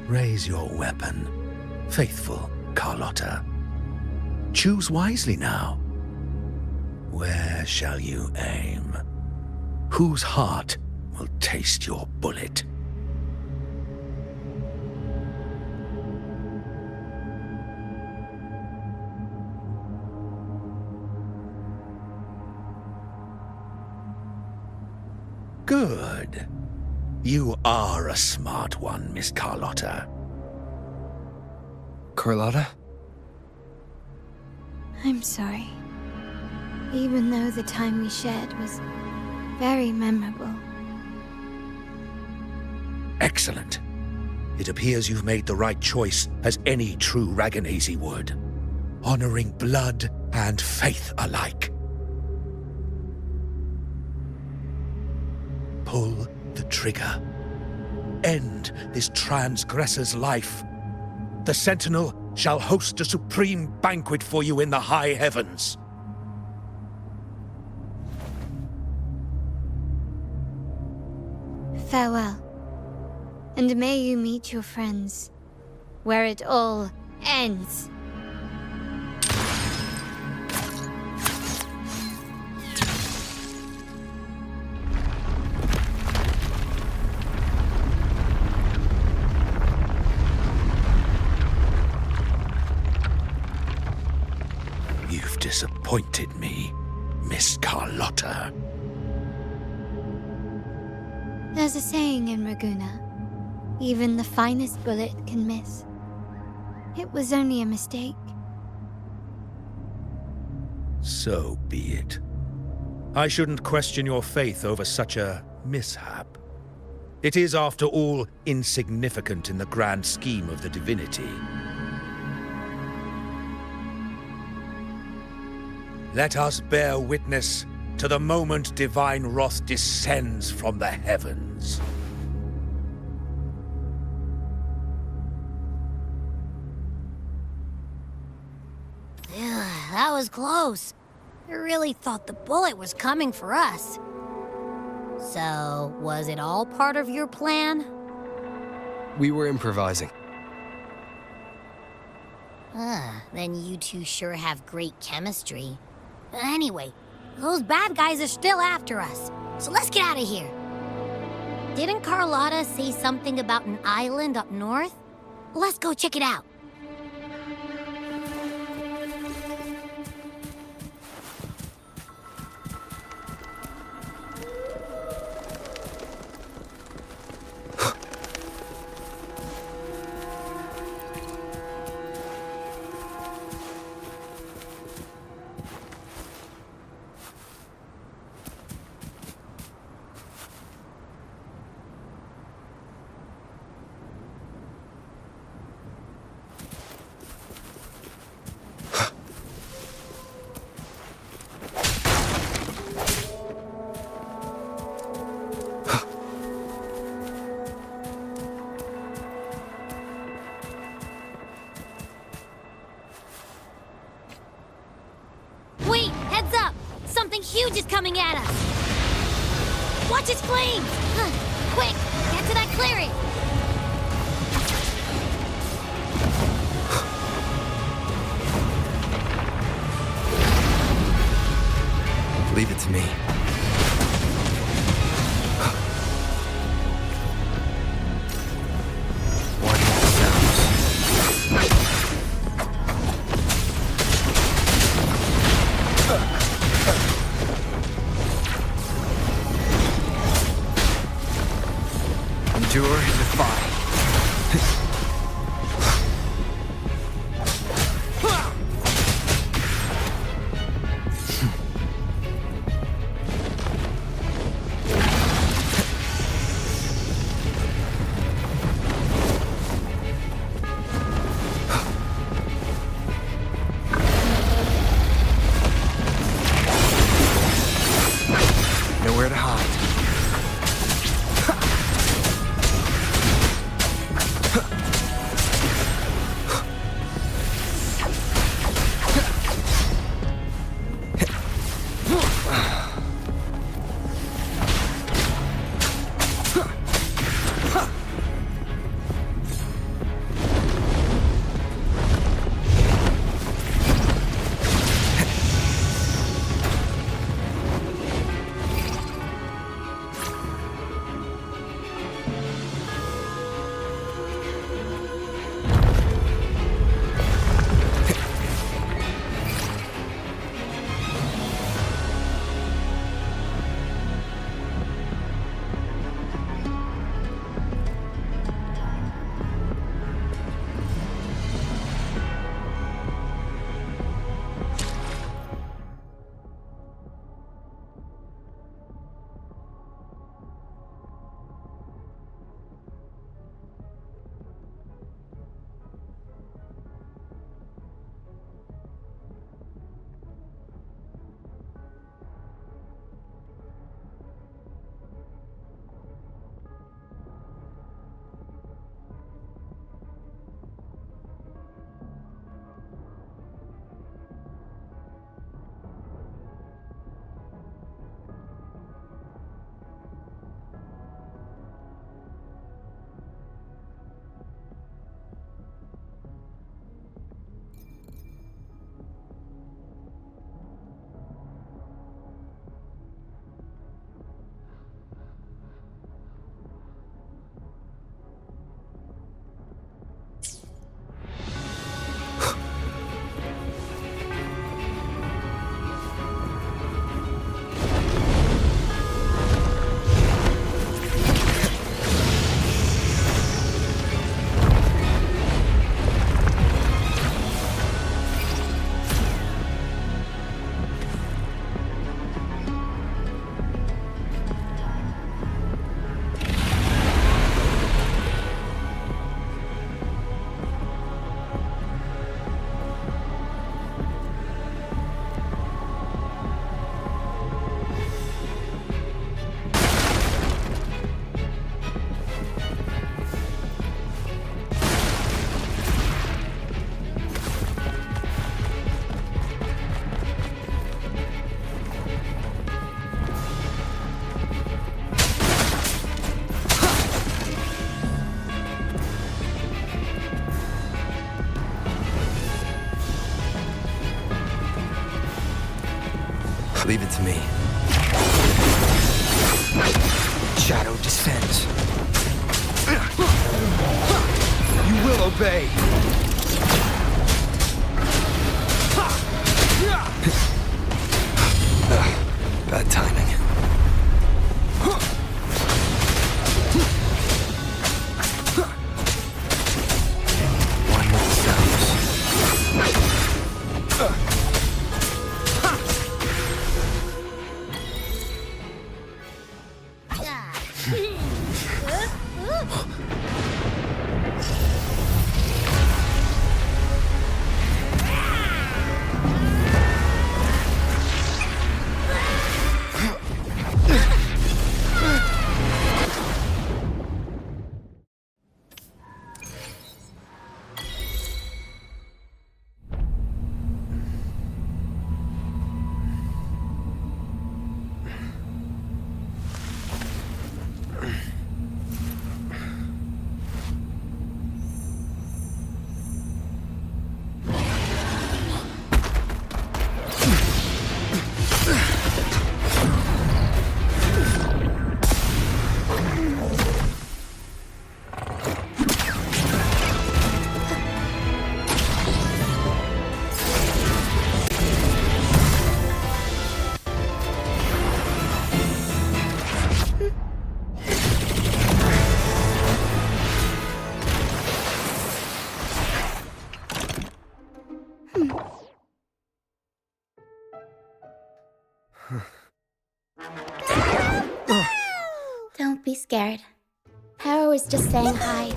Raise your weapon, faithful Carlotta. Choose wisely now. Where shall you aim? Whose heart will taste your bullet? Good. You are a smart one, Miss Carlotta. Carlotta? I'm sorry. Even though the time we shared was very memorable. Excellent. It appears you've made the right choice, as any true Raganese would. Honoring blood and faith alike. Pull trigger. End this transgressor's life. The Sentinel shall host a supreme banquet for you in the high heavens. Farewell. And may you meet your friends, where it all ends. You've disappointed me, Miss Carlotta. There's a saying in Raguna, even the finest bullet can miss. It was only a mistake. So be it. I shouldn't question your faith over such a mishap. It is, after all, insignificant in the grand scheme of the divinity. Let us bear witness to the moment divine wrath descends from the heavens. That was close. I really thought the bullet was coming for us. So, was it all part of your plan? We were improvising. Then you two sure have great chemistry. Anyway, those bad guys are still after us, so let's get out of here. Didn't Carlotta say something about an island up north? Let's go check it out. Wait, heads up! Something huge is coming at us! Watch its flames! Quick, get to that clearing! Leave it to me. Endure and defy. Nowhere to hide. Leave it to me. Shadow descends. You will obey. Bad timing. One with the sounds. Don't be scared. Paro is just saying hi.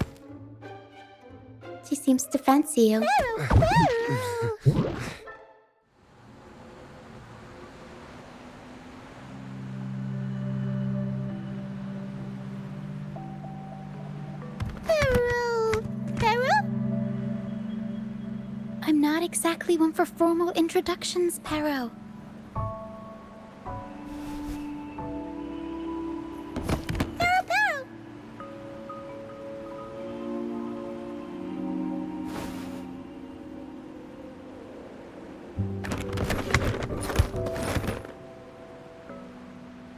She seems to fancy you. I'm not exactly one for formal introductions, Paro.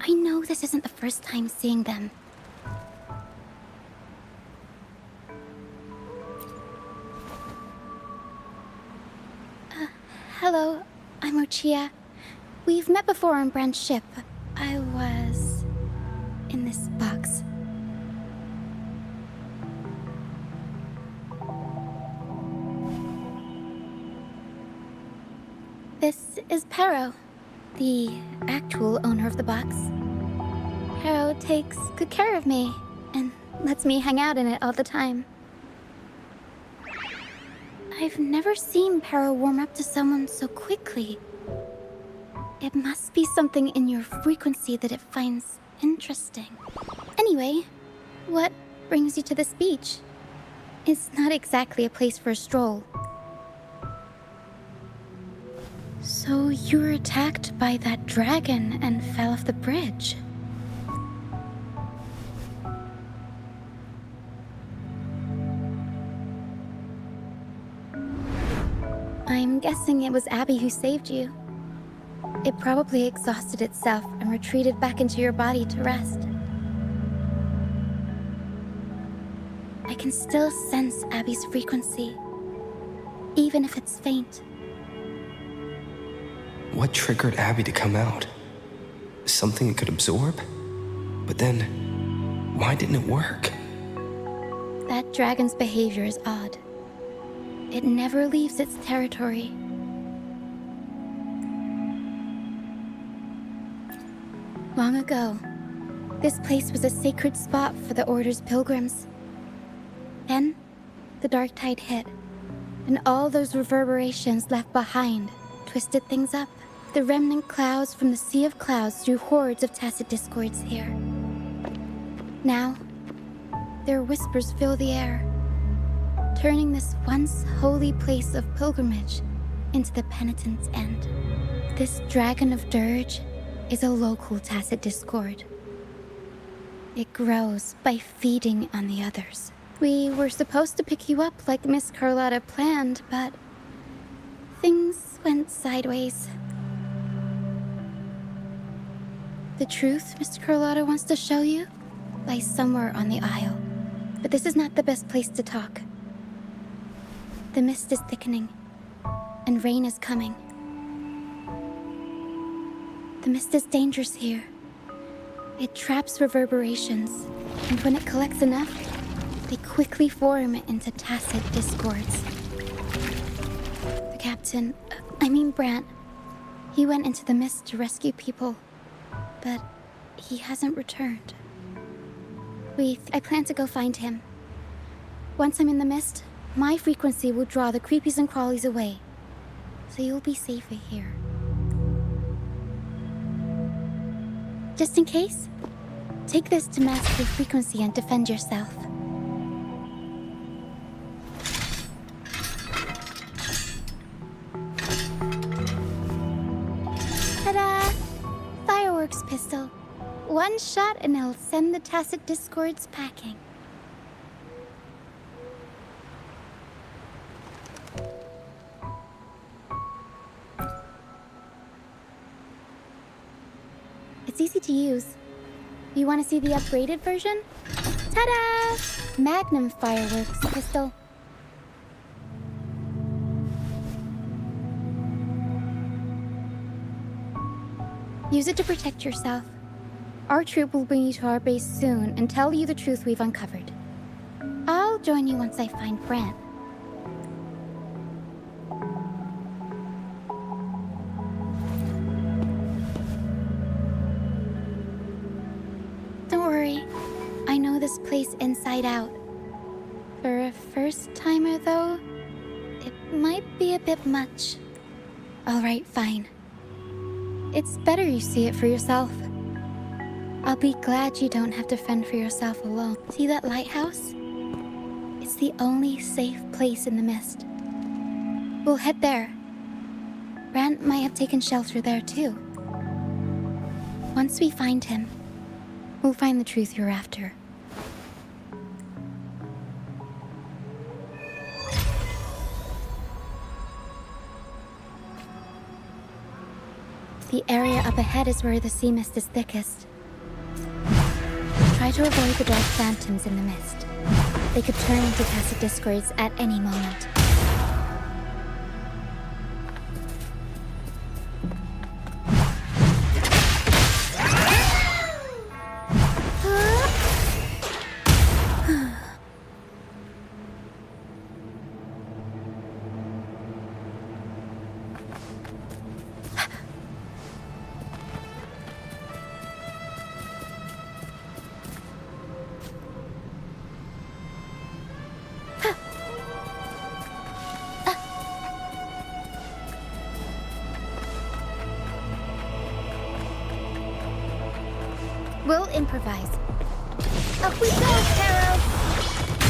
I know this isn't the first time seeing them. Hello, I'm Uchiha. We've met before on Brand's ship. I was in this box. This is Paro, the actual owner of the box. Paro takes good care of me and lets me hang out in it all the time. I've never seen Paro warm up to someone so quickly. It must be something in your frequency that it finds interesting. Anyway, what brings you to this beach? It's not exactly a place for a stroll. So you were attacked by that dragon and fell off the bridge. I'm guessing it was Abby who saved you. It probably exhausted itself and retreated back into your body to rest. I can still sense Abby's frequency, even if it's faint. What triggered Abby to come out? Something it could absorb? But then, why didn't it work? That dragon's behavior is odd. It never leaves its territory. Long ago, this place was a sacred spot for the Order's pilgrims. Then, the dark tide hit, and all those reverberations left behind twisted things up. The remnant clouds from the Sea of Clouds drew hordes of tacit discords here. Now, their whispers fill the air, turning this once holy place of pilgrimage into the penitent's end. This Dragon of Dirge is a local tacit discord. It grows by feeding on the others. We were supposed to pick you up like Miss Carlotta planned, but things went sideways. The truth Mr. Carlotta wants to show you lies somewhere on the aisle. But this is not the best place to talk. The mist is thickening, and rain is coming. The mist is dangerous here. It traps reverberations, and when it collects enough, they quickly form into tacit discords. The captain, Brant, he went into the mist to rescue people, but he hasn't returned. I plan to go find him. Once I'm in the mist, my frequency will draw the creepies and crawlies away, so you'll be safer here. Just in case, take this to mask your frequency and defend yourself. Ta-da! Fireworks pistol. One shot and it'll send the tacit discords packing. It's easy to use. You want to see the upgraded version? Ta-da! Magnum fireworks pistol. Use it to protect yourself. Our troop will bring you to our base soon and tell you the truth we've uncovered. I'll join you once I find Brant. Don't worry, I know this place inside out. For a first-timer, though, it might be a bit much. All right, fine. It's better you see it for yourself. I'll be glad you don't have to fend for yourself alone. See that lighthouse? It's the only safe place in the mist. We'll head there. Brant might have taken shelter there too. Once we find him, we'll find the truth you're after. The area up ahead is where the sea mist is thickest. Try to avoid the dark phantoms in the mist. They could turn into tacit discords at any moment. We'll improvise. Up we go, Caro!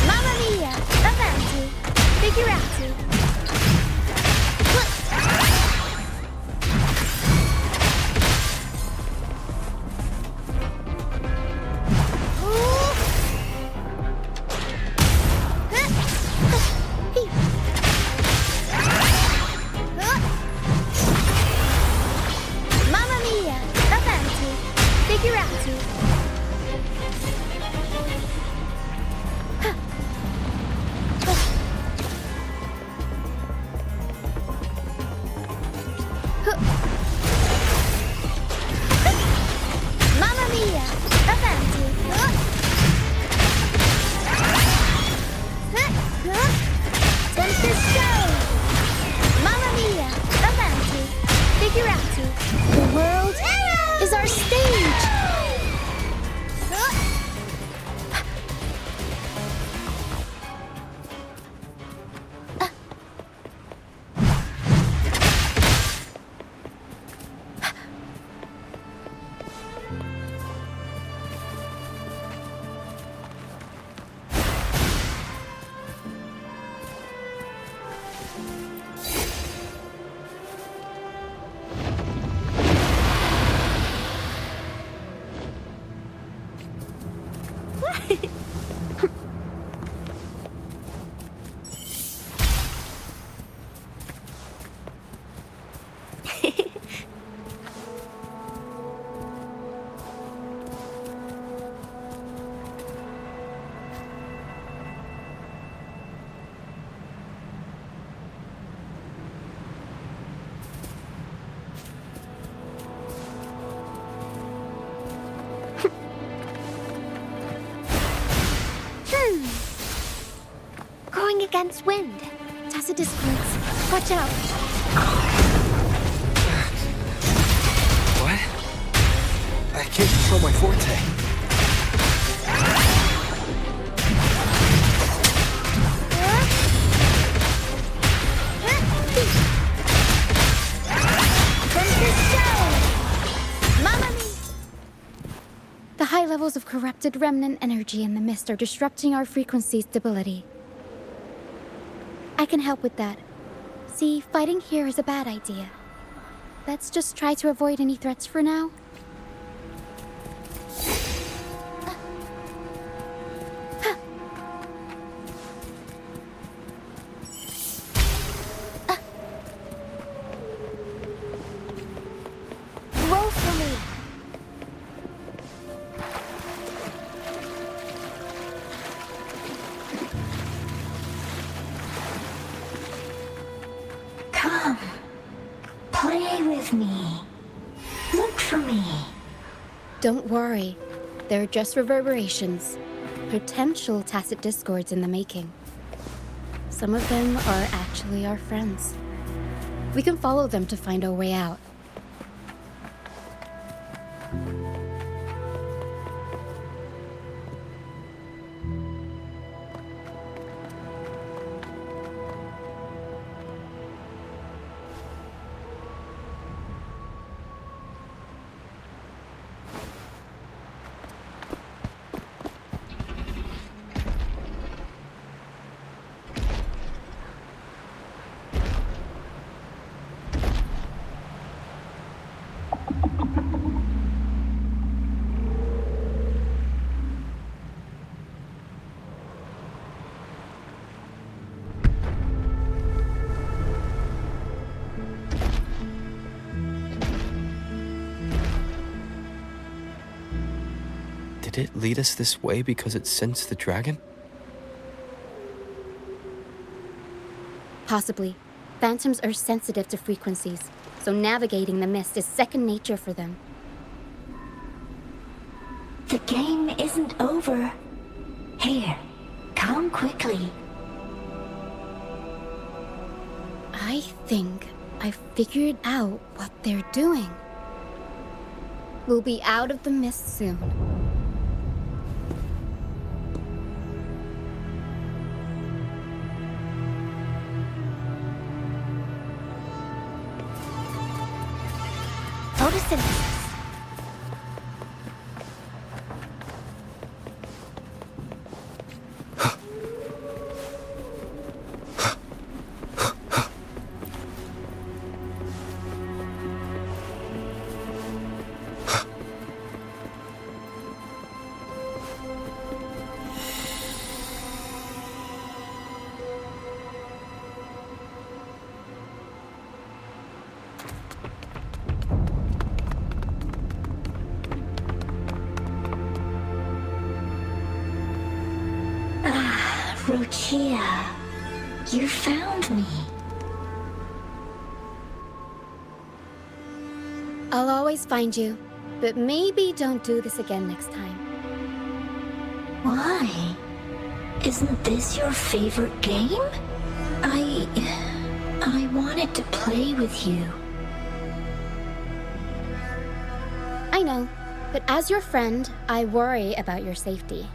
Mamma mia! Avanti! Figurati! Mamma mia! Avanti! Figurati! going against wind. Tacit discords. Watch out. What? I can't control my forte. The high levels of corrupted remnant energy in the mist are disrupting our frequency stability. I can help with that. See, fighting here is a bad idea. Let's just try to avoid any threats for now. Roll for me. Come. Play with me. Look for me. Don't worry. They're just reverberations. Potential tacit discords in the making. Some of them are actually our friends. We can follow them to find our way out. Did it lead us this way because it sensed the dragon? Possibly. Phantoms are sensitive to frequencies, so navigating the mist is second nature for them. The game isn't over. Here, come quickly. I think I figured out what they're doing. We'll be out of the mist soon. Photosynthesis. Rochia, you found me. I'll always find you, but maybe don't do this again next time. Why? Isn't this your favorite game? I wanted to play with you. I know, but as your friend, I worry about your safety.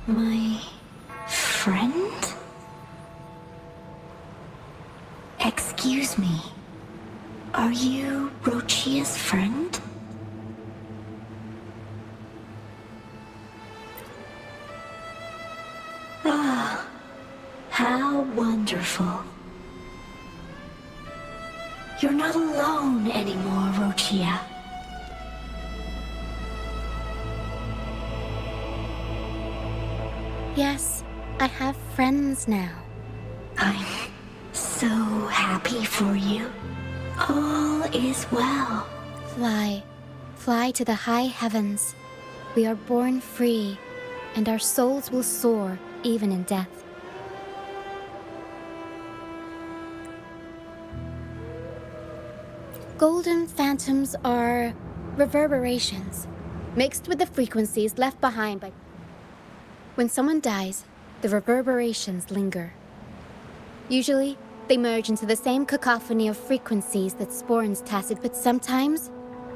My friend? Excuse me. Are you Rochia's friend? Ah, how wonderful. You're not alone anymore, Rochia. Yes, I have friends now. I'm so happy for you. All is well. Fly. Fly to the high heavens. We are born free, and our souls will soar even in death. Golden phantoms are reverberations, mixed with the frequencies left behind by... When someone dies, the reverberations linger. Usually, they merge into the same cacophony of frequencies that spawns Tacit, but sometimes,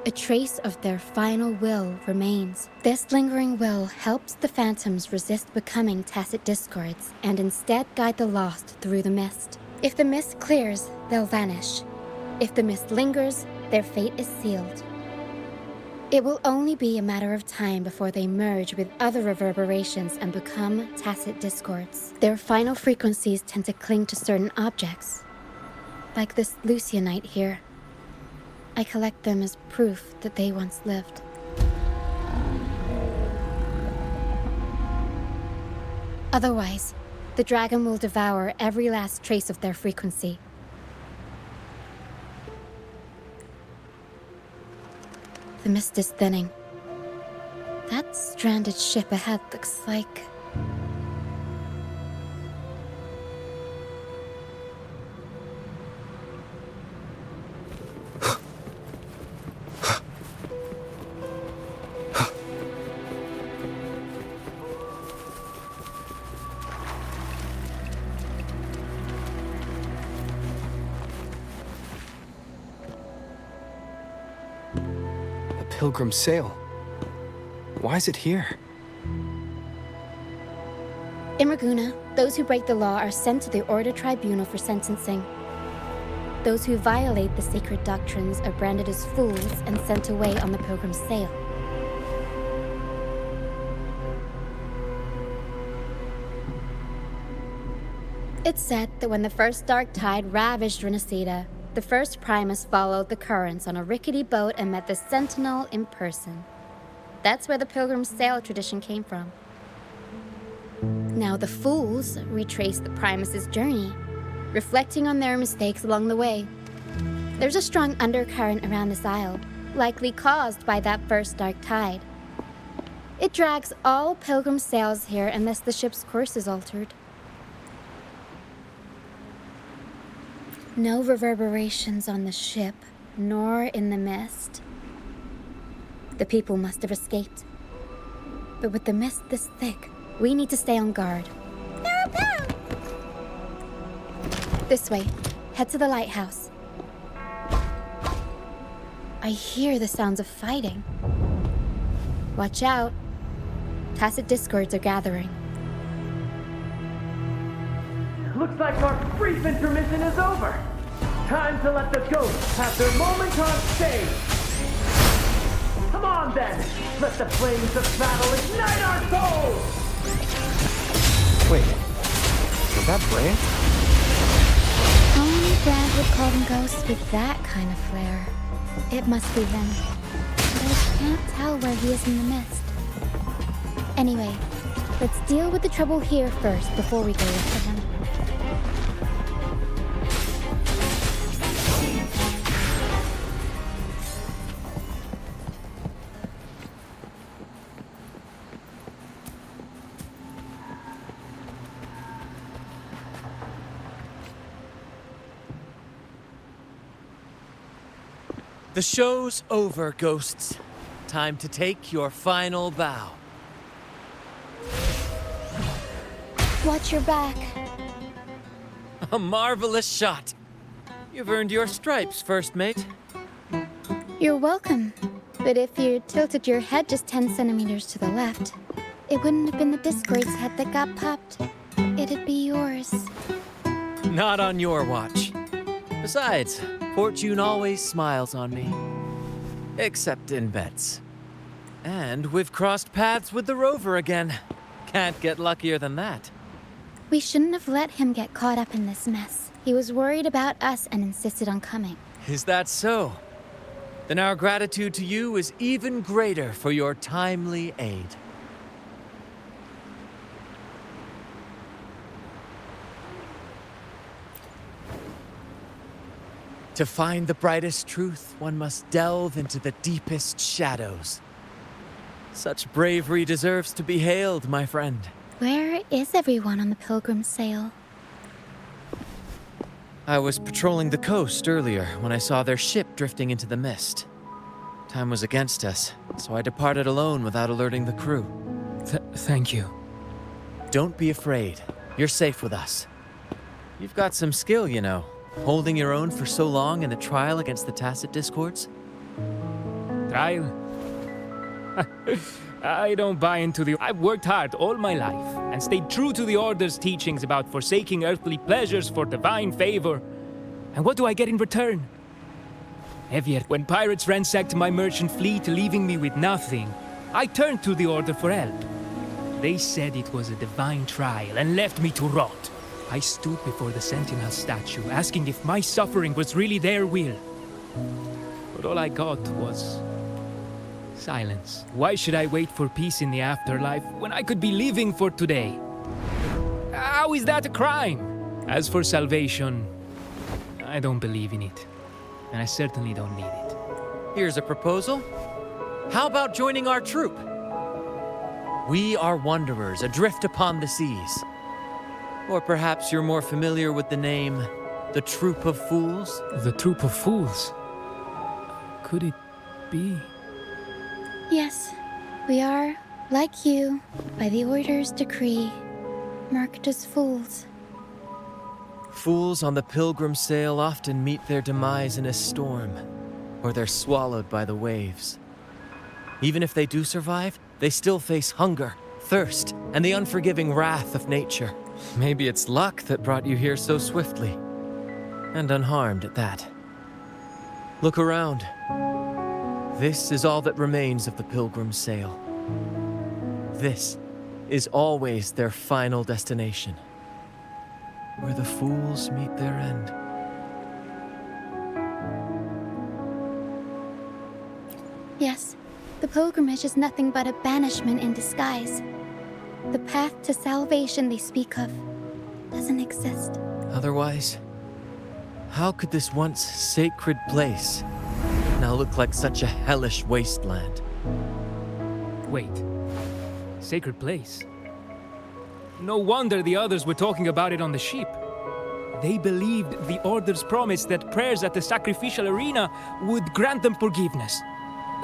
a trace of their final will remains. This lingering will helps the phantoms resist becoming Tacit discords and instead guide the lost through the mist. If the mist clears, they'll vanish. If the mist lingers, their fate is sealed. It will only be a matter of time before they merge with other reverberations and become Tacit discords. Their final frequencies tend to cling to certain objects, like this Lucianite here. I collect them as proof that they once lived. Otherwise, the dragon will devour every last trace of their frequency. The mist is thinning. That stranded ship ahead looks like... Pilgrim sail. Why is it here? In Raguna, those who break the law are sent to the Order Tribunal for sentencing. Those who violate the sacred doctrines are branded as fools and sent away on the Pilgrim's sail. It's said that when the first dark tide ravaged Rinascita, the first Primus followed the currents on a rickety boat and met the Sentinel in person. That's where the Pilgrim's Sail tradition came from. Now the fools retrace the Primus's journey, reflecting on their mistakes along the way. There's a strong undercurrent around this isle, likely caused by that first dark tide. It drags all Pilgrim sails here unless the ship's course is altered. No reverberations on the ship, nor in the mist. The people must have escaped. But with the mist this thick, we need to stay on guard. This way. Head to the lighthouse. I hear the sounds of fighting. Watch out. Tacit discords are gathering. Looks like our brief intermission is over. Time to let the ghosts have their moment on stage. Come on then, let the flames of battle ignite our souls! Wait, was that Brand? Only Brand would call them ghosts with that kind of flair. It must be him. But I can't tell where he is in the mist. Anyway, let's deal with the trouble here first before we go after him. The show's over, ghosts. Time to take your final bow. Watch your back. A marvelous shot. You've earned your stripes, first mate. You're welcome. But if you tilted your head just 10 centimeters to the left, it wouldn't have been the Discord's head that got popped. It'd be yours. Not on your watch. Besides, fortune always smiles on me. Except in bets. And we've crossed paths with the rover again. Can't get luckier than that. We shouldn't have let him get caught up in this mess. He was worried about us and insisted on coming. Is that so? Then our gratitude to you is even greater for your timely aid. To find the brightest truth, one must delve into the deepest shadows. Such bravery deserves to be hailed, my friend. Where is everyone on the Pilgrim sail? I was patrolling the coast earlier when I saw their ship drifting into the mist. Time was against us, so I departed alone without alerting the crew. Thank you. Don't be afraid. You're safe with us. You've got some skill, you know, holding your own for so long in the trial against the Tacit Discords. Trial? I don't buy into the... I've worked hard all my life and stayed true to the Order's teachings about forsaking earthly pleasures for divine favor. And what do I get in return? Yet, when pirates ransacked my merchant fleet, leaving me with nothing, I turned to the Order for help. They said it was a divine trial and left me to rot. I stood before the Sentinel statue, asking if my suffering was really their will. But all I got was... silence. Why should I wait for peace in the afterlife when I could be living for today? How is that a crime? As for salvation, I don't believe in it. And I certainly don't need it. Here's a proposal. How about joining our troop? We are wanderers adrift upon the seas. Or perhaps you're more familiar with the name, the Troop of Fools? The Troop of Fools? Could it be? Yes, we are, like you, by the Order's decree, marked as fools. Fools on the pilgrim sail often meet their demise in a storm, or they're swallowed by the waves. Even if they do survive, they still face hunger, thirst, and the unforgiving wrath of nature. Maybe it's luck that brought you here so swiftly, and unharmed at that. Look around. This is all that remains of the pilgrim sail. This is always their final destination, where the fools meet their end. Yes, the pilgrimage is nothing but a banishment in disguise. The path to salvation they speak of doesn't exist. Otherwise, how could this once sacred place now look like such a hellish wasteland? Wait. Sacred place? No wonder the others were talking about it on the ship. They believed the Order's promise that prayers at the sacrificial arena would grant them forgiveness.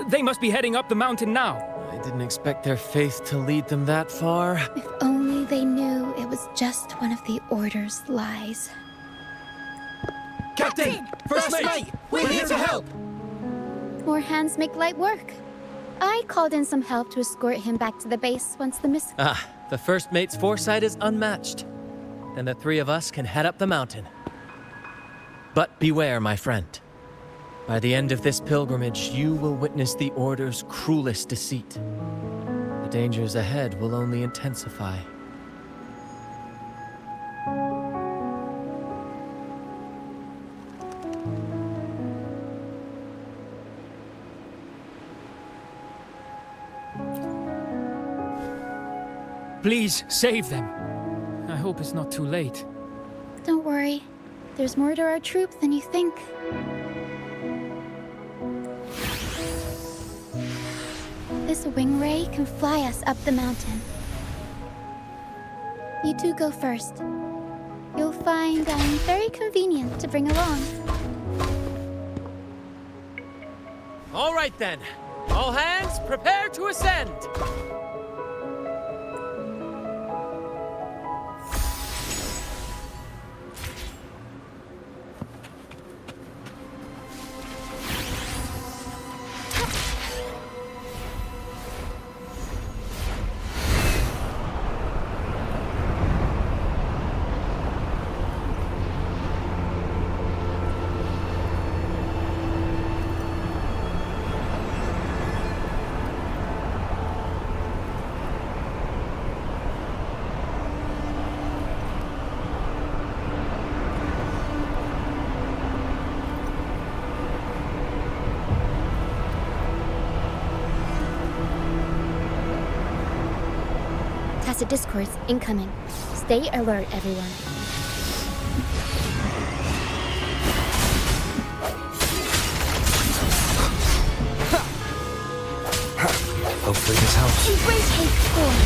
They must be heading up the mountain now. I didn't expect their faith to lead them that far. If only they knew it was just one of the Order's lies. Captain! First mate! We're here to help! More hands make light work. I called in some help to escort him back to the base once the the first mate's foresight is unmatched. Then the three of us can head up the mountain. But beware, my friend. By the end of this pilgrimage, you will witness the Order's cruelest deceit. The dangers ahead will only intensify. Please, save them. I hope it's not too late. Don't worry. There's more to our troop than you think. This wing ray can fly us up the mountain. You two go first. You'll find I'm very convenient to bring along. All right then. All hands, prepare to ascend! Tacit Discords incoming. Stay alert, everyone. Hopefully this helps. Embrace hate form.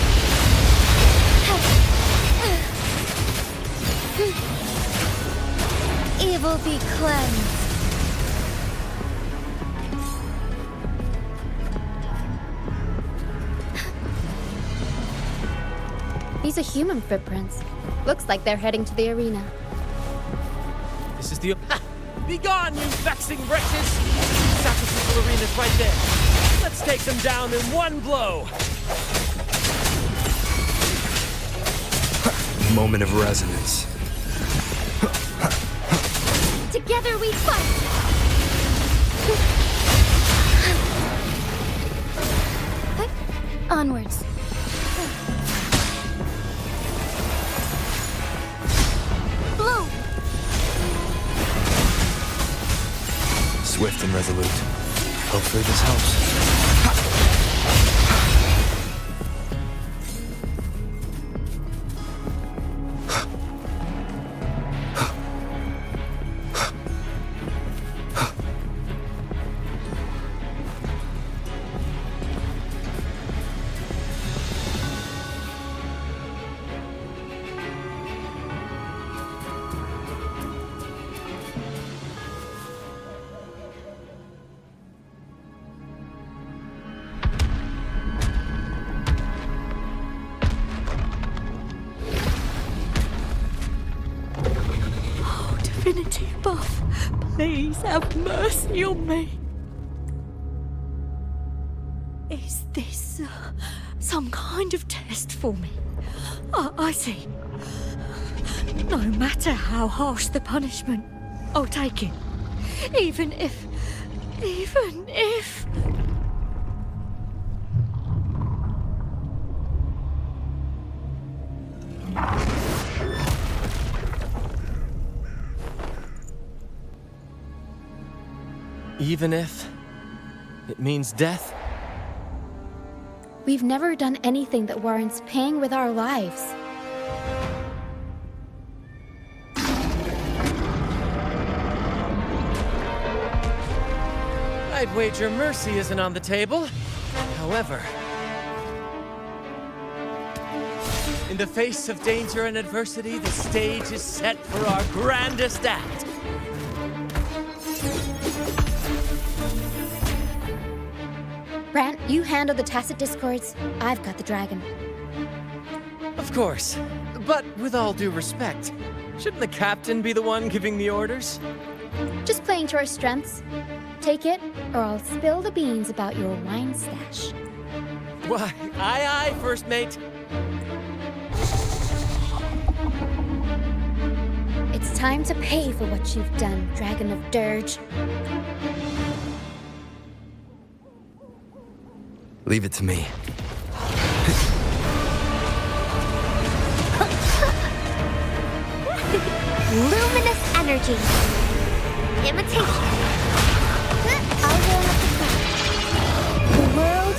Evil be cleansed. These are human footprints. Looks like they're heading to the arena. This is the... Ha! Be gone, you vexing wretches! Sacrificial arena's right there. Let's take them down in one blow! Moment of resonance. Together we fight! Onwards. Blow! Swift and resolute. Hopefully this helps. Divinity above, please have mercy on me. Is this some kind of test for me? I see. No matter how harsh the punishment, I'll take it. Even if... Even if it means death? We've never done anything that warrants paying with our lives. I'd wager mercy isn't on the table. However, in the face of danger and adversity, the stage is set for our grandest act. Brant, you handle the tacit discords. I've got the dragon. Of course. But with all due respect, shouldn't the captain be the one giving the orders? Just playing to our strengths. Take it, or I'll spill the beans about your wine stash. Why, aye, first mate. It's time to pay for what you've done, Dragon of Dirge. Leave it to me. Luminous energy. Imitation. I'll roll up the front. The world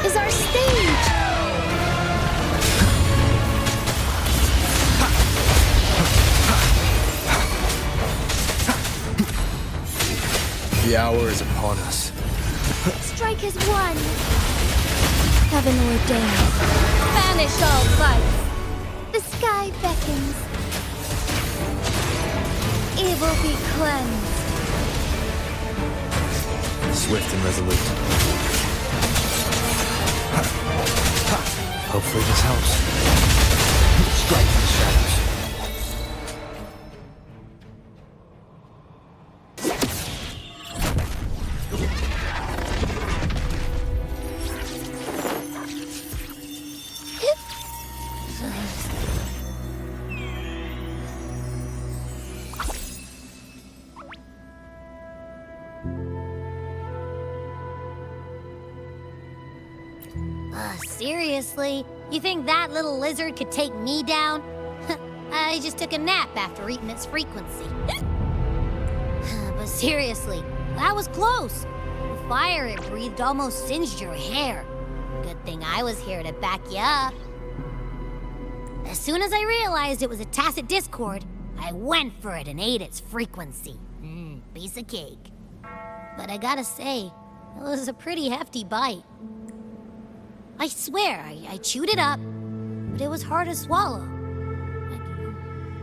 is our stage! The hour is upon us. Strike has won! Heaven ordained. Banish all fights. The sky beckons. Evil be cleansed. Swift and resolute. Hopefully this helps. Strike from the shadows. Seriously? You think that little lizard could take me down? I just took a nap after eating its frequency. But seriously, that was close. The fire it breathed almost singed your hair. Good thing I was here to back you up. As soon as I realized it was a tacit discord, I went for it and ate its frequency. Piece of cake. But I gotta say, it was a pretty hefty bite. I swear, I chewed it up, but it was hard to swallow.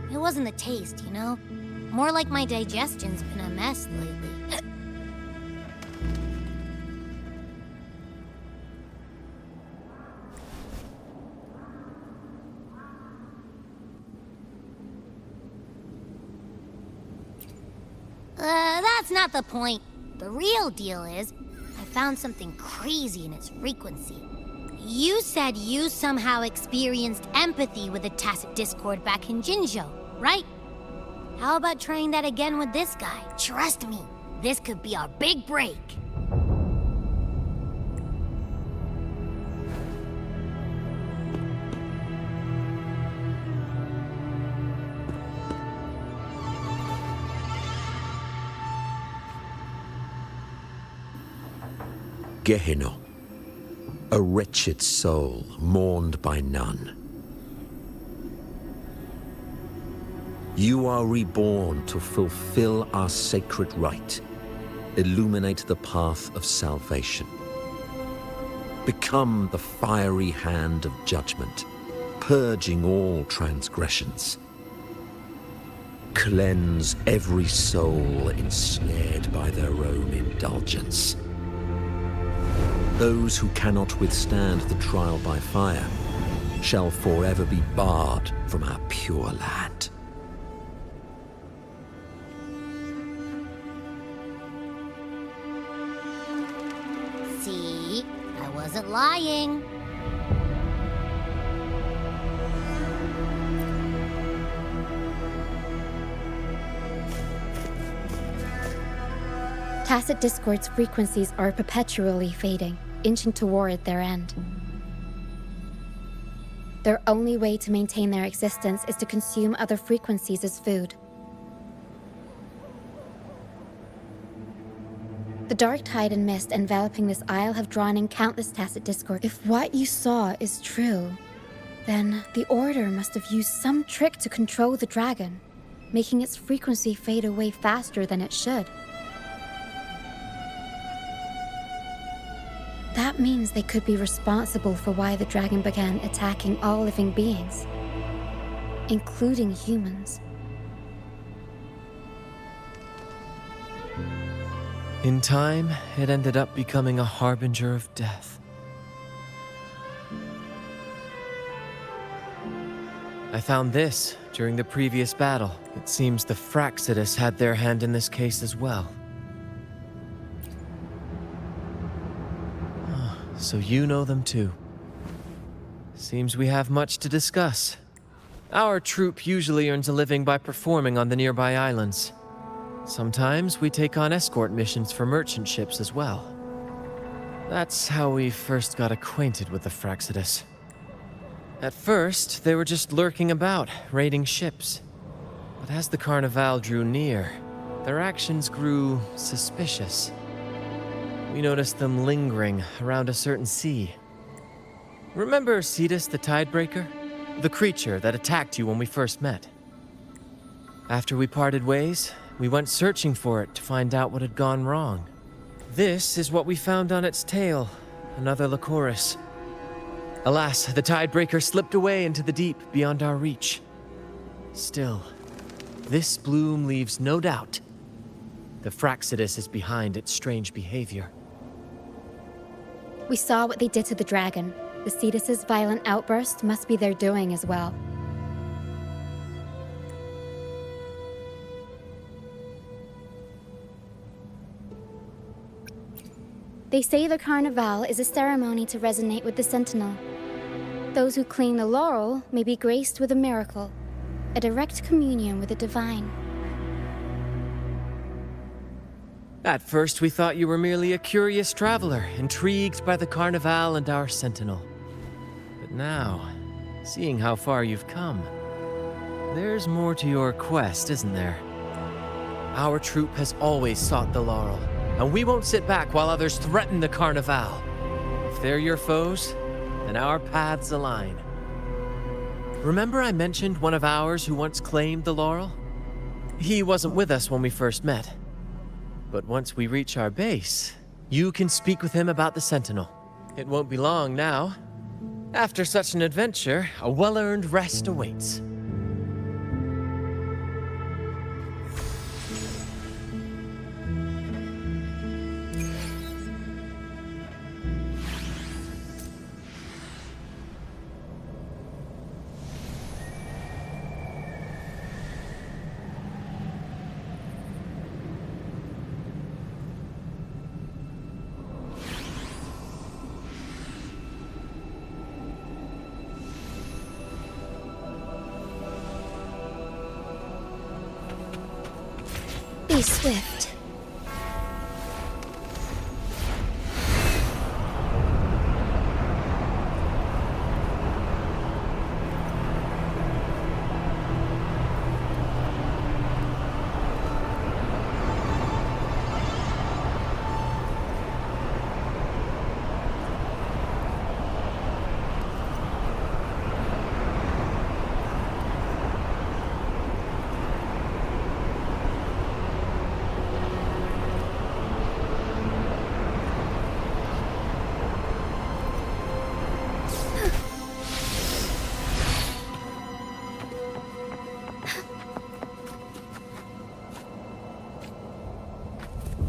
It wasn't the taste, you know? More like my digestion's been a mess lately. that's not the point. The real deal is, I found something crazy in its frequency. You said you somehow experienced empathy with the Tacit Discord back in Jinzhou, right? How about trying that again with this guy? Trust me, this could be our big break. Gehenna, a wretched soul mourned by none. You are reborn to fulfill our sacred rite, illuminate the path of salvation. Become the fiery hand of judgment, purging all transgressions. Cleanse every soul ensnared by their own indulgence. Those who cannot withstand the trial by fire shall forever be barred from our pure land. See, I wasn't lying. Tacit Discord's frequencies are perpetually fading, inching toward their end. Their only way to maintain their existence is to consume other frequencies as food. The dark tide and mist enveloping this isle have drawn in countless Tacit Discord. If what you saw is true, then the Order must have used some trick to control the dragon, making its frequency fade away faster than it should. That means they could be responsible for why the dragon began attacking all living beings, including humans. In time, it ended up becoming a harbinger of death. I found this during the previous battle. It seems the Fraxidus had their hand in this case as well. So you know them too. Seems we have much to discuss. Our troop usually earns a living by performing on the nearby islands. Sometimes we take on escort missions for merchant ships as well. That's how we first got acquainted with the Fraxidus. At first, they were just lurking about, raiding ships. But as the Carnevale drew near, their actions grew suspicious. We noticed them lingering around a certain sea. Remember Cetus the Tidebreaker? The creature that attacked you when we first met. After we parted ways, we went searching for it to find out what had gone wrong. This is what we found on its tail, another Lycoris. Alas, the Tidebreaker slipped away into the deep beyond our reach. Still, this bloom leaves no doubt. The Fraxidus is behind its strange behavior. We saw what they did to the dragon. The Cetus's violent outburst must be their doing as well. They say the Carnevale is a ceremony to resonate with the Sentinel. Those who claim the laurel may be graced with a miracle, a direct communion with the divine. At first, we thought you were merely a curious traveler, intrigued by the Carnevale and our Sentinel. But now, seeing how far you've come, there's more to your quest, isn't there? Our troop has always sought the laurel, and we won't sit back while others threaten the Carnevale. If they're your foes, then our paths align. Remember I mentioned one of ours who once claimed the laurel? He wasn't with us when we first met. But once we reach our base, you can speak with him about the Sentinel. It won't be long now. After such an adventure, a well-earned rest awaits. Be swift.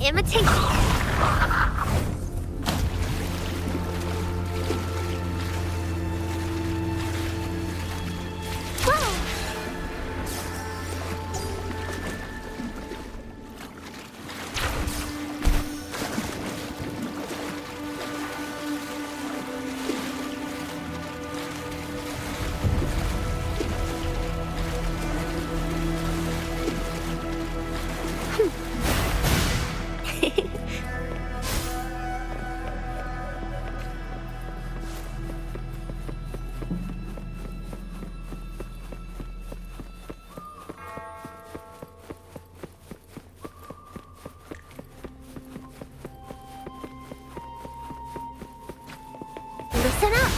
Imitate. Listen up!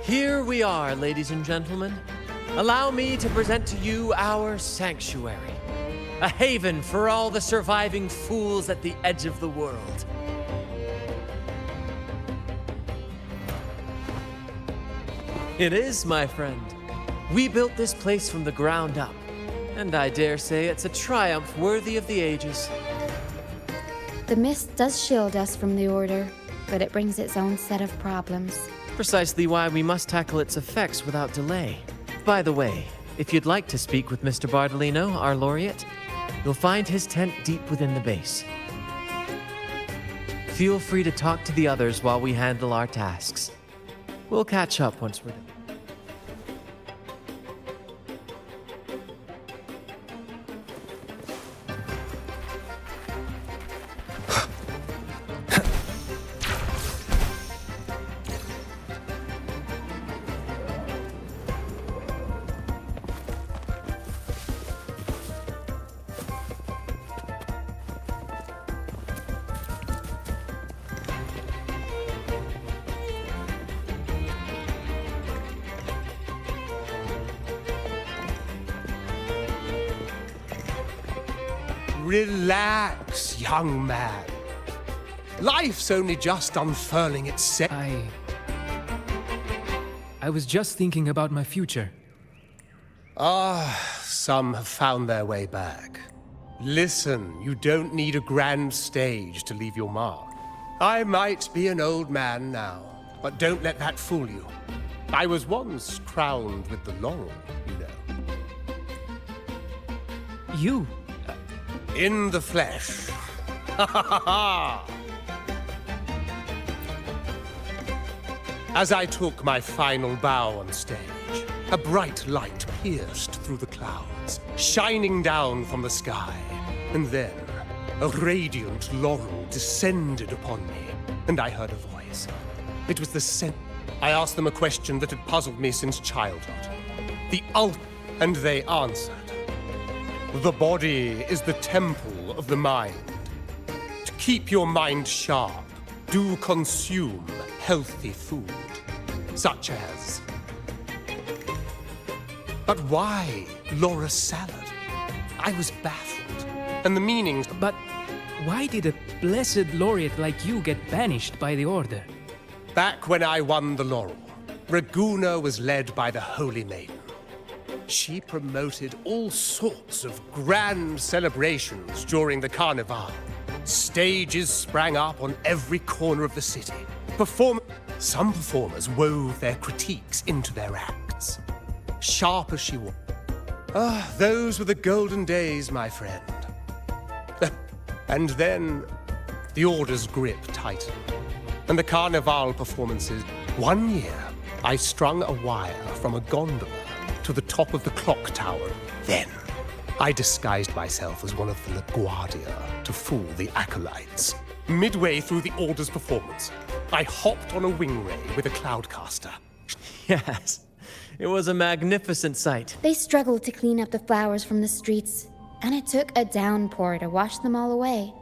Here we are, ladies and gentlemen. Allow me to present to you our sanctuary. A haven for all the surviving fools at the edge of the world. It is, my friend. We built this place from the ground up, and I dare say it's a triumph worthy of the ages. The mist does shield us from the Order, but it brings its own set of problems. Precisely why we must tackle its effects without delay. By the way, if you'd like to speak with Mr. Bardolino, our laureate, you'll find his tent deep within the base. Feel free to talk to the others while we handle our tasks. We'll catch up once we're done. Relax, young man. Life's only just unfurling its sails. I was just thinking about my future. Some have found their way back. Listen, you don't need a grand stage to leave your mark. I might be an old man now, but don't let that fool you. I was once crowned with the laurel, you know. You? In the flesh. Ha ha ha! As I took my final bow on stage, a bright light pierced through the clouds, shining down from the sky. And then, a radiant laurel descended upon me, and I heard a voice. It was the scent. I asked them a question that had puzzled me since childhood. And they answered. The body is the temple of the mind. To keep your mind sharp, do consume healthy food, such as... But why Laura's salad? I was baffled, and the meanings... But why did a blessed laureate like you get banished by the Order? Back when I won the laurel, Raguna was led by the Holy Maiden. She promoted all sorts of grand celebrations during the Carnevale. Stages sprang up on every corner of the city. Some performers wove their critiques into their acts. Sharp as she was, Ah, those were the golden days, my friend. And then the Order's grip tightened, and the Carnevale performances. One year, I strung a wire from a gondola to the top of the clock tower. Then, I disguised myself as one of the LaGuardia to fool the acolytes. Midway through the Order's performance, I hopped on a wing ray with a cloudcaster. Yes, it was a magnificent sight. They struggled to clean up the flowers from the streets, and it took a downpour to wash them all away.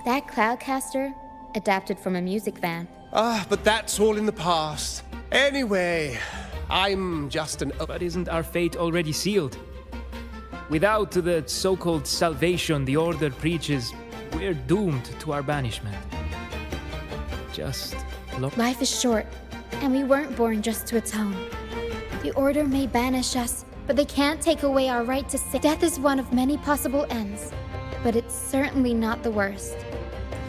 That cloudcaster, adapted from a music van. Ah, but that's all in the past. Anyway, I'm just an... But isn't our fate already sealed? Without the so-called salvation the Order preaches, we're doomed to our banishment. Just look. Life is short, and we weren't born just to atone. The Order may banish us, but they can't take away our right to sin. Death is one of many possible ends, but it's certainly not the worst.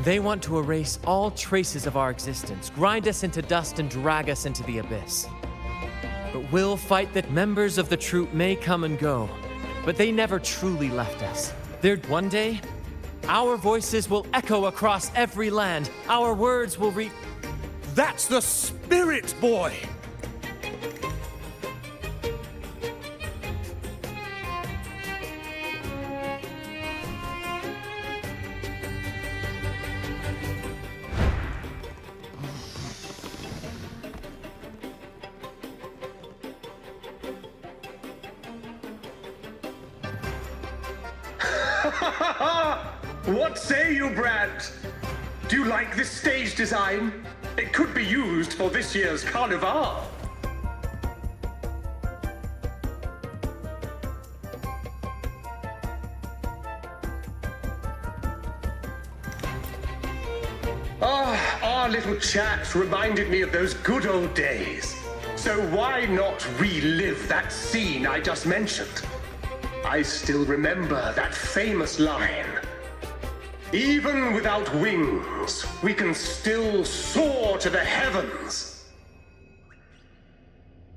They want to erase all traces of our existence, grind us into dust and drag us into the abyss. But we'll fight that members of the troop may come and go, but they never truly left us. One day, our voices will echo across every land. Our words will reach... That's the spirit, boy! What say you, Brad? Do you like this stage design? It could be used for this year's Carnevale. Ah, our little chat reminded me of those good old days. So why not relive that scene I just mentioned? I still remember that famous line. Even without wings, we can still soar to the heavens.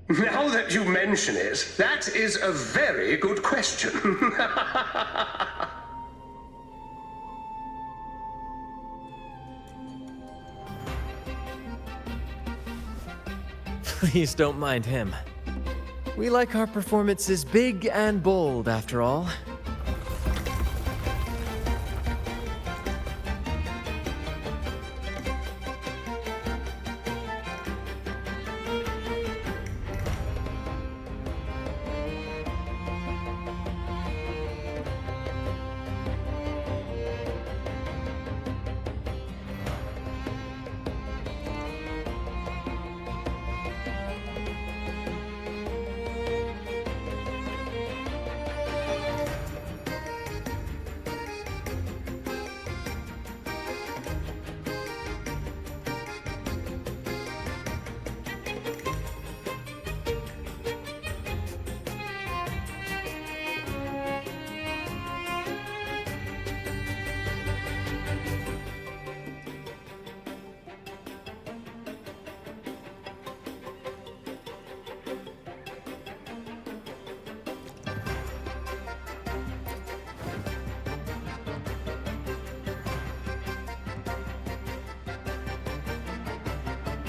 Now that you mention it, that is a very good question. Please don't mind him. We like our performances big and bold, after all.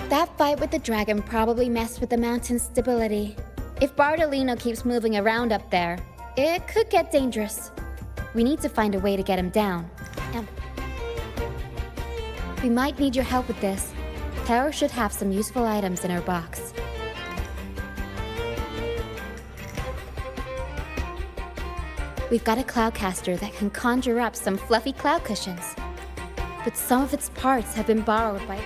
That fight with the dragon probably messed with the mountain's stability. If Bardolino keeps moving around up there, it could get dangerous. We need to find a way to get him down. We might need your help with this. Taro should have some useful items in her box. We've got a cloudcaster that can conjure up some fluffy cloud cushions. But some of its parts have been borrowed by...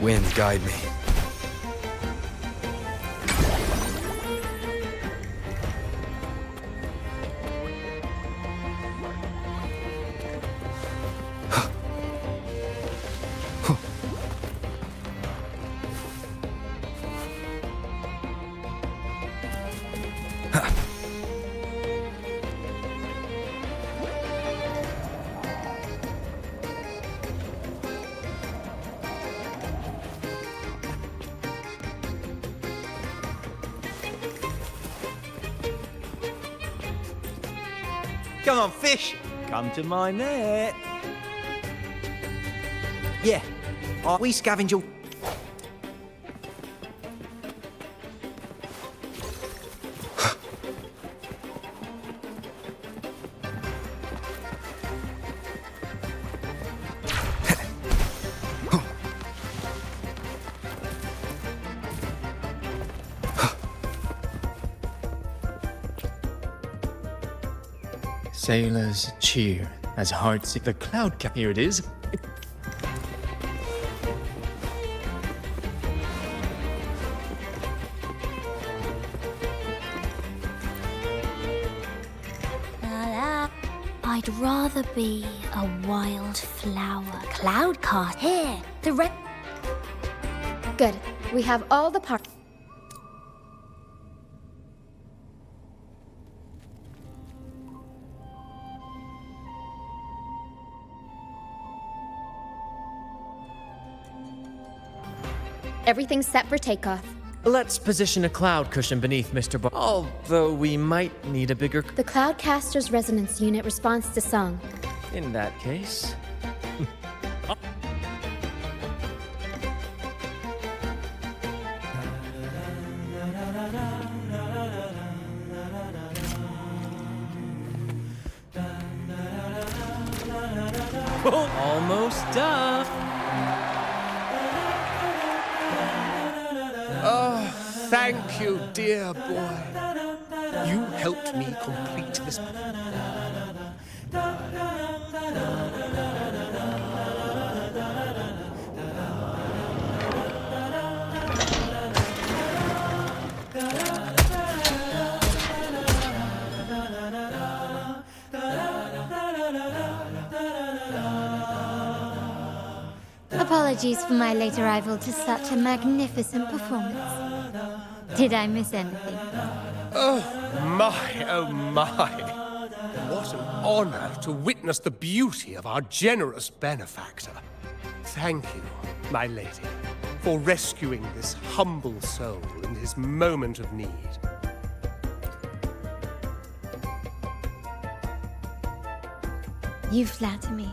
Wind, guide me. Come on, fish! Come to my net. Yeah, we scavenge all... Sailors cheer as hearts... The cloud cap... Here it is. I'd rather be a wild flower. Cloud cast. Here, the red... Good. We have all the parts. Everything's set for takeoff. Let's position a cloud cushion beneath Mr. Although we might need a bigger... The Cloudcaster's resonance unit responds to song. In that case... Almost done. Oh, thank you, dear boy. You helped me complete this. Apologies for my late arrival to such a magnificent performance. Did I miss anything? Oh my, oh my. What an honor to witness the beauty of our generous benefactor. Thank you, my lady, for rescuing this humble soul in his moment of need. You flatter me.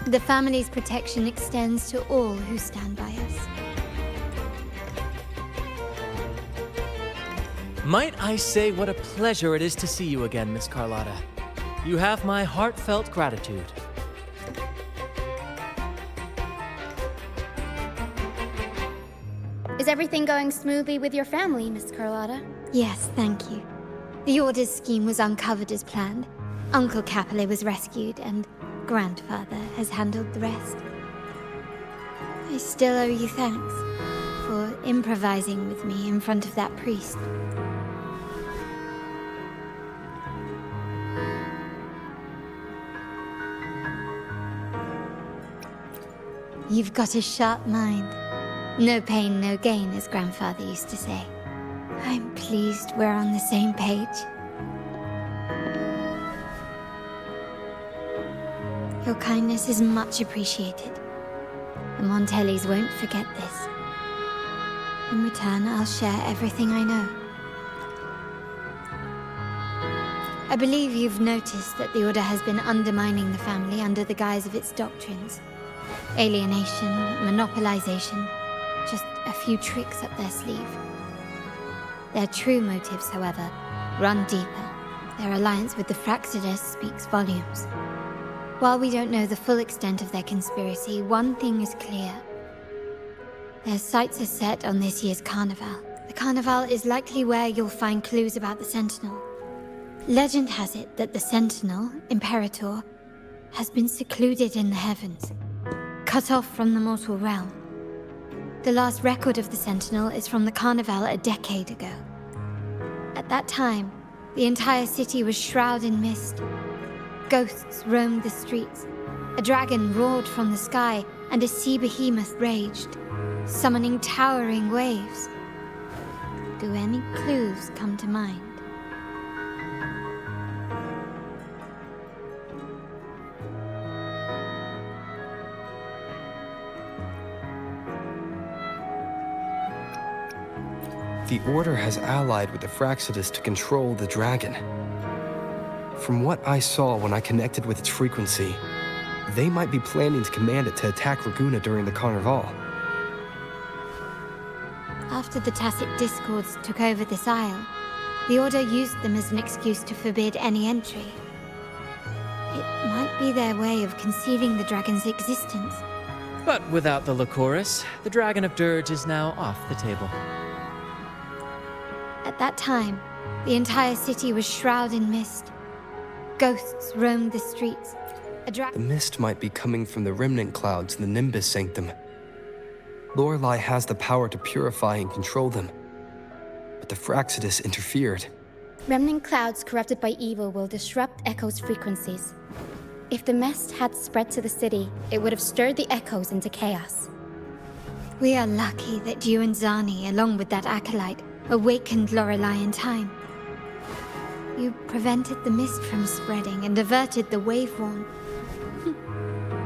The family's protection extends to all who stand by us. Might I say what a pleasure it is to see you again, Miss Carlotta. You have my heartfelt gratitude. Is everything going smoothly with your family, Miss Carlotta? Yes, thank you. The Order's scheme was uncovered as planned. Uncle Capilet was rescued, and Grandfather has handled the rest. I still owe you thanks for improvising with me in front of that priest. You've got a sharp mind. No pain, no gain, as Grandfather used to say. I'm pleased we're on the same page. Your kindness is much appreciated. The Montellis won't forget this. In return, I'll share everything I know. I believe you've noticed that the Order has been undermining the family under the guise of its doctrines. Alienation, monopolization, just a few tricks up their sleeve. Their true motives, however, run deeper. Their alliance with the Fraxidus speaks volumes. While we don't know the full extent of their conspiracy, one thing is clear. Their sights are set on this year's Carnevale. The Carnevale is likely where you'll find clues about the Sentinel. Legend has it that the Sentinel, Imperator, has been secluded in the heavens, cut off from the mortal realm. The last record of the Sentinel is from the Carnevale a decade ago. At that time, the entire city was shrouded in mist. Ghosts roamed the streets. A dragon roared from the sky, and a sea behemoth raged, summoning towering waves. Do any clues come to mind? The Order has allied with the Fractsidus to control the dragon. From what I saw when I connected with its frequency, they might be planning to command it to attack Raguna during the Carnevale. After the Tacit Discords took over this isle, the Order used them as an excuse to forbid any entry. It might be their way of concealing the dragon's existence. But without the Lycoris, the Dragon of Dirge is now off the table. At that time, the entire city was shrouded in mist. Ghosts roamed the streets. The mist might be coming from the remnant clouds in the Nimbus Sanctum. Lorelei has the power to purify and control them, but the Fractsidus interfered. Remnant clouds corrupted by evil will disrupt Echo's frequencies. If the mist had spread to the city, it would have stirred the Echoes into chaos. We are lucky that you and Zani, along with that acolyte, awakened Lorelei in time. You prevented the mist from spreading and averted the Waveworn.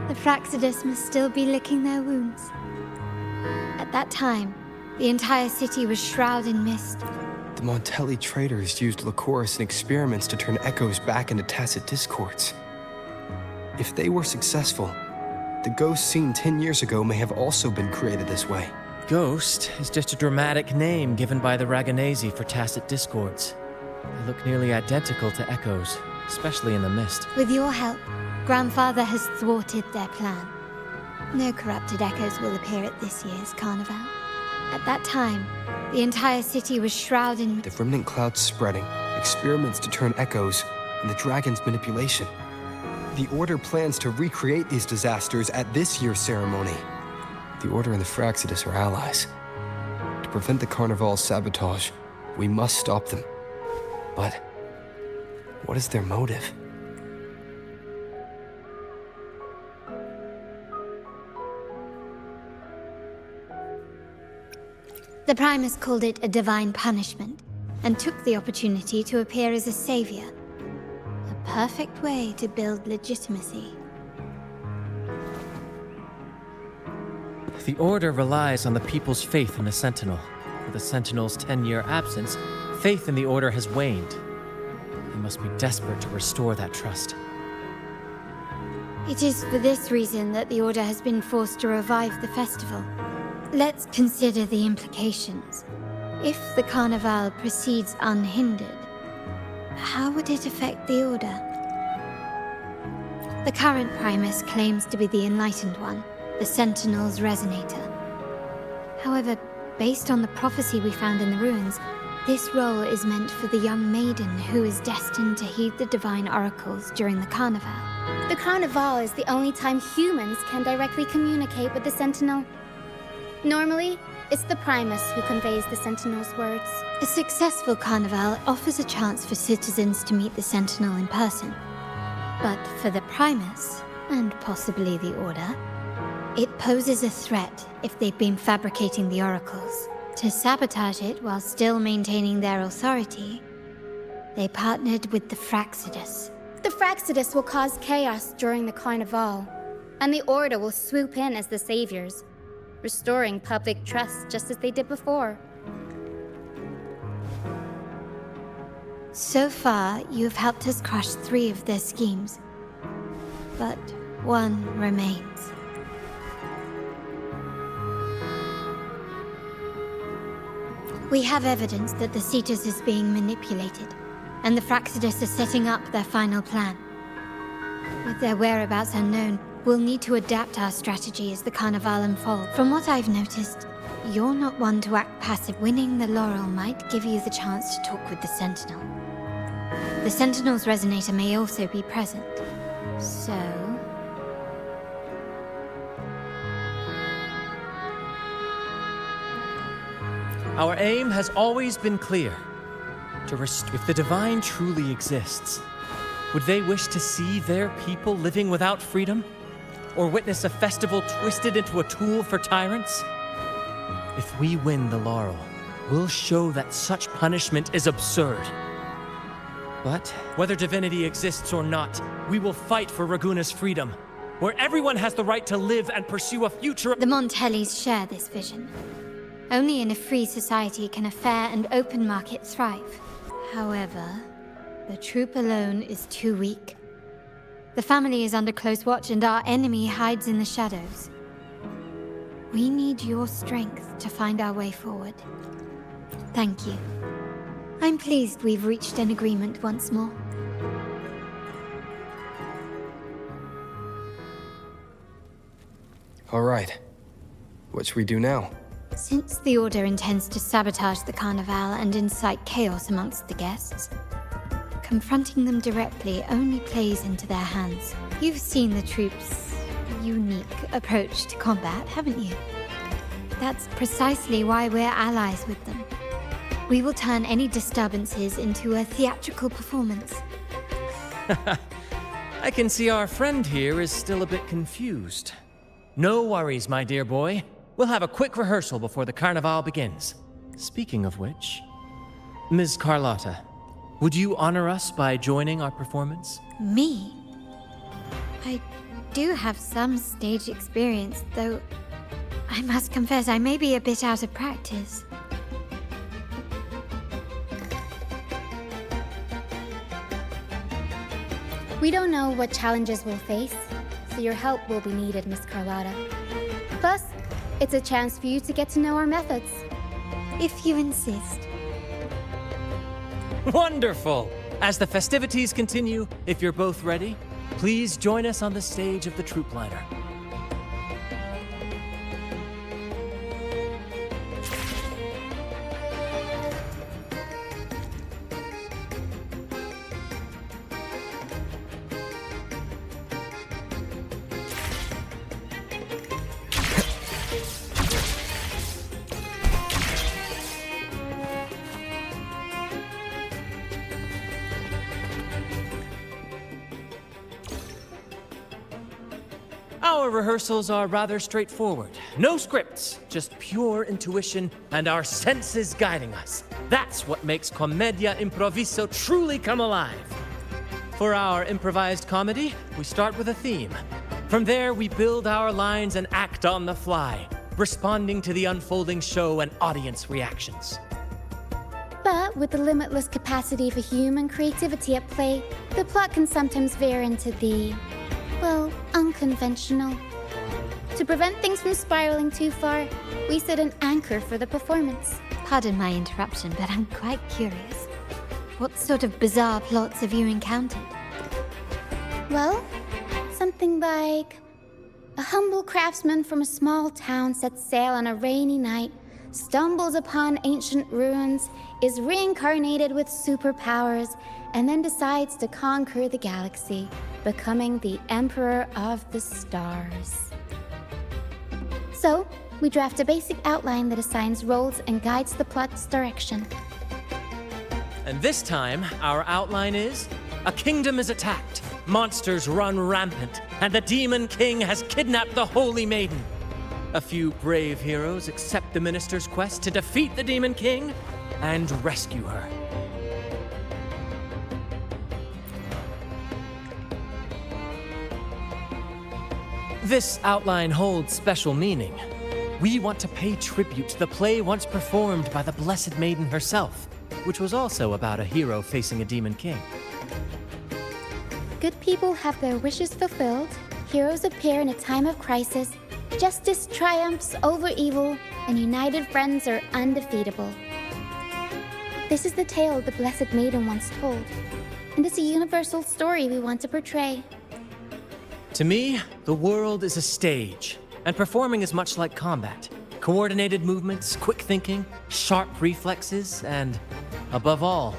The Fractsidus must still be licking their wounds. At that time, the entire city was shrouded in mist. The Montelli traders used Lycoris in experiments to turn Echoes back into Tacit Discords. If they were successful, the ghost seen 10 years ago may have also been created this way. Ghost is just a dramatic name given by the Raganesi for Tacit Discords. They look nearly identical to Echoes, especially in the mist. With your help, Grandfather has thwarted their plan. No corrupted Echoes will appear at this year's Carnevale. At that time, the entire city was shrouded in... The remnant clouds spreading, experiments to turn Echoes, and the dragon's manipulation. The Order plans to recreate these disasters at this year's ceremony. The Order and the Fractsidus are allies. To prevent the Carnevale's sabotage, we must stop them. But what is their motive? The Primus called it a divine punishment, and took the opportunity to appear as a savior. A perfect way to build legitimacy. The Order relies on the people's faith in the Sentinel. With the Sentinel's 10-year absence, faith in the Order has waned. They must be desperate to restore that trust. It is for this reason that the Order has been forced to revive the festival. Let's consider the implications. If the Carnevale proceeds unhindered, how would it affect the Order? The current Primus claims to be the Enlightened One, the Sentinel's Resonator. However, based on the prophecy we found in the ruins, this role is meant for the young maiden who is destined to heed the divine oracles during the Carnevale. The Carnevale is the only time humans can directly communicate with the Sentinel. Normally, it's the Primus who conveys the Sentinel's words. A successful Carnevale offers a chance for citizens to meet the Sentinel in person. But for the Primus, and possibly the Order, it poses a threat if they've been fabricating the oracles. To sabotage it while still maintaining their authority, they partnered with the Fractsidus. The Fractsidus will cause chaos during the Carnevale, and the Order will swoop in as the saviors, restoring public trust just as they did before. So far, you have helped us crush 3 of their schemes, but one remains. We have evidence that the Cetus is being manipulated, and the Fractsidus are setting up their final plan. With their whereabouts unknown, we'll need to adapt our strategy as the Carnevale unfolds. From what I've noticed, you're not one to act passive. Winning the laurel might give you the chance to talk with the Sentinel. The Sentinel's Resonator may also be present, so... Our aim has always been clear. If the Divine truly exists, would they wish to see their people living without freedom? Or witness a festival twisted into a tool for tyrants? If we win the laurel, we'll show that such punishment is absurd. But whether divinity exists or not, we will fight for Raguna's freedom, where everyone has the right to live and pursue a future. The Montellis share this vision. Only in a free society can a fair and open market thrive. However, the troop alone is too weak. The family is under close watch and our enemy hides in the shadows. We need your strength to find our way forward. Thank you. I'm pleased we've reached an agreement once more. All right. What should we do now? Since the Order intends to sabotage the Carnevale and incite chaos amongst the guests, confronting them directly only plays into their hands. You've seen the troops' unique approach to combat, haven't you? That's precisely why we're allies with them. We will turn any disturbances into a theatrical performance. I can see our friend here is still a bit confused. No worries, my dear boy. We'll have a quick rehearsal before the Carnival begins. Speaking of which, Ms. Carlotta, would you honor us by joining our performance? Me? I do have some stage experience, though I must confess I may be a bit out of practice. We don't know what challenges we'll face, so your help will be needed, Miss Carlotta. Plus, it's a chance for you to get to know our methods. If you insist. Wonderful! As the festivities continue, if you're both ready, please join us on the stage of the troop liner. Our rehearsals are rather straightforward. No scripts, just pure intuition and our senses guiding us. That's what makes Commedia Improviso truly come alive. For our improvised comedy, we start with a theme. From there, we build our lines and act on the fly, responding to the unfolding show and audience reactions. But with the limitless capacity for human creativity at play, the plot can sometimes veer into the, well, unconventional. To prevent things from spiraling too far, we set an anchor for the performance. Pardon my interruption, but I'm quite curious. What sort of bizarre plots have you encountered? Well, something like a humble craftsman from a small town sets sail on a rainy night, stumbles upon ancient ruins, is reincarnated with superpowers, and then decides to conquer the galaxy, becoming the Emperor of the Stars. So, we draft a basic outline that assigns roles and guides the plot's direction. And this time, our outline is: a kingdom is attacked, monsters run rampant, and the Demon King has kidnapped the Holy Maiden. A few brave heroes accept the minister's quest to defeat the Demon King and rescue her. This outline holds special meaning. We want to pay tribute to the play once performed by the Blessed Maiden herself, which was also about a hero facing a Demon King. Good people have their wishes fulfilled, heroes appear in a time of crisis, justice triumphs over evil, and united friends are undefeatable. This is the tale the Blessed Maiden once told, and it's a universal story we want to portray. To me, the world is a stage, and performing is much like combat. Coordinated movements, quick thinking, sharp reflexes, and, above all,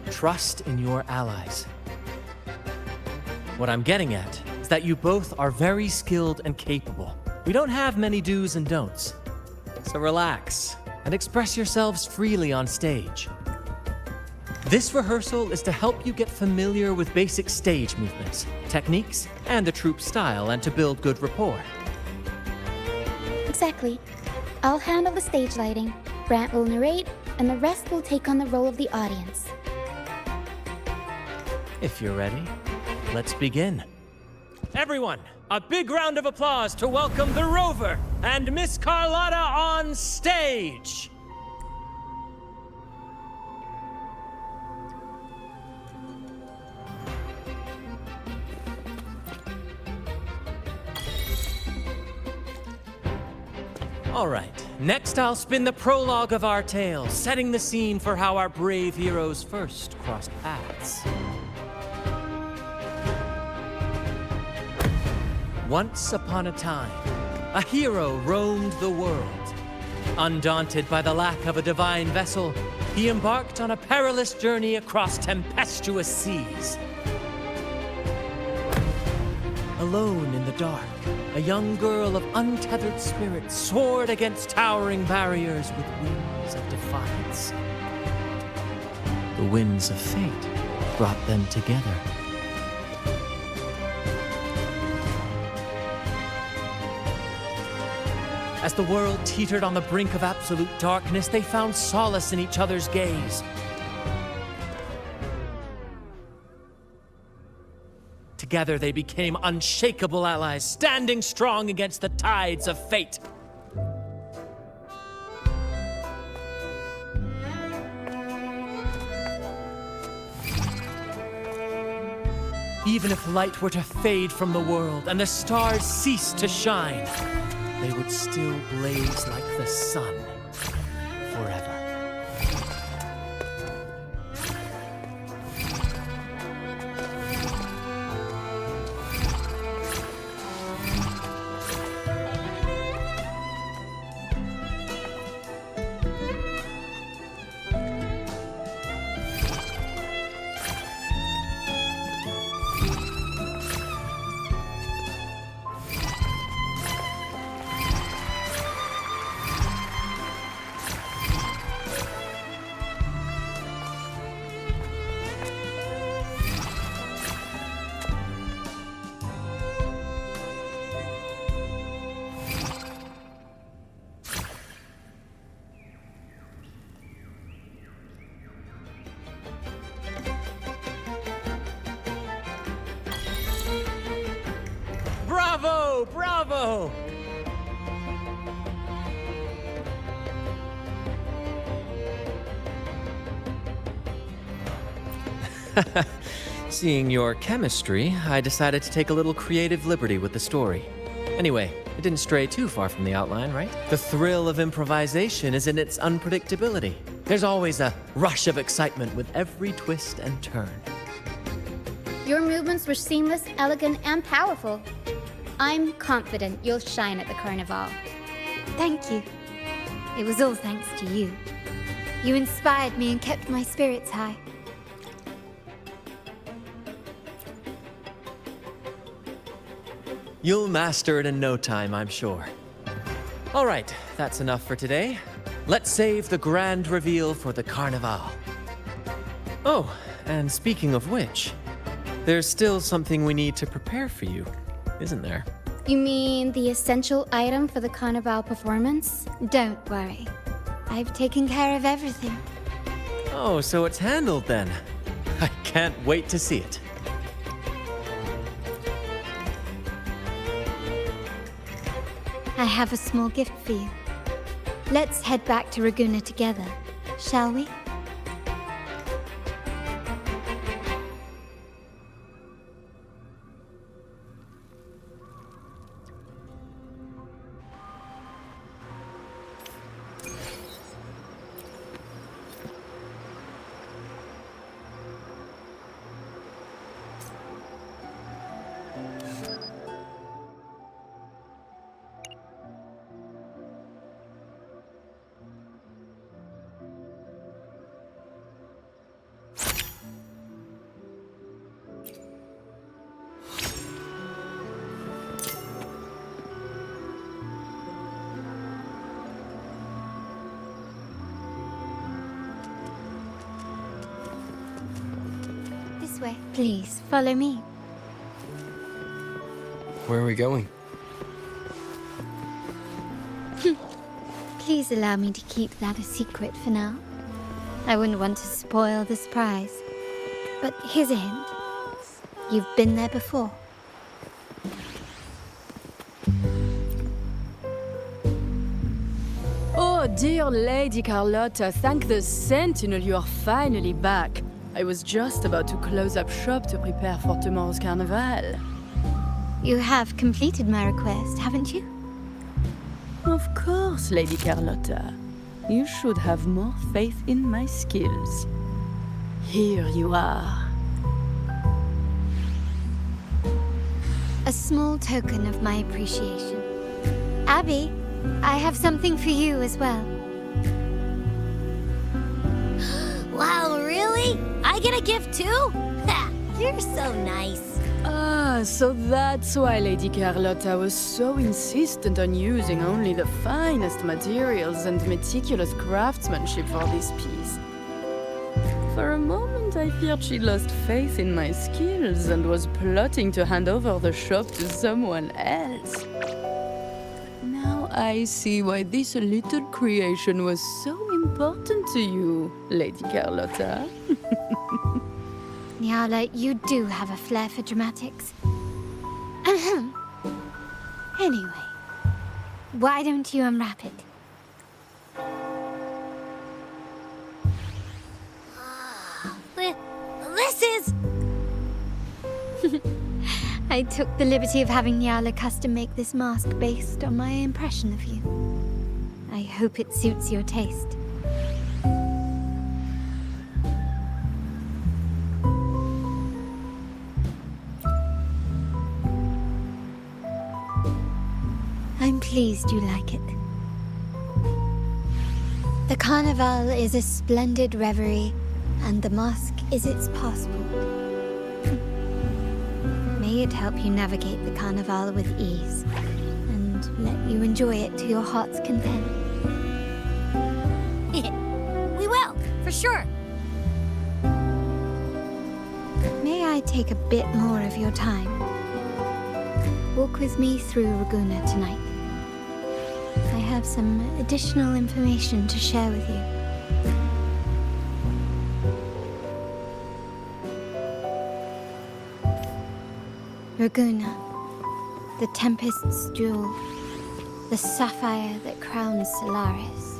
trust in your allies. What I'm getting at is that you both are very skilled and capable. We don't have many do's and don'ts. So relax and express yourselves freely on stage. This rehearsal is to help you get familiar with basic stage movements, techniques, and the troupe style, and to build good rapport. Exactly. I'll handle the stage lighting, Brant will narrate, and the rest will take on the role of the audience. If you're ready, let's begin. Everyone, a big round of applause to welcome the Rover and Miss Carlotta on stage! All right, next I'll spin the prologue of our tale, setting the scene for how our brave heroes first crossed paths. Once upon a time, a hero roamed the world. Undaunted by the lack of a divine vessel, he embarked on a perilous journey across tempestuous seas. Alone in the dark, a young girl of untethered spirit soared against towering barriers with wings of defiance. The winds of fate brought them together. As the world teetered on the brink of absolute darkness, they found solace in each other's gaze. Together they became unshakable allies, standing strong against the tides of fate. Even if light were to fade from the world and the stars cease to shine, they would still blaze like the sun forever. Bravo! Bravo! Seeing your chemistry, I decided to take a little creative liberty with the story. Anyway, it didn't stray too far from the outline, right? The thrill of improvisation is in its unpredictability. There's always a rush of excitement with every twist and turn. Your movements were seamless, elegant, and powerful. I'm confident you'll shine at the Carnevale. Thank you. It was all thanks to you. You inspired me and kept my spirits high. You'll master it in no time, I'm sure. All right, that's enough for today. Let's save the grand reveal for the Carnevale. Oh, and speaking of which, there's still something we need to prepare for you, isn't there? You mean the essential item for the Carnevale performance? Don't worry. I've taken care of everything. Oh, so it's handled then. I can't wait to see it. I have a small gift for you. Let's head back to Ragunna together, shall we? This way. Please, follow me. Where are we going? Please allow me to keep that a secret for now. I wouldn't want to spoil the surprise. But here's a hint. You've been there before. Dear Lady Carlotta, thank the Sentinel you are finally back. I was just about to close up shop to prepare for tomorrow's Carnevale. You have completed my request, haven't you? Of course, Lady Carlotta. You should have more faith in my skills. Here you are. A small token of my appreciation. Abby, I have something for you as well. Wow, really? I get a gift too? Ha! You're so nice. Ah, so that's why Lady Carlotta was so insistent on using only the finest materials and meticulous craftsmanship for this piece. For a moment, I feared she lost faith in my skills and was plotting to hand over the shop to someone else. Now I see why this little creation was so important to you, Lady Carlotta. Nyala, you do have a flair for dramatics. Ahem. Anyway, why don't you unwrap it? This is... I took the liberty of having Nyala custom make this mask based on my impression of you. I hope it suits your taste. I'm pleased you like it. The Carnival is a splendid reverie, and the mask is its passport. May it help you navigate the Carnival with ease, and let you enjoy it to your heart's content. We will, for sure. May I take a bit more of your time? Walk with me through Ragunna tonight. I have some additional information to share with you. Ragunna, the Tempest's jewel, the sapphire that crowns Solaris.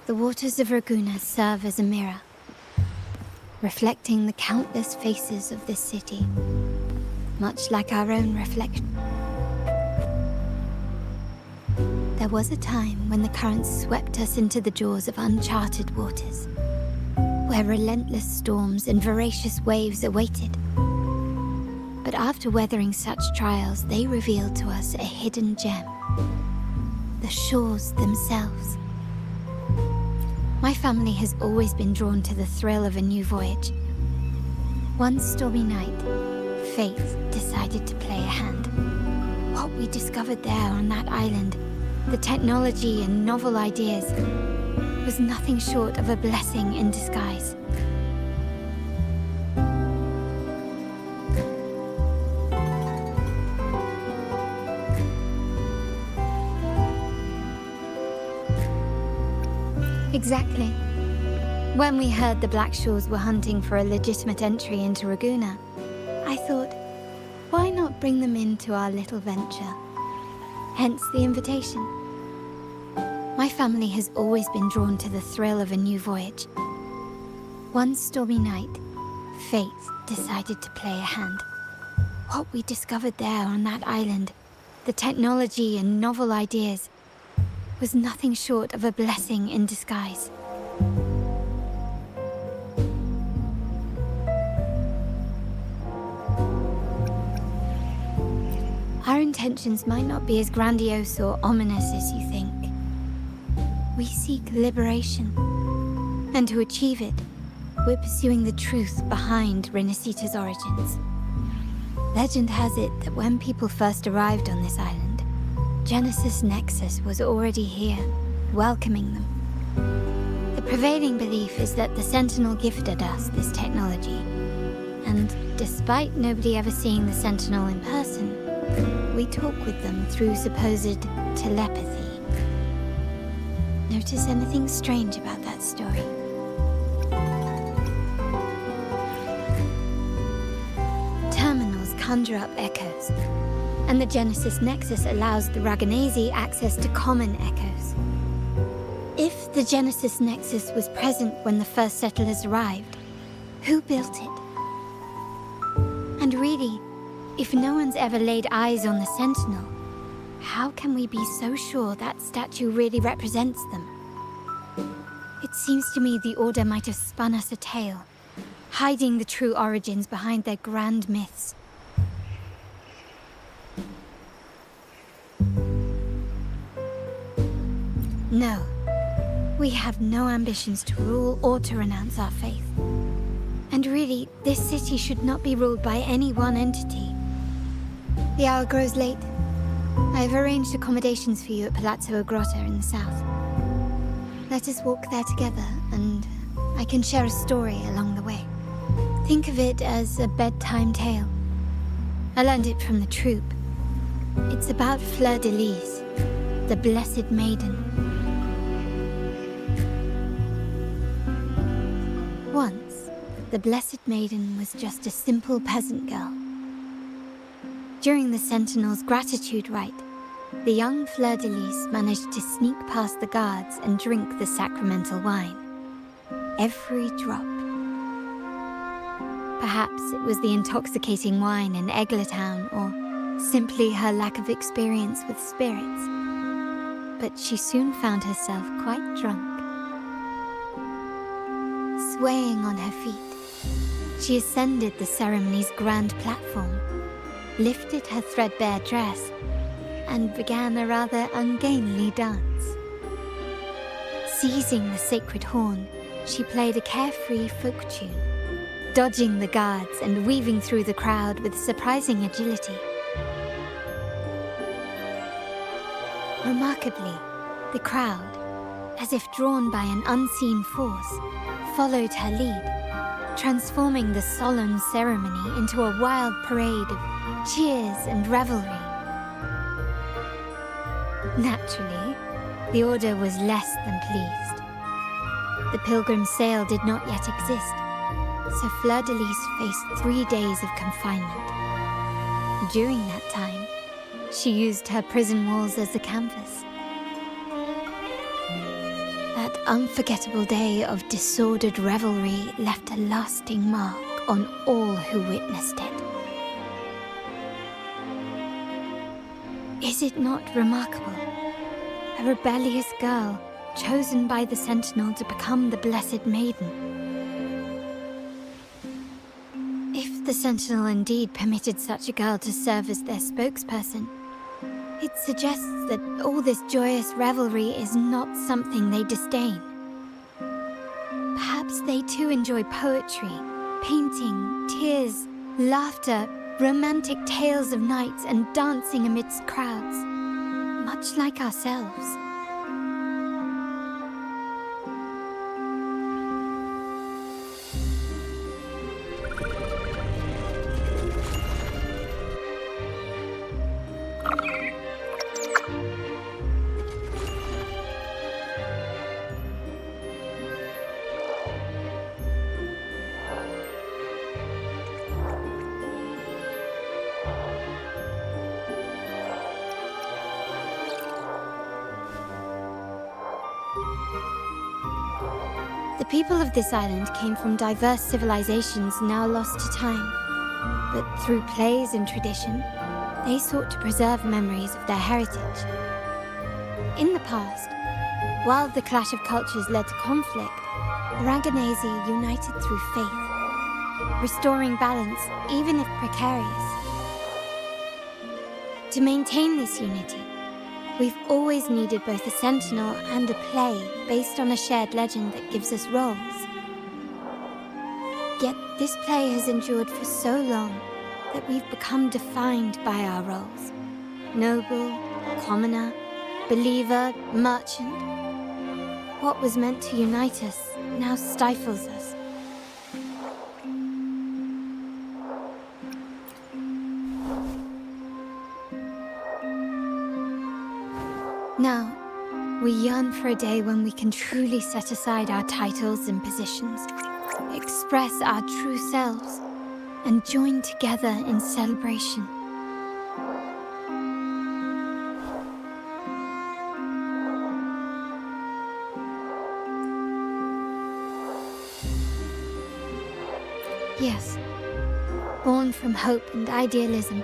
The waters of Ragunna serve as a mirror, reflecting the countless faces of this city, much like our own reflection. There was a time when the currents swept us into the jaws of uncharted waters, where relentless storms and voracious waves awaited. But after weathering such trials, they revealed to us a hidden gem, the shores themselves. My family has always been drawn to the thrill of a new voyage. One stormy night, fate decided to play a hand. What we discovered there on that island, the technology and novel ideas, was nothing short of a blessing in disguise. Exactly. When we heard the Blackshaws were hunting for a legitimate entry into Ragunna, I thought, why not bring them into our little venture? Hence the invitation. My family has always been drawn to the thrill of a new voyage. One stormy night, fate decided to play a hand. What we discovered there on that island, the technology and novel ideas, was nothing short of a blessing in disguise. Our intentions might not be as grandiose or ominous as you think. We seek liberation, and to achieve it, we're pursuing the truth behind Rinascita's origins. Legend has it that when people first arrived on this island, Genesis Nexus was already here, welcoming them. The prevailing belief is that the Sentinel gifted us this technology, and despite nobody ever seeing the Sentinel in person, we talk with them through supposed telepathy. Notice anything strange about that story? conjure up echoes, and the Genesis Nexus allows the Raganazi access to common echoes. If the Genesis Nexus was present when the first settlers arrived, who built it? And really, if no one's ever laid eyes on the Sentinel, how can we be so sure that statue really represents them? It seems to me the Order might have spun us a tale, hiding the true origins behind their grand myths. No, we have no ambitions to rule or to renounce our faith. And really, this city should not be ruled by any one entity. The hour grows late. I have arranged accommodations for you at Palazzo Grotta in the south. Let us walk there together, and I can share a story along the way. Think of it as a bedtime tale. I learned it from the troop. It's about Fleur de Lis, the Blessed Maiden. Once, the Blessed Maiden was just a simple peasant girl. During the Sentinel's gratitude rite, the young Fleur de Lis managed to sneak past the guards and drink the sacramental wine. Every drop. Perhaps it was the intoxicating wine in Eggletown, or simply her lack of experience with spirits. But she soon found herself quite drunk. Swaying on her feet, she ascended the ceremony's grand platform, lifted her threadbare dress, and began a rather ungainly dance. Seizing the sacred horn, she played a carefree folk tune, dodging the guards and weaving through the crowd with surprising agility. Remarkably, the crowd, as if drawn by an unseen force, followed her lead, transforming the solemn ceremony into a wild parade of cheers and revelry. Naturally, the Order was less than pleased. The pilgrim sale did not yet exist, so Fleur de Lis faced 3 days of confinement. During that time, she used her prison walls as a canvas. That unforgettable day of disordered revelry left a lasting mark on all who witnessed it. Is it not remarkable? A rebellious girl chosen by the Sentinel to become the Blessed Maiden. If the Sentinel indeed permitted such a girl to serve as their spokesperson, it suggests that all this joyous revelry is not something they disdain. Perhaps they too enjoy poetry, painting, tears, laughter, romantic tales of nights, and dancing amidst crowds, much like ourselves. The people of this island came from diverse civilizations now lost to time, but through plays and tradition, they sought to preserve memories of their heritage. In the past, while the clash of cultures led to conflict, the Raganazi united through faith, restoring balance even if precarious. To maintain this unity, we've always needed both a sentinel and a play based on a shared legend that gives us roles. Yet this play has endured for so long that we've become defined by our roles. Noble, commoner, believer, merchant. What was meant to unite us now stifles us. Now, we yearn for a day when we can truly set aside our titles and positions, express our true selves, and join together in celebration. Yes, born from hope and idealism,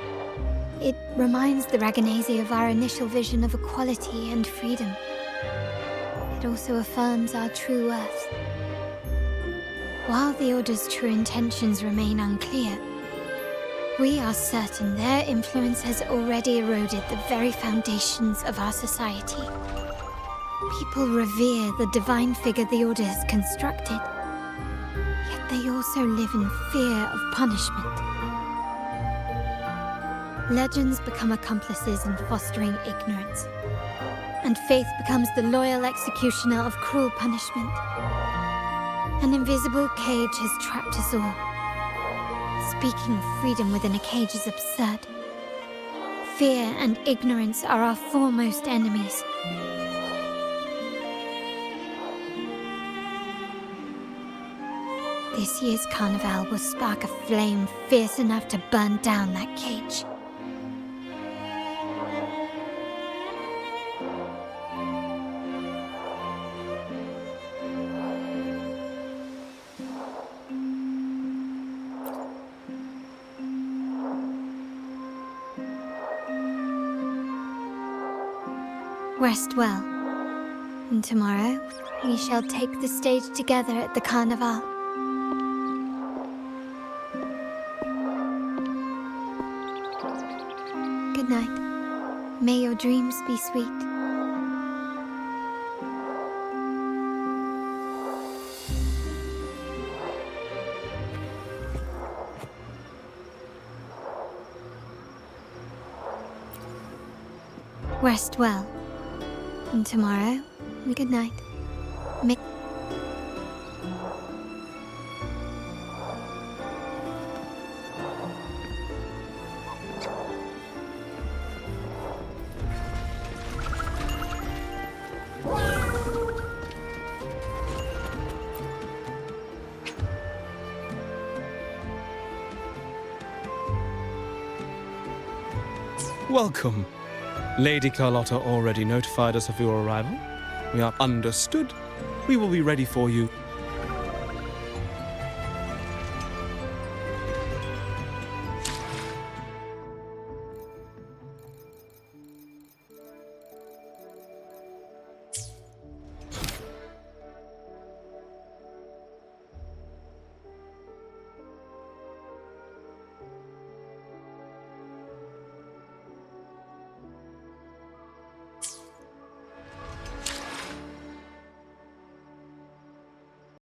it reminds the Raganese of our initial vision of equality and freedom. It also affirms our true worth. While the Order's true intentions remain unclear, we are certain their influence has already eroded the very foundations of our society. People revere the divine figure the Order has constructed, yet they also live in fear of punishment. Legends become accomplices in fostering ignorance, and faith becomes the loyal executioner of cruel punishment. An invisible cage has trapped us all. Speaking of freedom within a cage is absurd. Fear and ignorance are our foremost enemies. This year's Carnevale will spark a flame fierce enough to burn down that cage. Rest well, and tomorrow we shall take the stage together at the Carnevale. Good night. May your dreams be sweet. Rest well. And tomorrow, good night. Welcome. Lady Carlotta already notified us of your arrival. We are understood. We will be ready for you